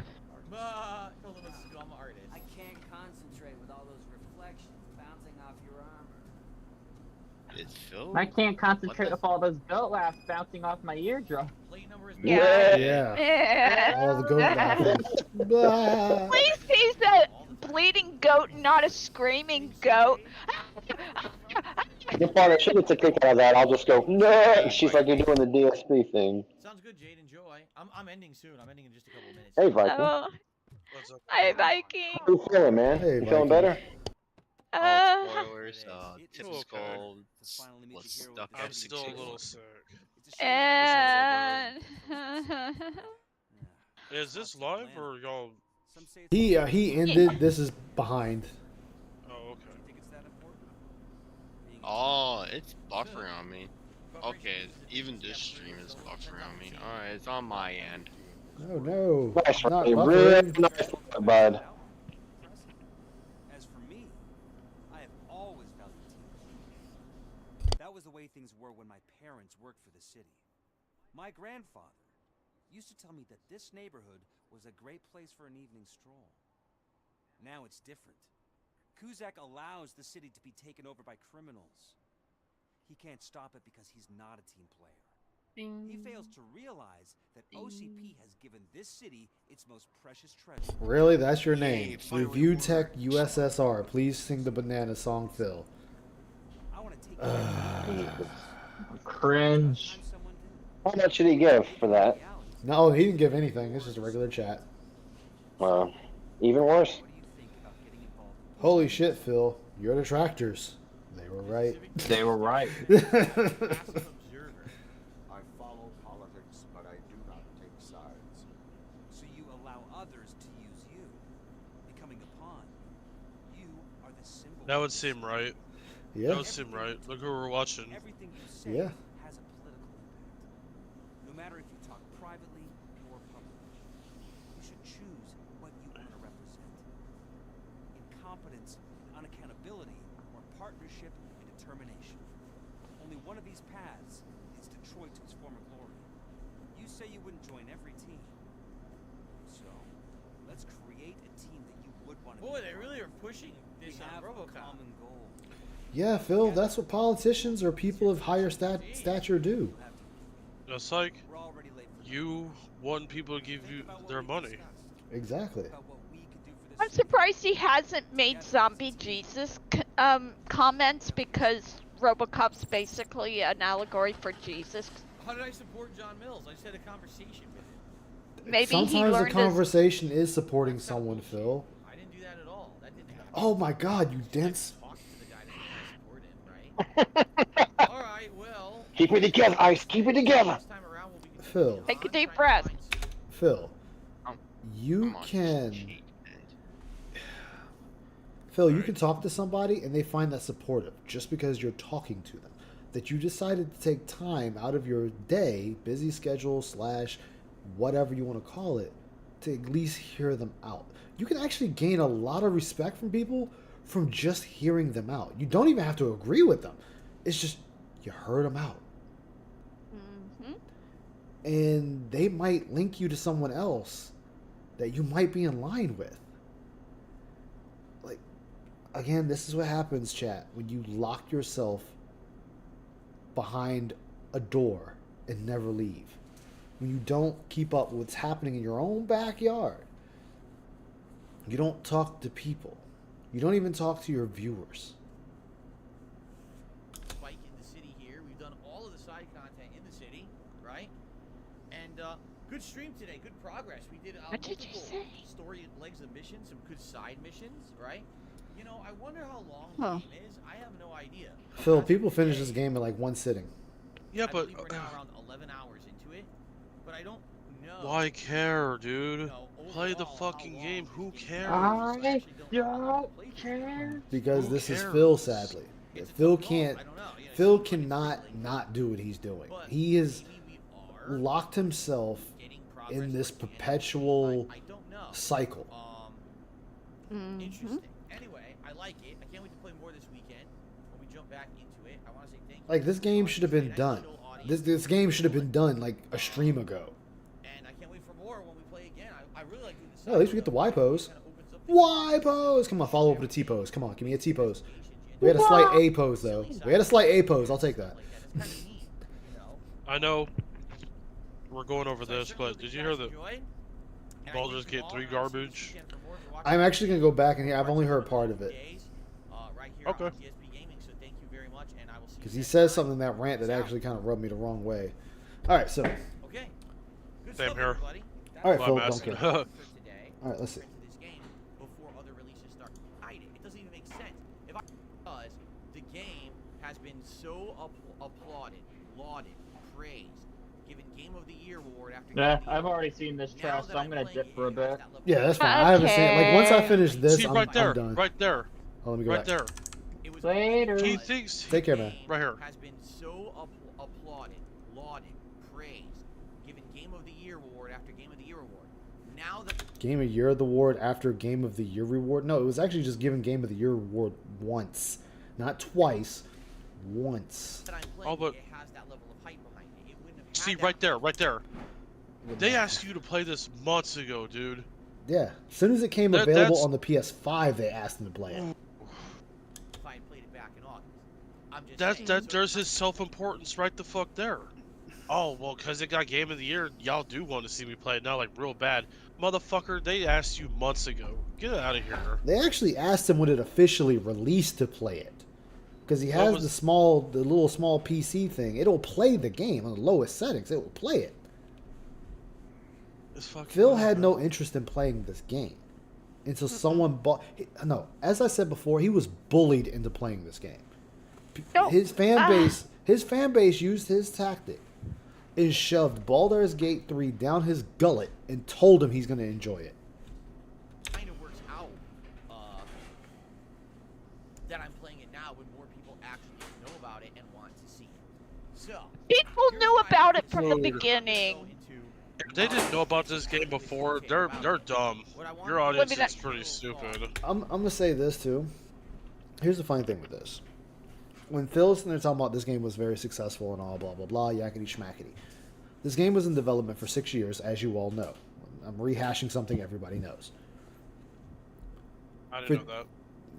Speaker 2: The little scum artist.
Speaker 18: I can't concentrate with all those reflections bouncing off your armor.
Speaker 17: Is Phil?
Speaker 10: I can't concentrate with all those goat laughs bouncing off my eardrum.
Speaker 13: Yeah.
Speaker 1: All the goat laughing.
Speaker 13: At least he's a bleeding goat, not a screaming goat.
Speaker 6: Your partner, she gets a kick out of that. I'll just go, no. And she's like, you're doing the DSP thing.
Speaker 2: Sounds good, Jade. Enjoy. I'm ending soon. I'm ending in just a couple of minutes.
Speaker 6: Hey, Viking.
Speaker 13: Oh. Hi, Viking.
Speaker 6: How you feeling, man?
Speaker 1: Hey,
Speaker 6: you feeling
Speaker 1: Viking.
Speaker 6: better?
Speaker 17: Spoilers, typical stuck
Speaker 19: I'm still a little sick.
Speaker 13: And
Speaker 19: Is this live or y'all?
Speaker 1: He ended. This is behind.
Speaker 19: Oh, okay.
Speaker 17: Oh, it's buffering on me. Okay, even this stream is buffering on me. Alright, it's on my end.
Speaker 1: Oh no.
Speaker 6: Nice,
Speaker 1: Not
Speaker 6: Ray. Really
Speaker 1: buffering.
Speaker 6: nice, bud.
Speaker 18: As for me, I have always valued teamwork. That was the way things were when my parents worked for the city. My grandfather used to tell me that this neighborhood was a great place for an evening stroll. Now it's different. Kuzak allows the city to be taken over by criminals. He can't stop it because he's not a team player. He fails to realize that OCP has given this city its most precious treasure.
Speaker 1: Really? That's your name. Review Tech USSR. Please sing the banana song, Phil.
Speaker 10: Cringe.
Speaker 6: How much did he give for that?
Speaker 1: No, he didn't give anything. It's just a regular chat.
Speaker 6: Well, even worse.
Speaker 1: Holy shit, Phil. You're the tractors. They were right.
Speaker 10: They were right.
Speaker 4: I follow politics, but I do not take sides.
Speaker 18: So you allow others to use you, becoming a pawn. You are the symbol.
Speaker 19: That would seem right.
Speaker 1: Yeah.
Speaker 19: That would seem right. Look who we're watching.
Speaker 18: Everything you say
Speaker 1: Yeah.
Speaker 18: has a political impact. No matter if you talk privately or publicly, you should choose what you want to represent. Incompetence and unaccountability, or partnership and determination. Only one of these paths is Detroit to its former glory. You say you wouldn't join every team. So, let's create a team that you would want to
Speaker 2: Boy,
Speaker 18: be
Speaker 2: they really are pushing this on RoboCop.
Speaker 18: common goal.
Speaker 1: Yeah, Phil, that's what politicians or people of higher stature do.
Speaker 19: It's like you want people to give you their money.
Speaker 1: Exactly.
Speaker 13: I'm surprised he hasn't made Zombie Jesus comments, because RoboCop's basically an allegory for Jesus.
Speaker 2: How did I support John Mills? I just had a conversation with him.
Speaker 13: Maybe he
Speaker 1: Sometimes the
Speaker 13: learned
Speaker 1: conversation is supporting someone, Phil.
Speaker 2: I didn't do that at all. That didn't happen.
Speaker 1: Oh my god, you dense.
Speaker 2: Talk to the guy that didn't support him, right? All right, well.
Speaker 6: Keep it together, Ice. Keep it together.
Speaker 2: Next time around, we'll be
Speaker 1: Phil.
Speaker 13: Take a deep breath.
Speaker 1: Phil. You can. Phil, you can talk to somebody and they find that supportive just because you're talking to them. That you decided to take time out of your day, busy schedule / whatever you want to call it, to at least hear them out. You can actually gain a lot of respect from people from just hearing them out. You don't even have to agree with them. It's just you heard them out. And they might link you to someone else that you might be in line with. Like, again, this is what happens, chat, when you lock yourself behind a door and never leave. When you don't keep up with what's happening in your own backyard. You don't talk to people. You don't even talk to your viewers.
Speaker 2: Spike in the city here. We've done all of the side content in the city, right? And good stream today. Good progress. We did
Speaker 13: What did you say?
Speaker 2: Story legs of missions, some good side missions, right? You know, I wonder how long the game is. I have no idea.
Speaker 1: Phil, people finish this game in like one sitting.
Speaker 19: Yeah,
Speaker 2: I
Speaker 19: but
Speaker 2: believe we're now around 11 hours into it, but I don't know.
Speaker 19: why care, dude?
Speaker 2: No,
Speaker 19: play the fucking game. Who cares?
Speaker 10: I don't care.
Speaker 1: Because
Speaker 19: Who
Speaker 1: this is
Speaker 19: cares?
Speaker 1: Phil, sadly. Phil can't. Phil cannot not do what he's doing. He has locked himself in this perpetual cycle.
Speaker 2: Interesting. Anyway, I like it. I can't wait to play more this weekend. When we jump back into it, I want to say thank you.
Speaker 1: Like, this game should have been done. This game should have been done like a stream ago.
Speaker 2: And I can't wait for more when we play again. I really like doing this.
Speaker 1: Oh, at least we get the Y pose. Y pose. Come on, follow up with a T pose. Come on, give me a T pose. We had a slight A pose though. We had a slight A pose. I'll take that.
Speaker 19: I know we're going over this, but did you hear the Baldur's Gate 3 garbage?
Speaker 1: I'm actually gonna go back and hear. I've only heard part of it.
Speaker 19: Okay.
Speaker 1: Because he says something in that rant that actually kind of rubbed me the wrong way. All right, so.
Speaker 2: Okay.
Speaker 19: Same here.
Speaker 1: All right,
Speaker 19: My
Speaker 1: Phil,
Speaker 19: bad.
Speaker 1: don't care. All right, let's see.
Speaker 2: This game before other releases start. It doesn't even make sense. If I does, the game has been so applauded, lauded, praised, given Game of the Year award after.
Speaker 10: Yeah, I've already seen this trash, so I'm gonna dip for a bit.
Speaker 1: Yeah, that's fine. I haven't seen it. Like, once I finish this,
Speaker 19: See,
Speaker 1: I'm
Speaker 19: right
Speaker 1: done.
Speaker 19: there.
Speaker 1: Oh, let me go
Speaker 19: Right
Speaker 1: back.
Speaker 19: there.
Speaker 10: Later.
Speaker 19: He thinks.
Speaker 1: Take care, man.
Speaker 19: Right here.
Speaker 2: Has been so applauded, lauded, praised, given Game of the Year award after Game of the Year award. Now that
Speaker 1: Game of the Year award after Game of the Year reward. No, it was actually just given Game of the Year award once, not twice. Once.
Speaker 19: Oh, but see, right there. They asked you to play this months ago, dude.
Speaker 1: Yeah, as soon as it came available on the PS5, they asked him to play it.
Speaker 2: if I had played it back in August, I'm just saying,
Speaker 19: There's his self-importance right the fuck there. Oh, well, because it got Game of the Year, y'all do want to see me play it now, like, real bad. Motherfucker, they asked you months ago. Get out of here.
Speaker 1: They actually asked him when it officially released to play it, because he has the little small PC thing. It'll play the game on the lowest settings. It will play it. Phil had no interest in playing this game until someone bought. No, as I said before, he was bullied into playing this game. His fan base used his tactic and shoved Baldur's Gate 3 down his gullet and told him he's going to enjoy it.
Speaker 2: kind of works out that I'm playing it now when more people actually know about it and want to see it. So
Speaker 13: People knew about it from the beginning.
Speaker 19: If they didn't know about this game before, they're dumb. Your audience is pretty stupid.
Speaker 1: I'm going to say this too. Here's the funny thing with this. When Phil's and they're talking about this game was very successful and all blah blah blah yakety schmackety. This game was in development for 6 years, as you all know. I'm rehashing something everybody knows.
Speaker 19: I didn't know that.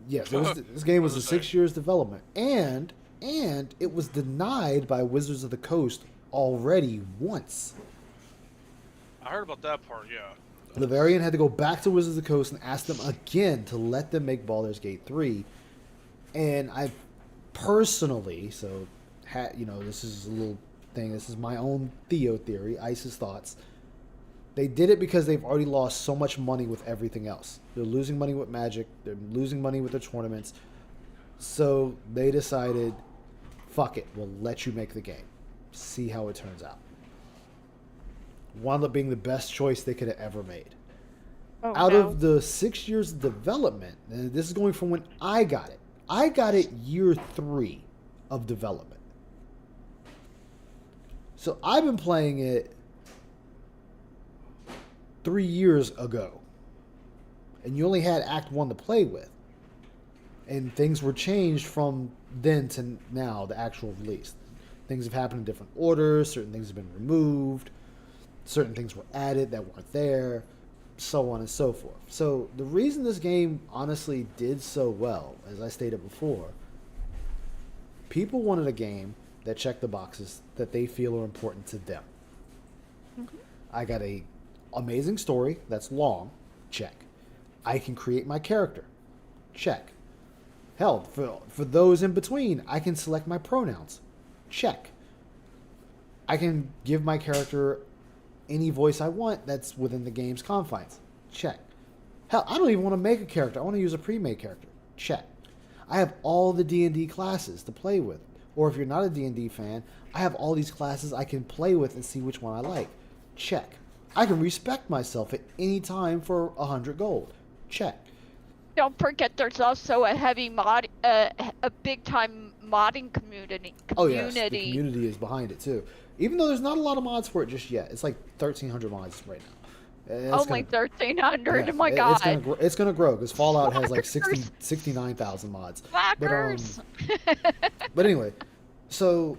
Speaker 1: Yes, this game was a 6 years development, and it was denied by Wizards of the Coast already once.
Speaker 19: I heard about that part, yeah.
Speaker 1: Laverian had to go back to Wizards of the Coast and ask them again to let them make Baldur's Gate 3, and I personally, this is a little thing. This is my own Theo theory, Ice's thoughts. They did it because they've already lost so much money with everything else. They're losing money with Magic. They're losing money with their tournaments. So they decided, fuck it, we'll let you make the game. See how it turns out. Wound up being the best choice they could have ever made. Out of the 6 years of development, and this is going from when I got it. I got it year 3 of development. So I've been playing it 3 years ago. And you only had Act 1 to play with. And things were changed from then to now, the actual release. Things have happened in different orders. Certain things have been removed. Certain things were added that weren't there. So on and so forth. So the reason this game honestly did so well, as I stated before, people wanted a game that checked the boxes that they feel are important to them. I got a amazing story that's long, check. I can create my character, check. Hell, for those in between, I can select my pronouns, check. I can give my character any voice I want that's within the game's confines, check. Hell, I don't even want to make a character. I want to use a pre-made character, check. I have all the D&D classes to play with. Or if you're not a D&D fan, I have all these classes I can play with and see which one I like. Check. I can respect myself at any time for 100 gold. Check.
Speaker 13: Don't forget, there's also a heavy a big time modding community.
Speaker 1: Oh yes, the community is behind it too. Even though there's not a lot of mods for it just yet. It's like 1,300 mods right now.
Speaker 13: Only 1,300.
Speaker 1: Yeah,
Speaker 13: Oh my god!
Speaker 1: It's gonna grow because Fallout has like 69,000 mods.
Speaker 13: Fuckers.
Speaker 1: But anyway, so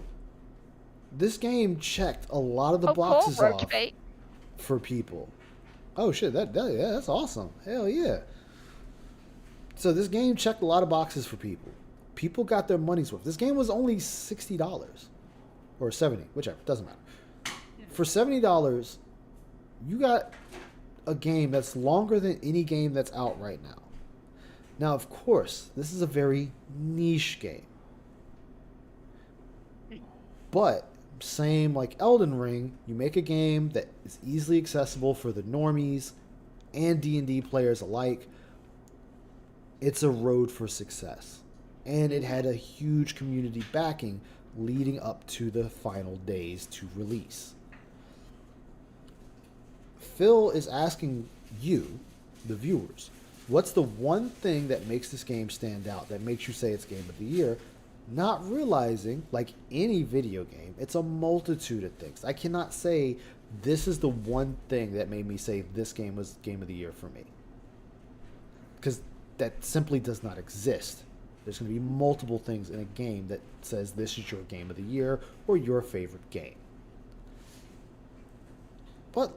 Speaker 1: this game checked a lot of the boxes off for people. Oh shit! Yeah, that's awesome. Hell yeah! So this game checked a lot of boxes for people. People got their money's worth. This game was only $60 or $70, whichever, doesn't matter. For $70, you got a game that's longer than any game that's out right now. Now, of course, this is a very niche game. But same like Elden Ring, you make a game that is easily accessible for the normies and D&D players alike. It's a road for success. And it had a huge community backing leading up to the final days to release. Phil is asking you, the viewers, what's the one thing that makes this game stand out, that makes you say it's Game of the Year? Not realizing, like any video game, it's a multitude of things. I cannot say this is the one thing that made me say this game was Game of the Year for me. Because that simply does not exist. There's going to be multiple things in a game that says this is your Game of the Year or your favorite game. But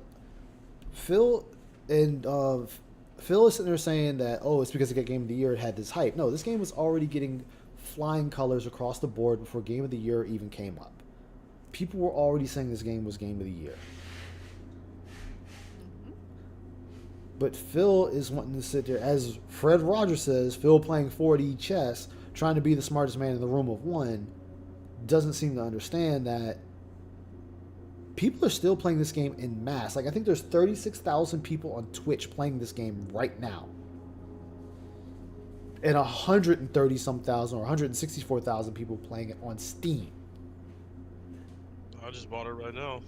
Speaker 1: Phil is sitting there saying that, oh, it's because it got Game of the Year, it had this hype. No, this game was already getting flying colors across the board before Game of the Year even came up. People were already saying this game was Game of the Year. But Phil is wanting to sit there, as Fred Rogers says, Phil playing 4D chess, trying to be the smartest man in the room of one, doesn't seem to understand that people are still playing this game en masse. Like, I think there's 36,000 people on Twitch playing this game right now. And 130-some thousand or 164,000 people playing it on Steam.
Speaker 19: I just bought it right now.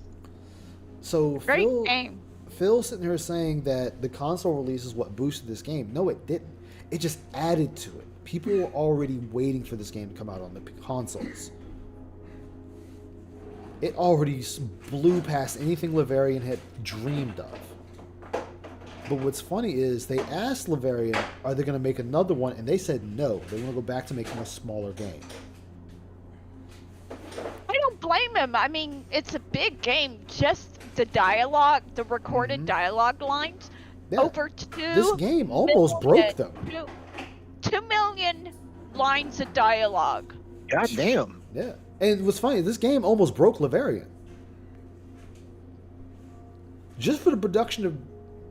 Speaker 1: So
Speaker 13: Great game.
Speaker 1: Phil's sitting here saying that the console release is what boosted this game. No, it didn't. It just added to it. People were already waiting for this game to come out on the consoles. It already blew past anything Laverian had dreamed of. But what's funny is they asked Laverian, are they going to make another one? And they said no. They want to go back to making a smaller game.
Speaker 13: I don't blame him. I mean, it's a big game. Just the dialogue, the recorded dialogue lines, over 2
Speaker 1: This game almost broke them.
Speaker 13: 2 million lines of dialogue.
Speaker 6: God damn.
Speaker 1: Yeah. And what's funny, this game almost broke Laverian. Just for the production of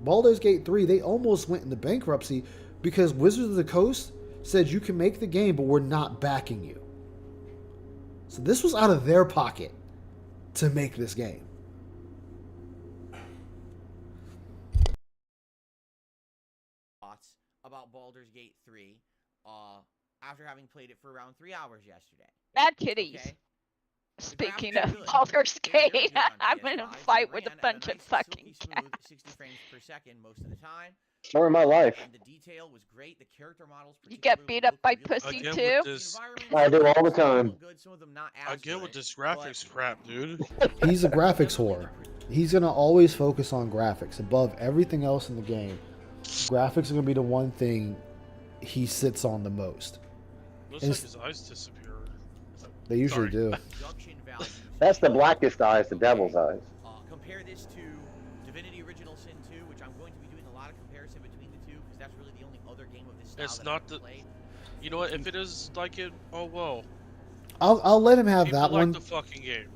Speaker 1: Baldur's Gate 3, they almost went into bankruptcy because Wizards of the Coast said you can make the game, but we're not backing you. So this was out of their pocket to make this game.
Speaker 2: Thoughts about Baldur's Gate 3 after having played it for around 3 hours yesterday.
Speaker 13: Bad kitties.
Speaker 2: Okay?
Speaker 13: Speaking of Baldur's Gate, I'm in a fight with a bunch of fucking cats.
Speaker 2: 60 frames per second most of the time.
Speaker 6: Story of my life.
Speaker 2: And the detail was great. The character models.
Speaker 13: You get beat up by pussy too?
Speaker 6: I do all the time.
Speaker 19: Again with this graphics crap, dude.
Speaker 1: He's a graphics whore. He's going to always focus on graphics above everything else in the game. Graphics are going to be the one thing he sits on the most.
Speaker 19: Looks like his eyes disappear.
Speaker 1: They usually do.
Speaker 6: That's the blackest eyes, the devil's eyes.
Speaker 2: Compare this to Divinity Original Sin 2, which I'm going to be doing a lot of comparison between the two because that's really the only other game of this style
Speaker 19: It's
Speaker 2: that
Speaker 19: not
Speaker 2: I've
Speaker 19: the.
Speaker 2: played.
Speaker 19: You know what? If it is like it, oh well.
Speaker 1: I'll let him have
Speaker 19: People
Speaker 1: that
Speaker 19: like
Speaker 1: one.
Speaker 19: the fucking game.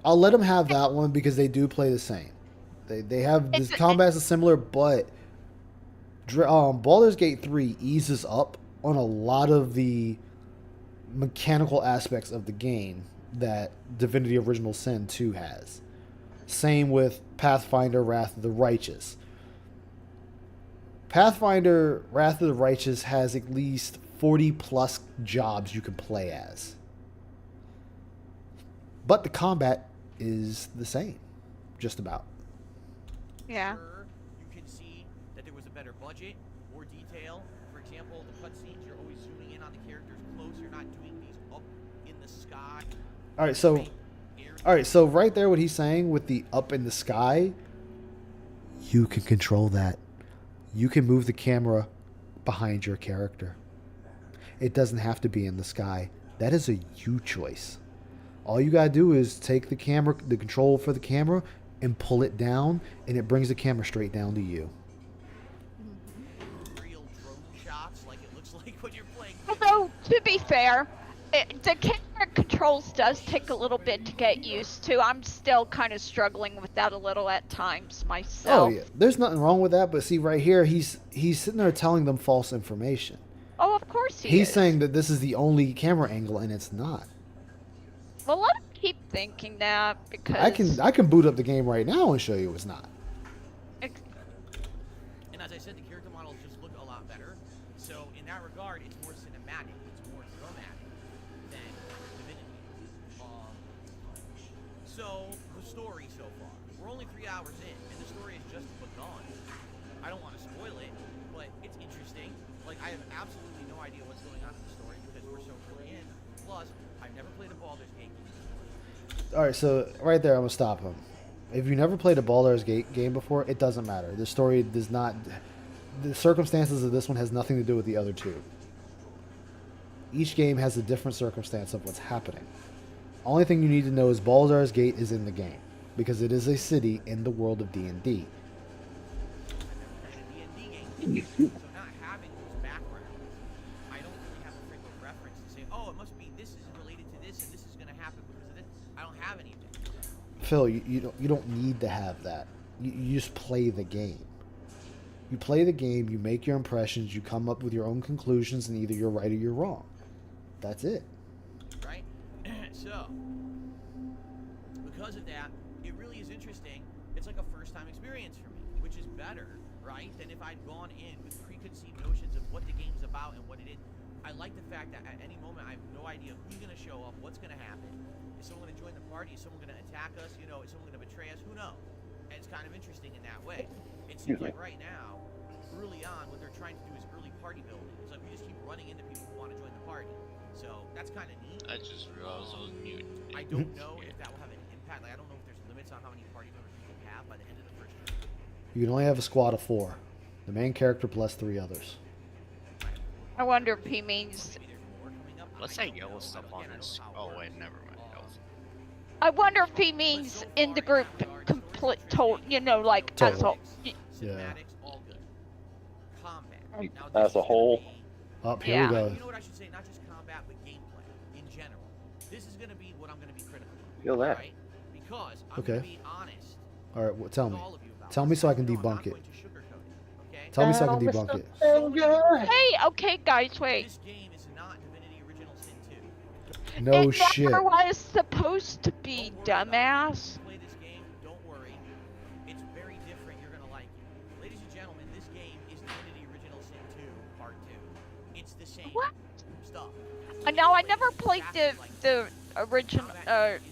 Speaker 1: I'll let him have that one because they do play the same. They have this combat is similar, but Baldur's Gate 3 eases up on a lot of the mechanical aspects of the game that Divinity Original Sin 2 has. Same with Pathfinder Wrath of the Righteous. Pathfinder Wrath of the Righteous has at least 40 plus jobs you can play as. But the combat is the same, just about.
Speaker 13: Yeah.
Speaker 2: Sure, you can see that there was a better budget, more detail. For example, the cutscenes, you're always zooming in on the characters close. You're not doing these up in the sky.
Speaker 1: All right, so right there, what he's saying with the up in the sky, you can control that. You can move the camera behind your character. It doesn't have to be in the sky. That is a you choice. All you gotta do is take the camera, the control for the camera, and pull it down, and it brings the camera straight down to you.
Speaker 2: Real drone shots, like it looks like when you're playing.
Speaker 13: Although, to be fair, the camera controls does take a little bit to get used to. I'm still kind of struggling with that a little at times myself.
Speaker 1: Oh yeah, there's nothing wrong with that. But see, right here, he's sitting there telling them false information.
Speaker 13: Oh, of course
Speaker 1: He's
Speaker 13: is.
Speaker 1: saying that this is the only camera angle, and it's not.
Speaker 13: Well, let him keep thinking that because
Speaker 1: I can boot up the game right now and show you it's not.
Speaker 2: And as I said, the character models just look a lot better. So in that regard, it's more cinematic. It's more dramatic than Divinity. So the story so far, we're only 3 hours in, and the story has just begun. I don't want to spoil it, but it's interesting. Like, I have absolutely no idea what's going on in the story because we're so early in. Plus, I've never played a Baldur's Gate game.
Speaker 1: All right, so right there, I'm gonna stop him. If you never played a Baldur's Gate game before, it doesn't matter. The story does not. The circumstances of this one has nothing to do with the other two. Each game has a different circumstance of what's happening. Only thing you need to know is Baldur's Gate is in the game because it is a city in the world of D&D.
Speaker 2: So not having those backgrounds, I don't really have a frame of reference to say, oh, it must be this is related to this and this is going to happen because of this. I don't have anything.
Speaker 1: Phil, you don't need to have that. You just play the game. You play the game, you make your impressions, you come up with your own conclusions, and either you're right or you're wrong. That's it.
Speaker 2: Right? So, because of that, it really is interesting. It's like a first-time experience for me, which is better, right, than if I'd gone in with preconceived notions of what the game's about and what it is. I like the fact that at any moment I have no idea who's going to show up, what's going to happen. Is someone going to join the party? Is someone going to attack us? You know, is someone going to betray us? Who knows? And it's kind of interesting in that way. It seems like right now, early on, what they're trying to do is early party building. It's like we just keep running into people who want to join the party. So that's kind of neat.
Speaker 17: I just realized I was muted.
Speaker 2: I don't know if that will have an impact. Like, I don't know if there's limits on how many party members you can have by the end of the first year.
Speaker 1: You can only have a squad of 4. The main character plus 3 others.
Speaker 13: I wonder if he means.
Speaker 17: What's that yellow stuff on his? Oh wait, never mind.
Speaker 13: I wonder if he means in the group complete, you know, like as a.
Speaker 1: Yeah.
Speaker 6: As a whole.
Speaker 1: Up here we go.
Speaker 2: You know what I should say? Not just combat, but gameplay in general. This is going to be what I'm going to be critical of.
Speaker 6: Feel that.
Speaker 2: Right? Because I'm going to be honest.
Speaker 1: All right, well, tell me.
Speaker 2: all of you about
Speaker 1: Tell me so I can debunk it.
Speaker 2: Okay?
Speaker 1: Tell me so I can debunk it.
Speaker 13: Hey, okay, guys, wait.
Speaker 2: This game is not Divinity Original Sin 2.
Speaker 1: No
Speaker 13: it
Speaker 1: shit.
Speaker 13: never was supposed to be, dumbass.
Speaker 2: Play this game, don't worry. It's very different. You're going to like it. Ladies and gentlemen, this game is Divinity Original Sin 2 Part 2. It's the same stuff.
Speaker 13: No, I never played the original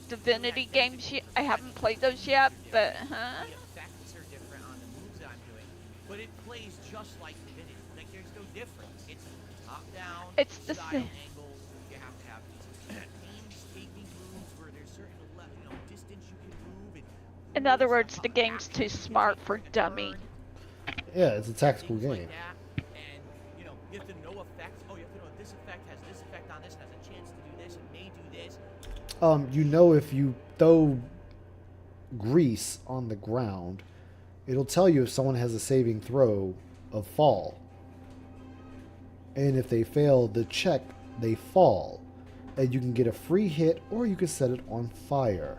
Speaker 13: Divinity games yet. I haven't played those yet, but
Speaker 2: The effects are different on the moves that I'm doing, but it plays just like Divinity. Like, there's no difference. It's top down.
Speaker 13: It's the
Speaker 2: style
Speaker 13: same.
Speaker 2: angles. You have to have these painstaking moves where there's certain distance you can move. And
Speaker 13: in other words, the game's too smart for dummy.
Speaker 1: Yeah, it's a tactical
Speaker 2: things
Speaker 1: game.
Speaker 2: like that. And you have to know effects. Oh, you have to know this effect has this effect on this and has a chance to do this and may do this.
Speaker 1: You know, if you throw grease on the ground, it'll tell you if someone has a saving throw of fall. And if they fail the check, they fall. And you can get a free hit or you can set it on fire.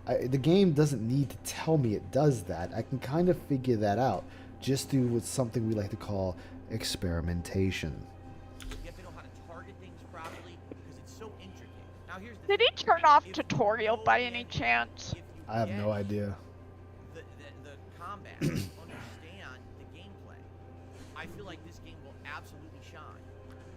Speaker 1: The game doesn't need to tell me it does that. I can kind of figure that out just through with something we like to call experimentation.
Speaker 2: You have to know how to target things properly because it's so intricate. Now here's the
Speaker 13: Did he turn off tutorial by any chance?
Speaker 1: I have no idea.
Speaker 2: the combat, understand the gameplay. I feel like this game will absolutely shine.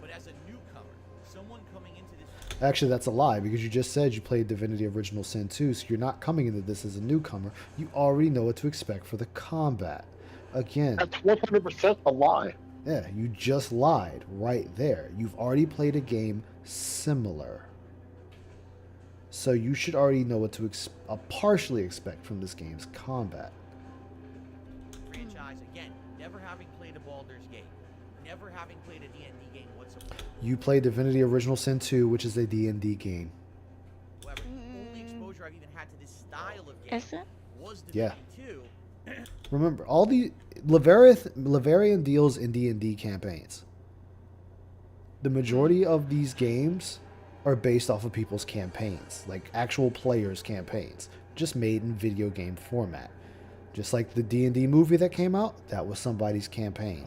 Speaker 2: But as a newcomer, someone coming into this
Speaker 1: Actually, that's a lie because you just said you played Divinity Original Sin 2, so you're not coming into this as a newcomer. You already know what to expect for the combat. Again,
Speaker 6: That's 100% a lie.
Speaker 1: yeah, you just lied right there. You've already played a game similar. So you should already know what to partially expect from this game's combat.
Speaker 2: Franchise, again, never having played a Baldur's Gate, never having played a D&D game whatsoever.
Speaker 1: You played Divinity Original Sin 2, which is a D&D game.
Speaker 2: However, the only exposure I've even had to this style of game
Speaker 13: Is it?
Speaker 2: was Divinity 2.
Speaker 1: Remember, all the Laverian deals in D&D campaigns. The majority of these games are based off of people's campaigns, like actual players' campaigns, just made in video game format. Just like the D&D movie that came out, that was somebody's campaign.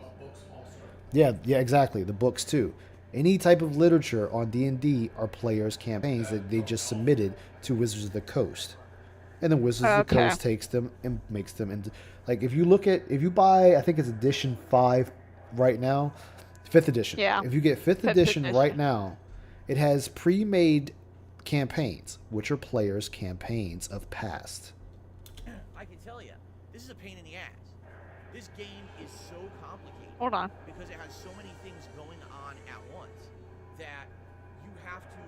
Speaker 1: Yeah, exactly. The books too. Any type of literature on D&D are players' campaigns that they just submitted to Wizards of the Coast. And then Wizards of the Coast takes them and makes them into, like, if you buy, I think it's edition 5 right now, 5th edition.
Speaker 13: Yeah.
Speaker 1: If you get 5th edition right now, it has pre-made campaigns, which are players' campaigns of past.
Speaker 2: I can tell you, this is a pain in the ass. This game is so complicated.
Speaker 13: Hold on.
Speaker 2: Because it has so many things going on at once that you have to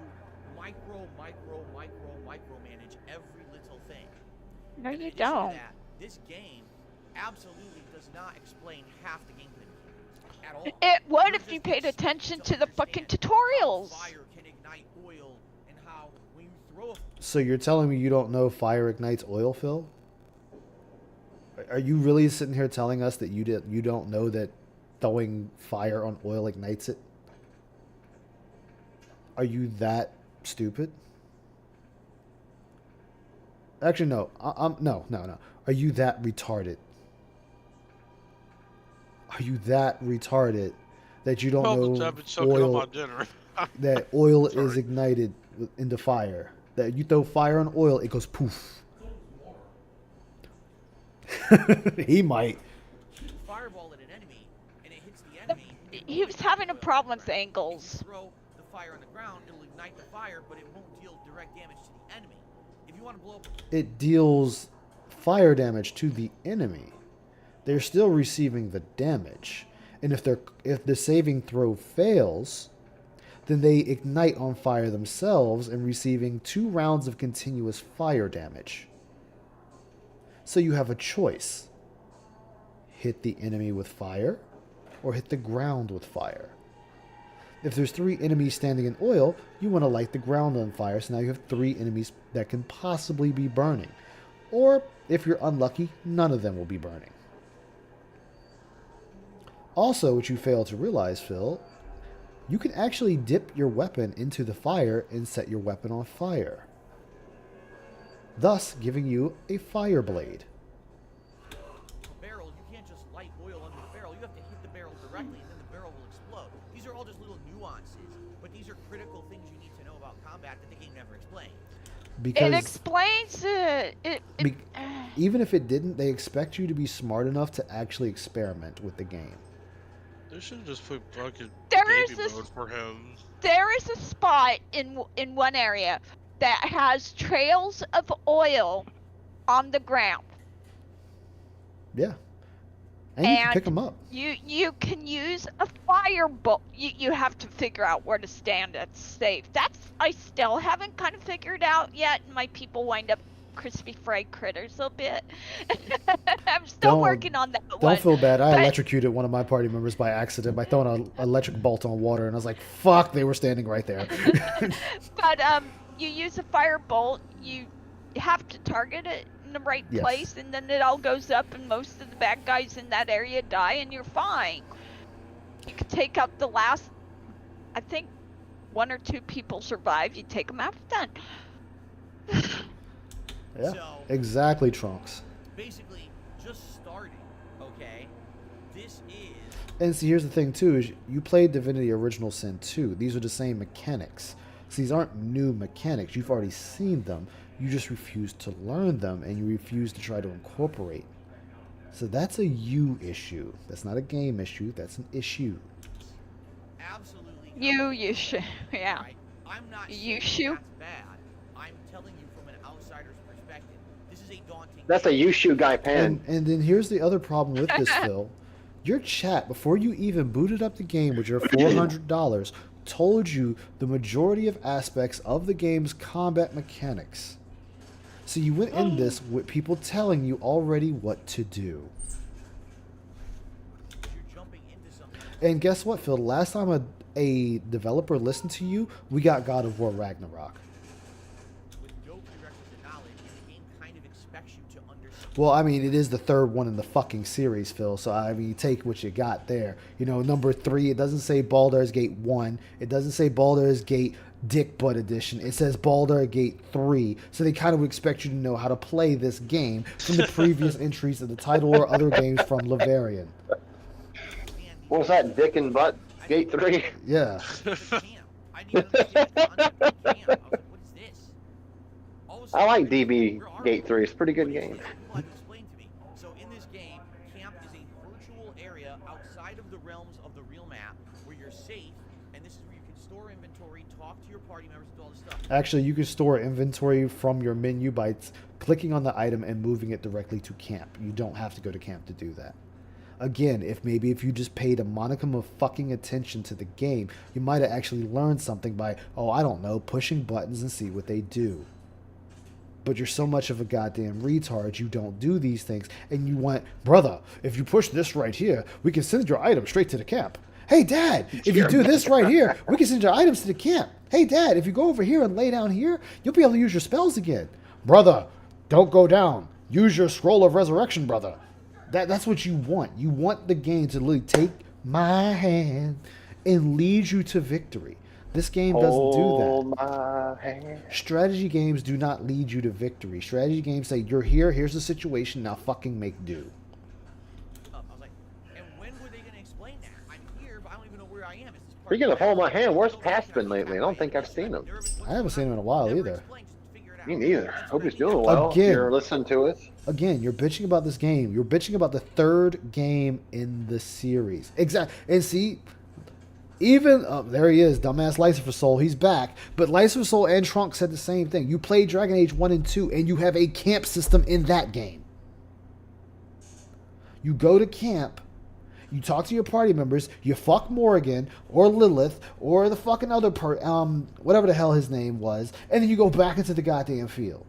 Speaker 2: micromanage every little thing.
Speaker 13: No,
Speaker 2: And in
Speaker 13: you
Speaker 2: addition to
Speaker 13: don't.
Speaker 2: that, this game absolutely does not explain half the gameplay at all.
Speaker 13: It would if you paid attention to the fucking tutorials.
Speaker 2: Fire can ignite oil and how when you throw a
Speaker 1: So you're telling me you don't know fire ignites oil, Phil? Are you really sitting here telling us that you don't know that throwing fire on oil ignites it? Are you that stupid? Actually, no. No. Are you that retarded? Are you that retarded that you don't know oil? That oil is ignited into fire. That you throw fire on oil, it goes poof. He might.
Speaker 2: fireball at an enemy and it hits the enemy.
Speaker 13: He was having a problem with angles.
Speaker 2: Throw the fire on the ground, it'll ignite the fire, but it won't deal direct damage to the enemy. If you want to blow up
Speaker 1: It deals fire damage to the enemy. They're still receiving the damage. And if the saving throw fails, then they ignite on fire themselves and receiving 2 rounds of continuous fire damage. So you have a choice. Hit the enemy with fire or hit the ground with fire. If there's 3 enemies standing in oil, you want to light the ground on fire, so now you have 3 enemies that can possibly be burning. Or, if you're unlucky, none of them will be burning. Also, what you fail to realize, Phil, you can actually dip your weapon into the fire and set your weapon on fire, thus giving you a fire blade.
Speaker 2: barrel, you can't just light oil under the barrel. You have to hit the barrel directly, and then the barrel will explode. These are all just little nuances, but these are critical things you need to know about combat that the game never explains.
Speaker 1: Because
Speaker 13: it explains it.
Speaker 1: Even if it didn't, they expect you to be smart enough to actually experiment with the game.
Speaker 19: They should have just put fucking
Speaker 13: There is
Speaker 19: baby mode for him.
Speaker 13: There is a spot in one area that has trails of oil on the ground.
Speaker 1: Yeah. And you can pick them up.
Speaker 13: You can use a firebolt. You have to figure out where to stand that's safe. I still haven't kind of figured out yet. My people wind up crispy fried critters a bit. I'm still working on that one.
Speaker 1: Don't feel bad. I electrocuted one of my party members by accident by throwing an electric bolt on water, and I was like, fuck, they were standing right there.
Speaker 13: But you use a firebolt, you have to target it in the right place, and then it all goes up, and most of the bad guys in that area die, and you're fine. You can take out the last, I think 1 or 2 people survive. You take them out, done.
Speaker 1: Yeah,
Speaker 2: So,
Speaker 1: exactly, Trunks.
Speaker 2: Basically, just starting, okay? This is...
Speaker 1: And see, here's the thing, too, is you played Divinity Original Sin 2. These are the same mechanics. So these aren't new mechanics. You've already seen them. You just refuse to learn them, and you refuse to try to incorporate. So that's a you issue. That's not a game issue. That's an issue.
Speaker 2: Absolutely.
Speaker 13: You should, yeah.
Speaker 2: Right. I'm not
Speaker 13: You
Speaker 2: saying
Speaker 13: shoot?
Speaker 2: that's bad. I'm telling you from an outsider's perspective. This is a daunting
Speaker 6: That's a Yushu guy pen.
Speaker 1: And then here's the other problem with this, Phil. Your chat, before you even booted up the game with your $400, told you the majority of aspects of the game's combat mechanics. So you went in this with people telling you already what to do. And guess what, Phil? The last time a developer listened to you, we got God of War Ragnarok.
Speaker 2: With no prerequisite knowledge, the game kind of expects you to understand.
Speaker 1: Well, I mean, it is the third one in the fucking series, Phil. So, I mean, you take what you got there. You know, number 3, it doesn't say Baldur's Gate 1. It doesn't say Baldur's Gate Dick Butt Edition. It says Baldur's Gate 3. So they kind of expect you to know how to play this game from the previous entries of the title or other games from Lavarian.
Speaker 6: What was that, Dick and Butt Gate 3?
Speaker 1: Yeah.
Speaker 6: I like DB Gate 3. It's a pretty good game.
Speaker 2: So in this game, camp is a virtual area outside of the realms of the real map where you're safe, and this is where you can store inventory, talk to your party members, do all this stuff.
Speaker 1: Actually, you can store inventory from your menu by clicking on the item and moving it directly to camp. You don't have to go to camp to do that. Again, if you just paid a modicum of fucking attention to the game, you might have actually learned something by, oh, I don't know, pushing buttons and see what they do. But you're so much of a goddamn retard, you don't do these things, and you want, brother, if you push this right here, we can send your item straight to the camp. Hey, Dad, if you do this right here, we can send your items to the camp. Hey, Dad, if you go over here and lay down here, you'll be able to use your spells again. Brother, don't go down. Use your scroll of resurrection, brother. That's what you want. You want the game to literally take my hand and lead you to victory. This game doesn't do that. Strategy games do not lead you to victory. Strategy games say, you're here, here's the situation, now fucking make do.
Speaker 2: I was like, and when were they going to explain that? I'm here, but I don't even know where I am.
Speaker 6: Speaking of hold my hand, where's Pat's been lately? I don't think I've seen him.
Speaker 1: I haven't seen him in a while either.
Speaker 6: Me neither. Hope he's doing well.
Speaker 1: Again,
Speaker 6: You're listening to it.
Speaker 1: Again, you're bitching about this game. You're bitching about the third game in the series. Exactly. And see, even there he is, dumbass Lycifer Soul. He's back. But Lycifer Soul and Trunk said the same thing. You play Dragon Age 1 and 2, and you have a camp system in that game. You go to camp. You talk to your party members. You fuck Morrigan or Lilith or the fucking other whatever the hell his name was, and then you go back into the goddamn field.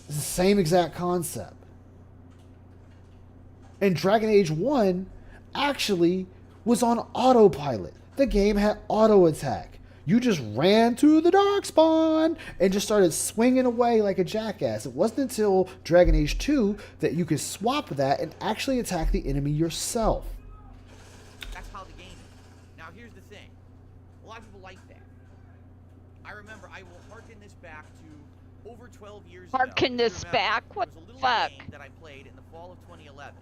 Speaker 1: It's the same exact concept. And Dragon Age 1 actually was on autopilot. The game had auto attack. You just ran to the Darkspawn and just started swinging away like a jackass. It wasn't until Dragon Age 2 that you could swap that and actually attack the enemy yourself.
Speaker 2: That's how the game is. Now here's the thing. A lot of people like that. I remember, I will harken this back to over 12 years ago.
Speaker 13: Harken this back? What the fuck?
Speaker 2: Game that I played in the fall of 2011.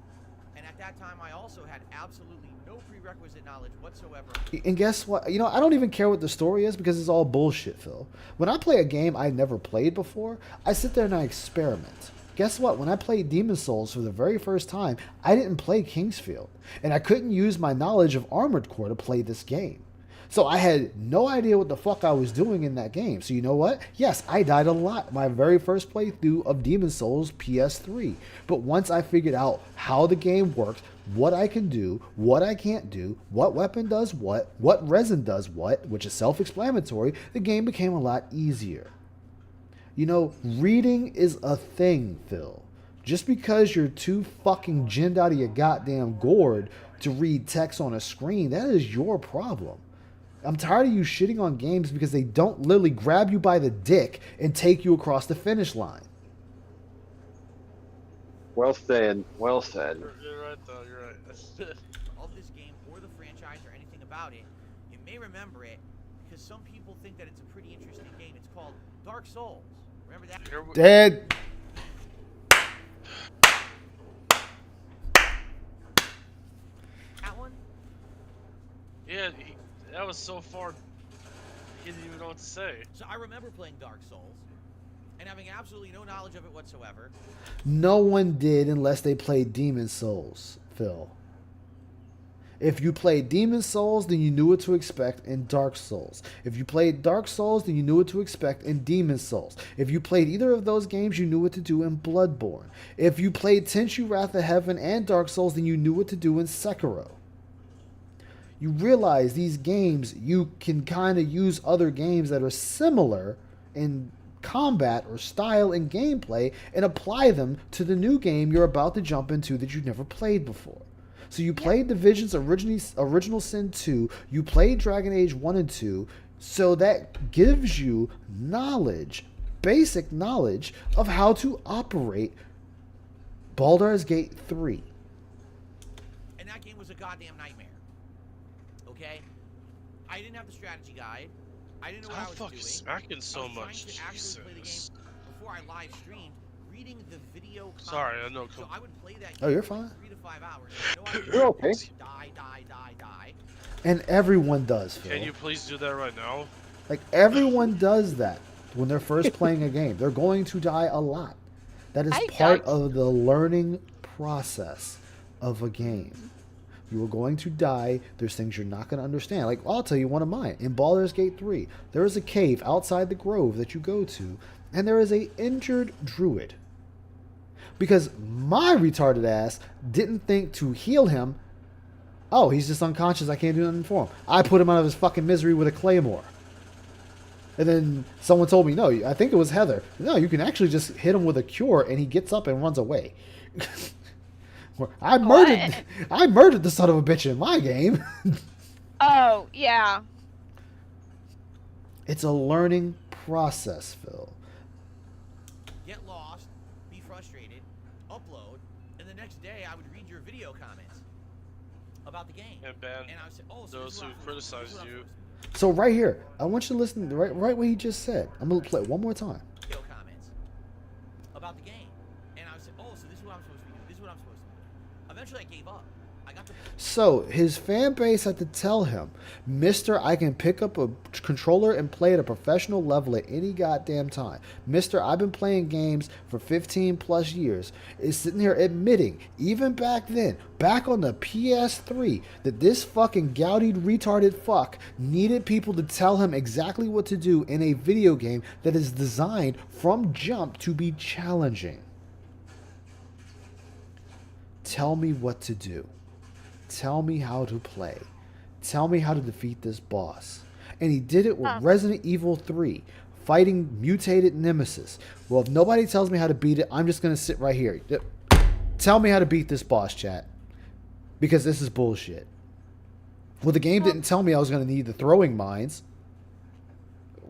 Speaker 2: And at that time, I also had absolutely no prerequisite knowledge whatsoever.
Speaker 1: And guess what? You know, I don't even care what the story is because it's all bullshit, Phil. When I play a game I never played before, I sit there and I experiment. Guess what? When I played Demon Souls for the very first time, I didn't play Kingsfield. And I couldn't use my knowledge of Armored Core to play this game. So I had no idea what the fuck I was doing in that game. So you know what? Yes, I died a lot. My very first playthrough of Demon Souls PS3. But once I figured out how the game worked, what I can do, what I can't do, what weapon does what resin does what, which is self-explanatory, the game became a lot easier. You know, reading is a thing, Phil. Just because you're too fucking ginned out of your goddamn gourd to read text on a screen, that is your problem. I'm tired of you shitting on games because they don't literally grab you by the dick and take you across the finish line.
Speaker 6: Well said. Well said.
Speaker 19: You're right, though. You're right.
Speaker 2: Of this game or the franchise or anything about it, you may remember it because some people think that it's a pretty interesting game. It's called Dark Souls. Remember that?
Speaker 1: Dead.
Speaker 2: That one?
Speaker 19: Yeah, that was so far, he didn't even know what to say.
Speaker 2: So I remember playing Dark Souls and having absolutely no knowledge of it whatsoever.
Speaker 1: No one did unless they played Demon Souls, Phil. If you played Demon Souls, then you knew what to expect in Dark Souls. If you played Dark Souls, then you knew what to expect in Demon Souls. If you played either of those games, you knew what to do in Bloodborne. If you played Tenchu Wrath of Heaven and Dark Souls, then you knew what to do in Sekiro. You realize these games, you can kind of use other games that are similar in combat or style and gameplay and apply them to the new game you're about to jump into that you've never played before. So you played Division's Original Sin 2, you played Dragon Age 1 and 2, so that gives you knowledge, basic knowledge of how to operate Baldur's Gate 3.
Speaker 2: And that game was a goddamn nightmare. Okay? I didn't have the strategy guide. I didn't know what I was doing.
Speaker 19: Smacking so
Speaker 2: I was
Speaker 19: much.
Speaker 2: trying to actually play the game before I live streamed, reading the video comments.
Speaker 19: Sorry, I know.
Speaker 2: So I would play that game
Speaker 1: Oh, you're
Speaker 2: for like
Speaker 1: fine.
Speaker 2: 3 to 5 hours.
Speaker 1: You're okay.
Speaker 2: Die.
Speaker 1: And everyone does, Phil.
Speaker 19: Can you please do that right now?
Speaker 1: Like, everyone does that when they're first playing a game. They're going to die a lot. That is part of the learning process of a game. You are going to die. There's things you're not going to understand. Like, I'll tell you one of mine. In Baldur's Gate 3, there is a cave outside the grove that you go to, and there is a injured druid. Because my retarded ass didn't think to heal him. Oh, he's just unconscious. I can't do nothing for him. I put him out of his fucking misery with a claymore. And then someone told me, no, I think it was Heather. No, you can actually just hit him with a cure, and he gets up and runs away. I murdered the son of a bitch in my game.
Speaker 13: Oh, yeah.
Speaker 1: It's a learning process, Phil.
Speaker 2: Get lost, be frustrated, upload, and the next day I would read your video comments about the game.
Speaker 19: And ban
Speaker 2: I would say, oh, so
Speaker 19: those who criticized you.
Speaker 1: So right here, I want you to listen to right what he just said. I'm going to play it one more time.
Speaker 2: Video comments about the game. And I would say, oh, so this is what I'm supposed to be doing. This is what I'm supposed to do. Eventually I gave up. I got the...
Speaker 1: So his fan base had to tell him, Mister, I can pick up a controller and play at a professional level at any goddamn time. Mister, I've been playing games for 15 plus years. Is sitting here admitting, even back then, back on the PS3, that this fucking gouty retarded fuck needed people to tell him exactly what to do in a video game that is designed from jump to be challenging. Tell me what to do. Tell me how to play. Tell me how to defeat this boss. And he did it with Resident Evil 3, fighting mutated Nemesis. Well, if nobody tells me how to beat it, I'm just going to sit right here. Tell me how to beat this boss, chat. Because this is bullshit. Well, the game didn't tell me I was going to need the throwing mines.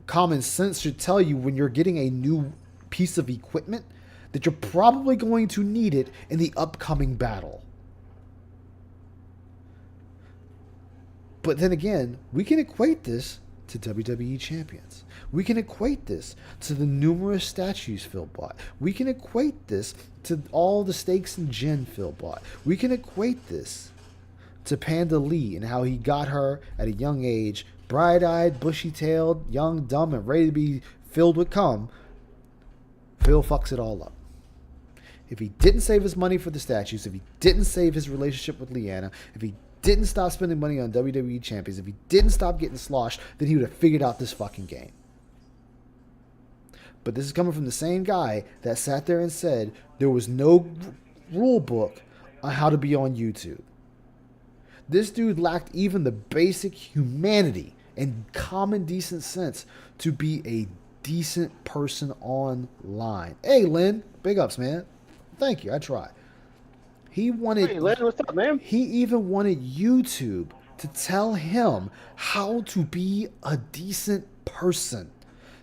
Speaker 1: Common sense should tell you when you're getting a new piece of equipment that you're probably going to need it in the upcoming battle. But then again, we can equate this to WWE champions. We can equate this to the numerous statues Phil bought. We can equate this to all the steaks and gin Phil bought. We can equate this to Panda Lee and how he got her at a young age, bright-eyed, bushy-tailed, young, dumb, and ready to be filled with cum. Phil fucks it all up. If he didn't save his money for the statues, if he didn't save his relationship with Leanna, if he didn't stop spending money on WWE champions, if he didn't stop getting sloshed, then he would have figured out this fucking game. But this is coming from the same guy that sat there and said there was no rule book on how to be on YouTube. This dude lacked even the basic humanity and common decent sense to be a decent person online. Hey, Lynn, big ups, man. Thank you. I try. He wanted.
Speaker 6: Hey, Lynn, what's up, man?
Speaker 1: He even wanted YouTube to tell him how to be a decent person.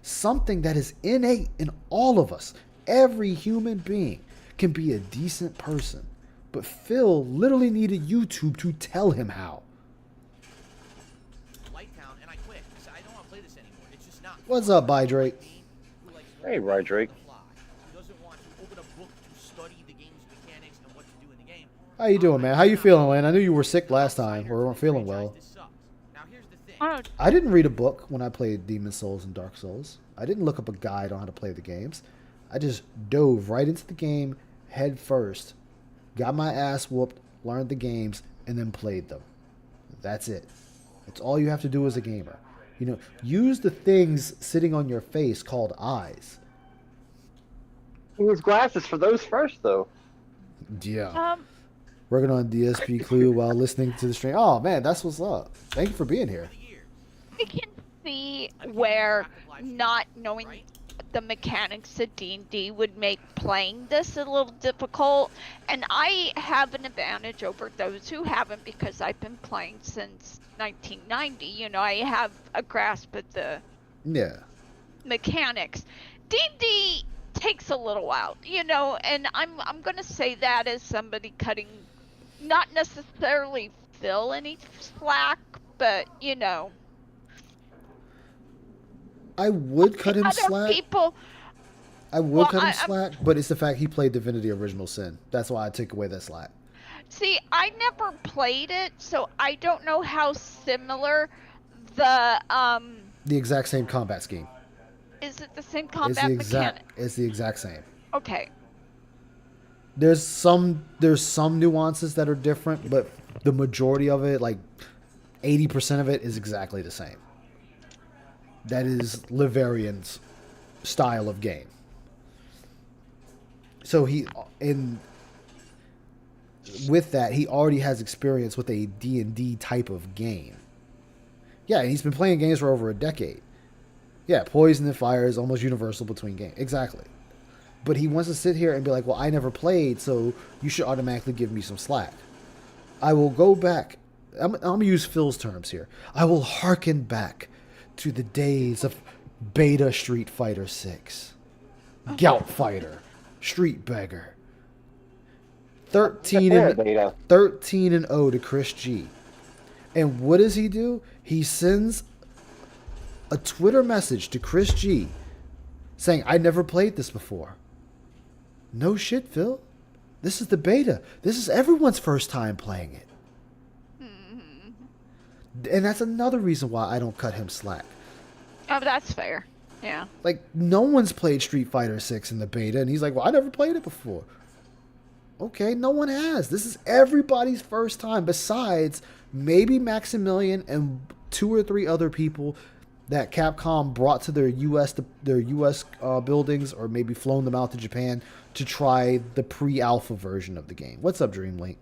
Speaker 1: Something that is innate in all of us. Every human being can be a decent person. But Phil literally needed YouTube to tell him how.
Speaker 2: Lighttown, and I quit. I said, I don't want to play this anymore. It's just not.
Speaker 1: What's up, By Drake?
Speaker 6: Hey, Rye Drake.
Speaker 2: Who doesn't want to open a book to study the game's mechanics and what to do in the game.
Speaker 1: How you doing, man? How you feeling, Lynn? I knew you were sick last time or weren't feeling well.
Speaker 2: Now here's the thing.
Speaker 1: I didn't read a book when I played Demon Souls and Dark Souls. I didn't look up a guide on how to play the games. I just dove right into the game head first, got my ass whooped, learned the games, and then played them. That's it. That's all you have to do as a gamer. You know, use the things sitting on your face called eyes.
Speaker 6: Use glasses for those first, though.
Speaker 1: Yeah. Working on DSP Clue while listening to the stream. Oh man, that's what's up. Thank you for being here.
Speaker 13: I can see where not knowing the mechanics of D&D would make playing this a little difficult, and I have an advantage over those who haven't because I've been playing since 1990. You know, I have a grasp of the mechanics. D&D takes a little while, you know, and I'm gonna say that as somebody cutting, not necessarily Phil any slack, but you know.
Speaker 1: I would cut him slack.
Speaker 13: People,
Speaker 1: I would cut him slack, but it's the fact he played Divinity Original Sin. That's why I took away that slack.
Speaker 13: See, I never played it, so I don't know how similar the
Speaker 1: exact same combat scheme.
Speaker 13: Is it the same combat mechanic?
Speaker 1: It's the exact same.
Speaker 13: Okay.
Speaker 1: There's some nuances that are different, but the majority of it, like 80% of it, is exactly the same. That is Liverian's style of game. So with that, he already has experience with a D&D type of game. Yeah, and he's been playing games for over a decade. Yeah, poison and fire is almost universal between games. Exactly. But he wants to sit here and be like, well, I never played, so you should automatically give me some slack. I will go back. I'm going to use Phil's terms here. I will hearken back to the days of Beta Street Fighter 6. Gout Fighter. Street Beggar. 13 and 0 to Chris G. And what does he do? He sends a Twitter message to Chris G saying, I never played this before. No shit, Phil. This is the beta. This is everyone's first time playing it. And that's another reason why I don't cut him slack.
Speaker 13: Oh, that's fair. Yeah.
Speaker 1: Like, no one's played Street Fighter 6 in the beta, and he's like, well, I never played it before. Okay, no one has. This is everybody's first time, besides maybe Maximilian and 2 or 3 other people that Capcom brought to their U.S. buildings, or maybe flown them out to Japan to try the pre-alpha version of the game. What's up, Dreamlink?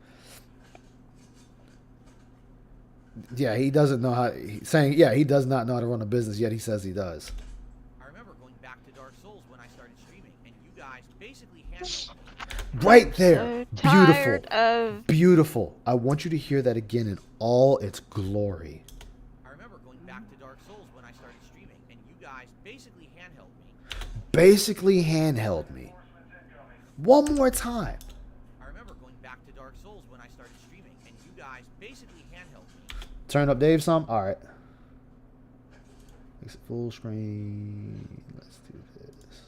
Speaker 1: Yeah, he doesn't know how. He does not know how to run a business, yet he says he does.
Speaker 2: I remember going back to Dark Souls when I started streaming, and you guys basically handled
Speaker 1: Right there.
Speaker 13: So
Speaker 1: Beautiful. Beautiful. I want you to hear that again in all its glory.
Speaker 2: I remember going back to Dark Souls when I started streaming, and you guys basically handheld me.
Speaker 1: Basically handheld me. One more time.
Speaker 2: I remember going back to Dark Souls when I started streaming, and you guys basically handheld me.
Speaker 1: Turn up Dave some? Alright. Makes it full screen. Let's do this.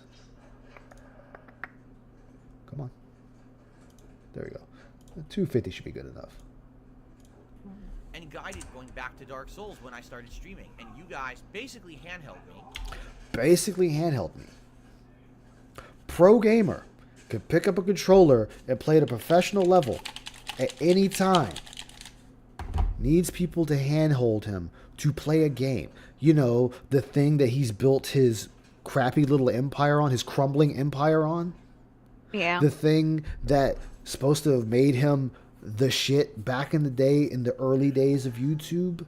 Speaker 1: Come on. There we go. 250 should be good enough.
Speaker 2: And guided going back to Dark Souls when I started streaming, and you guys basically handheld me.
Speaker 1: Basically handheld me. Pro gamer could pick up a controller and play at a professional level at any time. Needs people to handhold him to play a game. You know, the thing that he's built his crappy little empire on, his crumbling empire on.
Speaker 13: Yeah.
Speaker 1: The thing that's supposed to have made him the shit back in the day, in the early days of YouTube.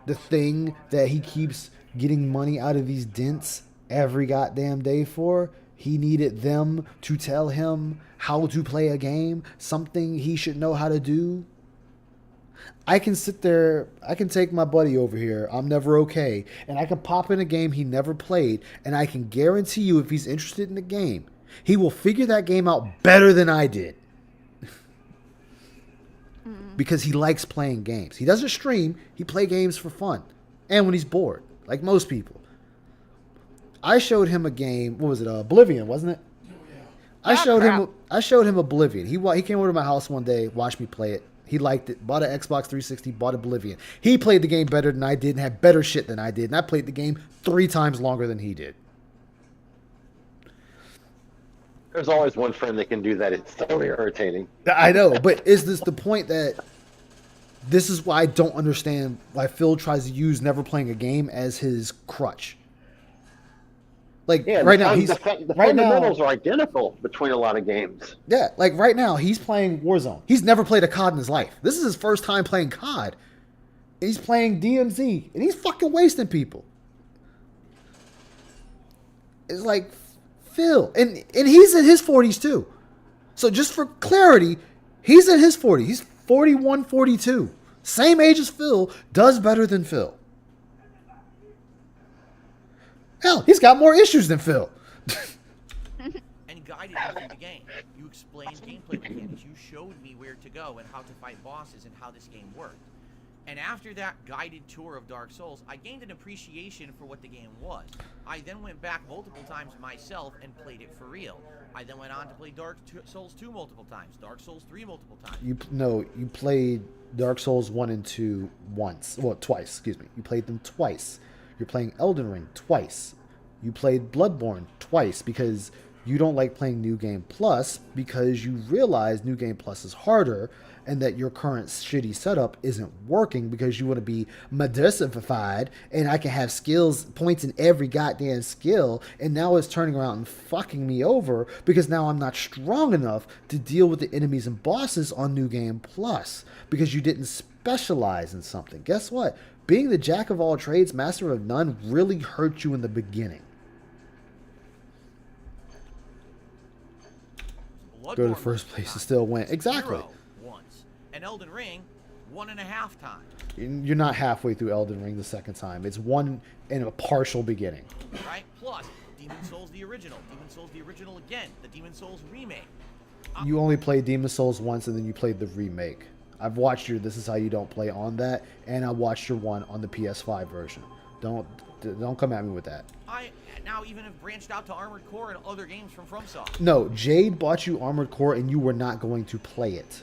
Speaker 1: The thing that he keeps getting money out of these dents every goddamn day for. He needed them to tell him how to play a game, something he should know how to do. I can sit there, I can take my buddy over here, I'm Never Okay, and I can pop in a game he never played, and I can guarantee you if he's interested in the game, he will figure that game out better than I did. Because he likes playing games. He doesn't stream, he plays games for fun. And when he's bored, like most people. I showed him a game, what was it, Oblivion, wasn't it? I showed him Oblivion. He came over to my house one day, watched me play it. He liked it, bought an Xbox 360, bought Oblivion. He played the game better than I did and had better shit than I did. And I played the game 3 times longer than he did.
Speaker 6: There's always one friend that can do that. It's so irritating.
Speaker 1: I know, but is this the point that This is why I don't understand why Phil tries to use never playing a game as his crutch. Like
Speaker 6: Yeah,
Speaker 1: right now, he's
Speaker 6: the
Speaker 1: right
Speaker 6: fundamentals
Speaker 1: now.
Speaker 6: are identical between a lot of games.
Speaker 1: Yeah, like right now, he's playing Warzone. He's never played a COD in his life. This is his first time playing COD. He's playing DMZ, and he's fucking wasting people. It's like, Phil, and he's in his 40s too. So just for clarity, he's in his 40s. He's 41, 42. Same age as Phil, does better than Phil. Hell, he's got more issues than Phil.
Speaker 2: And guided me through the game. You explained gameplay mechanics. You showed me where to go and how to fight bosses and how this game worked. And after that guided tour of Dark Souls, I gained an appreciation for what the game was. I then went back multiple times myself and played it for real. I then went on to play Dark Souls 2 multiple times, Dark Souls 3 multiple times.
Speaker 1: You played Dark Souls 1 and 2 once. Well, twice, excuse me. You played them twice. You're playing Elden Ring twice. You played Bloodborne twice because you don't like playing New Game Plus because you realize New Game Plus is harder and that your current shitty setup isn't working because you want to be diversified and I can have skills, points in every goddamn skill, and now it's turning around and fucking me over because now I'm not strong enough to deal with the enemies and bosses on New Game Plus because you didn't specialize in something. Guess what? Being the jack of all trades, master of none really hurt you in the beginning. Go to first place and still win. Exactly.
Speaker 2: 0 once. And Elden Ring 1.5 times.
Speaker 1: You're not halfway through Elden Ring the second time. It's one in a partial beginning.
Speaker 2: Right? Plus, Demon Souls the original. Demon Souls the original again. The Demon Souls remake.
Speaker 1: You only played Demon Souls once and then you played the remake. I've watched your This Is How You Don't Play on that, and I watched your one on the PS5 version. Don't come at me with that.
Speaker 2: I now even have branched out to Armored Core and other games from FromSoft.
Speaker 1: No, Jade bought you Armored Core and you were not going to play it.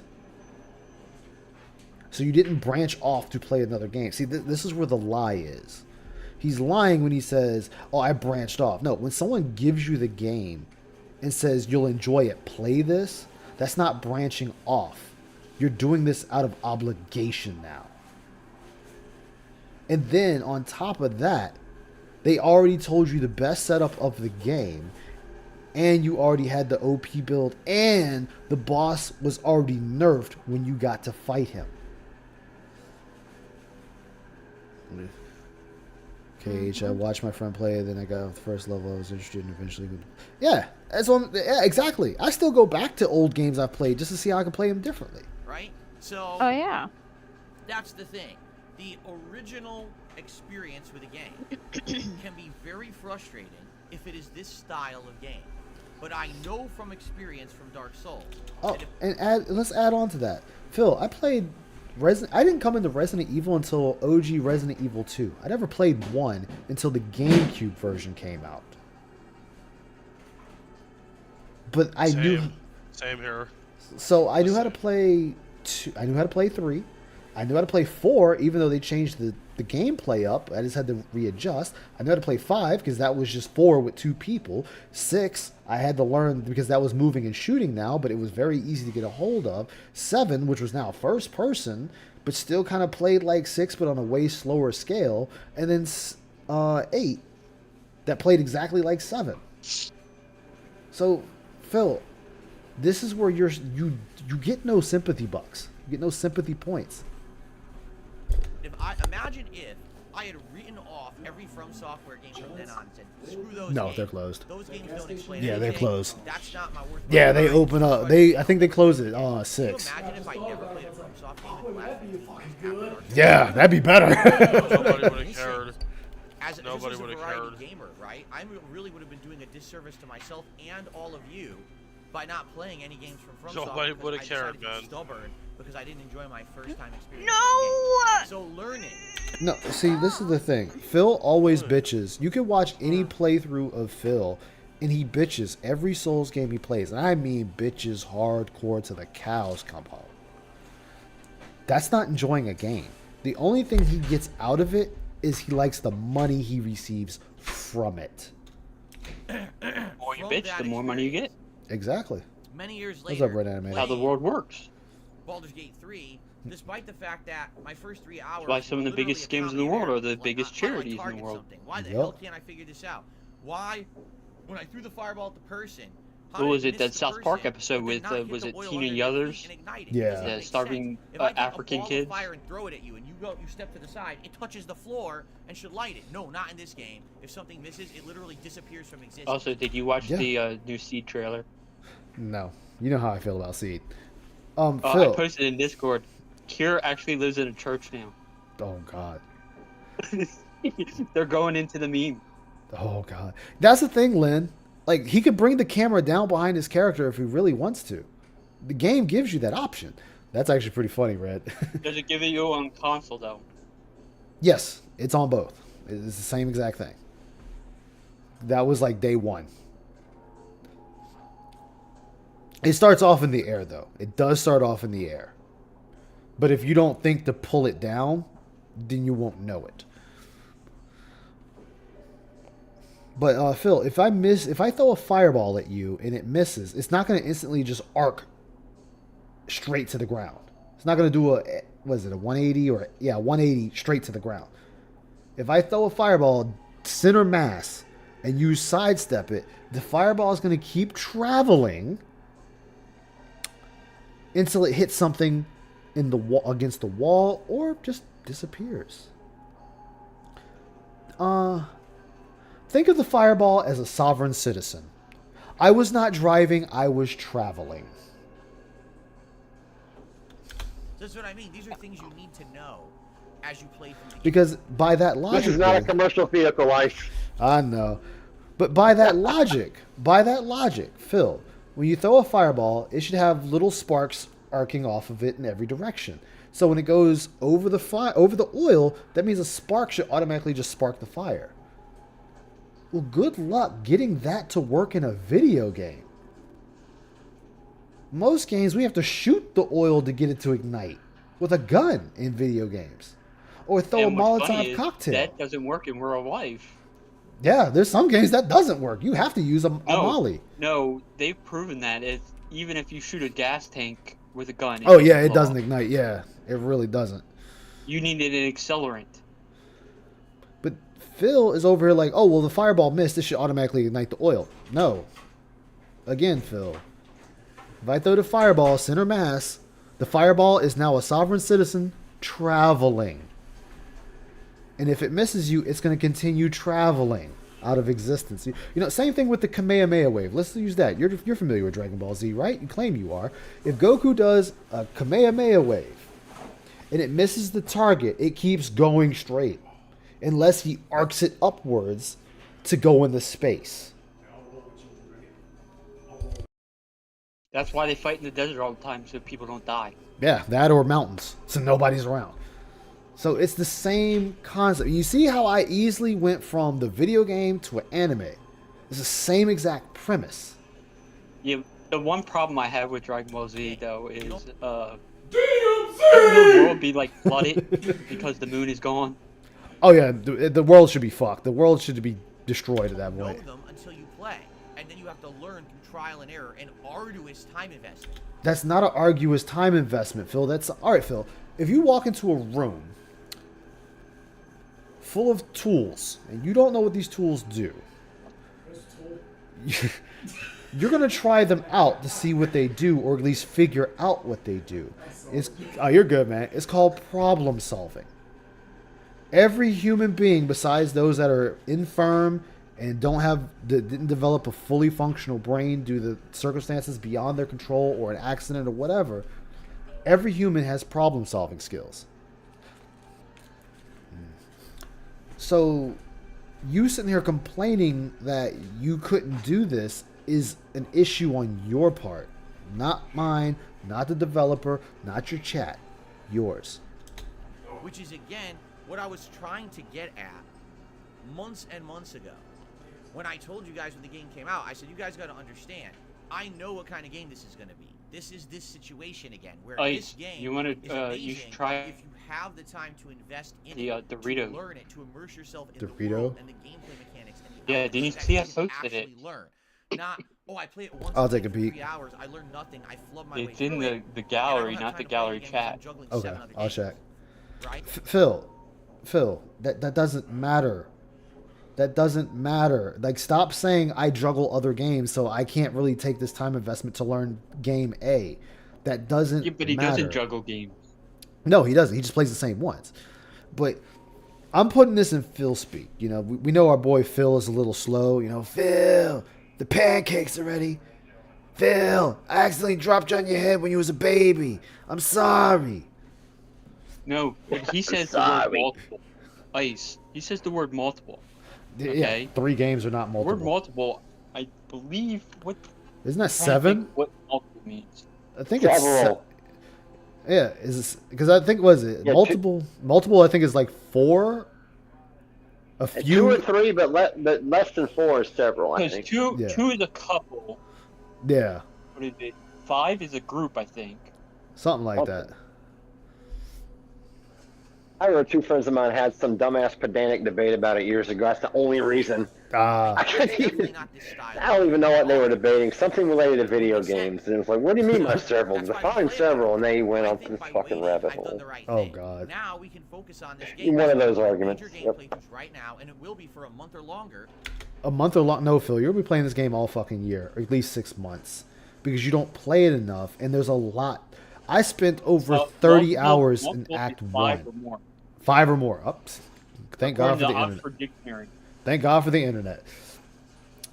Speaker 1: So you didn't branch off to play another game. See, this is where the lie is. He's lying when he says, oh, I branched off. No, when someone gives you the game and says you'll enjoy it, play this, that's not branching off. You're doing this out of obligation now. And then on top of that, they already told you the best setup of the game, and you already had the OP build, and the boss was already nerfed when you got to fight him. Cage, I watched my friend play, then I got off the first level I was interested in eventually. Yeah, yeah, exactly. I still go back to old games I've played just to see how I can play them differently.
Speaker 2: Right? So...
Speaker 13: Oh, yeah.
Speaker 2: That's the thing. The original experience with a game can be very frustrating if it is this style of game. But I know from experience from Dark Souls.
Speaker 1: Oh, and let's add on to that. Phil, I played I didn't come into Resident Evil until OG Resident Evil 2. I never played 1 until the GameCube version came out. But I knew...
Speaker 19: Same here.
Speaker 1: So I knew how to play 2. I knew how to play 3. I knew how to play 4, even though they changed the gameplay up. I just had to readjust. I knew how to play 5 because that was just 4 with 2 people. 6, I had to learn because that was moving and shooting now, but it was very easy to get a hold of. 7, which was now first person, but still kind of played like 6, but on a way slower scale. And then 8, that played exactly like 7. So, Phil, this is where you get no sympathy bucks. You get no sympathy points.
Speaker 2: Imagine if I had written off every From Software game from then on and said, screw those
Speaker 1: No,
Speaker 2: games.
Speaker 1: they're closed.
Speaker 2: Those games don't explain
Speaker 1: Yeah, they're
Speaker 2: anything.
Speaker 1: closed.
Speaker 2: That's not my worth.
Speaker 1: Yeah, they open up. I think they closed it. 6.
Speaker 2: Can you imagine if I never played a From Soft game and left?
Speaker 1: Yeah, that'd be better.
Speaker 19: Nobody would have cared.
Speaker 2: As
Speaker 19: Nobody
Speaker 2: a
Speaker 19: would have
Speaker 2: variety
Speaker 19: cared.
Speaker 2: gamer, right? I really would have been doing a disservice to myself and all of you by not playing any games from FromSoft.
Speaker 19: Nobody would have
Speaker 2: I
Speaker 19: cared,
Speaker 2: decided to be
Speaker 19: man.
Speaker 2: stubborn because I didn't enjoy my first time experience.
Speaker 13: No!
Speaker 2: So learning.
Speaker 1: No, see, this is the thing. Phil always bitches. You can watch any playthrough of Phil, and he bitches every Souls game he plays. And I mean bitches hardcore to the cows come home. That's not enjoying a game. The only thing he gets out of it is he likes the money he receives from it.
Speaker 10: The more you bitch, the more money you get.
Speaker 1: Exactly.
Speaker 2: Many years
Speaker 1: What's
Speaker 2: later,
Speaker 1: up, Red Anime?
Speaker 10: How the world works.
Speaker 2: Baldur's Gate 3, despite the fact that my first 3 hours.
Speaker 10: Why some of the
Speaker 2: literally
Speaker 10: biggest
Speaker 2: a
Speaker 10: games in the
Speaker 2: comedy
Speaker 10: world are
Speaker 2: error.
Speaker 10: the
Speaker 2: Like,
Speaker 10: biggest
Speaker 2: how do I
Speaker 10: charities in the
Speaker 2: target
Speaker 10: world.
Speaker 2: something? Why the
Speaker 1: Yup.
Speaker 2: hell can't I figure this out? Why, when I threw the fireball at the person, how
Speaker 10: What
Speaker 2: did
Speaker 10: was
Speaker 2: it
Speaker 10: it,
Speaker 2: miss
Speaker 10: that
Speaker 2: the
Speaker 10: South Park
Speaker 2: person,
Speaker 10: episode
Speaker 2: but
Speaker 10: with,
Speaker 2: then not hit
Speaker 10: was
Speaker 2: the
Speaker 10: it
Speaker 2: oil
Speaker 10: Tina
Speaker 2: underneath
Speaker 10: Yothers?
Speaker 2: and ignite it?
Speaker 1: Yeah.
Speaker 2: It doesn't
Speaker 10: The
Speaker 2: make
Speaker 10: starving
Speaker 2: sense. If I take
Speaker 10: African
Speaker 2: a ball
Speaker 10: kids?
Speaker 2: of fire and throw it at you, and you step to the side, it touches the floor and should light it. No, not in this game. If something misses, it literally disappears from existence.
Speaker 10: Also, did you watch
Speaker 1: Yeah.
Speaker 10: the new Seed trailer?
Speaker 1: No, you know how I feel about Seed.
Speaker 10: I
Speaker 1: Phil.
Speaker 10: posted in Discord. Kira actually lives in a church now.
Speaker 1: Oh God.
Speaker 10: They're going into the meme.
Speaker 1: Oh God. That's the thing, Lynn. Like, he could bring the camera down behind his character if he really wants to. The game gives you that option. That's actually pretty funny, Red.
Speaker 10: Does it give it you on console though?
Speaker 1: Yes, it's on both. It's the same exact thing. That was like day one. It starts off in the air, though. It does start off in the air. But if you don't think to pull it down, then you won't know it. But Phil, if I throw a fireball at you and it misses, it's not going to instantly just arc straight to the ground. It's not going to do a 180 or 180 straight to the ground. If I throw a fireball center mass and you sidestep it, the fireball is going to keep traveling until it hits something in the wall, against the wall, or just disappears. Think of the fireball as a sovereign citizen. I was not driving, I was traveling.
Speaker 2: That's what I mean. These are things you need to know as you play through the game.
Speaker 1: Because by that logic,
Speaker 6: This is not a
Speaker 1: though-
Speaker 6: commercial vehicle, life.
Speaker 1: I know. But by that logic, Phil, when you throw a fireball, it should have little sparks arcing off of it in every direction. So when it goes over the oil, that means a spark should automatically just spark the fire. Well, good luck getting that to work in a video game. Most games, we have to shoot the oil to get it to ignite with a gun in video games. Or throw
Speaker 10: And
Speaker 1: a
Speaker 10: what's funny
Speaker 1: Molotov
Speaker 10: is
Speaker 1: cocktail.
Speaker 10: that doesn't work in real life.
Speaker 1: Yeah, there's some games that doesn't work. You have to use a molly.
Speaker 10: No, they've proven that even if you shoot a gas tank with a gun.
Speaker 1: Oh yeah, it
Speaker 10: blow
Speaker 1: doesn't
Speaker 10: up.
Speaker 1: ignite. Yeah, it really doesn't.
Speaker 10: You needed an accelerant.
Speaker 1: But Phil is over here like, oh, well, the fireball missed. This should automatically ignite the oil. No. Again, Phil. If I throw the fireball center mass, the fireball is now a sovereign citizen traveling. And if it misses you, it's going to continue traveling out of existence. You know, same thing with the Kamehameha wave. Let's use that. You're familiar with Dragon Ball Z, right? You claim you are. If Goku does a Kamehameha wave and it misses the target, it keeps going straight. Unless he arcs it upwards to go into space.
Speaker 10: That's why they fight in the desert all the time, so people don't die.
Speaker 1: Yeah, that or mountains, so nobody's around. So it's the same concept. You see how I easily went from the video game to an anime. It's the same exact premise.
Speaker 10: Yeah, the one problem I have with Dragon Ball Z though is the world be like flooded because the moon is gone.
Speaker 1: Oh yeah, the world should be fucked. The world should be destroyed at that
Speaker 2: Know
Speaker 1: point.
Speaker 2: them until you play, and then you have to learn through trial and error and arduous time investment.
Speaker 1: That's not an arduous time investment, Phil. That's all right, Phil. If you walk into a room full of tools and you don't know what these tools do, you're gonna try them out to see what they do, or at least figure out what they do. You're good, man. It's called problem solving. Every human being, besides those that are infirm and didn't develop a fully functional brain due to circumstances beyond their control or an accident or whatever, every human has problem solving skills. So you sitting here complaining that you couldn't do this is an issue on your part, not mine, not the developer, not your chat, yours.
Speaker 2: Which is, again, what I was trying to get at months and months ago. When I told you guys when the game came out, I said, you guys got to understand, I know what kind of game this is going to be. This is this situation again, where this game is amazing
Speaker 10: you should try
Speaker 2: if you have the time to invest in
Speaker 10: the
Speaker 2: it,
Speaker 10: Dorito.
Speaker 2: to learn it, to immerse yourself in the
Speaker 1: Dorito?
Speaker 2: world and the gameplay mechanics. And the
Speaker 10: Yeah,
Speaker 2: elements
Speaker 10: didn't you
Speaker 2: that
Speaker 10: see I
Speaker 2: can
Speaker 10: posted it?
Speaker 2: actually learn. Not Oh, I play it once.
Speaker 1: I'll take a
Speaker 2: for
Speaker 1: peek.
Speaker 2: 3 hours. I learned nothing. I flub my
Speaker 10: It's
Speaker 2: way
Speaker 10: in
Speaker 2: through it,
Speaker 10: the
Speaker 2: and I
Speaker 10: gallery,
Speaker 2: don't have
Speaker 10: not
Speaker 2: time
Speaker 10: the
Speaker 2: to play it
Speaker 10: gallery
Speaker 2: again because I'm
Speaker 10: chat.
Speaker 2: juggling
Speaker 1: Okay,
Speaker 2: 7 other
Speaker 1: I'll
Speaker 2: games,
Speaker 1: check.
Speaker 2: Right?
Speaker 1: Phil, that doesn't matter. That doesn't matter. Like, stop saying I juggle other games, so I can't really take this time investment to learn game A. That doesn't
Speaker 10: Yeah, but he
Speaker 1: matter.
Speaker 10: doesn't juggle games.
Speaker 1: No, he doesn't. He just plays the same ones. But I'm putting this in Phil speak. You know, we know our boy Phil is a little slow. You know, Phil, the pancakes are ready. Phil, I accidentally dropped you on your head when you was a baby. I'm sorry.
Speaker 10: No, but he says the word multiple. Ice. He says the word multiple. Okay.
Speaker 1: Yeah, 3 games are not
Speaker 10: The word
Speaker 1: multiple.
Speaker 10: multiple, I believe what.
Speaker 1: Isn't that
Speaker 10: I'm trying to
Speaker 1: 7?
Speaker 10: think what multiple means.
Speaker 1: I think it's
Speaker 6: Several.
Speaker 1: yeah. Is because I think was it
Speaker 6: Yeah,
Speaker 1: multiple? Multiple, I think is like 4. A few.
Speaker 6: 2 or 3, but less than 4 is several. I
Speaker 10: Because
Speaker 6: think.
Speaker 10: two
Speaker 1: Yeah.
Speaker 10: is a couple.
Speaker 1: Yeah,
Speaker 10: What is it? 5 is a group, I think.
Speaker 1: something like that.
Speaker 6: I remember 2 friends of mine had some dumbass pedantic debate about it years ago. That's the only reason. I don't even know what they were debating. Something related to video games. And it was like, what do you mean by several? Define several. And they went on this fucking rabbit hole.
Speaker 1: Oh, God.
Speaker 2: Now we can focus on this game.
Speaker 6: One of those
Speaker 2: Major
Speaker 6: arguments.
Speaker 2: game
Speaker 6: Yep.
Speaker 2: playthroughs right now, and it will be for a month or longer.
Speaker 1: A month or long? No, Phil, you'll be playing this game all fucking year, or at least 6 months, because you don't play it enough, and there's a lot. I spent over 30 hours in Act 1.
Speaker 10: 5 or more.
Speaker 1: 5 or more. Ups. Thank God for the
Speaker 10: According to
Speaker 1: internet.
Speaker 10: Oxford Dictionary.
Speaker 1: Thank God for the internet.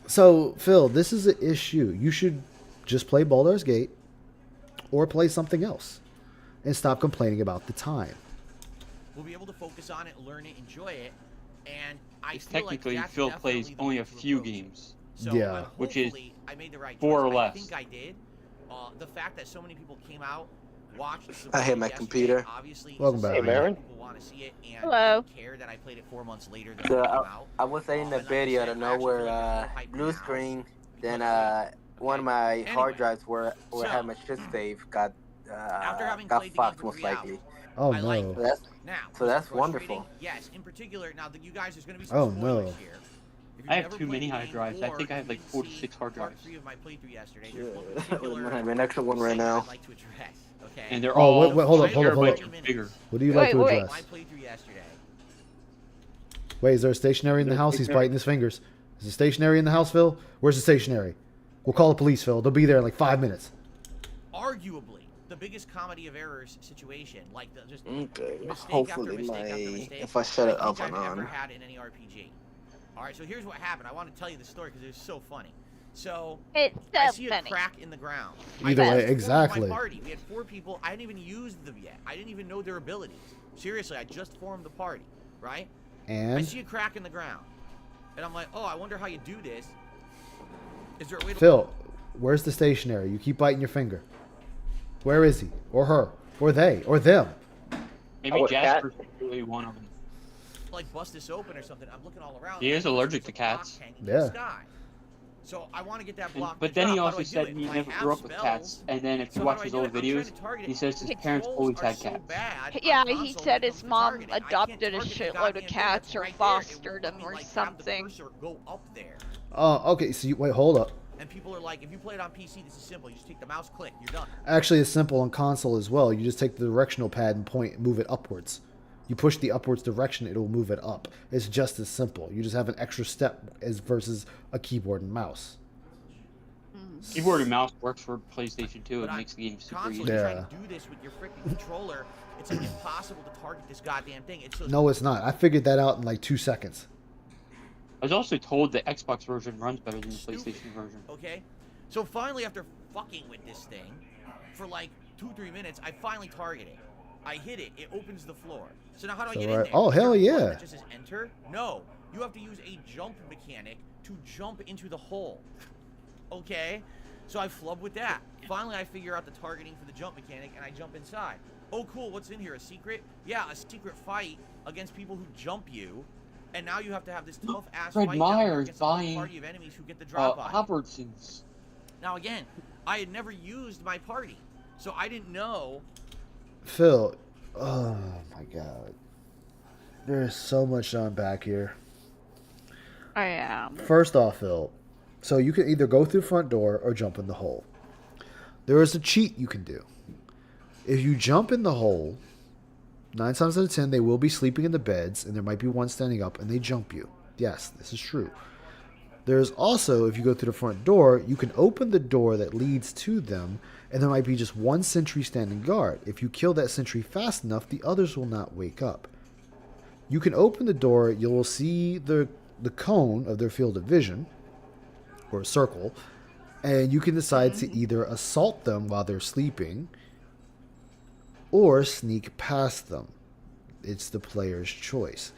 Speaker 1: So, Phil, this is an issue. You should just play Baldur's Gate or play something else and stop complaining about the time.
Speaker 2: We'll be able to focus on it, learn it, enjoy it, and I feel
Speaker 10: Technically,
Speaker 2: like that's
Speaker 10: Phil
Speaker 2: definitely
Speaker 10: plays
Speaker 2: the
Speaker 10: only
Speaker 2: way
Speaker 10: a
Speaker 2: to
Speaker 10: few
Speaker 2: approach it.
Speaker 10: games.
Speaker 2: So,
Speaker 1: Yeah.
Speaker 10: Which is
Speaker 2: hopefully I made the right
Speaker 10: 4 or
Speaker 2: choice.
Speaker 10: less.
Speaker 2: I think I did. The fact that so many people came out, watched the
Speaker 12: I hit my
Speaker 2: yesterday,
Speaker 12: computer.
Speaker 2: Obviously,
Speaker 1: Welcome
Speaker 2: is a
Speaker 1: back.
Speaker 2: sign
Speaker 1: Hey,
Speaker 2: that
Speaker 6: Marin.
Speaker 2: people want to see it and
Speaker 13: Hello.
Speaker 2: didn't care that I played it 4 months later than it
Speaker 12: So
Speaker 2: came out.
Speaker 12: I was saying the
Speaker 2: And like you
Speaker 12: video
Speaker 2: said,
Speaker 12: to
Speaker 2: I
Speaker 12: know
Speaker 2: actually feel
Speaker 12: where
Speaker 2: like there's more hype
Speaker 12: blue
Speaker 2: now
Speaker 12: screen,
Speaker 2: because
Speaker 12: then one of my
Speaker 2: Anyway,
Speaker 12: hard drives where
Speaker 2: so,
Speaker 12: had my shit saved got
Speaker 2: after having
Speaker 12: got
Speaker 2: played the game
Speaker 12: fucked
Speaker 2: for
Speaker 12: most
Speaker 2: 3 hours,
Speaker 12: likely.
Speaker 1: Oh,
Speaker 2: I like
Speaker 1: no.
Speaker 12: So that's
Speaker 2: now.
Speaker 12: so
Speaker 2: was it
Speaker 12: that's
Speaker 2: frustrating?
Speaker 12: wonderful.
Speaker 2: Yes, in particular. Now that you guys, there's going to be some
Speaker 1: Oh,
Speaker 2: spoilers
Speaker 1: no.
Speaker 2: here. If you've
Speaker 10: I have
Speaker 2: never
Speaker 10: too
Speaker 2: played
Speaker 10: many
Speaker 2: the
Speaker 10: hard
Speaker 2: game
Speaker 10: drives. I
Speaker 2: or
Speaker 10: think I have
Speaker 2: you
Speaker 10: like
Speaker 2: didn't
Speaker 10: 4 to
Speaker 2: see
Speaker 10: 6 hard
Speaker 2: part
Speaker 10: drives.
Speaker 2: 3 of my playthrough yesterday,
Speaker 12: Yeah.
Speaker 2: there's one
Speaker 12: I
Speaker 2: particular
Speaker 12: have an extra one right
Speaker 2: thing
Speaker 12: now.
Speaker 2: I'd like to address. Okay.
Speaker 10: And they're
Speaker 1: Oh,
Speaker 10: all
Speaker 1: wait, hold up,
Speaker 2: I
Speaker 1: hold up, hold
Speaker 2: played
Speaker 1: up.
Speaker 2: 30
Speaker 10: bigger.
Speaker 2: minutes
Speaker 1: What do you like to
Speaker 13: Wait, wait.
Speaker 2: of
Speaker 1: address?
Speaker 2: my playthrough yesterday.
Speaker 1: Wait, is there a stationary in the house? He's biting his fingers. Is the stationary in the house, Phil? Where's the stationary? We'll call the police, Phil. They'll be there in like 5 minutes.
Speaker 2: Arguably the biggest comedy of errors situation, like the just
Speaker 12: Okay.
Speaker 2: mistake after
Speaker 12: Hopefully
Speaker 2: mistake after
Speaker 12: my
Speaker 2: mistake.
Speaker 12: if I shut it
Speaker 2: I
Speaker 12: up
Speaker 2: think
Speaker 12: and
Speaker 2: I've ever
Speaker 12: on.
Speaker 2: had in any RPG. All right, so here's what happened. I want to tell you the story because it was so funny. So
Speaker 13: It's
Speaker 2: I
Speaker 13: so
Speaker 2: see a
Speaker 13: funny.
Speaker 2: crack in the ground.
Speaker 1: Either
Speaker 2: I
Speaker 1: way,
Speaker 2: just formed
Speaker 1: exactly.
Speaker 2: My party. We had 4 people. I hadn't even used them yet. I didn't even know their abilities. Seriously, I just formed the party, right? I
Speaker 1: And
Speaker 2: see a crack in the ground, and I'm like, oh, I wonder how you do this. Is there a way to?
Speaker 1: Phil, where's the stationary? You keep biting your finger. Where is he? Or her? Or they? Or them?
Speaker 10: Maybe
Speaker 6: Oh,
Speaker 10: Jasper's really one of them.
Speaker 2: Like bust this open or something. I'm looking all around.
Speaker 10: He is
Speaker 2: and
Speaker 10: allergic
Speaker 2: there's
Speaker 10: to
Speaker 2: a block
Speaker 10: cats.
Speaker 2: hanging in the
Speaker 1: Yeah.
Speaker 2: sky. So I want to get that
Speaker 10: And,
Speaker 2: block.
Speaker 10: but
Speaker 2: to
Speaker 10: then he
Speaker 2: drop. How
Speaker 10: also
Speaker 2: do I
Speaker 10: said
Speaker 2: do it?
Speaker 10: he
Speaker 2: Well, I
Speaker 10: never
Speaker 2: have
Speaker 10: grew up with
Speaker 2: spells.
Speaker 10: cats. And then if
Speaker 2: So
Speaker 10: you
Speaker 2: how
Speaker 10: watch
Speaker 2: do I
Speaker 10: his
Speaker 2: do
Speaker 10: old
Speaker 2: it? I'm trying
Speaker 10: videos,
Speaker 2: to target
Speaker 10: he
Speaker 2: it.
Speaker 10: says his
Speaker 2: The
Speaker 10: parents
Speaker 2: controls
Speaker 10: always
Speaker 2: are
Speaker 10: had
Speaker 2: so
Speaker 10: cats.
Speaker 2: bad
Speaker 13: Yeah,
Speaker 2: on
Speaker 13: he
Speaker 2: console
Speaker 13: said
Speaker 2: when it
Speaker 13: his
Speaker 2: comes to
Speaker 13: mom
Speaker 2: targeting. I can't
Speaker 13: adopted a
Speaker 2: target the
Speaker 13: shitload
Speaker 2: goddamn
Speaker 13: of
Speaker 2: thing
Speaker 13: cats
Speaker 2: that's
Speaker 13: or
Speaker 2: right there. It won't
Speaker 13: fostered
Speaker 2: let
Speaker 13: them
Speaker 2: me,
Speaker 13: or
Speaker 2: like, have the
Speaker 13: something.
Speaker 2: cursor go up there.
Speaker 1: Okay, so you wait, hold up.
Speaker 2: And people are like, if you play it on PC, this is simple. You just take the mouse click, you're done.
Speaker 1: Actually, it's simple on console as well. You just take the directional pad and point, move it upwards. You push the upwards direction, it'll move it up. It's just as simple. You just have an extra step as versus a keyboard and mouse.
Speaker 10: Keyboard and mouse works for PlayStation 2.
Speaker 2: But
Speaker 10: It
Speaker 2: on
Speaker 10: makes the game super
Speaker 2: console,
Speaker 10: easy.
Speaker 2: you're
Speaker 1: Yeah.
Speaker 2: trying to do this with your freaking controller. It's like impossible to target this goddamn thing. It's so
Speaker 1: No, it's not. I figured that out in like 2 seconds.
Speaker 10: I was also told the Xbox version runs better than the PlayStation version.
Speaker 2: okay. So finally, after fucking with this thing for like 2-3 minutes, I finally target it. I hit it. It opens the floor. So now how do I
Speaker 1: So
Speaker 2: get in
Speaker 1: right-
Speaker 2: there?
Speaker 1: oh,
Speaker 2: Is there
Speaker 1: hell
Speaker 2: a button
Speaker 1: yeah.
Speaker 2: that just says enter? No. You have to use a jump mechanic to jump into the hole. Okay. So I flub with that. Finally, I figure out the targeting for the jump mechanic, and I jump inside. Oh, cool. What's in here? A secret? Yeah, a secret fight against people who jump you. And now you have to have this tough-ass
Speaker 10: Fred
Speaker 2: fight
Speaker 10: Meyer
Speaker 2: down
Speaker 10: is
Speaker 2: against a whole
Speaker 10: buying,
Speaker 2: party of enemies who get the drop on you.
Speaker 10: Albertsons.
Speaker 2: Now, again, I had never used my party, so I didn't know.
Speaker 1: Phil, oh my god. There is so much to unpack here.
Speaker 13: I am.
Speaker 1: First off, Phil, So you can either go through the front door or jump in the hole. There is a cheat you can do. If you jump in the hole, 9 times out of 10, they will be sleeping in the beds, and there might be one standing up, and they jump you. Yes, this is true. There's also, if you go through the front door, you can open the door that leads to them, and there might be just one sentry standing guard. If you kill that sentry fast enough, the others will not wake up. You can open the door, you will see the cone of their field of vision, or a circle, and you can decide to either assault them while they're sleeping or sneak past them. It's the player's choice.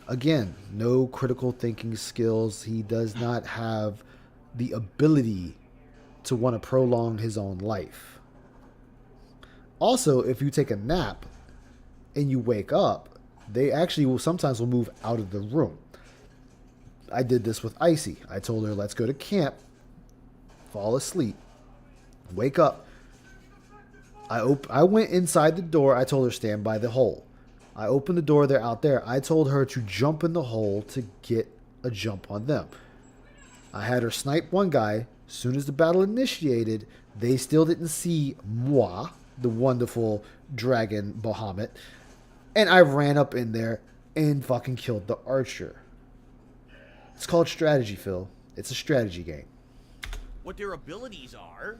Speaker 1: Again, no critical thinking skills. He does not have the ability to want to prolong his own life. Also, if you take a nap and you wake up, they actually will sometimes move out of the room. I did this with Icy. I told her, let's go to camp, fall asleep, wake up. I went inside the door. I told her, stand by the hole. I opened the door. They're out there. I told her to jump in the hole to get a jump on them. I had her snipe one guy. As soon as the battle initiated, they still didn't see moi, the wonderful dragon Bahamut. And I ran up in there and fucking killed the archer. It's called strategy, Phil. It's a strategy game.
Speaker 2: What their abilities are.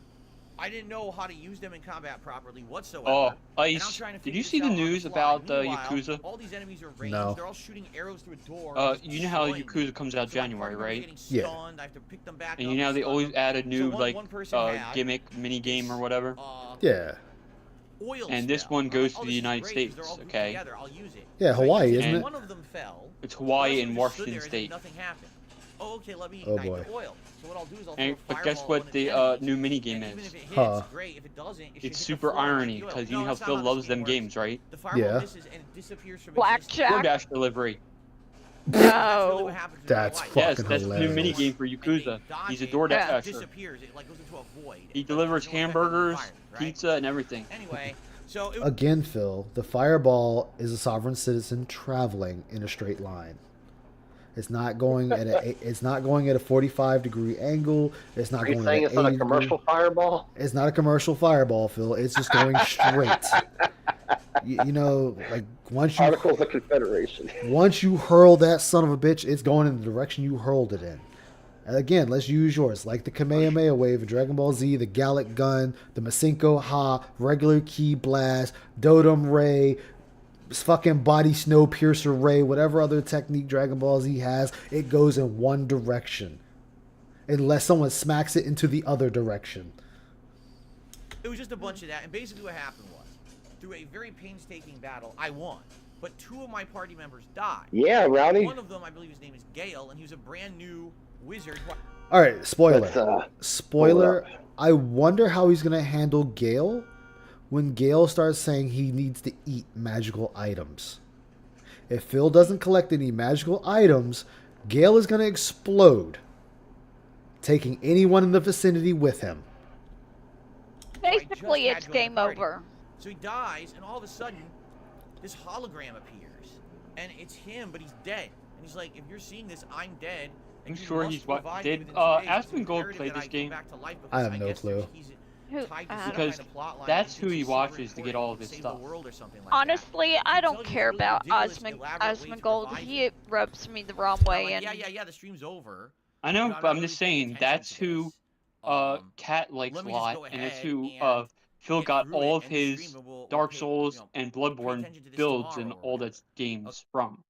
Speaker 2: I didn't know how to use them in combat properly whatsoever.
Speaker 20: Oh, Ice, did you see the news about Yakuza?
Speaker 2: All these enemies are ranged.
Speaker 1: No.
Speaker 2: They're all shooting arrows through a door.
Speaker 20: You know how Yakuza comes out January, right?
Speaker 1: Yeah.
Speaker 2: I have to pick them back
Speaker 20: And
Speaker 2: up
Speaker 20: you know how they always add a new
Speaker 2: one person had
Speaker 20: gimmick mini game or whatever.
Speaker 1: Yeah.
Speaker 2: Oil
Speaker 20: And this
Speaker 2: spell.
Speaker 20: one goes
Speaker 2: Oh,
Speaker 20: to
Speaker 2: this
Speaker 20: the
Speaker 2: is
Speaker 20: United
Speaker 2: great, 'cause
Speaker 20: States,
Speaker 2: they're all grouped
Speaker 20: okay?
Speaker 2: together. I'll use it.
Speaker 1: Yeah,
Speaker 2: So I
Speaker 1: Hawaii,
Speaker 2: used it,
Speaker 1: isn't
Speaker 2: and
Speaker 1: it?
Speaker 2: One of them fell.
Speaker 20: It's Hawaii
Speaker 2: The
Speaker 20: and
Speaker 2: rest of them
Speaker 20: Washington
Speaker 2: stood there and
Speaker 20: State.
Speaker 2: Nothing happened. Oh, okay, let me
Speaker 1: Oh,
Speaker 2: ignite
Speaker 1: boy.
Speaker 2: the oil. So what I'll do is I'll
Speaker 20: And,
Speaker 2: throw a
Speaker 20: but guess
Speaker 2: fireball
Speaker 20: what
Speaker 2: on
Speaker 20: the
Speaker 2: enemies,
Speaker 20: new mini game
Speaker 2: and even
Speaker 20: is?
Speaker 2: if it hits,
Speaker 1: Huh.
Speaker 2: great. If it doesn't, it should
Speaker 20: It's
Speaker 2: hit the
Speaker 20: super
Speaker 2: floor like
Speaker 20: irony
Speaker 2: the oil.
Speaker 20: because
Speaker 2: No,
Speaker 20: you know how
Speaker 2: that's not
Speaker 20: Phil
Speaker 2: this
Speaker 20: loves
Speaker 2: game
Speaker 20: them
Speaker 2: works.
Speaker 20: games, right?
Speaker 2: The fireball
Speaker 1: Yeah.
Speaker 2: misses and it disappears from
Speaker 13: Blackjack.
Speaker 20: DoorDash delivery.
Speaker 13: No.
Speaker 1: That's
Speaker 20: Yes,
Speaker 1: fucking
Speaker 20: that's the new mini
Speaker 1: hilarious.
Speaker 20: game for Yakuza. He's a
Speaker 2: Yeah.
Speaker 20: DoorDasher.
Speaker 2: Disappears. It like goes into a void.
Speaker 20: He delivers hamburgers,
Speaker 2: right?
Speaker 20: pizza, and everything.
Speaker 2: Anyway, so it,
Speaker 1: Again, Phil, the fireball is a sovereign citizen traveling in a straight line. It's not going at a 45-degree angle. It's not
Speaker 6: Are you
Speaker 1: going
Speaker 6: saying
Speaker 1: at
Speaker 6: it's not a
Speaker 1: 80
Speaker 6: commercial fireball?
Speaker 1: It's not a commercial fireball, Phil. It's just going straight. You know, like
Speaker 6: Articles of Confederation.
Speaker 1: once you hurl that son of a bitch, it's going in the direction you hurled it in. And again, let's use yours, like the Kamehameha wave of Dragon Ball Z, the Gallic gun, the Masenko Ha, regular ki blast, Dotem Ray, fucking body snow piercer ray, whatever other technique Dragon Ball Z has, it goes in one direction. Unless someone smacks it into the other direction.
Speaker 2: It was just a bunch of that, and basically what happened was, through a very painstaking battle, I won. But 2 of my party members died.
Speaker 6: Yeah, Rowdy.
Speaker 2: One of them, I believe his name is Gale, and he was a brand new wizard.
Speaker 1: Alright, spoiler.
Speaker 6: Let's,
Speaker 1: Spoiler.
Speaker 6: hold up.
Speaker 1: I wonder how he's going to handle Gale when Gale starts saying he needs to eat magical items. If Phil doesn't collect any magical items, Gale is going to explode, taking anyone in the vicinity with him.
Speaker 13: Basically, it's game over.
Speaker 2: So he dies, and all of a sudden, this hologram appears. And it's him, but he's dead. And he's like, if you're seeing this, I'm dead.
Speaker 20: I'm
Speaker 2: and you
Speaker 20: sure
Speaker 2: must
Speaker 20: he's what
Speaker 2: provide me
Speaker 20: did
Speaker 2: within 2 days. It's
Speaker 20: Aspen Gold
Speaker 2: imperative
Speaker 20: play
Speaker 2: that
Speaker 20: this
Speaker 2: I come
Speaker 20: game?
Speaker 2: back to life
Speaker 1: I have
Speaker 2: because
Speaker 1: no
Speaker 2: guess
Speaker 1: clue.
Speaker 2: he's
Speaker 13: Who,
Speaker 2: tied to some
Speaker 20: Because
Speaker 2: kind of plot line.
Speaker 20: that's
Speaker 2: He's
Speaker 20: who he
Speaker 2: secret
Speaker 20: watches to get
Speaker 2: recording
Speaker 20: all of
Speaker 2: to
Speaker 20: his
Speaker 2: save
Speaker 20: stuff.
Speaker 2: the world or something like
Speaker 13: Honestly, I don't
Speaker 2: telling you
Speaker 13: care
Speaker 2: it's really
Speaker 13: about
Speaker 2: ridiculous,
Speaker 13: Osmond
Speaker 2: elaborate way to
Speaker 13: Gold.
Speaker 2: provide
Speaker 13: He rubs me the wrong
Speaker 2: that.
Speaker 13: way,
Speaker 2: Like,
Speaker 13: and
Speaker 2: yeah, the stream's over.
Speaker 20: I know,
Speaker 2: You know, I'm
Speaker 20: but
Speaker 2: not
Speaker 20: I'm
Speaker 2: really
Speaker 20: just
Speaker 2: paying
Speaker 20: saying
Speaker 2: attention
Speaker 20: that's
Speaker 2: to
Speaker 20: who
Speaker 2: this.
Speaker 20: Cat likes
Speaker 2: let
Speaker 20: a
Speaker 2: me just
Speaker 20: lot,
Speaker 2: go
Speaker 20: and that's
Speaker 2: ahead
Speaker 20: who
Speaker 2: and
Speaker 20: Phil
Speaker 2: get
Speaker 20: got
Speaker 2: through
Speaker 20: all
Speaker 2: it
Speaker 20: of
Speaker 2: and the
Speaker 20: his
Speaker 2: stream will
Speaker 20: Dark
Speaker 2: pay-
Speaker 20: Souls
Speaker 2: you know,
Speaker 20: and
Speaker 2: pay
Speaker 20: Bloodborne
Speaker 2: attention to this
Speaker 20: builds and
Speaker 2: tomorrow
Speaker 20: all that games from.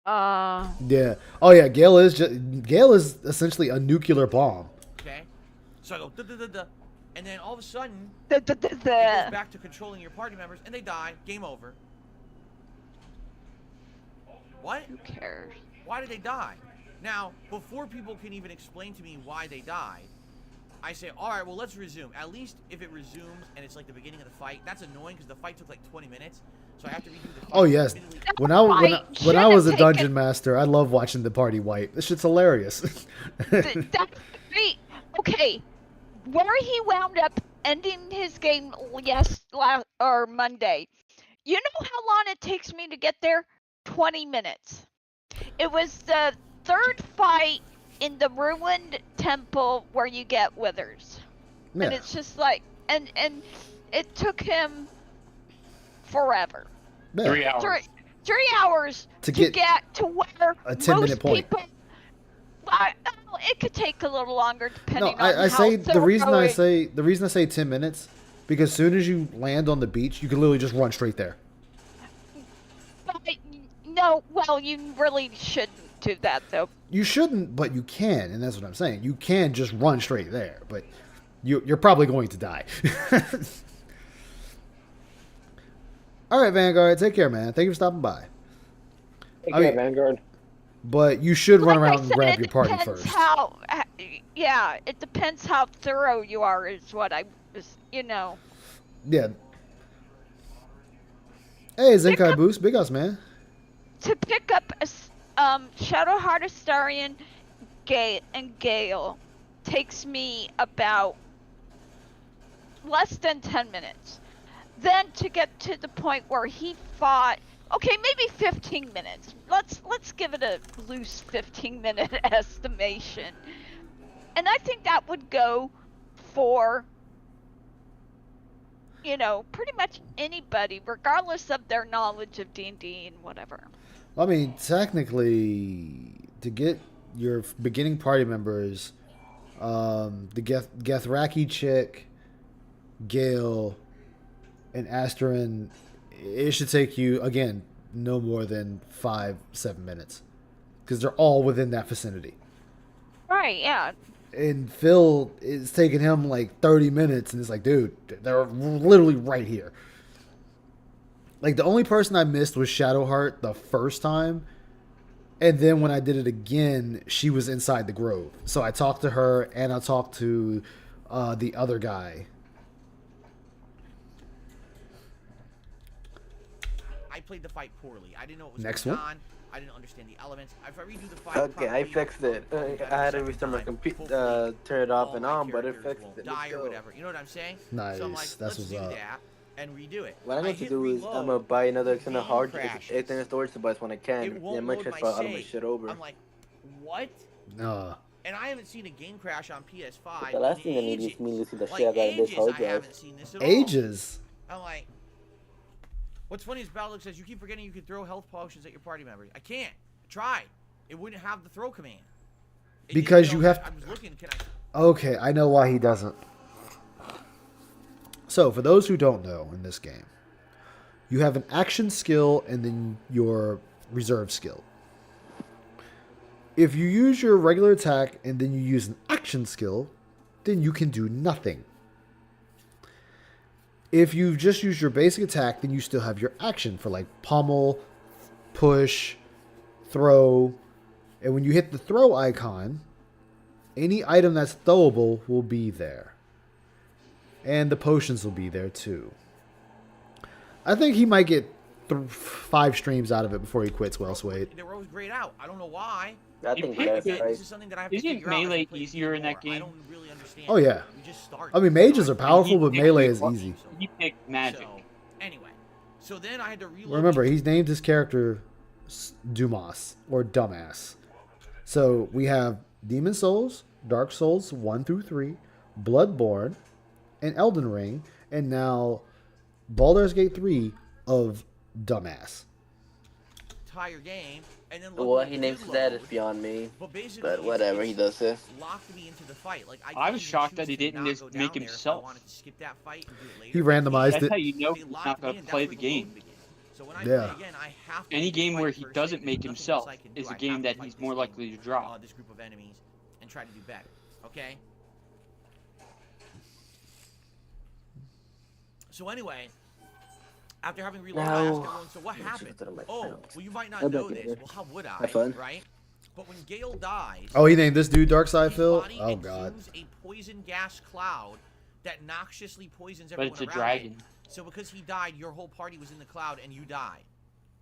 Speaker 1: Yeah. Oh yeah, Gale is essentially a nuclear bomb.
Speaker 2: Okay. So I go da-da-da-da, and then all of a sudden it goes back to controlling your party members, and they die. Game over. What?
Speaker 13: who cares?
Speaker 2: Why did they die? Now, before people can even explain to me why they died, I say, all right, well, let's resume. At least if it resumes and it's like the beginning of the fight, that's annoying because the fight took like 20 minutes. So I have to redo the fight.
Speaker 1: Oh yes. When I was a dungeon master, I love watching the party wipe. This shit's hilarious.
Speaker 13: That's great. Okay, where he wound up ending his game Monday. You know how long it takes me to get there? 20 minutes. It was the third fight in the ruined temple where you get withers.
Speaker 1: Yeah.
Speaker 13: And it's just like, and it took him forever.
Speaker 1: Yeah.
Speaker 20: 3 hours.
Speaker 13: 3 hours
Speaker 1: To
Speaker 13: to
Speaker 1: get
Speaker 13: to where
Speaker 1: a 10-minute
Speaker 13: most
Speaker 1: point.
Speaker 13: people. It could take a little longer
Speaker 1: No,
Speaker 13: depending on
Speaker 1: I
Speaker 13: how
Speaker 1: say the reason I
Speaker 13: thorough
Speaker 1: say 10 minutes because as soon as you land on the beach, you can literally just run straight there.
Speaker 13: But no, well, you really shouldn't do that though.
Speaker 1: You shouldn't, but you can, and that's what I'm saying. You can just run straight there, but you're probably going to die. All right, Vanguard, take care, man. Thank you for stopping by.
Speaker 6: Take care, Vanguard.
Speaker 1: But you should run
Speaker 13: Like I
Speaker 1: around and
Speaker 13: said,
Speaker 1: grab
Speaker 13: it
Speaker 1: your party
Speaker 13: depends
Speaker 1: first.
Speaker 13: Yeah, it depends how thorough you are, is what I was,
Speaker 1: Yeah. Hey, Zenkai Boost, big ups, man.
Speaker 13: To pick up a Shadowheart Astarion and Gale takes me about less than 10 minutes. Then to get to the point where he fought, okay, maybe 15 minutes. Let's give it a loose 15-minute estimation. And I think that would go for, pretty much anybody, regardless of their knowledge of D&D and whatever.
Speaker 1: I mean, technically, to get your beginning party members, the Gethraki chick, Gale, and Asterin, it should take you, again, no more than 5-7 minutes. Because they're all within that vicinity.
Speaker 13: Right, yeah.
Speaker 1: And Phil, it's taking him like 30 minutes, and it's like, dude, they're literally right here. Like, the only person I missed was Shadowheart the first time. And then when I did it again, she was inside the grove. So I talked to her, and I talked to the other guy.
Speaker 2: I played the fight poorly. I didn't know what was
Speaker 1: Next
Speaker 2: going
Speaker 1: one.
Speaker 2: on. I didn't understand the elements. If I redo the fight,
Speaker 12: Okay, I fixed it. I had to restart my computer, turn it off and on, but it fixed it.
Speaker 2: Die or whatever. You know what I'm saying?
Speaker 1: Nice.
Speaker 2: So I'm like,
Speaker 1: That's
Speaker 2: let's
Speaker 1: what's
Speaker 2: do
Speaker 1: up.
Speaker 2: that and redo it.
Speaker 12: What I'm
Speaker 2: I
Speaker 12: going to
Speaker 2: hit
Speaker 12: do is
Speaker 2: reload,
Speaker 12: I'm going to buy another external hard
Speaker 2: crashes.
Speaker 12: external storage device when I can.
Speaker 2: It won't
Speaker 12: I'm going
Speaker 2: load
Speaker 12: to
Speaker 2: my
Speaker 12: transfer all of my
Speaker 2: save.
Speaker 12: shit over.
Speaker 2: I'm like, what?
Speaker 1: No.
Speaker 2: And I haven't seen a game crash on PS5
Speaker 12: The last
Speaker 2: in
Speaker 12: thing I need
Speaker 2: ages.
Speaker 12: is me to see the
Speaker 2: Like
Speaker 12: shit out of this
Speaker 2: ages,
Speaker 12: hard
Speaker 2: I
Speaker 12: drive.
Speaker 2: haven't seen this at all.
Speaker 1: Ages.
Speaker 2: I'm like, what's funny is Baldock says you keep forgetting you can throw health potions at your party members. I can't. I tried. It wouldn't have the throw command.
Speaker 1: Because you have.
Speaker 2: I was looking. Can I?
Speaker 1: Okay, I know why he doesn't. So, for those who don't know in this game, you have an action skill and then your reserve skill. If you use your regular attack and then you use an action skill, then you can do nothing. If you just use your basic attack, then you still have your action for like pummel, push, throw. And when you hit the throw icon, any item that's throwable will be there. And the potions will be there too. I think he might get 5 streams out of it before he quits Well Swayed.
Speaker 2: They were always grayed out. I don't know why.
Speaker 12: I think
Speaker 2: Again,
Speaker 12: that's right.
Speaker 2: this is something that I have to
Speaker 20: Isn't
Speaker 2: figure out as I
Speaker 20: melee
Speaker 2: play
Speaker 20: easier in that
Speaker 2: more. I
Speaker 20: game?
Speaker 2: don't really understand.
Speaker 1: Oh yeah.
Speaker 2: We just started.
Speaker 1: I mean, mages are powerful, but melee is easy.
Speaker 20: You pick magic.
Speaker 2: So, anyway, so then I had to reload.
Speaker 1: Remember, he's named his character Dumas, or Dumbass. So we have Demon Souls, Dark Souls 1 through 3, Bloodborne, and Elden Ring, and now Baldur's Gate 3 of Dumbass.
Speaker 2: entire game, and then
Speaker 12: What he names that is beyond me. But whatever, he does it.
Speaker 2: locked me into the fight. Like
Speaker 20: I was shocked that he didn't just make
Speaker 2: I
Speaker 20: himself.
Speaker 2: wanted to skip that fight and do it later.
Speaker 1: He randomized
Speaker 20: That's
Speaker 1: it.
Speaker 20: how you know he's not going to play the game.
Speaker 2: So when I
Speaker 1: Yeah.
Speaker 2: play again, I have to
Speaker 20: Any
Speaker 2: do the
Speaker 20: game
Speaker 2: fight
Speaker 20: where he
Speaker 2: first,
Speaker 20: doesn't
Speaker 2: and
Speaker 20: make
Speaker 2: there's nothing
Speaker 20: himself
Speaker 2: else I can do.
Speaker 20: is
Speaker 2: I
Speaker 20: a
Speaker 2: have
Speaker 20: game
Speaker 2: to
Speaker 20: that
Speaker 2: fight
Speaker 20: he's
Speaker 2: this
Speaker 20: more
Speaker 2: game,
Speaker 20: likely to drop.
Speaker 2: this group of enemies, and try to do better. Okay. So anyway, after having reloaded, I asked everyone, so what happened? Oh, well, you might not
Speaker 12: I
Speaker 2: know
Speaker 12: bet
Speaker 2: this.
Speaker 12: you-
Speaker 2: Well, how would I?
Speaker 12: Have fun.
Speaker 2: Right? But when Gale dies,
Speaker 1: Oh, he named this dude Darkside
Speaker 2: his
Speaker 1: Phil?
Speaker 2: body
Speaker 1: Oh, God.
Speaker 2: exudes a poison gas cloud that noxiously poisons
Speaker 20: But
Speaker 2: everyone
Speaker 20: it's a
Speaker 2: around
Speaker 20: dragon.
Speaker 2: it. So because he died, your whole party was in the cloud and you died.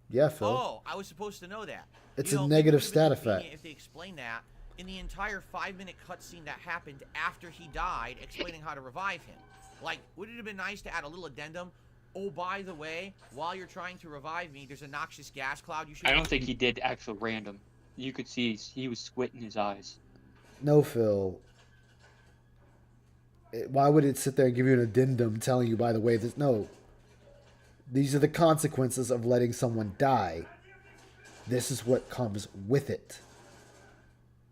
Speaker 1: Yeah, Phil.
Speaker 2: Oh, I was supposed to know that.
Speaker 1: It's
Speaker 2: You
Speaker 1: a
Speaker 2: know,
Speaker 1: negative
Speaker 2: it would've been
Speaker 1: stat
Speaker 2: convenient
Speaker 1: effect.
Speaker 2: If they explained that in the entire 5-minute cutscene that happened after he died, explaining how to revive him. Like, would it have been nice to add a little addendum? Oh, by the way, while you're trying to revive me, there's a noxious gas cloud you should.
Speaker 20: I don't think he did actual random. You could see he was squinting his eyes.
Speaker 1: No, Phil. Why would it sit there and give you an addendum telling you, by the way, this? No. These are the consequences of letting someone die. This is what comes with it.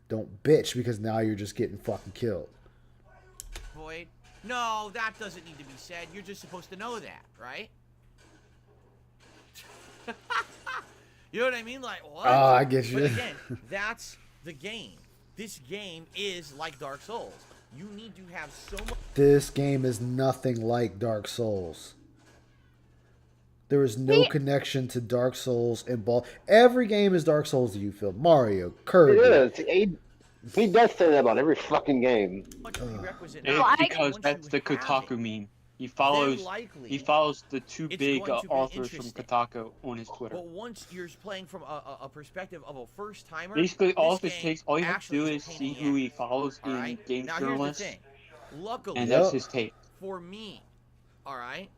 Speaker 1: Don't bitch because now you're just getting fucking killed.
Speaker 2: Void. No, that doesn't need to be said. You're just supposed to know that, right? You know what I mean? Like, what?
Speaker 1: Oh, I get you.
Speaker 2: But again, that's the game. This game is like Dark Souls. You need to have so much.
Speaker 1: This game is nothing like Dark Souls. There is no connection to Dark Souls and ball. Every game is Dark Souls to you, Phil. Mario, Kirby.
Speaker 6: It is. He does say that about every fucking game.
Speaker 20: It's because that's the Kotaku meme. He follows the two big authors from Kotaku on his Twitter.
Speaker 2: But once you're playing from a perspective of a first timer,
Speaker 20: Basically, all you have to do is see who he follows in Game Journalist,
Speaker 2: luckily,
Speaker 20: and that's his take.
Speaker 2: For me, all right,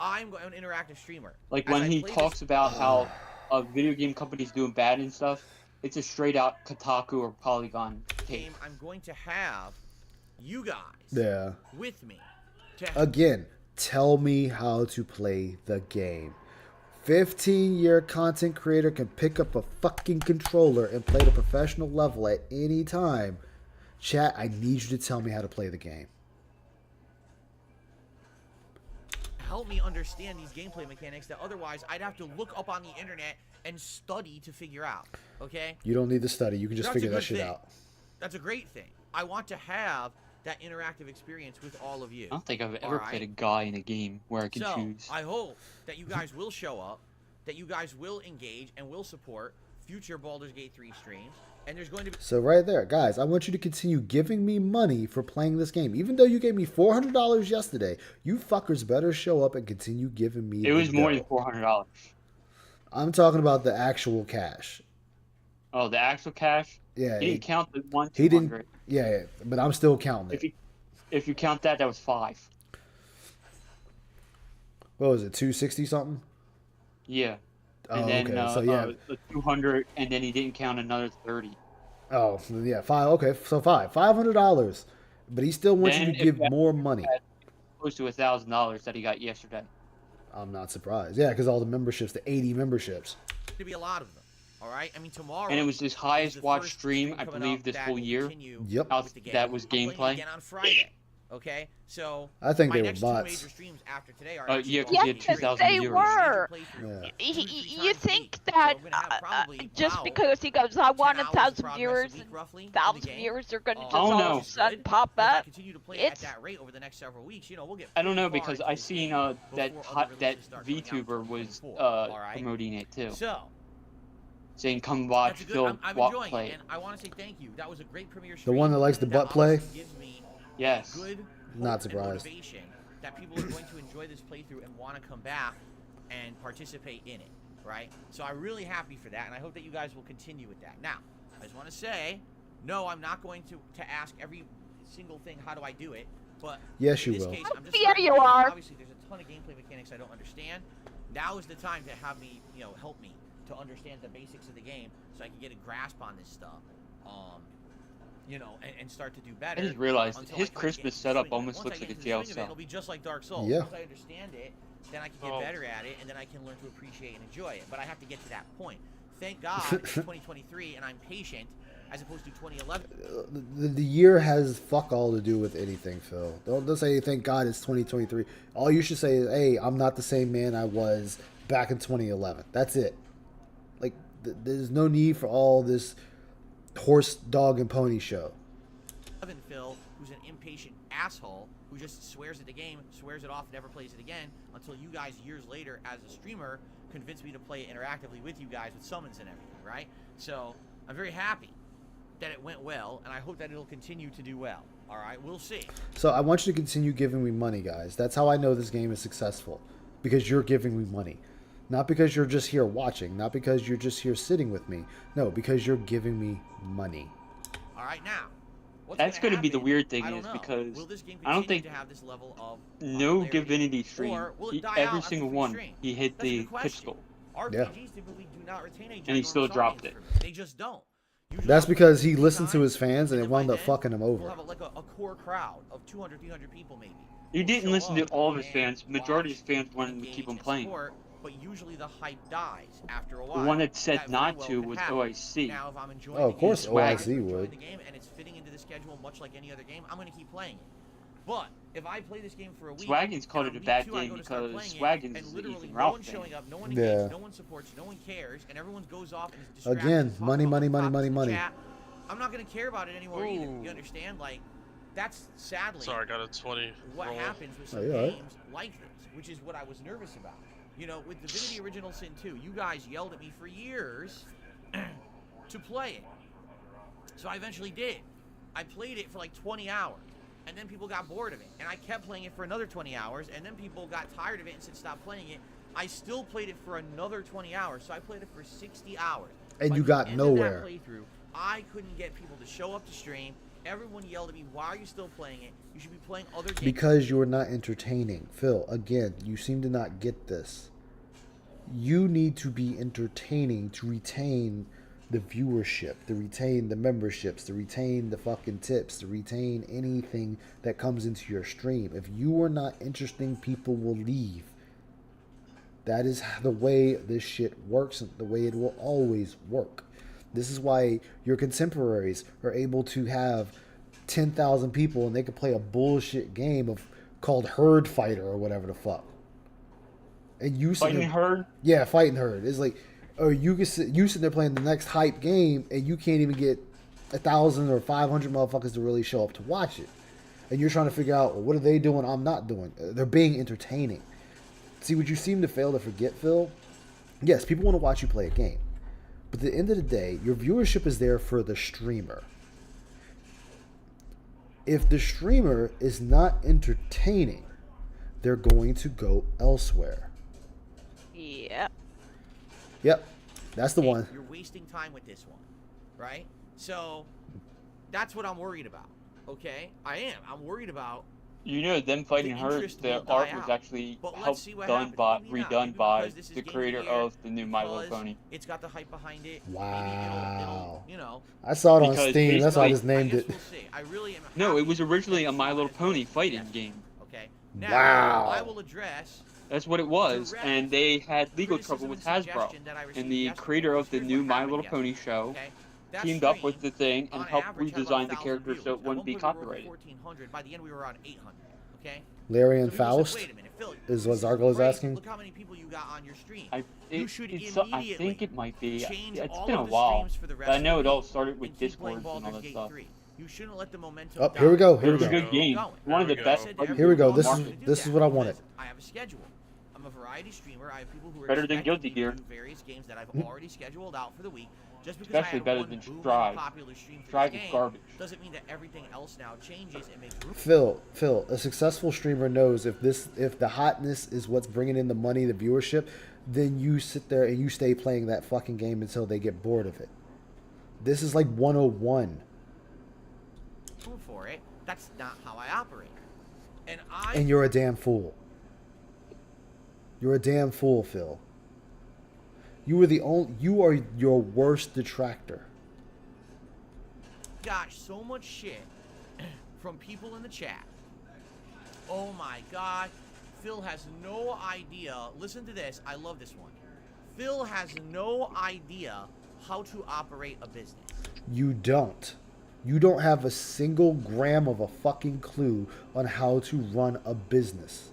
Speaker 2: I'm an interactive streamer.
Speaker 20: Like when he talks about how a video game company's doing bad and stuff, it's a straight out Kotaku or Polygon take.
Speaker 2: I'm going to have you guys with me.
Speaker 1: Again, tell me how to play the game. 15-year content creator can pick up a fucking controller and play at a professional level at any time. Chat, I need you to tell me how to play the game.
Speaker 2: Help me understand these gameplay mechanics that otherwise I'd have to look up on the internet and study to figure out. Okay?
Speaker 1: You don't need to study. You can just figure that shit
Speaker 2: thing.
Speaker 1: out.
Speaker 2: That's a great thing. I want to have that interactive experience with all of you.
Speaker 20: I don't think I've ever played a guy in a game where I can choose.
Speaker 2: I hope that you guys will show up, that you guys will engage and will support future Baldur's Gate 3 streams, and there's going to be...
Speaker 1: So right there, guys, I want you to continue giving me money for playing this game. Even though you gave me $400 yesterday, you fuckers better show up and continue giving me...
Speaker 20: It was more than $400.
Speaker 1: I'm talking about the actual cash.
Speaker 20: Oh, the actual cash?
Speaker 1: Yeah.
Speaker 20: He didn't count the one.
Speaker 1: He didn't... Yeah, but I'm still counting it.
Speaker 20: If you count that, that was 5.
Speaker 1: What was it, 260 something?
Speaker 20: Yeah.
Speaker 1: Oh,
Speaker 20: and then,
Speaker 1: okay. So yeah,
Speaker 20: 200, and then he didn't count another 30.
Speaker 1: Oh, yeah, 5. Okay, so $500, but he still wants you to give more money.
Speaker 20: Close to $1,000 that he got yesterday.
Speaker 1: I'm not surprised. Yeah, because all the memberships, the 80 memberships.
Speaker 2: To be a lot of them. All right. I mean, tomorrow.
Speaker 20: And it was his highest watched stream, I believe, this whole year.
Speaker 1: Yep.
Speaker 20: That was gameplay.
Speaker 2: Again on Friday. Okay, so
Speaker 1: I think they were
Speaker 2: next
Speaker 1: bots.
Speaker 2: 2 major streams after today are
Speaker 20: Yeah,
Speaker 13: yes, they were.
Speaker 1: Yeah.
Speaker 13: You think that just because he goes, I want 1,000 viewers, 1,000 viewers are going to just all of a sudden pop up? It's...
Speaker 2: at that rate over the next several weeks, you know, we'll get.
Speaker 20: I don't know because I seen that VTuber was promoting it too.
Speaker 2: So.
Speaker 20: Saying, come watch Phil play.
Speaker 2: And I want to say thank you. That was a great premiere
Speaker 1: The
Speaker 2: stream.
Speaker 1: one that likes the butt play?
Speaker 20: Yes.
Speaker 2: Good
Speaker 1: not surprised.
Speaker 2: Motivation that people are going to enjoy this playthrough and want to come back and participate in it, right? So I'm really happy for that, and I hope that you guys will continue with that. Now, I just want to say, no, I'm not going to ask every single thing, how do I do it? But
Speaker 1: yes,
Speaker 2: in
Speaker 1: you
Speaker 2: this
Speaker 1: will.
Speaker 2: Case, I'm just
Speaker 13: you are.
Speaker 2: Obviously, there's a ton of gameplay mechanics I don't understand. Now is the time to have me, you know, help me to understand the basics of the game so I can get a grasp on this stuff. You know, and start to do better.
Speaker 20: I just realized his Christmas setup almost looks like a jail cell.
Speaker 2: It'll be just like Dark Souls.
Speaker 1: Yeah.
Speaker 2: Once I understand it, then I can get better at it, and then I can learn to appreciate and enjoy it. But I have to get to that point. Thank God it's 2023, and I'm patient, as opposed to 2011.
Speaker 1: The year has fuck all to do with anything, Phil. Don't say thank God it's 2023. All you should say is, hey, I'm not the same man I was back in 2011. That's it. Like, there's no need for all this horse, dog, and pony show.
Speaker 2: Phil, who's an impatient asshole who just swears at the game, swears it off, never plays it again, until you guys years later as a streamer convinced me to play it interactively with you guys with summons and everything, right? So I'm very happy that it went well, and I hope that it'll continue to do well. All right, we'll see.
Speaker 1: So I want you to continue giving me money, guys. That's how I know this game is successful, because you're giving me money. Not because you're just here watching, not because you're just here sitting with me. No, because you're giving me money.
Speaker 2: All right, now.
Speaker 20: That's going to be the weird thing is because I don't think no Divinity stream, every single one, he hit the pitch goal.
Speaker 2: RPGs typically do not retain a
Speaker 20: and he still dropped it.
Speaker 2: They just don't.
Speaker 1: That's because he listened to his fans and it wound up fucking him
Speaker 2: We'll
Speaker 1: over.
Speaker 2: have like a core crowd of 200, 300 people maybe.
Speaker 20: He didn't listen to all of his
Speaker 2: and
Speaker 20: fans. Majority of his fans wanted him to
Speaker 2: engage
Speaker 20: keep him
Speaker 2: and
Speaker 20: playing.
Speaker 2: support, but usually the hype dies after a
Speaker 20: The
Speaker 2: while.
Speaker 20: one that said
Speaker 2: very
Speaker 20: not
Speaker 2: well
Speaker 20: to
Speaker 2: could
Speaker 20: was
Speaker 2: happen.
Speaker 20: OIC.
Speaker 2: Now, if I'm enjoying
Speaker 1: Oh, of course
Speaker 2: the game,
Speaker 1: OIC
Speaker 2: if I'm enjoying
Speaker 1: would.
Speaker 2: the game and it's fitting into the schedule much like any other game, I'm going to keep playing it. But if I play this game for a week,
Speaker 20: Swaggins called
Speaker 2: and
Speaker 20: it a
Speaker 2: on
Speaker 20: bad
Speaker 2: week 2 I
Speaker 20: game
Speaker 2: go to start
Speaker 20: because
Speaker 2: playing
Speaker 20: Swaggins
Speaker 2: and
Speaker 20: is an
Speaker 2: literally
Speaker 20: Ethan
Speaker 2: no
Speaker 20: Ralph
Speaker 2: one's
Speaker 20: fan.
Speaker 2: showing up, no one
Speaker 1: Yeah.
Speaker 2: engages, no one supports, no one cares, and everyone goes off and is distracted.
Speaker 1: Again,
Speaker 2: and talking
Speaker 1: money,
Speaker 2: about
Speaker 1: money,
Speaker 2: the
Speaker 1: money,
Speaker 2: topics
Speaker 1: money,
Speaker 2: in the
Speaker 1: money.
Speaker 2: chat, I'm not going to care about it anymore either.
Speaker 19: Ooh.
Speaker 2: You understand? Like, that's sadly
Speaker 19: Sorry, I got a 20
Speaker 2: what
Speaker 19: roll.
Speaker 2: happens with some
Speaker 1: Oh, yeah, right.
Speaker 2: games like this, which is what I was nervous about. You know, with Divinity Original Sin 2, you guys yelled at me for years to play it. So I eventually did. I played it for like 20 hours, and then people got bored of it. And I kept playing it for another 20 hours, and then people got tired of it and said stop playing it. I still played it for another 20 hours, so I played it for 60 hours.
Speaker 1: And
Speaker 2: By
Speaker 1: you
Speaker 2: the
Speaker 1: got
Speaker 2: end
Speaker 1: nowhere.
Speaker 2: Of that playthrough, I couldn't get people to show up to stream. Everyone yelled at me, why are you still playing it? You should be playing other games.
Speaker 1: Because you're not entertaining. Phil, again, you seem to not get this. You need to be entertaining to retain the viewership, to retain the memberships, to retain the fucking tips, to retain anything that comes into your stream. If you are not interesting, people will leave. That is the way this shit works, and the way it will always work. This is why your contemporaries are able to have 10,000 people and they can play a bullshit game of called Herd Fighter or whatever the fuck. And you
Speaker 20: Fighting Herd?
Speaker 1: Yeah, Fighting Herd. It's like, or you sit there playing the next hype game and you can't even get 1,000 or 500 motherfuckers to really show up to watch it. And you're trying to figure out, well, what are they doing I'm not doing? They're being entertaining. See, what you seem to fail to forget, Phil, yes, people want to watch you play a game. But at the end of the day, your viewership is there for the streamer. If the streamer is not entertaining, they're going to go elsewhere.
Speaker 13: Yep.
Speaker 1: Yep, that's the one.
Speaker 2: You're wasting time with this one, right? So that's what I'm worried about. Okay, I am. I'm worried about.
Speaker 20: You know, them fighting
Speaker 2: The
Speaker 20: Herd,
Speaker 2: interest
Speaker 20: their
Speaker 2: will die
Speaker 20: art was
Speaker 2: out.
Speaker 20: actually
Speaker 2: But let's
Speaker 20: helped
Speaker 2: see what
Speaker 20: done
Speaker 2: happens.
Speaker 20: by,
Speaker 2: Maybe not.
Speaker 20: redone
Speaker 2: Maybe
Speaker 20: by
Speaker 2: because this is
Speaker 20: the
Speaker 2: Game
Speaker 20: creator
Speaker 2: of the Year,
Speaker 20: of the new My Little
Speaker 2: because
Speaker 20: Pony.
Speaker 2: It's got the hype behind it.
Speaker 1: Wow.
Speaker 2: Maybe it'll, you know.
Speaker 1: I saw it on
Speaker 20: Because
Speaker 1: Steam. That's why I just
Speaker 20: basically-
Speaker 1: named it.
Speaker 2: We'll see. I really am.
Speaker 20: No, it was originally a My Little Pony fighting game.
Speaker 2: Okay. Now,
Speaker 1: Wow.
Speaker 2: I will address.
Speaker 20: That's what it was,
Speaker 2: direct
Speaker 20: and they had legal trouble
Speaker 2: criticism
Speaker 20: with
Speaker 2: and
Speaker 20: Hasbro.
Speaker 2: suggestion that I
Speaker 20: And
Speaker 2: received
Speaker 20: the
Speaker 2: yesterday.
Speaker 20: creator of the
Speaker 2: Here's
Speaker 20: new
Speaker 2: what
Speaker 20: My
Speaker 2: happened
Speaker 20: Little
Speaker 2: yesterday,
Speaker 20: Pony show
Speaker 2: okay? That
Speaker 20: teamed up
Speaker 2: stream,
Speaker 20: with the thing and
Speaker 2: on
Speaker 20: helped
Speaker 2: average, had
Speaker 20: redesign
Speaker 2: about
Speaker 20: the
Speaker 2: 1,000
Speaker 20: characters so
Speaker 2: views.
Speaker 20: it wouldn't be
Speaker 2: At one point, we were over
Speaker 20: copyrighted.
Speaker 2: 1,400. By the end, we were around 800. Okay.
Speaker 1: Larry and
Speaker 2: So people said,
Speaker 1: Faust
Speaker 2: "Wait a minute, Phil,
Speaker 1: is
Speaker 2: this
Speaker 1: what Zargle is
Speaker 2: great.
Speaker 1: asking.
Speaker 2: Look how many people you got on your stream.
Speaker 20: It,
Speaker 2: you should
Speaker 20: it's,
Speaker 2: immediately
Speaker 20: I think it might be.
Speaker 2: change
Speaker 20: It's
Speaker 2: all
Speaker 20: been a
Speaker 2: of the
Speaker 20: while.
Speaker 2: streams for the rest
Speaker 20: But I know
Speaker 2: of
Speaker 20: it
Speaker 2: the
Speaker 20: all
Speaker 2: week
Speaker 20: started with
Speaker 2: and keep playing
Speaker 20: Discord and all
Speaker 2: Baldur's
Speaker 20: that
Speaker 2: Gate
Speaker 20: stuff.
Speaker 2: 3. You shouldn't let the momentum
Speaker 1: Oh,
Speaker 2: die.
Speaker 1: here we go. Here
Speaker 20: It
Speaker 1: we
Speaker 20: was a
Speaker 1: go.
Speaker 20: good game. One of the
Speaker 2: I
Speaker 20: best.
Speaker 2: said to
Speaker 1: Here we go.
Speaker 2: everyone
Speaker 1: This
Speaker 2: on
Speaker 1: is
Speaker 2: market to do
Speaker 1: this is
Speaker 2: that
Speaker 1: what I wanted.
Speaker 2: because I have a schedule. I'm a variety streamer. I have people who are
Speaker 20: Better than
Speaker 2: expecting
Speaker 20: Guilty
Speaker 2: me to
Speaker 20: Gear.
Speaker 2: do various games that I've already scheduled out for the week. Just because
Speaker 20: Especially
Speaker 2: I had
Speaker 20: better
Speaker 2: one
Speaker 20: than
Speaker 2: booming
Speaker 20: Strive.
Speaker 2: popular stream for
Speaker 20: Strive
Speaker 2: this
Speaker 20: is
Speaker 2: game
Speaker 20: garbage.
Speaker 2: doesn't mean that everything else now changes and makes room.
Speaker 1: Phil, a successful streamer knows if the hotness is what's bringing in the money, the viewership, then you sit there and you stay playing that fucking game until they get bored of it. This is like 101.
Speaker 2: For it. That's not how I operate.
Speaker 1: And you're a damn fool. You're a damn fool, Phil. You are your worst detractor.
Speaker 2: Gosh, so much shit from people in the chat. Oh my god. Phil has no idea. Listen to this. I love this one. Phil has no idea how to operate a business.
Speaker 1: You don't. You don't have a single gram of a fucking clue on how to run a business.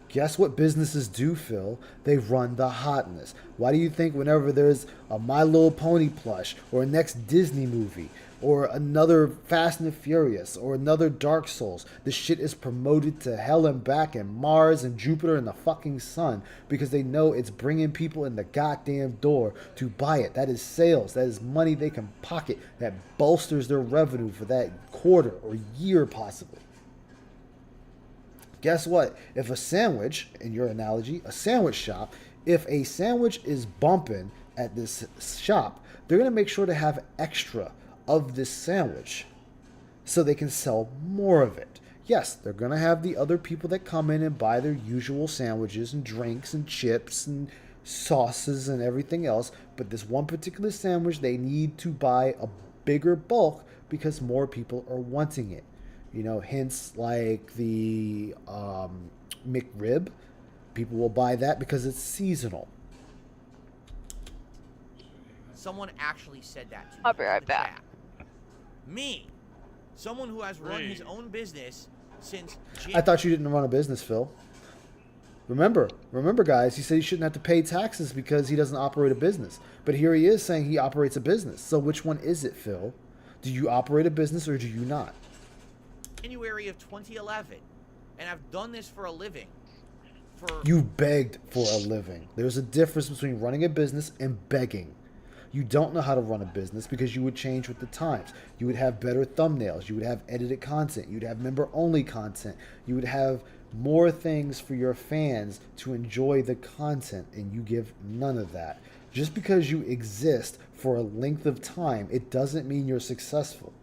Speaker 1: Guess what businesses do, Phil? They run the hotness. Why do you think whenever there's a My Little Pony plush or a next Disney movie or another Fast and the Furious or another Dark Souls, the shit is promoted to hell and back and Mars and Jupiter and the fucking sun because they know it's bringing people in the goddamn door to buy it. That is sales. That is money they can pocket. That bolsters their revenue for that quarter or year possibly. Guess what? If a sandwich, in your analogy, a sandwich shop, if a sandwich is bumping at this shop, they're going to make sure to have extra of this sandwich so they can sell more of it. Yes, they're going to have the other people that come in and buy their usual sandwiches and drinks and chips and sauces and everything else, but this one particular sandwich they need to buy a bigger bulk because more people are wanting it. Hence like the McRib. People will buy that because it's seasonal.
Speaker 2: Someone actually said that to me.
Speaker 13: I'll be right
Speaker 2: in the
Speaker 13: back.
Speaker 2: chat. Me, someone who has run his own business since.
Speaker 1: I thought you didn't run a business, Phil. Remember, guys, he said he shouldn't have to pay taxes because he doesn't operate a business. But here he is saying he operates a business. So which one is it, Phil? Do you operate a business or do you not?
Speaker 2: January of 2011, and I've done this for a living.
Speaker 1: You begged for a living. There's a difference between running a business and begging. You don't know how to run a business because you would change with the times. You would have better thumbnails. You would have edited content. You'd have member-only content. You would have more things for your fans to enjoy the content, and you give none of that. Just because you exist for a length of time, it doesn't mean you're successful.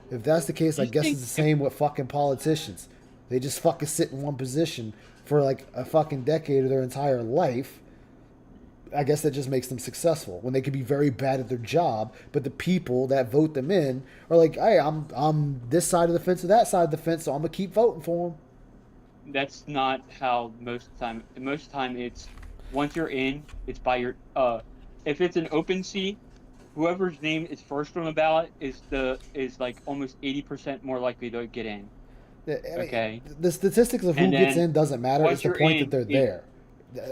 Speaker 1: If that's the case, I guess it's the same with fucking politicians. They just fucking sit in one position for like a fucking decade of their entire life. I guess that just makes them successful when they could be very bad at their job, but the people that vote them in are like, hey, I'm this side of the fence or that side of the fence, so I'm gonna keep voting for them.
Speaker 20: That's not how most of the time. Most of the time, it's once you're in, it's by your. If it's an open seat, whoever's name is first on the ballot is like almost 80% more likely to get in. Okay.
Speaker 1: The statistics of who gets in doesn't matter. It's the point that they're there.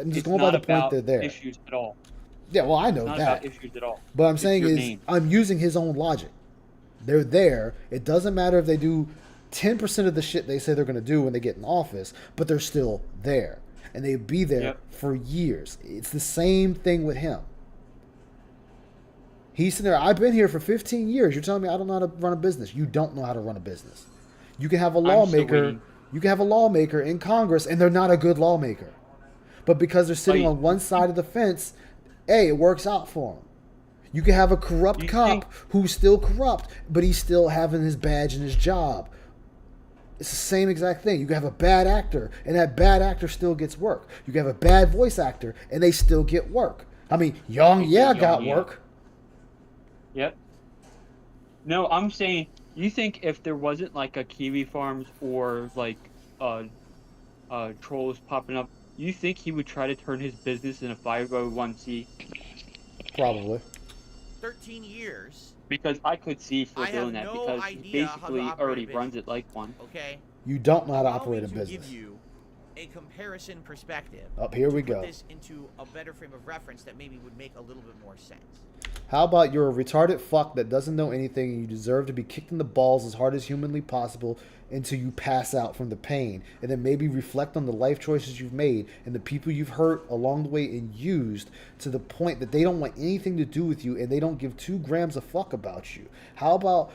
Speaker 1: I'm just going by the point they're there.
Speaker 20: Issues at all.
Speaker 1: Yeah, well, I know
Speaker 20: it's not
Speaker 1: that.
Speaker 20: about issues at all.
Speaker 1: But I'm saying is, I'm using his own logic. They're there. It doesn't matter if they do 10% of the shit they say they're going to do when they get in office, but they're still there. And they'd be there for years. It's the same thing with him. He's sitting there, I've been here for 15 years. You're telling me I don't know how to run a business. You don't know how to run a business. You can have a lawmaker. You can have a lawmaker in Congress, and they're not a good lawmaker. But because they're sitting on one side of the fence, hey, it works out for them. You can have a corrupt cop who's still corrupt, but he's still having his badge and his job. It's the same exact thing. You can have a bad actor, and that bad actor still gets work. You can have a bad voice actor, and they still get work. I mean, Young got work.
Speaker 20: Yep. No, I'm saying, you think if there wasn't like a Kiwi Farms or like trolls popping up, you think he would try to turn his business in a 501c?
Speaker 1: Probably.
Speaker 2: 13 years.
Speaker 20: Because I could see for doing that because he basically already runs it like one.
Speaker 2: Okay.
Speaker 1: You don't know how to operate a business.
Speaker 2: Give you a comparison perspective.
Speaker 1: Here we
Speaker 2: put
Speaker 1: go.
Speaker 2: This into a better frame of reference that maybe would make a little bit more sense.
Speaker 1: How about you're a retarded fuck that doesn't know anything and you deserve to be kicked in the balls as hard as humanly possible until you pass out from the pain, and then maybe reflect on the life choices you've made and the people you've hurt along the way and used to the point that they don't want anything to do with you and they don't give 2 grams of fuck about you. How about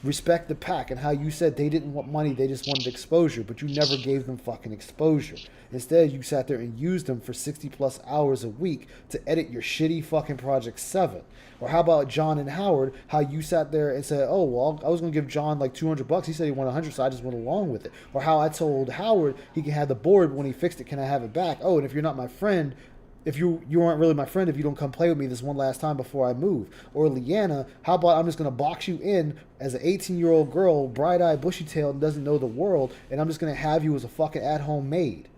Speaker 1: respect the pack and how you said they didn't want money, they just wanted exposure, but you never gave them fucking exposure. Instead, you sat there and used them for 60 plus hours a week to edit your shitty fucking Project 7. Or how about John and Howard, how you sat there and said, oh, well, I was going to give John like $200. He said he wanted 100, so I just went along with it. Or how I told Howard he can have the board, but when he fixed it, can I have it back? Oh, and if you're not my friend, if you aren't really my friend if you don't come play with me this one last time before I move. Or Leanna, how about I'm just going to box you in as an 18-year-old girl, bright-eyed, bushy-tailed, and doesn't know the world, and I'm just going to have you as a fucking at-home maid.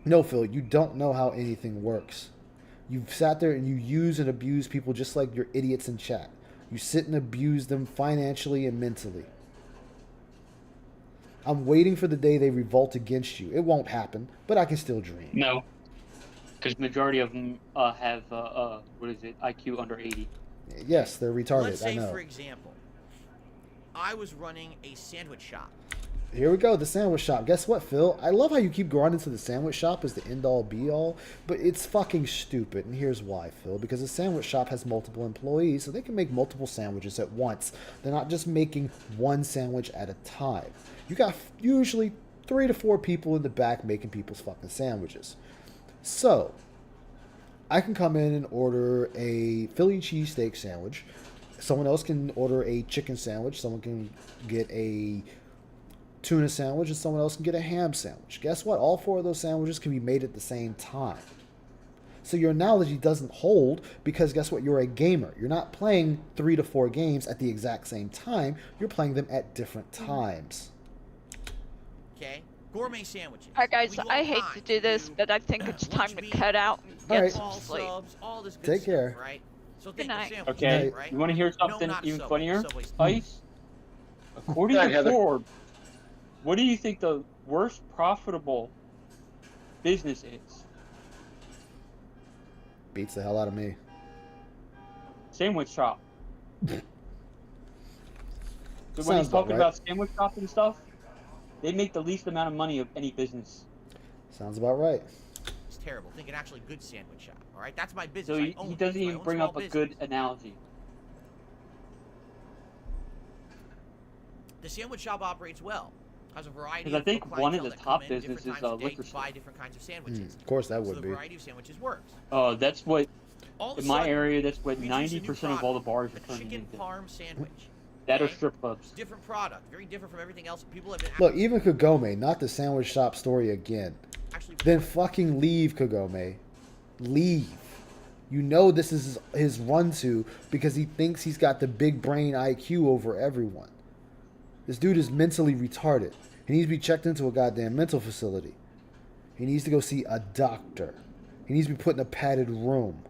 Speaker 1: No, Phil, you don't know how anything works. You've sat there and you use and abuse people just like your idiots in chat. You sit and abuse them financially and mentally. I'm waiting for the day they revolt against you. It won't happen, but I can still dream.
Speaker 20: No. Because majority of them have, IQ under 80.
Speaker 1: Yes, they're retarded,
Speaker 2: Let's say,
Speaker 1: I know.
Speaker 2: for example, I was running a sandwich shop.
Speaker 1: Here we go, the sandwich shop. Guess what, Phil? I love how you keep going into the sandwich shop as the end-all, be-all, but it's fucking stupid, and here's why, Phil. Because a sandwich shop has multiple employees, so they can make multiple sandwiches at once. They're not just making one sandwich at a time. You got usually 3 to 4 people in the back making people's fucking sandwiches. So, I can come in and order a Philly cheesesteak sandwich. Someone else can order a chicken sandwich. Someone can get a tuna sandwich, and someone else can get a ham sandwich. Guess what? All 4 of those sandwiches can be made at the same time. So your analogy doesn't hold because guess what? You're a gamer. You're not playing 3 to 4 games at the exact same time. You're playing them at different times.
Speaker 2: Okay? Gourmet sandwiches.
Speaker 13: Alright guys,
Speaker 2: We do all
Speaker 13: I hate
Speaker 2: kinds.
Speaker 13: to do this, but I think it's time to
Speaker 2: meat,
Speaker 13: cut out and
Speaker 1: All
Speaker 13: get
Speaker 1: right.
Speaker 13: some
Speaker 2: all
Speaker 13: sleep.
Speaker 2: subs, all this good
Speaker 1: Take
Speaker 2: stuff,
Speaker 1: care.
Speaker 2: right? So
Speaker 13: Good
Speaker 2: think of
Speaker 13: night.
Speaker 2: sandwiches,
Speaker 20: Okay,
Speaker 2: right?
Speaker 20: you want to hear
Speaker 2: No,
Speaker 20: something
Speaker 2: not
Speaker 20: even
Speaker 2: Subway.
Speaker 20: funnier?
Speaker 2: Subway's
Speaker 20: Ice. According
Speaker 6: Go
Speaker 20: to
Speaker 6: ahead, Heather.
Speaker 20: Forbes, what do you think the worst profitable business is?
Speaker 1: Beats the hell out of me.
Speaker 20: Sandwich shop. So when
Speaker 1: Sounds
Speaker 20: he's talking
Speaker 1: right.
Speaker 20: about sandwich shop and stuff, they make the least amount of money of any business.
Speaker 1: Sounds about right.
Speaker 2: It's terrible. Think an actually good sandwich shop. All right, that's my business.
Speaker 20: So
Speaker 2: I own
Speaker 20: he
Speaker 2: it.
Speaker 20: doesn't
Speaker 2: It's my
Speaker 20: even
Speaker 2: own
Speaker 20: bring
Speaker 2: small
Speaker 20: up a
Speaker 2: business.
Speaker 20: good analogy.
Speaker 2: The sandwich shop operates well. Has a variety.
Speaker 20: Because I
Speaker 2: of
Speaker 20: think one of
Speaker 2: clientele
Speaker 20: the
Speaker 2: that come
Speaker 20: top
Speaker 2: in different
Speaker 20: businesses is
Speaker 2: times of day
Speaker 20: liquor
Speaker 2: to
Speaker 20: store.
Speaker 2: buy different kinds of sandwiches.
Speaker 1: Of course, that
Speaker 2: So
Speaker 1: would
Speaker 2: the
Speaker 1: be.
Speaker 2: variety of sandwiches works.
Speaker 20: That's what
Speaker 2: All of a
Speaker 20: in my
Speaker 2: sudden,
Speaker 20: area. That's what
Speaker 2: we introduce a new
Speaker 20: 90% of all the bars are
Speaker 2: product, a
Speaker 20: turning
Speaker 2: chicken
Speaker 20: into.
Speaker 2: parm sandwich.
Speaker 20: That are
Speaker 2: okay?
Speaker 20: strip clubs.
Speaker 2: It's a different product, very different from everything else. People have been
Speaker 1: Look, even Kagome, not the sandwich shop story again.
Speaker 2: actually
Speaker 1: Then fucking leave, Kagome. Leave. You know this is his run to because he thinks he's got the big brain IQ over everyone. This dude is mentally retarded. He needs to be checked into a goddamn mental facility. He needs to go see a doctor. He needs to be put in a padded room.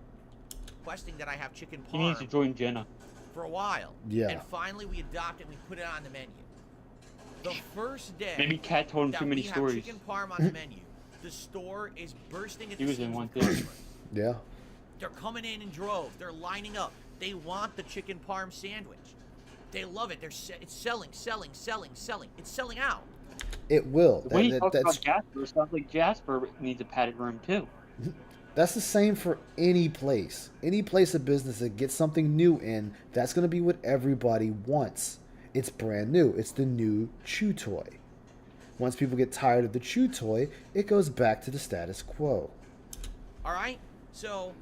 Speaker 2: requesting that I have chicken
Speaker 20: He needs to
Speaker 2: parm
Speaker 20: join Jenna.
Speaker 2: for a while.
Speaker 1: Yeah.
Speaker 2: And finally we adopt it and we put it on the menu. The first day
Speaker 20: Maybe Kat told him
Speaker 2: that
Speaker 20: too many
Speaker 2: we have
Speaker 20: stories.
Speaker 2: chicken parm on the menu, the store is bursting at
Speaker 20: He
Speaker 2: the
Speaker 20: was in
Speaker 2: seams
Speaker 20: one
Speaker 2: with
Speaker 20: thing.
Speaker 2: customers.
Speaker 1: Yeah.
Speaker 2: They're coming in droves. They're lining up. They want the chicken parm sandwich. They love it. It's selling. It's selling out.
Speaker 1: It will.
Speaker 20: When he
Speaker 1: That-
Speaker 20: talks
Speaker 1: that's
Speaker 20: about Jasper, it sounds like Jasper needs a padded room too.
Speaker 1: That's the same for any place. Any place of business that gets something new in, that's going to be what everybody wants. It's brand new. It's the new chew toy. Once people get tired of the chew toy, it goes back to the status quo.
Speaker 2: All right? So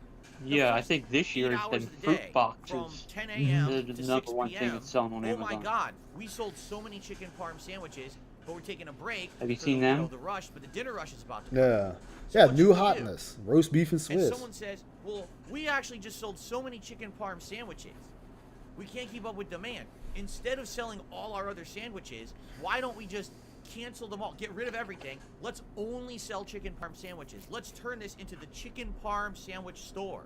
Speaker 20: Yeah, I think this year it's been fruit boxes.
Speaker 2: from 10 a.m.
Speaker 20: They're
Speaker 2: to
Speaker 20: the
Speaker 2: 6
Speaker 20: number one
Speaker 2: p.m.
Speaker 20: thing that's selling on
Speaker 2: Oh
Speaker 20: Amazon.
Speaker 2: my God, we sold so many chicken parm sandwiches, but we're taking a break.
Speaker 20: Have you
Speaker 2: for
Speaker 20: seen
Speaker 2: the,
Speaker 20: them?
Speaker 2: the rush, but the dinner rush is about to come.
Speaker 1: Yeah.
Speaker 2: So
Speaker 1: Yeah,
Speaker 2: what
Speaker 1: new
Speaker 2: should we do?
Speaker 1: hotness. Roast beef and
Speaker 2: And
Speaker 1: Swiss.
Speaker 2: someone says, well, we actually just sold so many chicken parm sandwiches. We can't keep up with demand. Instead of selling all our other sandwiches, why don't we just cancel them all? Get rid of everything. Let's only sell chicken parm sandwiches. Let's turn this into the chicken parm sandwich store,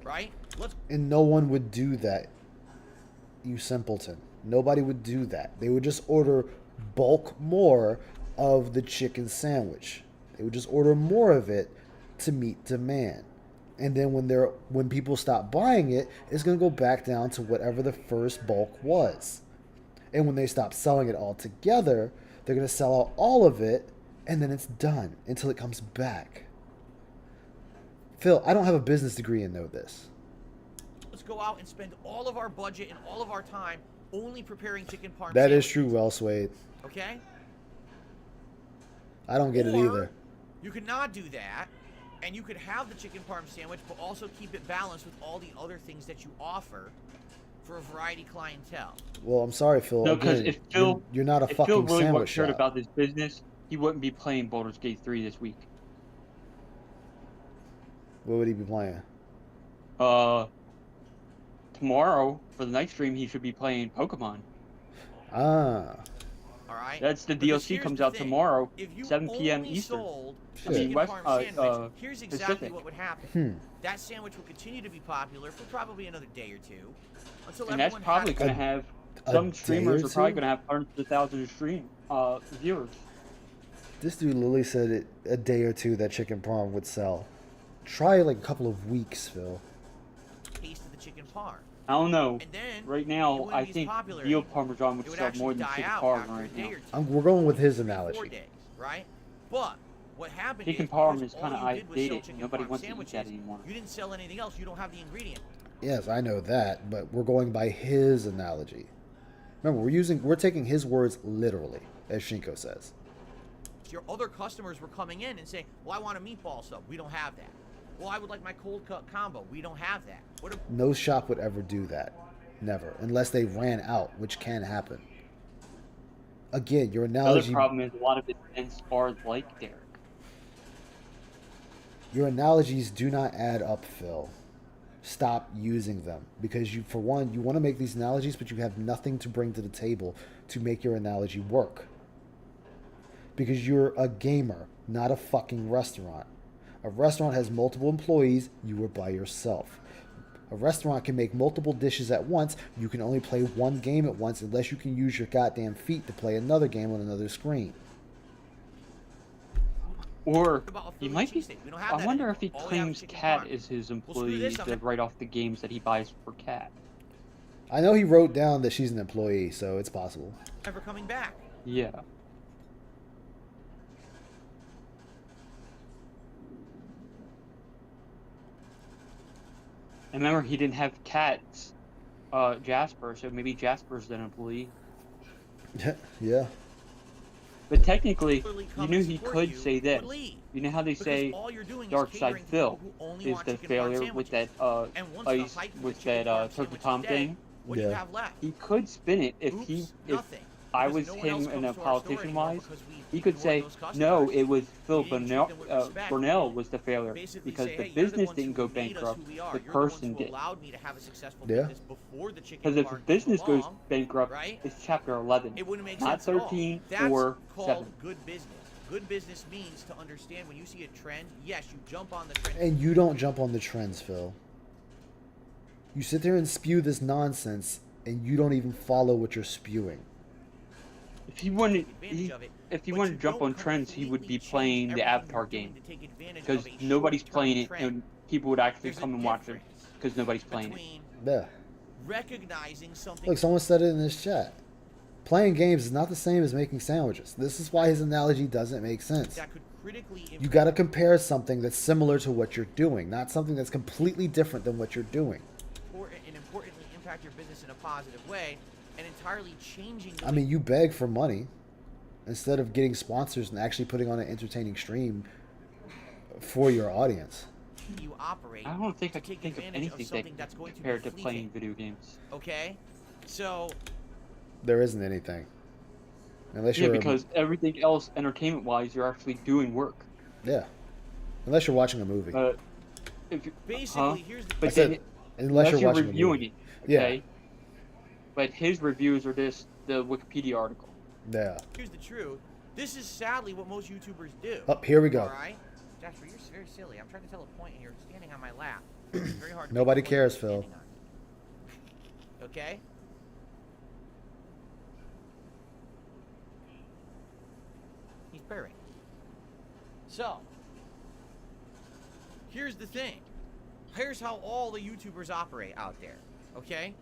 Speaker 2: right? Let's
Speaker 1: And no one would do that, you simpleton. Nobody would do that. They would just order bulk more of the chicken sandwich. They would just order more of it to meet demand. And then when people stop buying it, it's going to go back down to whatever the first bulk was. And when they stop selling it all together, they're going to sell out all of it, and then it's done until it comes back. Phil, I don't have a business degree and know this.
Speaker 2: let's go out and spend all of our budget and all of our time only preparing chicken parm
Speaker 1: That is
Speaker 2: sandwiches.
Speaker 1: true, well, Swade.
Speaker 2: Okay?
Speaker 1: I don't get it
Speaker 2: Or
Speaker 1: either.
Speaker 2: You could not do that, and you could have the chicken parm sandwich, but also keep it balanced with all the other things that you offer for a variety clientele.
Speaker 1: Well, I'm sorry, Phil.
Speaker 20: No, because
Speaker 1: Again,
Speaker 20: if Phil,
Speaker 1: you're not a
Speaker 20: if Phil
Speaker 1: fucking
Speaker 20: really
Speaker 1: sandwich
Speaker 20: cared
Speaker 1: shop.
Speaker 20: about this business, he wouldn't be playing Baldur's Gate 3 this week.
Speaker 1: What would he be playing?
Speaker 20: Tomorrow for the night stream, he should be playing Pokemon.
Speaker 1: Ah.
Speaker 2: All right.
Speaker 20: That's the
Speaker 2: Because
Speaker 20: DLC
Speaker 2: here's
Speaker 20: comes
Speaker 2: the
Speaker 20: out
Speaker 2: thing.
Speaker 20: tomorrow,
Speaker 2: If you
Speaker 20: 7 p.m.
Speaker 2: only
Speaker 20: Eastern.
Speaker 2: sold the
Speaker 1: Shit.
Speaker 2: chicken
Speaker 20: West,
Speaker 2: parm sandwich, here's exactly
Speaker 20: Pacific.
Speaker 2: what would happen.
Speaker 1: Hmm.
Speaker 2: That sandwich will continue to be popular for probably another day or two, until
Speaker 20: And that's
Speaker 2: everyone
Speaker 20: probably
Speaker 2: has
Speaker 20: going to
Speaker 2: it.
Speaker 20: have
Speaker 1: a
Speaker 20: some
Speaker 1: day
Speaker 20: streamers
Speaker 1: or
Speaker 20: are probably
Speaker 1: two?
Speaker 20: going to have hundreds of thousands of viewers.
Speaker 1: This dude literally said it a day or two that chicken parm would sell. Try like a couple of weeks, Phil.
Speaker 2: Taste of the chicken parm.
Speaker 20: I don't know.
Speaker 2: And then
Speaker 20: Right
Speaker 2: it
Speaker 20: now,
Speaker 2: wouldn't
Speaker 20: I
Speaker 2: be as
Speaker 20: think
Speaker 2: popular
Speaker 20: veal
Speaker 2: anymore.
Speaker 20: parmesan would
Speaker 2: It would
Speaker 20: sell
Speaker 2: actually
Speaker 20: more than
Speaker 2: die
Speaker 20: chicken
Speaker 2: out
Speaker 20: parm
Speaker 2: after
Speaker 20: right
Speaker 2: a day
Speaker 20: now.
Speaker 2: or two.
Speaker 1: We're going with his
Speaker 2: 4
Speaker 1: analogy.
Speaker 2: days, right? But what happened
Speaker 20: Chicken
Speaker 2: is
Speaker 20: parm
Speaker 2: because
Speaker 20: is kind of
Speaker 2: all you did was sell
Speaker 20: outdated.
Speaker 2: chicken
Speaker 20: Nobody
Speaker 2: parm
Speaker 20: wants to eat
Speaker 2: sandwiches,
Speaker 20: that anymore.
Speaker 2: You didn't sell anything else. You don't have the ingredient.
Speaker 1: Yes, I know that, but we're going by his analogy. Remember, we're taking his words literally, as Shinko says.
Speaker 2: Your other customers were coming in and saying, well, I want a meatball sub. We don't have that. Well, I would like my cold cut combo. We don't have that. What if
Speaker 1: No shop would ever do that. Never. Unless they ran out, which can happen. Again, your
Speaker 20: The other
Speaker 1: analogy...
Speaker 20: problem is a lot of it ends bars like Derek.
Speaker 1: Your analogies do not add up, Phil. Stop using them because for one, you want to make these analogies, but you have nothing to bring to the table to make your analogy work. Because you're a gamer, not a fucking restaurant. A restaurant has multiple employees. You are by yourself. A restaurant can make multiple dishes at once. You can only play one game at once unless you can use your goddamn feet to play another game on another screen.
Speaker 20: Or he might be. I wonder if he claims Cat is his employee to write off the games that he buys for Cat.
Speaker 1: I know he wrote down that she's an employee, so it's possible.
Speaker 2: Never coming back.
Speaker 20: Yeah. I remember he didn't have Cat's Jasper, so maybe Jasper's an employee.
Speaker 1: Yeah.
Speaker 20: But technically, you knew he could say this. You know how they say Darkside Phil is the failure with that ice with that Turkey Tom thing?
Speaker 2: What do you have left?
Speaker 20: He could spin it if I was him and a politician wise. He could say, no, it was Phil Burnell was the failure because the business didn't go bankrupt, the person did.
Speaker 1: Yeah.
Speaker 20: Because if the business goes bankrupt, it's Chapter 11, not 13 or 7.
Speaker 2: Good business. Good business means to understand when you see a trend, yes, you jump on the trend.
Speaker 1: And you don't jump on the trends, Phil. You sit there and spew this nonsense, and you don't even follow what you're spewing.
Speaker 20: If he wanted, if he wanted to jump on trends, he would be playing the Avatar game, because nobody's playing it, and people would actually come and watch it because nobody's playing it.
Speaker 1: Yeah.
Speaker 2: Recognizing something.
Speaker 1: Look, someone said it in this chat. Playing games is not the same as making sandwiches. This is why his analogy doesn't make sense. You got to compare something that's similar to what you're doing, not something that's completely different than what you're doing.
Speaker 2: And importantly, impact your business in a positive way, and entirely changing.
Speaker 1: I mean, you beg for money instead of getting sponsors and actually putting on an entertaining stream for your audience.
Speaker 2: You operate.
Speaker 20: I don't think I can think of anything that compared to playing video games.
Speaker 2: Okay, so
Speaker 1: there isn't anything. Unless you're
Speaker 20: because everything else, entertainment-wise, you're actually doing work.
Speaker 1: Yeah. Unless you're watching a movie.
Speaker 20: If you,
Speaker 2: basically, here's the
Speaker 20: thing.
Speaker 1: Unless you're watching
Speaker 20: reviewing
Speaker 1: a movie.
Speaker 20: it, okay? Yeah. But his reviews are just the Wikipedia article.
Speaker 1: Yeah.
Speaker 2: Here's the truth. This is sadly what most YouTubers do.
Speaker 1: Oh, here we go.
Speaker 2: All right? Jasper, you're very silly. I'm trying to tell a point, and you're standing on my lap. It's very hard to
Speaker 1: Nobody cares, Phil.
Speaker 2: Okay? He's purring. So, here's the thing. Here's how all the YouTubers operate out there. Okay?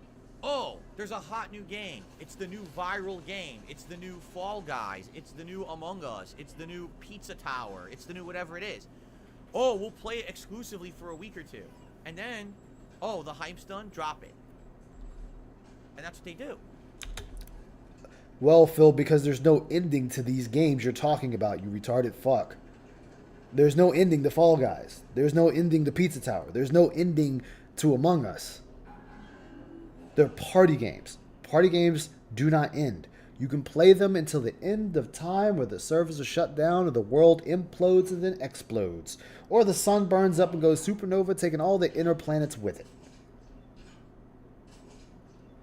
Speaker 2: Oh, there's a hot new game. It's the new viral game. It's the new Fall Guys. It's the new Among Us. It's the new Pizza Tower. It's the new whatever it is. Oh, we'll play it exclusively for a week or two. And then, oh, the hype's done, drop it. And that's what they do.
Speaker 1: Well, Phil, because there's no ending to these games you're talking about, you retarded fuck. There's no ending to Fall Guys. There's no ending to Pizza Tower. There's no ending to Among Us. They're party games. Party games do not end. You can play them until the end of time, where the servers are shut down, or the world implodes and then explodes, or the sun burns up and goes supernova, taking all the inner planets with it.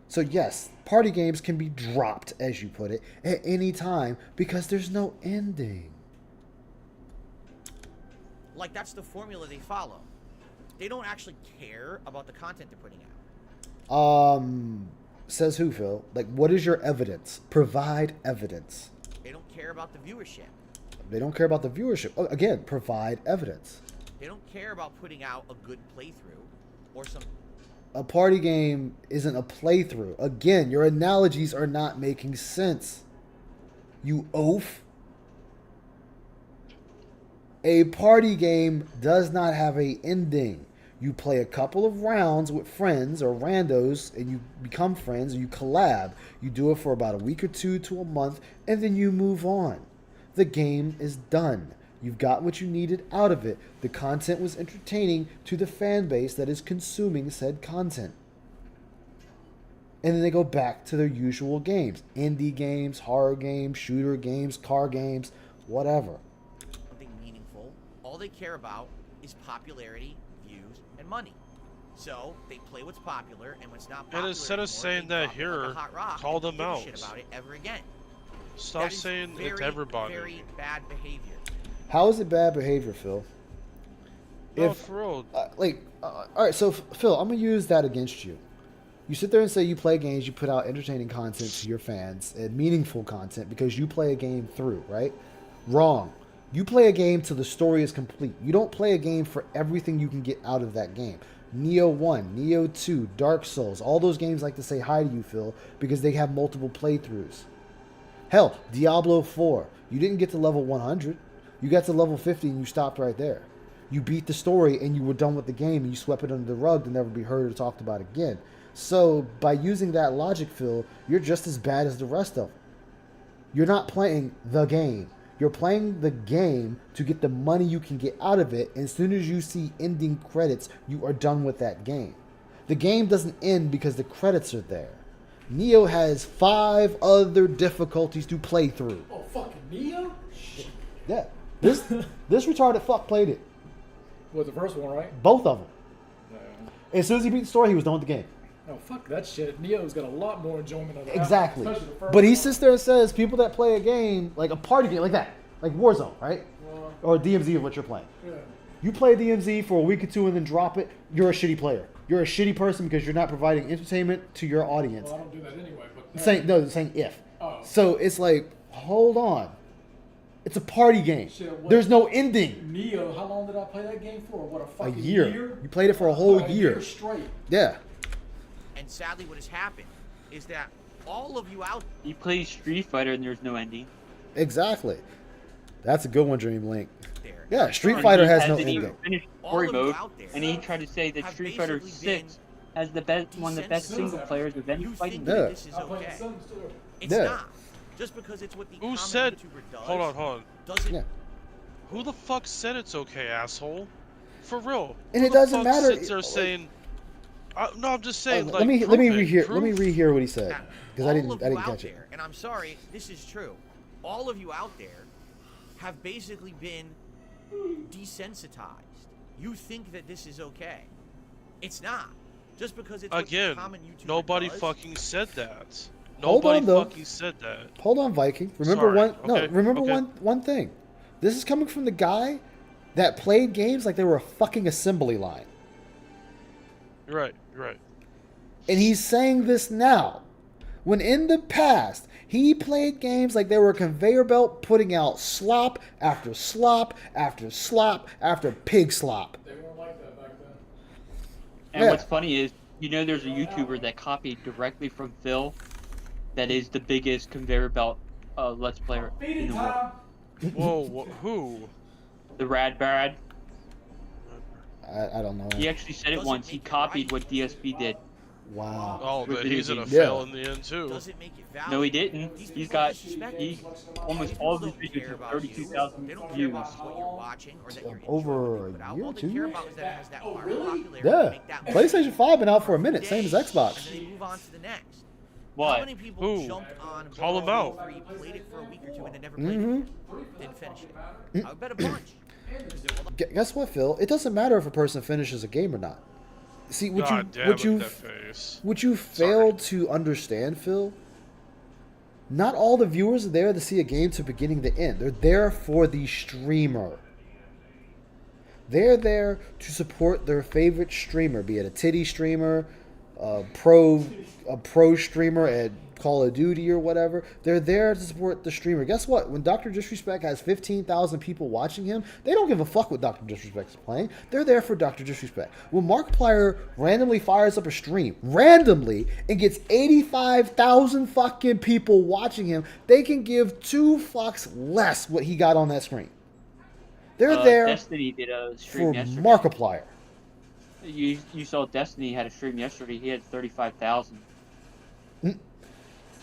Speaker 1: So yes, party games can be dropped, as you put it, at any time because there's no ending.
Speaker 2: Like, that's the formula they follow. They don't actually care about the content they're putting out.
Speaker 1: Says who, Phil? Like, what is your evidence? Provide evidence.
Speaker 2: They don't care about the viewership.
Speaker 1: They don't care about the viewership. Oh, again, provide evidence.
Speaker 2: They don't care about putting out a good playthrough or some.
Speaker 1: A party game isn't a playthrough. Again, your analogies are not making sense. You oaf. A party game does not have an ending. You play a couple of rounds with friends or randos, and you become friends, and you collab. You do it for about a week or two to a month, and then you move on. The game is done. You've got what you needed out of it. The content was entertaining to the fan base that is consuming said content. And then they go back to their usual games. Indie games, horror games, shooter games, car games, whatever.
Speaker 2: Something meaningful. All they care about is popularity, views, and money. So they play what's popular, and what's not
Speaker 19: And
Speaker 2: popular
Speaker 19: instead of
Speaker 2: anymore,
Speaker 19: saying
Speaker 2: they
Speaker 19: that
Speaker 2: drop it like
Speaker 19: here,
Speaker 2: a hot rock
Speaker 19: call
Speaker 2: and
Speaker 19: them
Speaker 2: don't
Speaker 19: out.
Speaker 2: give a shit about it ever again.
Speaker 19: Stop
Speaker 2: That is
Speaker 19: saying
Speaker 2: very,
Speaker 19: it's everybody.
Speaker 2: very bad behavior.
Speaker 1: How is it bad behavior, Phil?
Speaker 19: No, for real.
Speaker 1: All right, so Phil, I'm gonna use that against you. You sit there and say you play games, you put out entertaining content to your fans and meaningful content because you play a game through, right? Wrong. You play a game till the story is complete. You don't play a game for everything you can get out of that game. Neo 1, Neo 2, Dark Souls, all those games like to say hi to you, Phil, because they have multiple playthroughs. Hell, Diablo 4, you didn't get to level 100. You got to level 50 and you stopped right there. You beat the story and you were done with the game and you swept it under the rug to never be heard or talked about again. So by using that logic, Phil, you're just as bad as the rest of them. You're not playing the game. You're playing the game to get the money you can get out of it. And as soon as you see ending credits, you are done with that game. The game doesn't end because the credits are there. Neo has 5 other difficulties to play through.
Speaker 2: Oh, fucking Neo?
Speaker 1: Yeah. This retarded fuck played it.
Speaker 2: Was the first one, right?
Speaker 1: Both of them. As soon as he beat the story, he was done with the game.
Speaker 2: Oh, fuck that shit. Neo's got a lot more enjoyment of that.
Speaker 1: Exactly.
Speaker 2: Especially the first
Speaker 1: But he
Speaker 2: one.
Speaker 1: sits there and says people that play a game, like a party game, like that, like Warzone, right? Or DMZ of what you're playing.
Speaker 2: Yeah.
Speaker 1: You play DMZ for a week or two and then drop it, you're a shitty player. You're a shitty person because you're not providing entertainment to your audience.
Speaker 2: Well, I don't do that anyway, but...
Speaker 1: Saying if.
Speaker 2: Oh.
Speaker 1: So it's like, hold on. It's a party game.
Speaker 2: Shit, what-
Speaker 1: There's no ending.
Speaker 2: Neo, how long did I play that game for? What, a
Speaker 1: A
Speaker 2: fucking
Speaker 1: year. You played it for a whole year.
Speaker 2: straight.
Speaker 1: Yeah.
Speaker 2: And sadly, what has happened is that all of you out
Speaker 20: He plays Street Fighter and there's no ending.
Speaker 1: Exactly. That's a good one, Dream Link.
Speaker 2: there.
Speaker 1: Yeah, Street
Speaker 20: And
Speaker 1: Fighter
Speaker 20: he
Speaker 1: has no
Speaker 20: hasn't even
Speaker 1: ending.
Speaker 20: finished
Speaker 2: All
Speaker 20: story
Speaker 2: of you
Speaker 20: mode,
Speaker 2: out there
Speaker 20: and he tried to say that
Speaker 2: have
Speaker 20: Street Fighter
Speaker 2: basically
Speaker 20: 6 has the best, one of the best single players of any
Speaker 2: You
Speaker 20: fighting
Speaker 2: think
Speaker 20: game.
Speaker 1: Yeah.
Speaker 2: that this is okay. It's
Speaker 1: Yeah.
Speaker 2: not. Just because it's what the
Speaker 19: Who
Speaker 2: common
Speaker 19: said?
Speaker 2: YouTuber does,
Speaker 19: Hold on.
Speaker 2: doesn't
Speaker 1: Yeah.
Speaker 19: Who the fuck said it's okay, asshole? For real.
Speaker 1: And
Speaker 19: Who
Speaker 1: it
Speaker 19: the
Speaker 1: doesn't
Speaker 19: fuck
Speaker 1: matter,
Speaker 19: Sits there
Speaker 1: like-
Speaker 19: saying. No, I'm just saying.
Speaker 1: let me
Speaker 19: prove it,
Speaker 1: rehear. Let me
Speaker 19: prove-
Speaker 1: rehear what he said because I
Speaker 2: all
Speaker 1: didn't
Speaker 2: of you
Speaker 1: catch
Speaker 2: out
Speaker 1: it.
Speaker 2: there, and I'm sorry, this is true. All of you out there have basically been desensitized. You think that this is okay. It's not. Just because it's
Speaker 19: Again,
Speaker 2: what the common YouTuber
Speaker 19: nobody
Speaker 2: does.
Speaker 19: fucking said that.
Speaker 1: Hold
Speaker 19: Nobody
Speaker 1: on, though.
Speaker 19: fucking said that.
Speaker 1: Hold on, Viking. Remember
Speaker 19: Sorry.
Speaker 1: one? No,
Speaker 19: Okay,
Speaker 1: remember
Speaker 19: okay.
Speaker 1: one thing. This is coming from the guy that played games like they were a fucking assembly line,
Speaker 19: You're right. You're right.
Speaker 1: and he's saying this now, when in the past he played games like they were a conveyor belt putting out slop after slop after slop after pig slop.
Speaker 2: They weren't like that back then.
Speaker 20: And
Speaker 1: Yeah.
Speaker 20: what's funny is, there's a YouTuber that copied directly from Phil that is the biggest conveyor belt Let's Player in the world.
Speaker 19: Whoa, who?
Speaker 20: The Rad Barad.
Speaker 1: I don't know.
Speaker 20: He actually said it once. He copied what DSP did.
Speaker 1: Wow.
Speaker 19: Oh, but he's gonna
Speaker 1: Yeah.
Speaker 19: fail in the end too.
Speaker 20: No, he didn't. He's got almost all of his videos have 32,000 views.
Speaker 1: Over a year, 2 years.
Speaker 2: Oh,
Speaker 1: Yeah. PlayStation 5 been out for a minute, same as Xbox.
Speaker 2: And then they move on to the next.
Speaker 20: What?
Speaker 2: How many people
Speaker 19: Who?
Speaker 2: jumped on
Speaker 19: Call him out.
Speaker 2: Borderlands 3, played it for a week or two, and then never played it
Speaker 1: Mhm.
Speaker 2: again? Didn't finish it. I bet a bunch.
Speaker 1: Guess what, Phil? It doesn't matter if a person finishes a game or not. See, what
Speaker 19: God damn
Speaker 1: you
Speaker 19: it, that face.
Speaker 1: what you failed to understand, Phil. Not all the viewers are there to see a game to beginning to end. They're there for the streamer. They're there to support their favorite streamer, be it a titty streamer, a pro streamer at Call of Duty or whatever. They're there to support the streamer. Guess what? When Dr. Disrespect has 15,000 people watching him, they don't give a fuck what Dr. Disrespect is playing. They're there for Dr. Disrespect. When Markiplier randomly fires up a stream, randomly, and gets 85,000 fucking people watching him, they can give 2 fucks less what he got on that screen. They're there
Speaker 20: Destiny did a stream
Speaker 1: for
Speaker 20: yesterday.
Speaker 1: Markiplier.
Speaker 20: You saw Destiny had a stream yesterday. He had 35,000.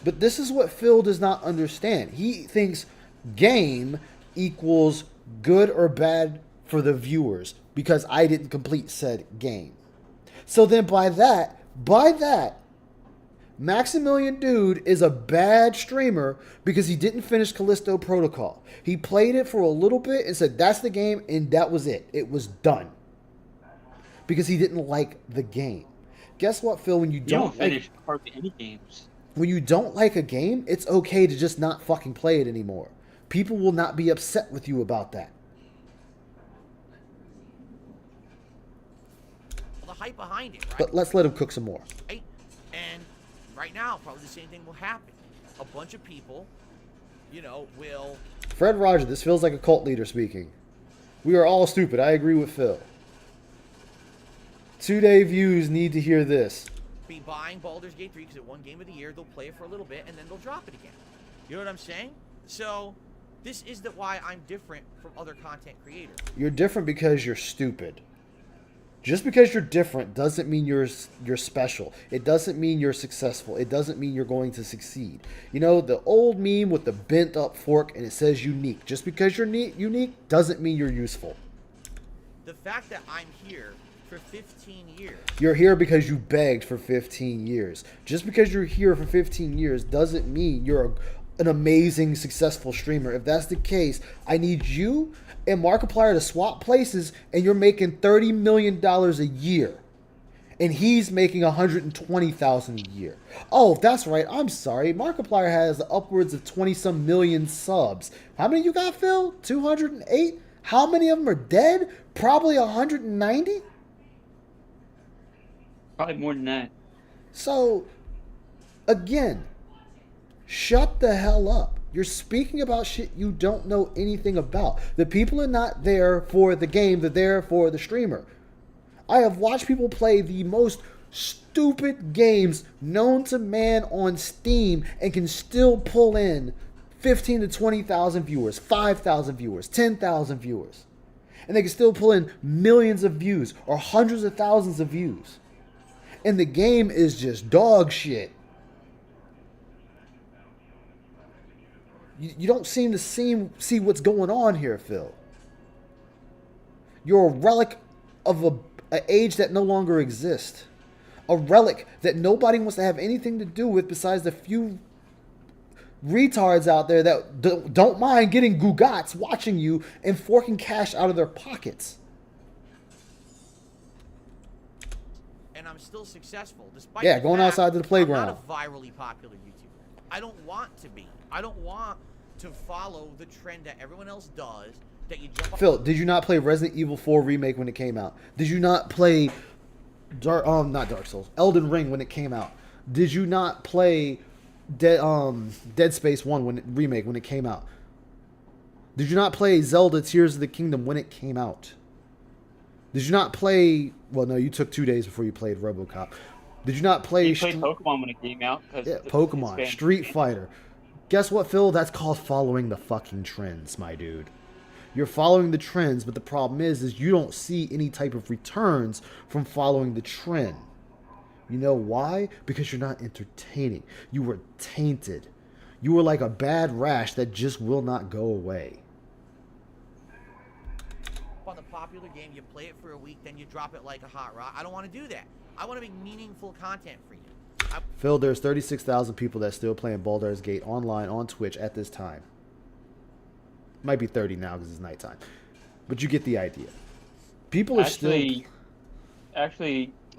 Speaker 1: But this is what Phil does not understand. He thinks game equals good or bad for the viewers because I didn't complete said game. So then by that, Maximilian Dude is a bad streamer because he didn't finish Callisto Protocol. He played it for a little bit and said, that's the game, and that was it. It was done. Because he didn't like the game. Guess what, Phil? When you don't
Speaker 20: finish hardly any games.
Speaker 1: When you don't like a game, it's okay to just not fucking play it anymore. People will not be upset with you about that.
Speaker 2: Well, the hype behind it, right?
Speaker 1: But let's let him cook some more.
Speaker 2: Right? And right now, probably the same thing will happen. A bunch of people, you know, will...
Speaker 1: Fred Roger, this feels like a cult leader speaking. We are all stupid. I agree with Phil. 2-day views need to hear this.
Speaker 2: Be buying Baldur's Gate 3 because it won Game of the Year. They'll play it for a little bit, and then they'll drop it again. You know what I'm saying? So, this is why I'm different from other content creators.
Speaker 1: You're different because you're stupid. Just because you're different doesn't mean you're special. It doesn't mean you're successful. It doesn't mean you're going to succeed. You know, the old meme with the bent up fork and it says unique. Just because you're unique doesn't mean you're useful.
Speaker 2: The fact that I'm here for 15 years.
Speaker 1: You're here because you begged for 15 years. Just because you're here for 15 years doesn't mean you're an amazing, successful streamer. If that's the case, I need you and Markiplier to swap places, and you're making $30 million a year. And he's making $120,000 a year. Oh, that's right. I'm sorry. Markiplier has upwards of 20-some million subs. How many you got, Phil? 208? How many of them are dead? Probably 190?
Speaker 20: Probably more than that.
Speaker 1: So, again, shut the hell up. You're speaking about shit you don't know anything about. The people are not there for the game. They're there for the streamer. I have watched people play the most stupid games known to man on Steam and can still pull in 15 to 20,000 viewers, 5,000 viewers, 10,000 viewers. And they can still pull in millions of views or hundreds of thousands of views. And the game is just dog shit. You don't seem to see what's going on here, Phil. You're a relic of an age that no longer exists. A relic that nobody wants to have anything to do with besides the few retards out there that don't mind getting Gugats watching you and forking cash out of their pockets.
Speaker 2: And I'm still successful despite
Speaker 1: going outside to the playground.
Speaker 2: I'm not a virally popular YouTuber. I don't want to be. I don't want to follow the trend that everyone else does. That you jump.
Speaker 1: Phil, did you not play Resident Evil 4 remake when it came out? Did you not play not Dark Souls, Elden Ring when it came out? Did you not play Dead Space 1 remake when it came out? Did you not play Zelda Tears of the Kingdom when it came out? Did you not play... Well, no, you took 2 days before you played RoboCop. Did you not play...
Speaker 20: You played Pokemon when it came out.
Speaker 1: Yeah, Pokemon, Street Fighter. Guess what, Phil? That's called following the fucking trends, my dude. You're following the trends, but the problem is you don't see any type of returns from following the trend. You know why? Because you're not entertaining. You were tainted. You were like a bad rash that just will not go away.
Speaker 2: On the popular game, you play it for a week, then you drop it like a hot rock. I don't want to do that. I want to make meaningful content for you.
Speaker 1: Phil, there's 36,000 people that still playing Baldur's Gate online on Twitch at this time. Might be 30 now because it's nighttime. But you get the idea. People are
Speaker 20: Actually,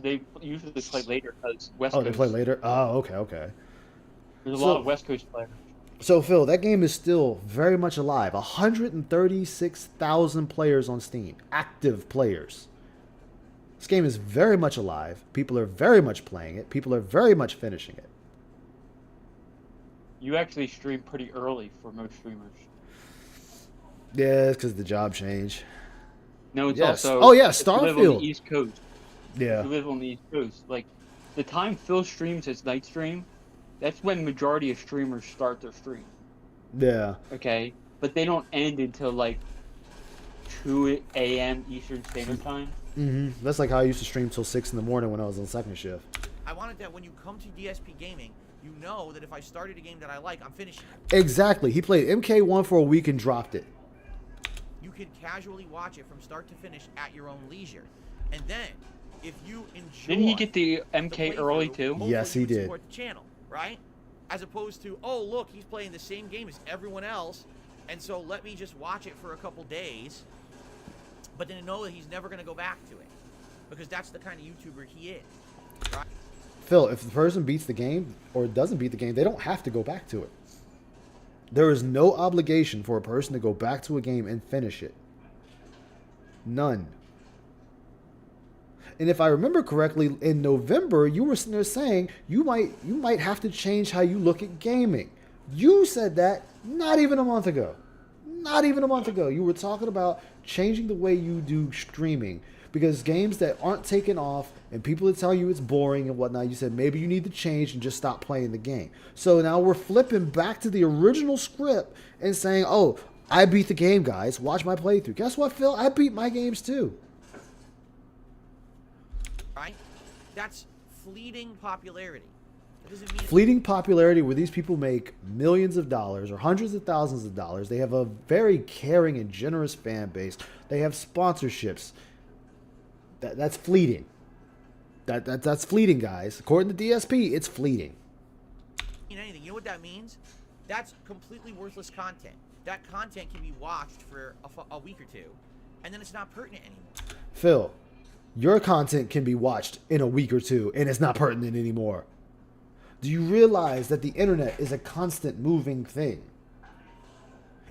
Speaker 20: they usually play later because West Coast.
Speaker 1: Oh, they play later? Oh, okay.
Speaker 20: There's a lot of West Coast players.
Speaker 1: So, Phil, that game is still very much alive. 136,000 players on Steam. Active players. This game is very much alive. People are very much playing it. People are very much finishing it.
Speaker 20: You actually stream pretty early for most streamers.
Speaker 1: Yeah, it's because the job change.
Speaker 20: No, it's
Speaker 1: also...
Speaker 20: Oh,
Speaker 1: yeah,
Speaker 20: Starfield. You live on the East Coast.
Speaker 1: Yeah.
Speaker 20: You live on the East Coast. Like, the time Phil streams his night stream, that's when majority of streamers start their stream.
Speaker 1: Yeah.
Speaker 20: Okay? But they don't end until, like, 2 a.m. Eastern Standard Time.
Speaker 1: Mm-hmm. That's like how I used to stream till 6 in the morning when I was on second shift.
Speaker 2: I wanted that when you come to DSP Gaming, you know that if I started a game that I like, I'm finishing it.
Speaker 1: Exactly. He played MK1 for a week and dropped it.
Speaker 2: You can casually watch it from start to finish at your own leisure. And then, if you enjoy...
Speaker 20: Didn't he get the MK early, too?
Speaker 1: Yes, he did.
Speaker 2: Support the channel. right? As opposed to, oh, look, he's playing the same game as everyone else, and so let me just watch it for a couple days, but then know that he's never going to go back to it, because that's the kind of YouTuber he is, right?
Speaker 1: Phil, if the person beats the game or doesn't beat the game, they don't have to go back to it. There is no obligation for a person to go back to a game and finish it. None. And if I remember correctly, in November, you were sitting there saying you might have to change how you look at gaming. You said that not even a month ago. Not even a month ago. You were talking about changing the way you do streaming. Because games that aren't taken off and people that tell you it's boring and whatnot, you said maybe you need to change and just stop playing the game. So now we're flipping back to the original script and saying, oh, I beat the game, guys. Watch my playthrough. Guess what, Phil? I beat my games too.
Speaker 2: Right? That's fleeting popularity. It doesn't mean
Speaker 1: Fleeting popularity where these people make millions of dollars or hundreds of thousands of dollars. They have a very caring and generous fan base. They have sponsorships. That's fleeting. That's fleeting, guys. According to DSP, it's fleeting.
Speaker 2: anything. You know what that means? That's completely worthless content. That content can be watched for a week or two, and then it's not pertinent anymore.
Speaker 1: Phil, your content can be watched in a week or two, and it's not pertinent anymore. Do you realize that the internet is a constant moving thing?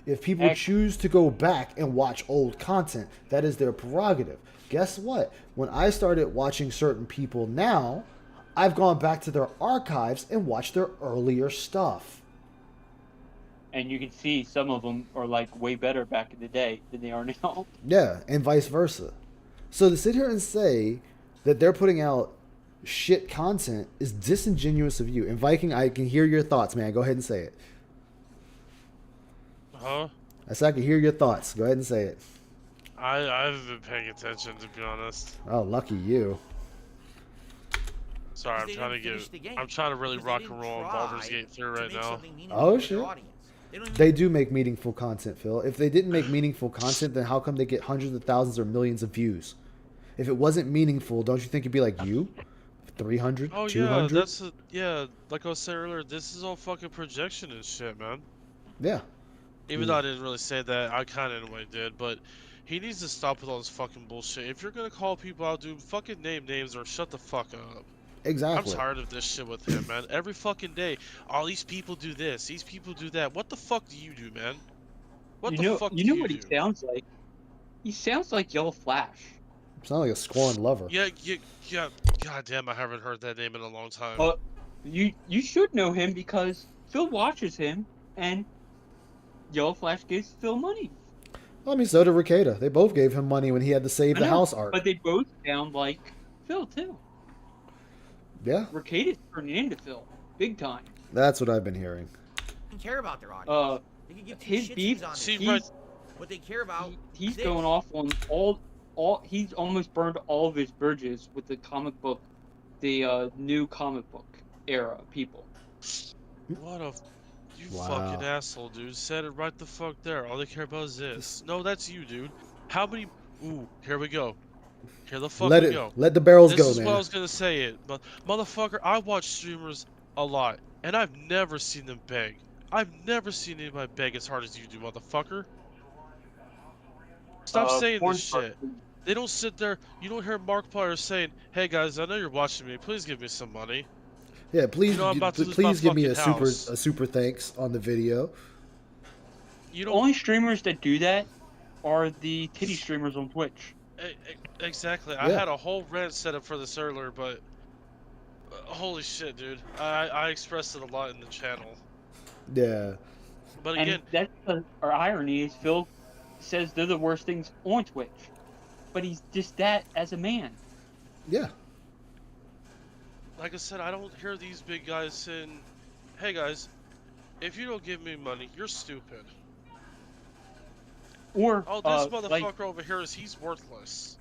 Speaker 1: If people choose to go back and watch old content, that is their prerogative. Guess what? When I started watching certain people now, I've gone back to their archives and watched their earlier stuff.
Speaker 20: And you can see some of them are like way better back in the day than they are now.
Speaker 1: Yeah, and vice versa. So to sit here and say that they're putting out shit content is disingenuous of you. And Viking, I can hear your thoughts, man. Go ahead and say it.
Speaker 19: Huh?
Speaker 1: I said I can hear your thoughts. Go ahead and say it.
Speaker 19: I haven't been paying attention, to be honest.
Speaker 1: Oh, lucky you.
Speaker 19: Sorry, I'm trying to really rock and roll on Baldur's Gate 3 right now.
Speaker 1: Oh shit. They do make meaningful content, Phil. If they didn't make meaningful content, then how come they get hundreds of thousands or millions of views? If it wasn't meaningful, don't you think it'd be like you? 300,
Speaker 19: Oh
Speaker 1: 200?
Speaker 19: yeah, like I was saying earlier, this is all fucking projection and shit, man.
Speaker 1: Yeah.
Speaker 19: Even though I didn't really say that, I kind of in a way did, but he needs to stop with all this fucking bullshit. If you're gonna call people out, dude, fucking name names or shut the fuck up.
Speaker 1: Exactly.
Speaker 19: I'm tired of this shit with him, man. Every fucking day, all these people do this, these people do that. What the fuck do you do, man? What the fuck do you do?
Speaker 20: You know what he sounds like? He sounds like Yellow Flash.
Speaker 1: Sound like a scorned lover.
Speaker 19: Yeah. God damn, I haven't heard that name in a long time.
Speaker 20: You should know him because Phil watches him, and Yellow Flash gives Phil money.
Speaker 1: I mean, so did Ricada. They both gave him money when he had to save the house art.
Speaker 20: But they both sound like Phil, too.
Speaker 1: Yeah.
Speaker 20: Ricada's turning into Phil. Big time.
Speaker 1: That's what I've been hearing.
Speaker 2: They care about their audience. They can give two
Speaker 20: His
Speaker 2: shits
Speaker 20: beef,
Speaker 2: on what they care about.
Speaker 20: He's going off on all. He's almost burned all of his bridges with the comic book, the new comic book era people.
Speaker 19: What a fucking asshole, dude. Said it right the fuck there. All they care about is this. No, that's you, dude. How many? Ooh, here we go. Here the fuck we go.
Speaker 1: Let the barrels go, man.
Speaker 19: This is what I was gonna say. But motherfucker, I watch streamers a lot, and I've never seen them beg. I've never seen anybody beg as hard as you do, motherfucker. Stop saying this shit. They don't sit there. You don't hear Markiplier saying, "Hey guys, I know you're watching me. Please give me some money."
Speaker 1: Yeah, please,
Speaker 19: you know, I'm about to lose
Speaker 1: please
Speaker 19: my
Speaker 1: give me
Speaker 19: fucking
Speaker 1: a super thanks on the video.
Speaker 20: The only streamers that do that are the titty streamers on Twitch.
Speaker 19: Exactly. I had a whole rant set up for this earlier, but holy shit, dude. I expressed it a lot in the channel.
Speaker 1: Yeah.
Speaker 19: But again,
Speaker 20: and that's our irony is Phil says they're the worst things on Twitch, but he's just that as a man.
Speaker 1: Yeah.
Speaker 19: Like I said, I don't hear these big guys saying, "Hey guys, if you don't give me money, you're stupid."
Speaker 20: Or
Speaker 19: oh, this motherfucker over here he's worthless.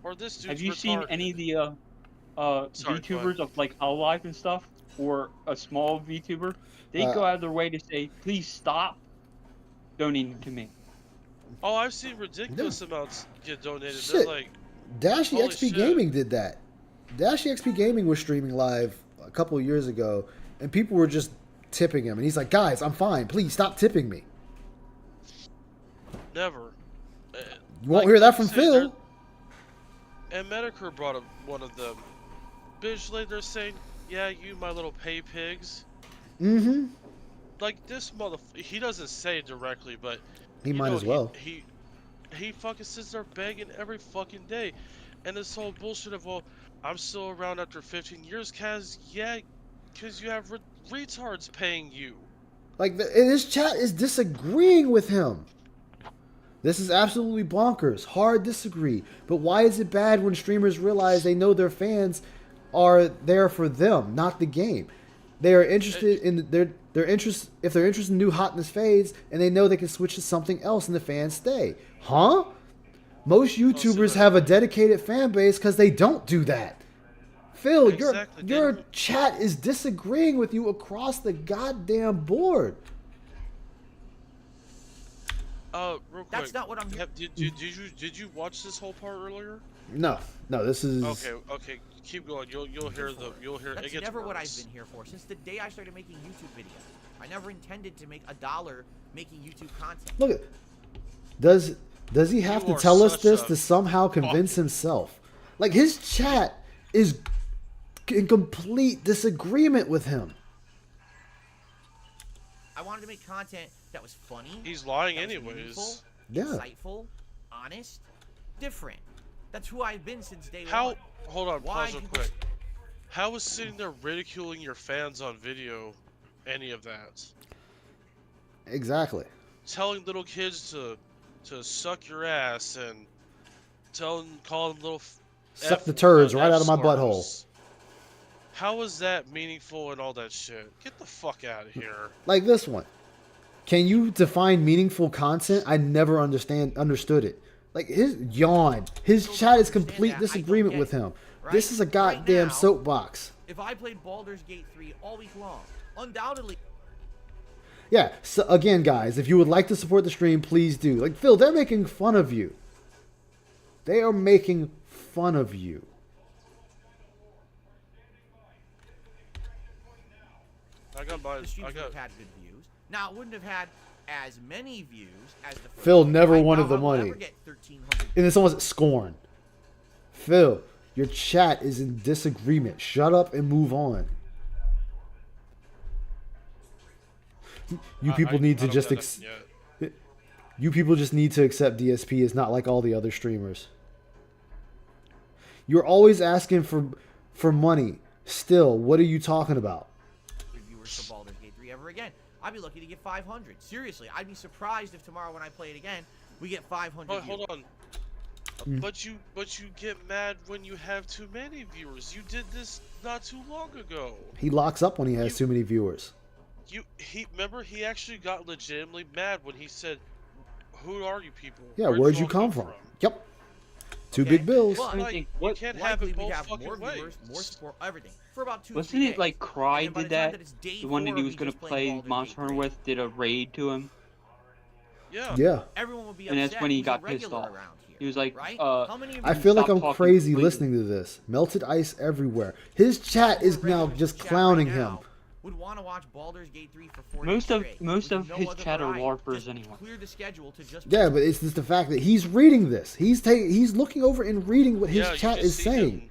Speaker 19: Or this dude's
Speaker 20: have you
Speaker 19: retarded.
Speaker 20: seen any of the VTubers of like Hololive and stuff, or a small VTuber? They go out of their way to say, "Please stop donating to me."
Speaker 19: Oh, I've seen ridiculous amounts get donated.
Speaker 1: Shit.
Speaker 19: They're like,
Speaker 1: Dashy
Speaker 19: holy
Speaker 1: XP
Speaker 19: shit.
Speaker 1: Gaming did that. Dashy XP Gaming was streaming live a couple of years ago, and people were just tipping him, and he's like, "Guys, I'm fine. Please stop tipping me."
Speaker 19: Never.
Speaker 1: You won't hear that from Phil.
Speaker 19: And Medicare brought up one of them. Bitch, like they're saying, "Yeah, you my little pay pigs."
Speaker 1: Mm-hmm.
Speaker 19: Like this he doesn't say it directly, but
Speaker 1: He might as well.
Speaker 19: He fucking sits there begging every fucking day, and this whole bullshit of, well, I'm still around after 15 years, cause you have retards paying you.
Speaker 1: Like his chat is disagreeing with him. This is absolutely bonkers. Hard disagree. But why is it bad when streamers realize they know their fans are there for them, not the game? They are interested in their interest. If they're interested in new hotness fades, and they know they can switch to something else, and the fans stay. Huh? Most YouTubers have a dedicated fan base because they don't do that. Phil,
Speaker 19: Exactly.
Speaker 1: your chat is disagreeing with you across the goddamn board.
Speaker 19: Real quick.
Speaker 2: That's not what I'm.
Speaker 19: Did you watch this whole part earlier?
Speaker 1: No, this is
Speaker 19: okay. Keep going. You'll hear
Speaker 2: That's
Speaker 19: it gets
Speaker 2: never
Speaker 19: worse.
Speaker 2: what I've been here for since the day I started making YouTube videos. I never intended to make $1 making YouTube content.
Speaker 1: Look at. Does he have to tell us this to somehow convince himself? Like his chat is in complete disagreement with him.
Speaker 2: I wanted to make content that was funny.
Speaker 19: He's lying anyways.
Speaker 1: Yeah.
Speaker 2: Insightful, honest, different. That's who I've been since day one.
Speaker 19: Hold on,
Speaker 2: Why
Speaker 19: pause real quick. How is sitting there ridiculing your fans on video any of that?
Speaker 1: Exactly.
Speaker 19: Telling little kids to suck your ass and call them little
Speaker 1: Suck the turds right out of my butthole.
Speaker 19: How is that meaningful and all that shit? Get the fuck out of here.
Speaker 1: Like this one. Can you define meaningful content? I never understood it. Like his yawn. His chat is complete disagreement with him.
Speaker 2: Right?
Speaker 1: This is a goddamn
Speaker 2: now,
Speaker 1: soapbox.
Speaker 2: If I played Baldur's Gate 3 all week long, undoubtedly.
Speaker 1: Yeah, so again, guys, if you would like to support the stream, please do. Like, Phil, they're making fun of you. They are making fun of you.
Speaker 2: The streams would have had good views. Now, it wouldn't have had as many views as the first
Speaker 1: Phil
Speaker 2: one.
Speaker 1: never
Speaker 2: Right
Speaker 1: wanted
Speaker 2: now,
Speaker 1: the
Speaker 2: I will
Speaker 1: money.
Speaker 2: never get 1,300.
Speaker 1: And it's almost scorn. Phil, your chat is in disagreement. Shut up and move on. You people need to just you people just need to accept DSP is not like all the other streamers. You're always asking for money. Still, what are you talking about?
Speaker 2: Viewers for Baldur's Gate 3 ever again. I'd be lucky to get 500. Seriously, I'd be surprised if tomorrow when I play it again, we get 500.
Speaker 19: But hold on. But you get mad when you have too many viewers. You did this not too long ago.
Speaker 1: He locks up when he has too many viewers.
Speaker 19: Remember he actually got legitimately mad when he said, "Who are you people?
Speaker 1: Yeah, where'd you come from?" Yep. Two big bills.
Speaker 2: Well,
Speaker 19: you can't have it both fucking
Speaker 2: more
Speaker 19: ways.
Speaker 2: viewers, more support, everything for about 2
Speaker 20: Wasn't it like Cry did that? The one that he was gonna play Monster Hunter with did a raid to him.
Speaker 19: Yeah.
Speaker 1: Yeah.
Speaker 2: Everyone would be
Speaker 20: And that's
Speaker 2: upset
Speaker 20: when he
Speaker 2: who's a
Speaker 20: got pissed
Speaker 2: regular
Speaker 20: off.
Speaker 2: around here,
Speaker 20: He was like,
Speaker 2: right? How many of
Speaker 1: I
Speaker 2: you
Speaker 1: feel like
Speaker 20: stop
Speaker 1: I'm
Speaker 20: talking
Speaker 1: crazy
Speaker 20: completely.
Speaker 1: listening to this. Melted ice everywhere. His chat is now just clowning him.
Speaker 2: would want to watch Baldur's Gate 3 for 4
Speaker 20: Most
Speaker 2: days
Speaker 20: of
Speaker 2: straight,
Speaker 20: most
Speaker 2: with
Speaker 20: of
Speaker 2: no
Speaker 20: his
Speaker 2: other
Speaker 20: chat are
Speaker 2: variety.
Speaker 20: LARPers
Speaker 2: Just
Speaker 20: anyway.
Speaker 2: Clear the schedule to just
Speaker 1: Yeah, but it's just the fact that he's reading this. He's looking over and reading what his
Speaker 19: Yeah, you
Speaker 1: chat
Speaker 19: can
Speaker 1: is
Speaker 19: see
Speaker 1: saying.
Speaker 19: him-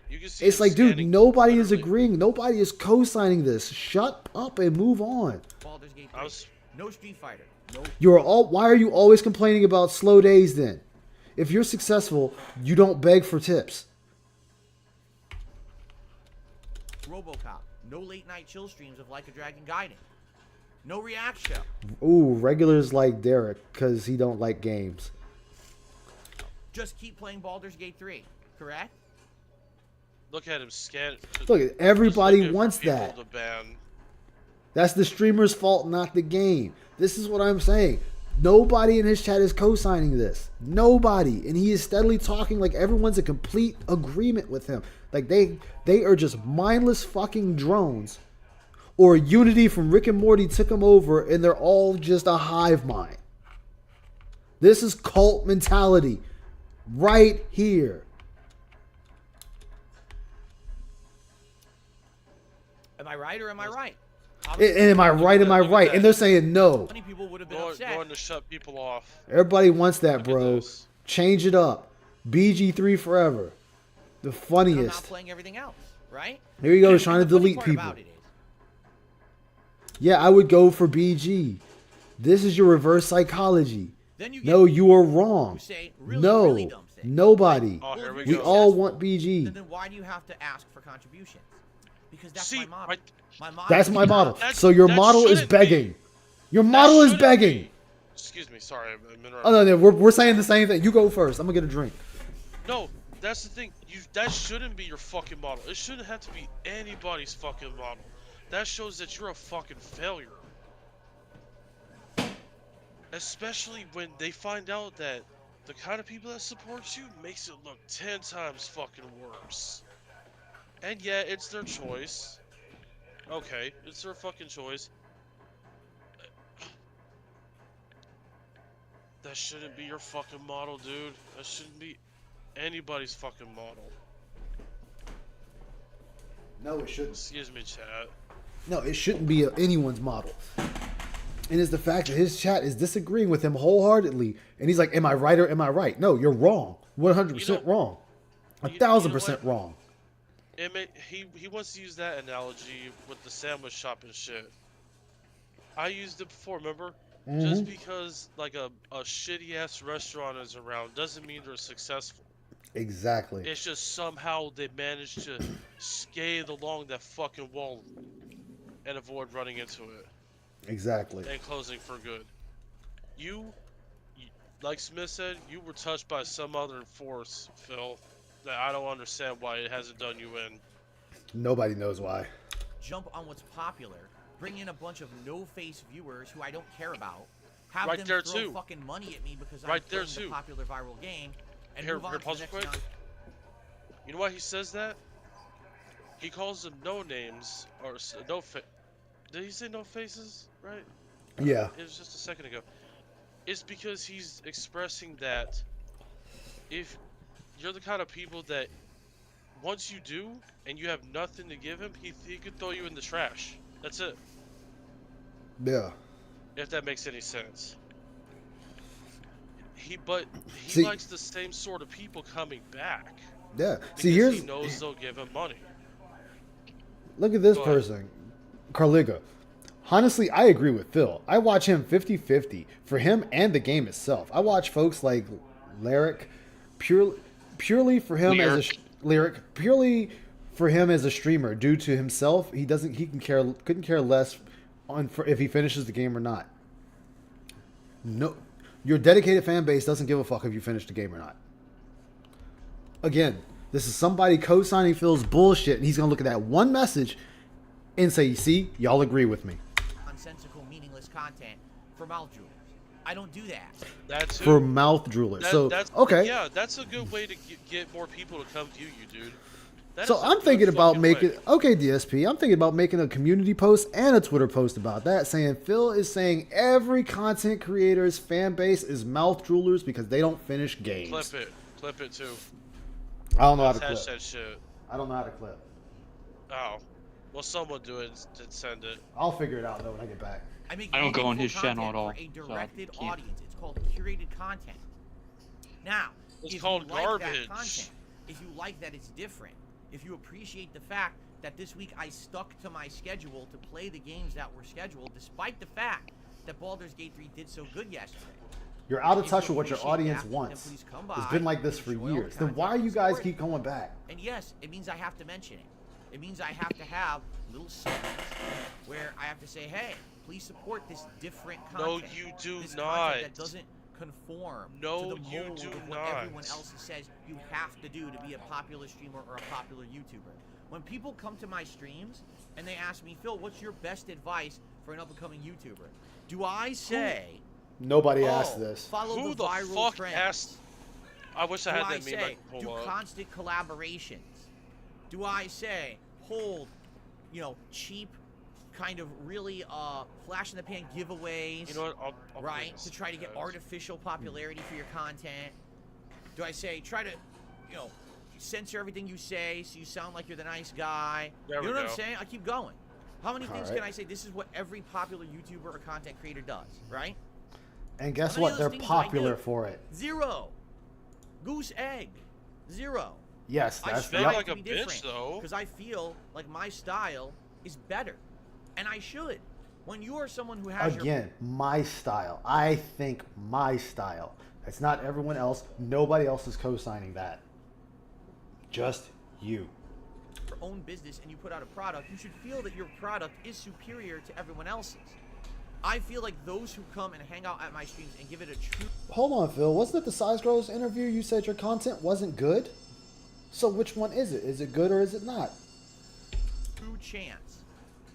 Speaker 19: you can see
Speaker 1: It's
Speaker 19: him
Speaker 1: like, dude,
Speaker 19: scanning
Speaker 1: nobody is agreeing. Nobody is co-signing this. Shut up and move on.
Speaker 2: Baldur's Gate 3. No Street Fighter. No.
Speaker 1: Why are you always complaining about slow days then? If you're successful, you don't beg for tips.
Speaker 2: RoboCop. No late night chill streams of Like a Dragon Gaiden. No React show.
Speaker 1: Ooh, regulars like Derek because he don't like games.
Speaker 2: Just keep playing Baldur's Gate 3. Correct?
Speaker 19: Look at him scan.
Speaker 1: Look, everybody
Speaker 19: looking for
Speaker 1: wants
Speaker 19: people
Speaker 1: that.
Speaker 19: to ban.
Speaker 1: That's the streamer's fault, not the game. This is what I'm saying. Nobody in his chat is co-signing this. Nobody. And he is steadily talking like everyone's in complete agreement with him. Like they are just mindless fucking drones. Or Unity from Rick and Morty took them over and they're all just a hive mind. This is cult mentality. Right here.
Speaker 2: Am I right or am I right?
Speaker 1: And am I right? Am I right? And they're saying no.
Speaker 2: Many people would have been
Speaker 19: Going
Speaker 2: upset.
Speaker 19: to shut people off.
Speaker 1: Everybody wants that, bro. Change it up. BG3 forever. The
Speaker 2: I'm not
Speaker 1: funniest.
Speaker 2: playing everything else, right?
Speaker 1: Here you go, trying to
Speaker 2: The funny
Speaker 1: delete
Speaker 2: part
Speaker 1: people.
Speaker 2: about it is,
Speaker 1: Yeah, I would go for BG. This is your reverse psychology.
Speaker 2: Then you
Speaker 1: No,
Speaker 2: get
Speaker 1: you are wrong.
Speaker 2: who say really,
Speaker 1: No,
Speaker 2: really dumb things.
Speaker 1: nobody.
Speaker 2: Well, if
Speaker 1: We
Speaker 2: you're
Speaker 1: all
Speaker 2: successful,
Speaker 1: want BG.
Speaker 2: Then why do you have to ask for contributions? Because that's
Speaker 19: See,
Speaker 2: my model. My model
Speaker 1: That's
Speaker 2: is
Speaker 1: my model.
Speaker 19: That-
Speaker 1: So your
Speaker 19: that
Speaker 1: model is
Speaker 19: shouldn't
Speaker 1: begging. Your model is begging.
Speaker 19: Excuse me, sorry, I'm interrupting.
Speaker 1: Oh no, no, we're saying the same thing. You go first. I'm gonna get a drink.
Speaker 19: No, that's the thing. That shouldn't be your fucking model. It shouldn't have to be anybody's fucking model. That shows that you're a fucking failure. Especially when they find out that the kind of people that support you makes it look 10 times fucking worse. And yeah, it's their choice. Okay, it's their fucking choice. That shouldn't be your fucking model, dude. That shouldn't be anybody's fucking model.
Speaker 1: No, it shouldn't.
Speaker 19: Excuse me, chat.
Speaker 1: No, it shouldn't be anyone's model. And it's the fact that his chat is disagreeing with him wholeheartedly. And he's like, am I right or am I right? No, you're wrong. 100% wrong. 1,000% wrong.
Speaker 19: He wants to use that analogy with the sandwich shop and shit. I used it before, remember? Just because like a shitty ass restaurant is around doesn't mean they're successful.
Speaker 1: Exactly.
Speaker 19: It's just somehow they managed to scale along that fucking wall and avoid running into it.
Speaker 1: Exactly.
Speaker 19: And closing for good. You, like Smith said, you were touched by some other force, Phil, that I don't understand why it hasn't done you in.
Speaker 1: Nobody knows why.
Speaker 2: Jump on what's popular, bring in a bunch of no-face viewers who I don't care about, have
Speaker 19: Right
Speaker 2: them
Speaker 19: there,
Speaker 2: throw
Speaker 19: too.
Speaker 2: fucking money at me because
Speaker 19: Right
Speaker 2: I'm
Speaker 19: there,
Speaker 2: playing
Speaker 19: too.
Speaker 2: the popular viral game, and
Speaker 19: Here,
Speaker 2: move on to the
Speaker 19: pause
Speaker 2: next
Speaker 19: quick.
Speaker 2: round.
Speaker 19: You know why he says that? He calls them no names or no fa- Did he say no faces? Right?
Speaker 1: Yeah.
Speaker 19: It was just a second ago. It's because he's expressing that if you're the kind of people that once you do and you have nothing to give him, he could throw you in the trash. That's it.
Speaker 1: Yeah.
Speaker 19: If that makes any sense. He
Speaker 1: See-
Speaker 19: likes the same sort of people coming back.
Speaker 1: Yeah.
Speaker 19: Because
Speaker 1: See, here's
Speaker 19: he knows they'll give him money.
Speaker 1: look at this
Speaker 19: Go ahead.
Speaker 1: person, Carliga. Honestly, I agree with Phil. I watch him 50-50 for him and the game itself. I watch folks like Lyric purely for him purely for him as a streamer due to himself. He couldn't care less on if he finishes the game or not. No, your dedicated fan base doesn't give a fuck if you finish the game or not. Again, this is somebody co-signing Phil's bullshit, and he's gonna look at that one message and say, "See, y'all agree with me."
Speaker 2: Nonsensical, meaningless content for mouth jewelers. I don't do that.
Speaker 19: That's
Speaker 1: For mouth drooler. Okay.
Speaker 19: Yeah, that's a good way to get more people to come view you, dude. That
Speaker 1: So
Speaker 19: is a
Speaker 1: I'm
Speaker 19: good
Speaker 1: thinking about
Speaker 19: fucking
Speaker 1: making
Speaker 19: way.
Speaker 1: DSP. I'm thinking about making a community post and a Twitter post about that, saying Phil is saying every content creator's fan base is mouth droolers because they don't finish games.
Speaker 19: Clip it too.
Speaker 1: I don't know how to
Speaker 19: Attach
Speaker 1: clip.
Speaker 19: that shit.
Speaker 1: I don't know how to clip.
Speaker 19: Oh, well, someone do it and send it.
Speaker 1: I'll figure it out though when I get back.
Speaker 20: I don't go on his
Speaker 2: meaningful
Speaker 20: channel at
Speaker 2: content
Speaker 20: all,
Speaker 2: for a
Speaker 20: so I
Speaker 2: directed
Speaker 20: can't.
Speaker 2: audience. It's called curated content. Now,
Speaker 19: It's
Speaker 2: if
Speaker 19: called
Speaker 2: you like
Speaker 19: garbage.
Speaker 2: that content, if you like that it's different, if you appreciate the fact that this week I stuck to my schedule to play the games that were scheduled, despite the fact that Baldur's Gate 3 did so good yesterday.
Speaker 1: You're out of
Speaker 2: If
Speaker 1: touch
Speaker 2: you
Speaker 1: with what your
Speaker 2: appreciate
Speaker 1: audience
Speaker 2: that,
Speaker 1: wants.
Speaker 2: then please come
Speaker 1: It's
Speaker 2: by,
Speaker 1: been like this for
Speaker 2: enjoy all the
Speaker 1: years. Then
Speaker 2: content,
Speaker 1: why you guys
Speaker 2: support it.
Speaker 1: keep going back?
Speaker 2: And yes, it means I have to mention it. It means I have to have little segments where I have to say, hey, please support this different
Speaker 19: No,
Speaker 2: content.
Speaker 19: you do
Speaker 2: this
Speaker 19: not.
Speaker 2: Content that doesn't conform
Speaker 19: No,
Speaker 2: to the
Speaker 19: you
Speaker 2: mold
Speaker 19: do
Speaker 2: of what
Speaker 19: not.
Speaker 2: everyone else says you have to do to be a popular streamer or a popular YouTuber. When people come to my streams and they ask me, Phil, what's your best advice for an up-and-coming YouTuber? Do I say...
Speaker 1: Nobody
Speaker 2: oh,
Speaker 1: asked this.
Speaker 2: Follow
Speaker 19: Who
Speaker 2: the
Speaker 19: the
Speaker 2: viral
Speaker 19: fuck
Speaker 2: trends.
Speaker 19: asked? I wish I
Speaker 2: Do
Speaker 19: had
Speaker 2: I
Speaker 19: that meme. I
Speaker 2: say
Speaker 19: could
Speaker 2: do
Speaker 19: pull up.
Speaker 2: constant collaborations? Do I say hold, cheap, kind of really flash in the pan giveaways?
Speaker 19: You know what? I'll
Speaker 2: right?
Speaker 19: put this,
Speaker 2: To try to get
Speaker 19: guys.
Speaker 2: artificial popularity for your content? Do I say try to, censor everything you say so you sound like you're the nice guy?
Speaker 19: There
Speaker 2: you
Speaker 19: we
Speaker 2: know what I'm
Speaker 19: go.
Speaker 2: saying? I keep going. How many things
Speaker 1: Alright.
Speaker 2: can I say? This is what every popular YouTuber or content creator does, right?
Speaker 1: And guess
Speaker 2: How many
Speaker 1: what?
Speaker 2: of
Speaker 1: They're
Speaker 2: those things do I
Speaker 1: popular
Speaker 2: do?
Speaker 1: for it.
Speaker 2: 0. Goose egg. 0.
Speaker 1: Yes,
Speaker 2: I
Speaker 1: that's
Speaker 2: strive
Speaker 19: like
Speaker 2: to
Speaker 19: a
Speaker 2: be
Speaker 19: bitch,
Speaker 2: different
Speaker 19: though.
Speaker 2: because I feel like my style is better, and I should. When you are someone who has
Speaker 1: Again, my style. I think my style. It's not everyone else. Nobody else is co-signing that. Just you.
Speaker 2: your own business and you put out a product, you should feel that your product is superior to everyone else's. I feel like those who come and hang out at my streams and give it a true
Speaker 1: Hold on, Phil. Wasn't it the Size Girls interview you said your content wasn't good? So which one is it? Is it good or is it not?
Speaker 2: chance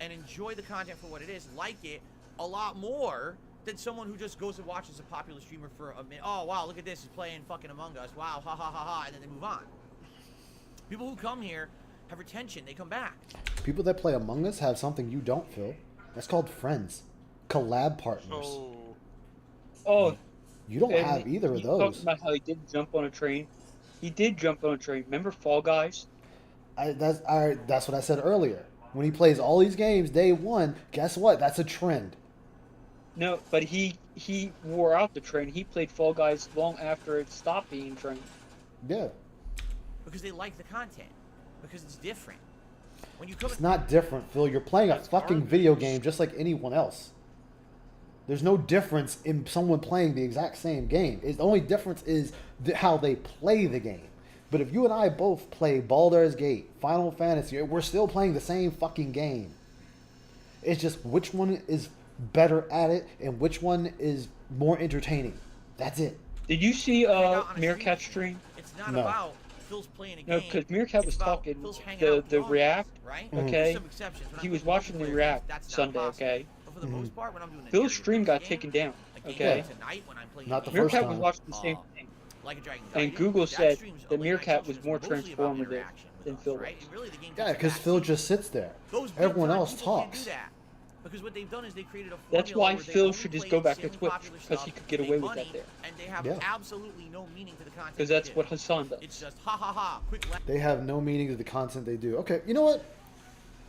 Speaker 2: and enjoy the content for what it is, like it a lot more than someone who just goes and watches a popular streamer for a minute. Oh wow, look at this, he's playing fucking Among Us. Wow, ha ha ha ha, and then they move on. People who come here have retention, they come back.
Speaker 1: People that play Among Us have something you don't, Phil. That's called friends. Collab partners.
Speaker 20: Oh.
Speaker 1: You don't
Speaker 20: and
Speaker 1: have either of
Speaker 20: he talked
Speaker 1: those.
Speaker 20: about how he did jump on a train. He did jump on a train. Remember Fall Guys?
Speaker 1: That's what I said earlier. When he plays all these games day one, guess what? That's a trend.
Speaker 20: No, but he wore out the train. He played Fall Guys long after it stopped being train.
Speaker 1: Yeah.
Speaker 2: Because they like the content. Because it's different. When you come
Speaker 1: It's not different, Phil. You're playing a fucking video game just like anyone else. There's no difference in someone playing the exact same game. The only difference is how they play the game. But if you and I both play Baldur's Gate, Final Fantasy, we're still playing the same fucking game. It's just which one is better at it and which one is more entertaining. That's it.
Speaker 20: Did you see Meerkat stream?
Speaker 2: It's not
Speaker 1: No.
Speaker 2: about Phil's playing a game.
Speaker 20: No, because Meerkat was
Speaker 2: It's about
Speaker 20: talking
Speaker 2: Phil's hanging
Speaker 20: the
Speaker 2: out
Speaker 20: the
Speaker 2: with
Speaker 20: React.
Speaker 2: right?
Speaker 1: Mhm.
Speaker 20: Okay.
Speaker 2: Some exceptions. When
Speaker 20: He
Speaker 2: I'm
Speaker 20: was
Speaker 2: doing
Speaker 20: watching the
Speaker 2: multiplayer
Speaker 20: React
Speaker 2: games, that's not
Speaker 20: Sunday.
Speaker 2: possible.
Speaker 20: Okay.
Speaker 2: But for the most part, when I'm doing a
Speaker 20: Phil's
Speaker 2: daily
Speaker 20: stream got
Speaker 2: game,
Speaker 20: taken down.
Speaker 2: a game
Speaker 20: Okay.
Speaker 2: tonight when I'm playing
Speaker 1: Not
Speaker 2: a
Speaker 1: the
Speaker 2: game,
Speaker 1: first
Speaker 20: Meerkat
Speaker 1: time.
Speaker 20: was watching the same thing.
Speaker 2: Like a Dragon
Speaker 20: And
Speaker 2: Guardian,
Speaker 20: Google
Speaker 2: that
Speaker 20: said
Speaker 2: stream's
Speaker 20: that
Speaker 2: late night
Speaker 20: Meerkat was
Speaker 2: sessions
Speaker 20: more
Speaker 2: were mostly about
Speaker 20: transformative
Speaker 2: interaction with
Speaker 20: than
Speaker 2: us,
Speaker 20: Phil
Speaker 2: right?
Speaker 20: was.
Speaker 2: And really the game
Speaker 1: Yeah,
Speaker 2: takes a
Speaker 1: because
Speaker 2: back
Speaker 1: Phil
Speaker 2: seat.
Speaker 1: just sits there.
Speaker 2: Those big
Speaker 1: Everyone
Speaker 2: time
Speaker 1: else
Speaker 2: people can't
Speaker 1: talks.
Speaker 2: do that. Because what they've done is they created a
Speaker 20: That's
Speaker 2: formula
Speaker 20: why
Speaker 2: where they
Speaker 20: Phil
Speaker 2: only
Speaker 20: should just
Speaker 2: play
Speaker 20: go back to
Speaker 2: insanely
Speaker 20: Twitch,
Speaker 2: popular
Speaker 20: because he
Speaker 2: stuff,
Speaker 20: could get
Speaker 2: make
Speaker 20: away with
Speaker 2: money,
Speaker 20: that there.
Speaker 2: and they have
Speaker 1: Yeah.
Speaker 2: absolutely no meaning to the content.
Speaker 20: Because
Speaker 2: they
Speaker 20: that's
Speaker 2: do.
Speaker 20: what Hassan does.
Speaker 2: It's just ha ha ha, quick laugh.
Speaker 1: They have no meaning to the content they do. Okay, you know what?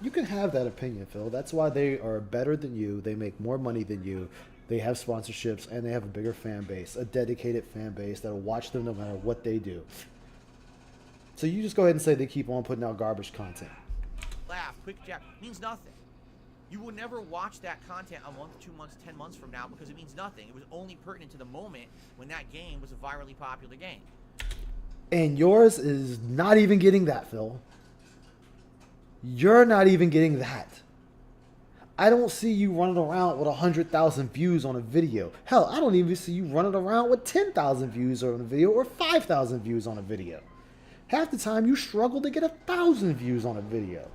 Speaker 1: You can have that opinion, Phil. That's why they are better than you. They make more money than you. They have sponsorships, and they have a bigger fan base, a dedicated fan base that'll watch them no matter what they do. So you just go ahead and say they keep on putting out garbage content.
Speaker 2: Laugh, quick jab means nothing. You will never watch that content a month, 2 months, 10 months from now because it means nothing. It was only pertinent to the moment when that game was a virally popular game.
Speaker 1: And yours is not even getting that, Phil. You're not even getting that. I don't see you running around with 100,000 views on a video. Hell, I don't even see you running around with 10,000 views on a video or 5,000 views on a video. Half the time you struggle to get 1,000 views on a video.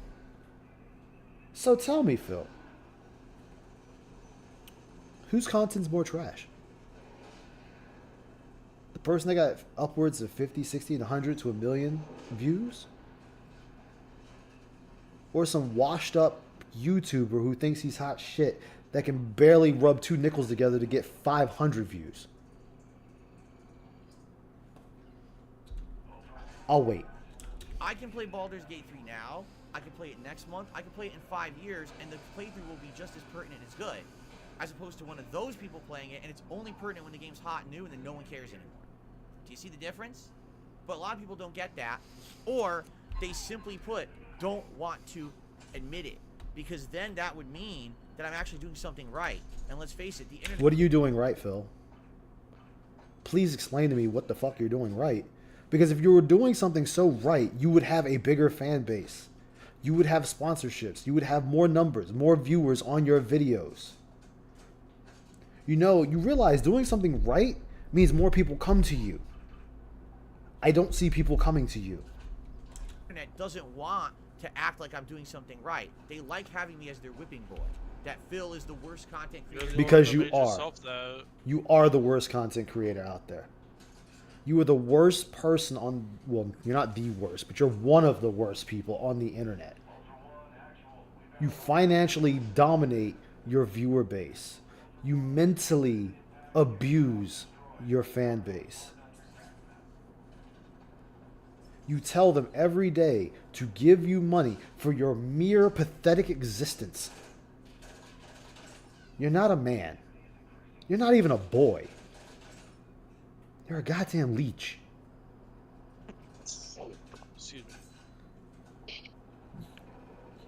Speaker 1: So tell me, Phil, whose content's more trash? The person that got upwards of 50, 60, and 100 to 1 million views? Or some washed up YouTuber who thinks he's hot shit that can barely rub 2 nickels together to get 500 views? I'll wait.
Speaker 2: I can play Baldur's Gate 3 now. I can play it next month. I can play it in 5 years, and the playthrough will be just as pertinent as good, as opposed to one of those people playing it, and it's only pertinent when the game's hot and new, and then no one cares anymore. Do you see the difference? But a lot of people don't get that, or they simply put, don't want to admit it, because then that would mean that I'm actually doing something right. And let's face it, the internet...
Speaker 1: What are you doing right, Phil? Please explain to me what the fuck you're doing right. Because if you were doing something so right, you would have a bigger fan base. You would have sponsorships. You would have more numbers, more viewers on your videos. You know, you realize doing something right means more people come to you. I don't see people coming to you.
Speaker 2: The internet doesn't want to act like I'm doing something right. They like having me as their whipping boy. That Phil is the worst content creator.
Speaker 1: Because you are. You are the worst content creator out there. You are the worst person on, well, you're not the worst, but you're one of the worst people on the internet. You financially dominate your viewer base. You mentally abuse your fan base. You tell them every day to give you money for your mere pathetic existence. You're not a man. You're not even a boy. You're a goddamn leech.
Speaker 19: Excuse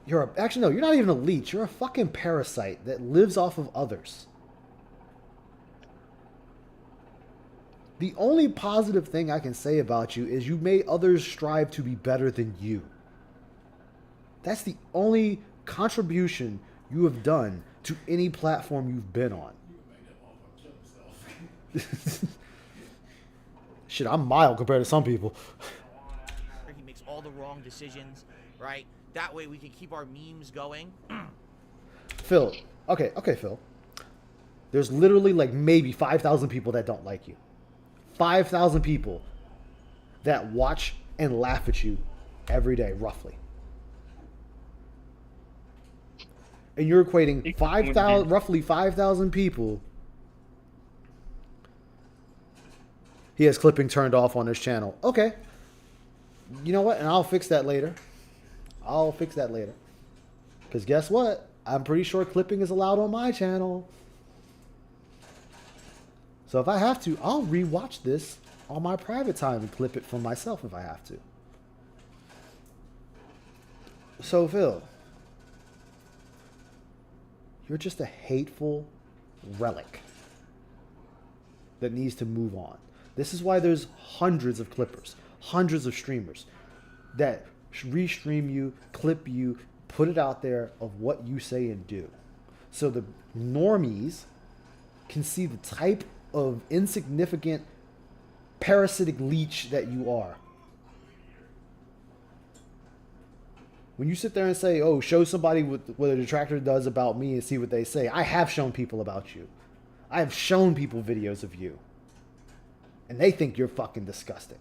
Speaker 19: me.
Speaker 1: Actually, no, you're not even a leech. You're a fucking parasite that lives off of others. The only positive thing I can say about you is you made others strive to be better than you. That's the only contribution you have done to any platform you've been on. Shit, I'm mild compared to some people.
Speaker 2: He makes all the wrong decisions, right? That way we can keep our memes going.
Speaker 1: Phil, okay, Phil. There's literally like maybe 5,000 people that don't like you. 5,000 people that watch and laugh at you every day, roughly. And you're equating roughly 5,000 people. He has clipping turned off on his channel. Okay. You know what? And I'll fix that later. Because guess what? I'm pretty sure clipping is allowed on my channel. So if I have to, I'll rewatch this on my private time and clip it for myself if I have to. So Phil, you're just a hateful relic that needs to move on. This is why there's hundreds of clippers, hundreds of streamers that restream you, clip you, put it out there of what you say and do. So the normies can see the type of insignificant parasitic leech that you are. When you sit there and say, oh, show somebody what a detractor does about me and see what they say. I have shown people about you. I have shown people videos of you. And they think you're fucking disgusting.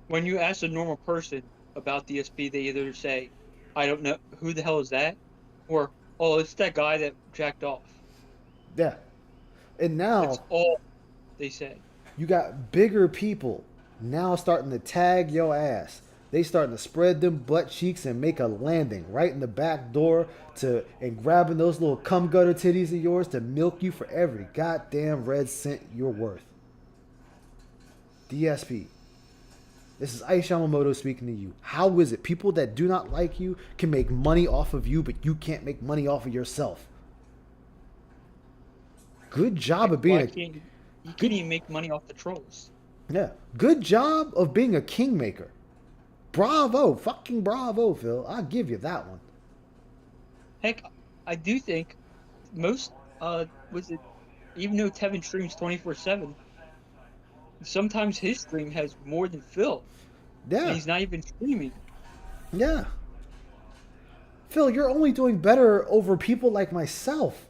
Speaker 20: When you ask a normal person about DSP, they either say, I don't know, who the hell is that? Or, oh, it's that guy that jacked off.
Speaker 1: Yeah. And now,
Speaker 20: that's all they say.
Speaker 1: You got bigger people now starting to tag your ass. They starting to spread them butt cheeks and make a landing right in the back door and grabbing those little cum gutter titties of yours to milk you for every goddamn red cent you're worth. DSP. This is Ice Yamamoto speaking to you. How is it people that do not like you can make money off of you, but you can't make money off of yourself? Good job of being
Speaker 20: you can't even make money off the trolls.
Speaker 1: Yeah. Good job of being a kingmaker. Bravo. Fucking bravo, Phil. I'll give you that one.
Speaker 20: Heck, I do think most, even though Tevin streams 24/7, sometimes his stream has more than Phil.
Speaker 1: Yeah.
Speaker 20: And he's not even streaming.
Speaker 1: Yeah. Phil, you're only doing better over people like myself.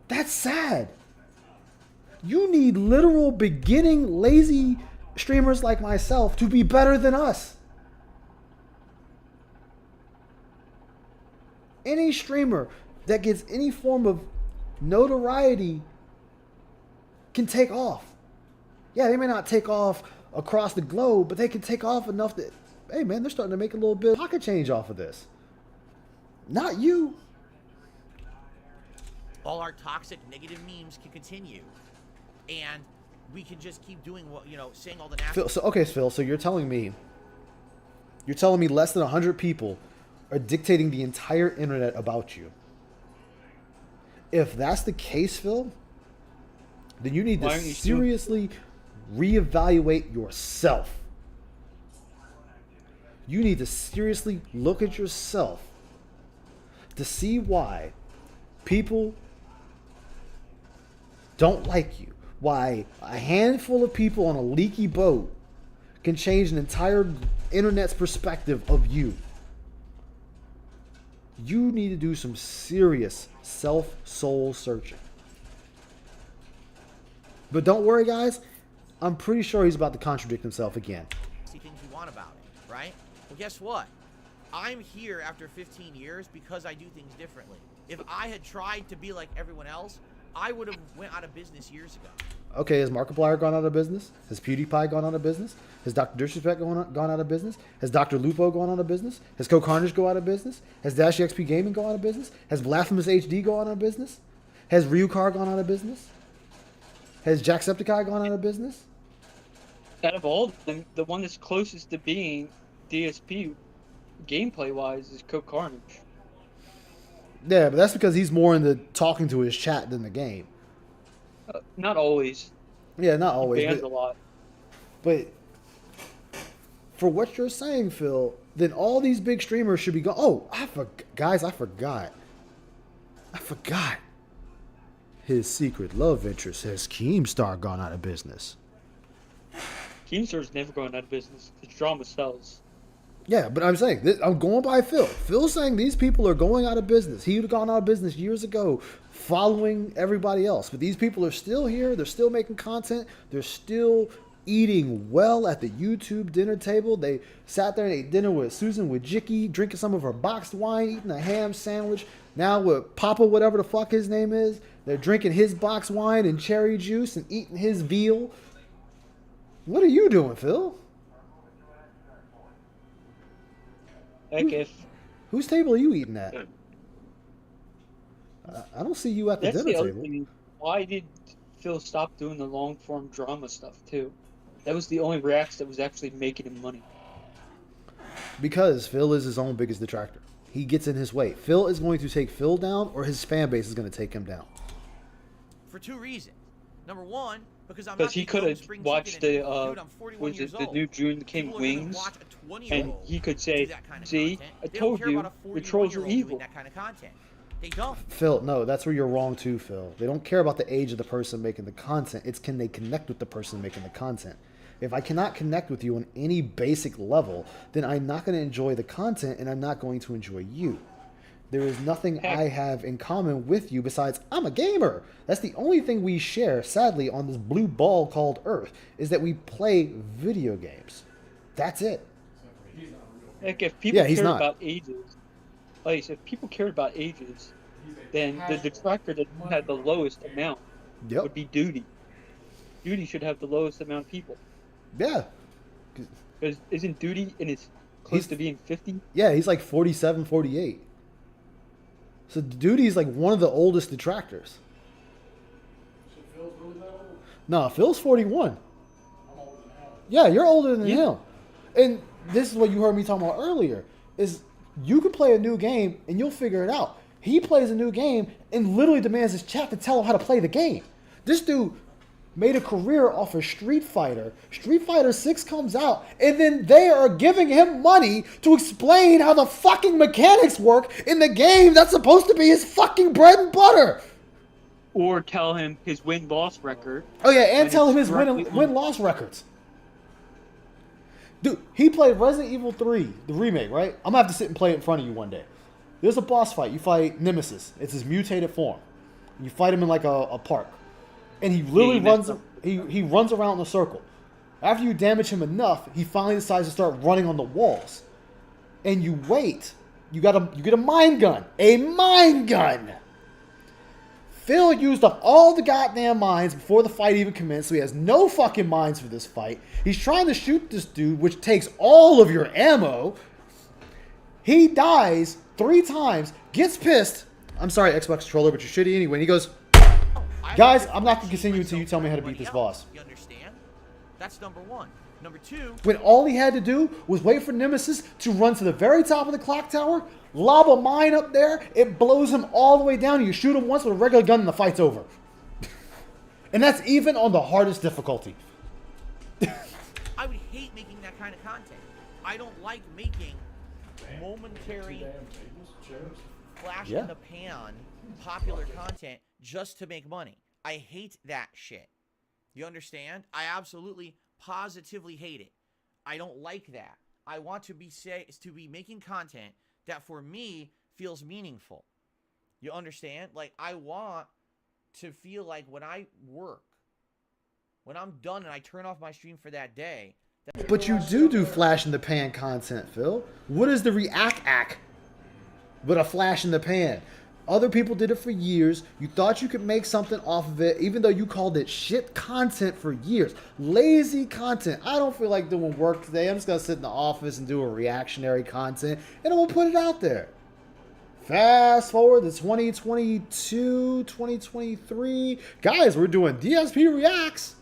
Speaker 1: That's sad. You need literal beginning lazy streamers like myself to be better than us. Any streamer that gets any form of notoriety can take off. Yeah, they may not take off across the globe, but they can take off enough that, hey man, they're starting to make a little bit of pocket change off of this. Not you.
Speaker 2: All our toxic negative memes can continue. And we can just keep doing what, saying all the nasty...
Speaker 1: Phil, so you're telling me less than 100 people are dictating the entire internet about you. If that's the case, Phil, then you need to seriously reevaluate yourself. You need to seriously look at yourself to see why people don't like you. Why a handful of people on a leaky boat can change an entire internet's perspective of you. You need to do some serious self-soul searching. But don't worry, guys. I'm pretty sure he's about to contradict himself again.
Speaker 2: See things you want about it, right? Well, guess what? I'm here after 15 years because I do things differently. If I had tried to be like everyone else, I would have went out of business years ago.
Speaker 1: Okay, has Markiplier gone out of business? Has PewDiePie gone out of business? Has Dr. Disrespect gone out of business? Has Dr. Lupo gone out of business? Has Co Carnage go out of business? Has Dash XP Gaming gone out of business? Has Blasphemous HD gone out of business? Has Ryukar gone out of business? Has Jacksepticeye gone out of business?
Speaker 20: Out of all of them, the one that's closest to being DSP gameplay-wise is Co Carnage.
Speaker 1: Yeah, but that's because he's more into talking to his chat than the game.
Speaker 20: Not always.
Speaker 1: Yeah, not always.
Speaker 20: He bans a lot.
Speaker 1: But for what you're saying, Phil, then all these big streamers should be going. Oh, guys, I forgot. His secret love interest has Keemstar gone out of business.
Speaker 20: Keemstar's never going out of business. His drama sells.
Speaker 1: Yeah, but I'm saying, I'm going by Phil. Phil's saying these people are going out of business. He would have gone out of business years ago following everybody else. But these people are still here. They're still making content. They're still eating well at the YouTube dinner table. They sat there and ate dinner with Susan Wojcicki, drinking some of her boxed wine, eating a ham sandwich. Now with Papa, whatever the fuck his name is, they're drinking his boxed wine and cherry juice and eating his veal. What are you doing, Phil? Whose table are you eating at? I don't see you at the dinner table.
Speaker 20: Thing. Why did Phil stop doing the long form drama stuff too? That was the only reaction that was actually making him money.
Speaker 1: Because Phil is his own biggest detractor. He gets in his way. Phil is going to take Phil down, or his fan base is going to take him down.
Speaker 2: For two reasons. Number one, because
Speaker 20: he could have watched the new June King Wings, and he could say, "See, I told you, the trolls are evil."
Speaker 2: That kind of content. They don't.
Speaker 1: Phil, no, that's where you're wrong too, Phil. They don't care about the age of the person making the content. It's can they connect with the person making the content. If I cannot connect with you on any basic level, then I'm not going to enjoy the content, and I'm not going to enjoy you. There is nothing I have in common with you besides I'm a gamer. That's the only thing we share, sadly, on this blue ball called Earth, is that we play video games. That's it.
Speaker 20: Like if people cared about ages, if people cared about ages, then the detractor that had the lowest amount would be Duty. Duty should have the lowest amount of people.
Speaker 1: Yeah.
Speaker 20: Because isn't Duty in his close to being 50?
Speaker 1: Yeah, he's like 47, 48. So Duty's like one of the oldest detractors. No, Phil's 41. Yeah, you're older than him. And this is what you heard me talking about earlier, is you can play a new game and you'll figure it out. He plays a new game and literally demands his chat to tell him how to play the game. This dude made a career off of Street Fighter. Street Fighter 6 comes out, and then they are giving him money to explain how the fucking mechanics work in the game that's supposed to be his fucking bread and butter.
Speaker 20: Or tell him his win-loss record.
Speaker 1: Oh yeah, and tell him his win-loss records. Dude, he played Resident Evil 3, the remake, right? I'm gonna have to sit and play it in front of you one day. There's a boss fight. You fight Nemesis. It's his mutated form. You fight him in like a park. And he literally he runs around in a circle. After you damage him enough, he finally decides to start running on the walls. And you wait. You get a mine gun. A mine gun! Phil used up all the goddamn mines before the fight even commenced, so he has no fucking mines for this fight. He's trying to shoot this dude, which takes all of your ammo. He dies 3 times, gets pissed. I'm sorry, Xbox controller, but you're shitty anyway. And he goes, guys, I'm not going to continue until you tell me how to beat this boss.
Speaker 2: You understand? That's number one. Number two...
Speaker 1: When all he had to do was wait for Nemesis to run to the very top of the clock tower, lob a mine up there, it blows him all the way down, you shoot him once with a regular gun and the fight's over. And that's even on the hardest difficulty.
Speaker 2: I would hate making that kind of content. I don't like making momentary flash in the pan popular content just to make money. I hate that shit. You understand? I absolutely, positively hate it. I don't like that. I want to be making content that for me feels meaningful. You understand? Like, I want to feel like when I work, when I'm done and I turn off my stream for that day.
Speaker 1: But you do flash in the pan content, Phil. What is the react but a flash in the pan? Other people did it for years. You thought you could make something off of it, even though you called it shit content for years. Lazy content. I don't feel like doing work today. I'm just going to sit in the office and do a reactionary content, and I'm going to put it out there. Fast forward to 2022, 2023. Guys, we're doing DSP Reacts.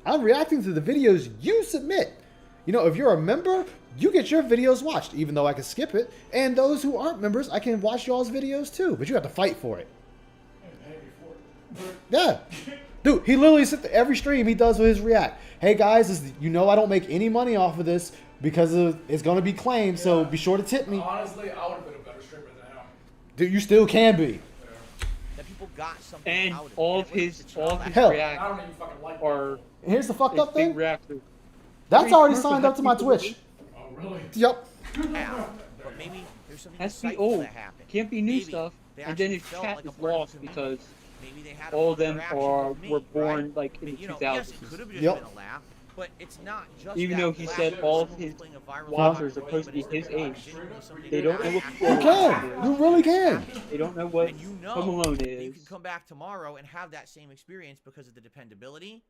Speaker 1: I'm reacting to the videos you submit. You know, if you're a member, you get your videos watched, even though I can skip it. And those who aren't members, I can watch y'all's videos too, but you have to fight for it. Yeah. Dude, he literally sits there every stream he does with his react. Hey guys, you know I don't make any money off of this because it's going to be claimed, so be sure to tip me.
Speaker 11: Honestly, I would have been a better streamer than him.
Speaker 1: Dude, you still can be.
Speaker 2: That people got something
Speaker 20: And
Speaker 2: out of it.
Speaker 20: all of his
Speaker 1: Hell.
Speaker 20: reacts
Speaker 11: I don't even fucking like
Speaker 20: are
Speaker 1: Here's the fucked up thing.
Speaker 20: reactors.
Speaker 1: That's already signed up to my Twitch.
Speaker 11: Oh, really?
Speaker 1: Yep.
Speaker 2: Yeah, but maybe there's something
Speaker 20: Has to be
Speaker 2: insightful
Speaker 20: old.
Speaker 2: that happened.
Speaker 20: Can't be new
Speaker 2: Maybe
Speaker 20: stuff.
Speaker 2: they
Speaker 20: And then
Speaker 2: actually
Speaker 20: his
Speaker 2: felt
Speaker 20: chat
Speaker 2: like a
Speaker 20: is
Speaker 2: part of
Speaker 20: lost
Speaker 2: the community.
Speaker 20: because
Speaker 2: Maybe they had a
Speaker 20: all of them
Speaker 2: interaction with me,
Speaker 20: were born
Speaker 2: right?
Speaker 20: like in the
Speaker 2: You know,
Speaker 20: 2000s.
Speaker 2: yes, it could have just
Speaker 1: Yep.
Speaker 2: been a laugh, but it's not just
Speaker 20: Even
Speaker 2: that
Speaker 20: though he
Speaker 2: laugh.
Speaker 20: said all of
Speaker 2: Someone
Speaker 20: his
Speaker 2: playing a viral
Speaker 20: watchers
Speaker 2: video,
Speaker 20: are supposed to be
Speaker 2: but
Speaker 20: his
Speaker 2: it's
Speaker 20: age.
Speaker 2: genuinely something
Speaker 20: They
Speaker 2: that
Speaker 20: don't know what
Speaker 2: actually
Speaker 1: You can.
Speaker 2: happened.
Speaker 1: You really can.
Speaker 20: They don't know what
Speaker 2: And you
Speaker 20: Home Alone
Speaker 2: that you
Speaker 20: is.
Speaker 2: can come back tomorrow and have that same experience because of the dependability,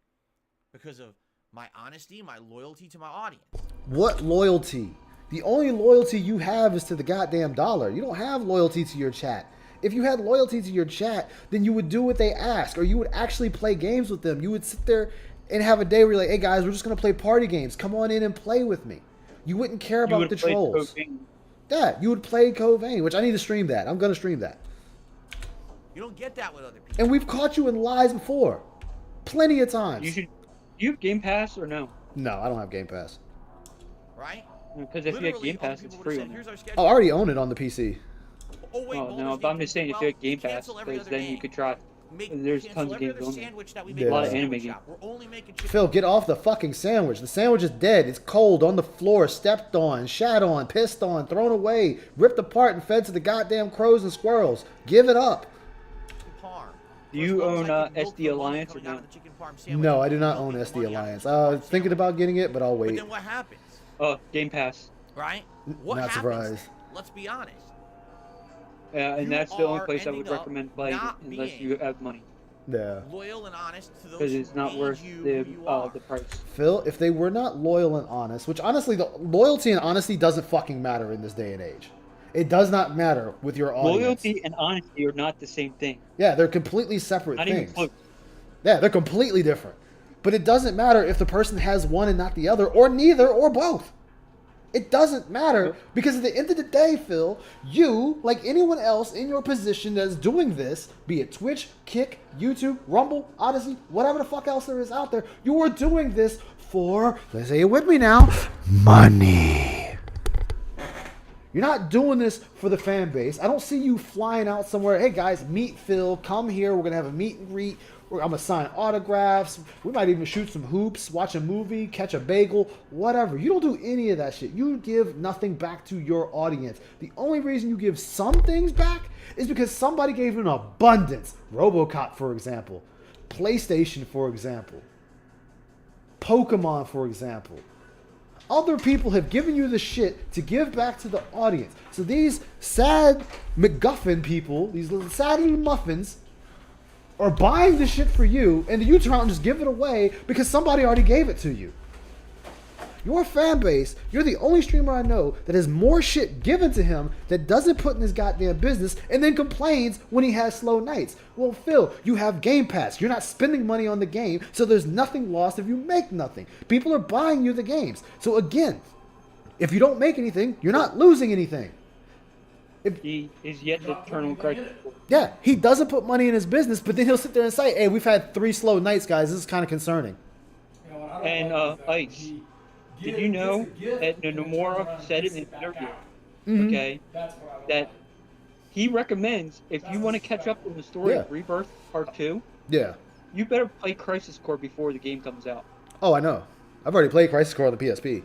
Speaker 2: because of my honesty, my loyalty to my audience.
Speaker 1: What loyalty? The only loyalty you have is to the goddamn dollar. You don't have loyalty to your chat. If you had loyalty to your chat, then you would do what they ask, or you would actually play games with them. You would sit there and have a day where you're like, hey guys, we're just going to play party games. Come on in and play with me. You wouldn't care
Speaker 20: You
Speaker 1: about
Speaker 20: would
Speaker 1: the
Speaker 20: play
Speaker 1: trolls.
Speaker 20: Cocaine.
Speaker 1: Yeah, you would play Covain, which I need to stream that. I'm going to stream that.
Speaker 2: You don't get that with other people.
Speaker 1: And we've caught you in lies before. Plenty of times.
Speaker 20: You should. Do you have Game Pass or no?
Speaker 1: No, I don't have Game Pass.
Speaker 2: Right?
Speaker 20: Because if you had Game Pass, it's free on there.
Speaker 1: Oh, I already own it on the PC.
Speaker 2: Oh, wait,
Speaker 20: Oh no, but I'm just saying if you had Game Pass, because then you could try. There's tons of games on there.
Speaker 1: Yeah.
Speaker 20: A lot of anime games.
Speaker 2: We're only making chicken.
Speaker 1: Phil, get off the fucking sandwich. The sandwich is dead. It's cold, on the floor, stepped on, shat on, pissed on, thrown away, ripped apart and fed to the goddamn crows and squirrels. Give it up.
Speaker 20: Do you own SD Alliance or no?
Speaker 1: No, I do not own SD Alliance. Thinking about getting it, but I'll
Speaker 2: But
Speaker 1: wait.
Speaker 2: then what happens?
Speaker 20: Game Pass.
Speaker 2: Right? What
Speaker 1: Not
Speaker 2: happens?
Speaker 1: surprised.
Speaker 2: Let's be honest.
Speaker 20: And
Speaker 2: You
Speaker 20: that's the only
Speaker 2: are
Speaker 20: place I would
Speaker 2: ending up
Speaker 20: recommend playing it
Speaker 2: not
Speaker 20: unless
Speaker 2: being
Speaker 20: you have money.
Speaker 1: Yeah.
Speaker 2: Loyal and honest to those
Speaker 20: Because
Speaker 2: who
Speaker 20: it's not
Speaker 2: made
Speaker 20: worth
Speaker 2: you
Speaker 20: the
Speaker 2: who you are.
Speaker 20: price.
Speaker 1: Phil, if they were not loyal and honest, which honestly, the loyalty and honesty doesn't fucking matter in this day and age. It does not matter with your audience.
Speaker 20: Loyalty and honesty are not the same thing.
Speaker 1: Yeah, they're completely separate
Speaker 20: Not even
Speaker 1: things.
Speaker 20: close.
Speaker 1: Yeah, they're completely different. But it doesn't matter if the person has one and not the other, or neither, or both. It doesn't matter because at the end of the day, Phil, you, like anyone else in your position that's doing this, be it Twitch, Kick, YouTube, Rumble, Odyssey, whatever the fuck else there is out there, you are doing this for, let's say it with me now, money. You're not doing this for the fan base. I don't see you flying out somewhere. Hey guys, meet Phil. Come here. We're going to have a meet and greet. I'm going to sign autographs. We might even shoot some hoops, watch a movie, catch a bagel, whatever. You don't do any of that shit. You give nothing back to your audience. The only reason you give some things back is because somebody gave you an abundance. RoboCop, for example. PlayStation, for example. Pokemon, for example. Other people have given you the shit to give back to the audience. So these sad McGuffin people, these little sad little muffins, are buying the shit for you, and then you turn around and just give it away because somebody already gave it to you. Your fan base, you're the only streamer I know that has more shit given to him that doesn't put in his goddamn business and then complains when he has slow nights. Well, Phil, you have Game Pass. You're not spending money on the game, so there's nothing lost if you make nothing. People are buying you the games. So again, if you don't make anything, you're not losing anything.
Speaker 20: He is yet to turn on Crisis Core.
Speaker 1: Yeah, he doesn't put money in his business, but then he'll sit there and say, hey, we've had 3 slow nights, guys. This is kind of concerning.
Speaker 20: And Ice, did you know that Nomura said in an interview, okay, that he recommends if you want to catch up on the story of Rebirth Part 2,
Speaker 1: Yeah.
Speaker 20: you better play Crisis Core before the game comes out.
Speaker 1: Oh, I know. I've already played Crisis Core on the PSP.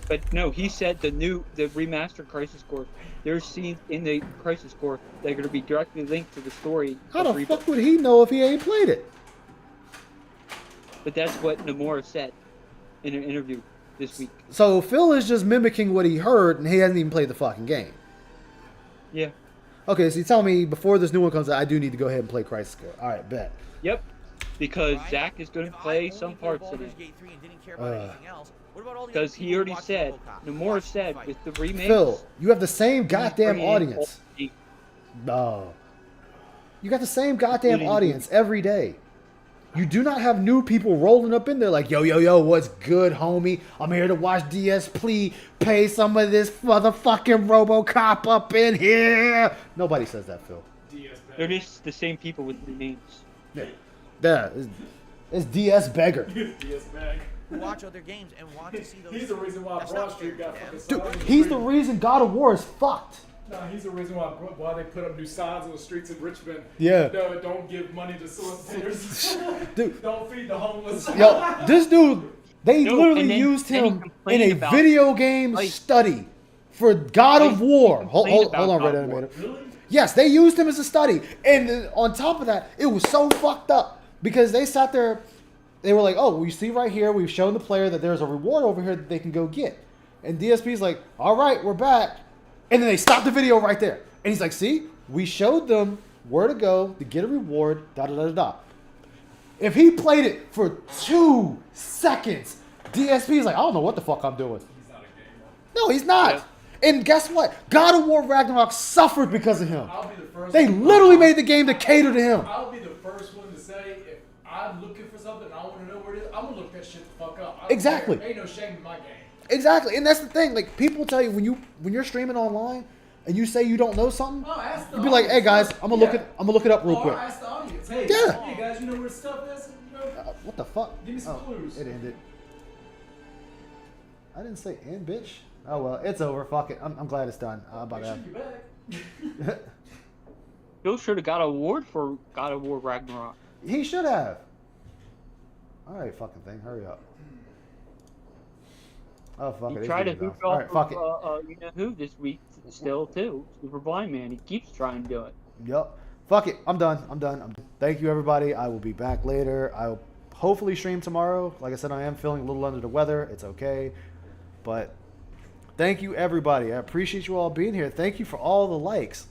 Speaker 20: But no, he said the remastered Crisis Core, there's scenes in the Crisis Core that are going to be directly linked to the story.
Speaker 1: How
Speaker 20: of
Speaker 1: the
Speaker 20: Rebirth.
Speaker 1: fuck would he know if he ain't played it?
Speaker 20: But that's what Nomura said in an interview this week.
Speaker 1: So Phil is just mimicking what he heard, and he hasn't even played the fucking game.
Speaker 20: Yeah.
Speaker 1: Okay, so you tell me before this new one comes out, I do need to go ahead and play Crisis Core. All right, bet.
Speaker 20: Yep. Because Zach is going to play some parts of it. Because he already said, Nomura said, with the remakes...
Speaker 1: Phil, you have the same goddamn audience. No. You got the same goddamn audience every day. You do not have new people rolling up in there like, yo, yo, yo, what's good, homie? I'm here to watch DS. Please pay some of this motherfucking RoboCop up in here. Nobody says that, Phil.
Speaker 20: They're just the same people with new names.
Speaker 1: Yeah. It's DS Beggar.
Speaker 2: DS Bag. Watch other games and want to see those. He's the reason why Broad Street got fucking
Speaker 1: Dude,
Speaker 2: signs.
Speaker 1: he's the reason God of War is fucked.
Speaker 2: Nah, he's the reason why they put up new signs on the streets in Richmond.
Speaker 1: Yeah.
Speaker 2: No, don't give money to solicitors.
Speaker 1: Dude.
Speaker 2: Don't feed the homeless.
Speaker 1: Yo, this dude, they
Speaker 20: No,
Speaker 1: literally
Speaker 20: and then-
Speaker 1: used
Speaker 20: then he
Speaker 1: him in
Speaker 20: complained
Speaker 1: a
Speaker 20: about-
Speaker 1: video game study for God of War. Hold
Speaker 20: complained
Speaker 1: on,
Speaker 20: about
Speaker 1: Red
Speaker 20: God of War.
Speaker 1: Animator. Yes, they used him as a study. And on top of that, it was so fucked up because they sat there, they were like, oh, we see right here, we've shown the player that there's a reward over here that they can go get. And DSP's like, all right, we're back. And then they stopped the video right there. And he's like, see, we showed them where to go to get a reward, da-da-da-da-da. If he played it for 2 seconds, DSP's like, I don't know what the fuck I'm doing.
Speaker 2: He's not a gamer.
Speaker 1: No, he's not. And guess what? God of War Ragnarok suffered because of him.
Speaker 2: I'll be the first
Speaker 1: They
Speaker 2: one.
Speaker 1: literally made the game to cater to him.
Speaker 2: I'll be the first one to say if I'm looking for something and I want to know where it is, I'm gonna look that shit the fuck up. I don't
Speaker 1: Exactly.
Speaker 2: care. Ain't no shame in my game.
Speaker 1: Exactly, and that's the thing. Like people tell you when you're streaming online and you say you don't know something,
Speaker 2: Oh, ask the
Speaker 1: you be like, "Hey guys, I'm gonna
Speaker 2: audience.
Speaker 1: look it up real
Speaker 2: Or
Speaker 1: quick."
Speaker 2: ask the audience. Hey,
Speaker 1: Yeah.
Speaker 2: hey guys, you know where stuff is? You know,
Speaker 1: What the fuck?
Speaker 2: give me some clues.
Speaker 1: It ended. I didn't say end, bitch. Oh well, it's over. Fuck it. I'm glad it's done. About that.
Speaker 20: Bill should have got an award for God of War Ragnarok.
Speaker 1: He should have. All right, fucking thing, hurry up. Oh fuck
Speaker 20: He
Speaker 1: it.
Speaker 20: tried to
Speaker 1: it's
Speaker 20: hoop
Speaker 1: all
Speaker 20: off
Speaker 1: right, fuck it.
Speaker 20: you know who this week still too. Super Blind Man. He keeps trying to do it.
Speaker 1: Yep. Fuck it. I'm done. Thank you, everybody. I will be back later. I'll hopefully stream tomorrow. Like I said, I am feeling a little under the weather. It's okay. But thank you, everybody. I appreciate you all being here. Thank you for all the likes.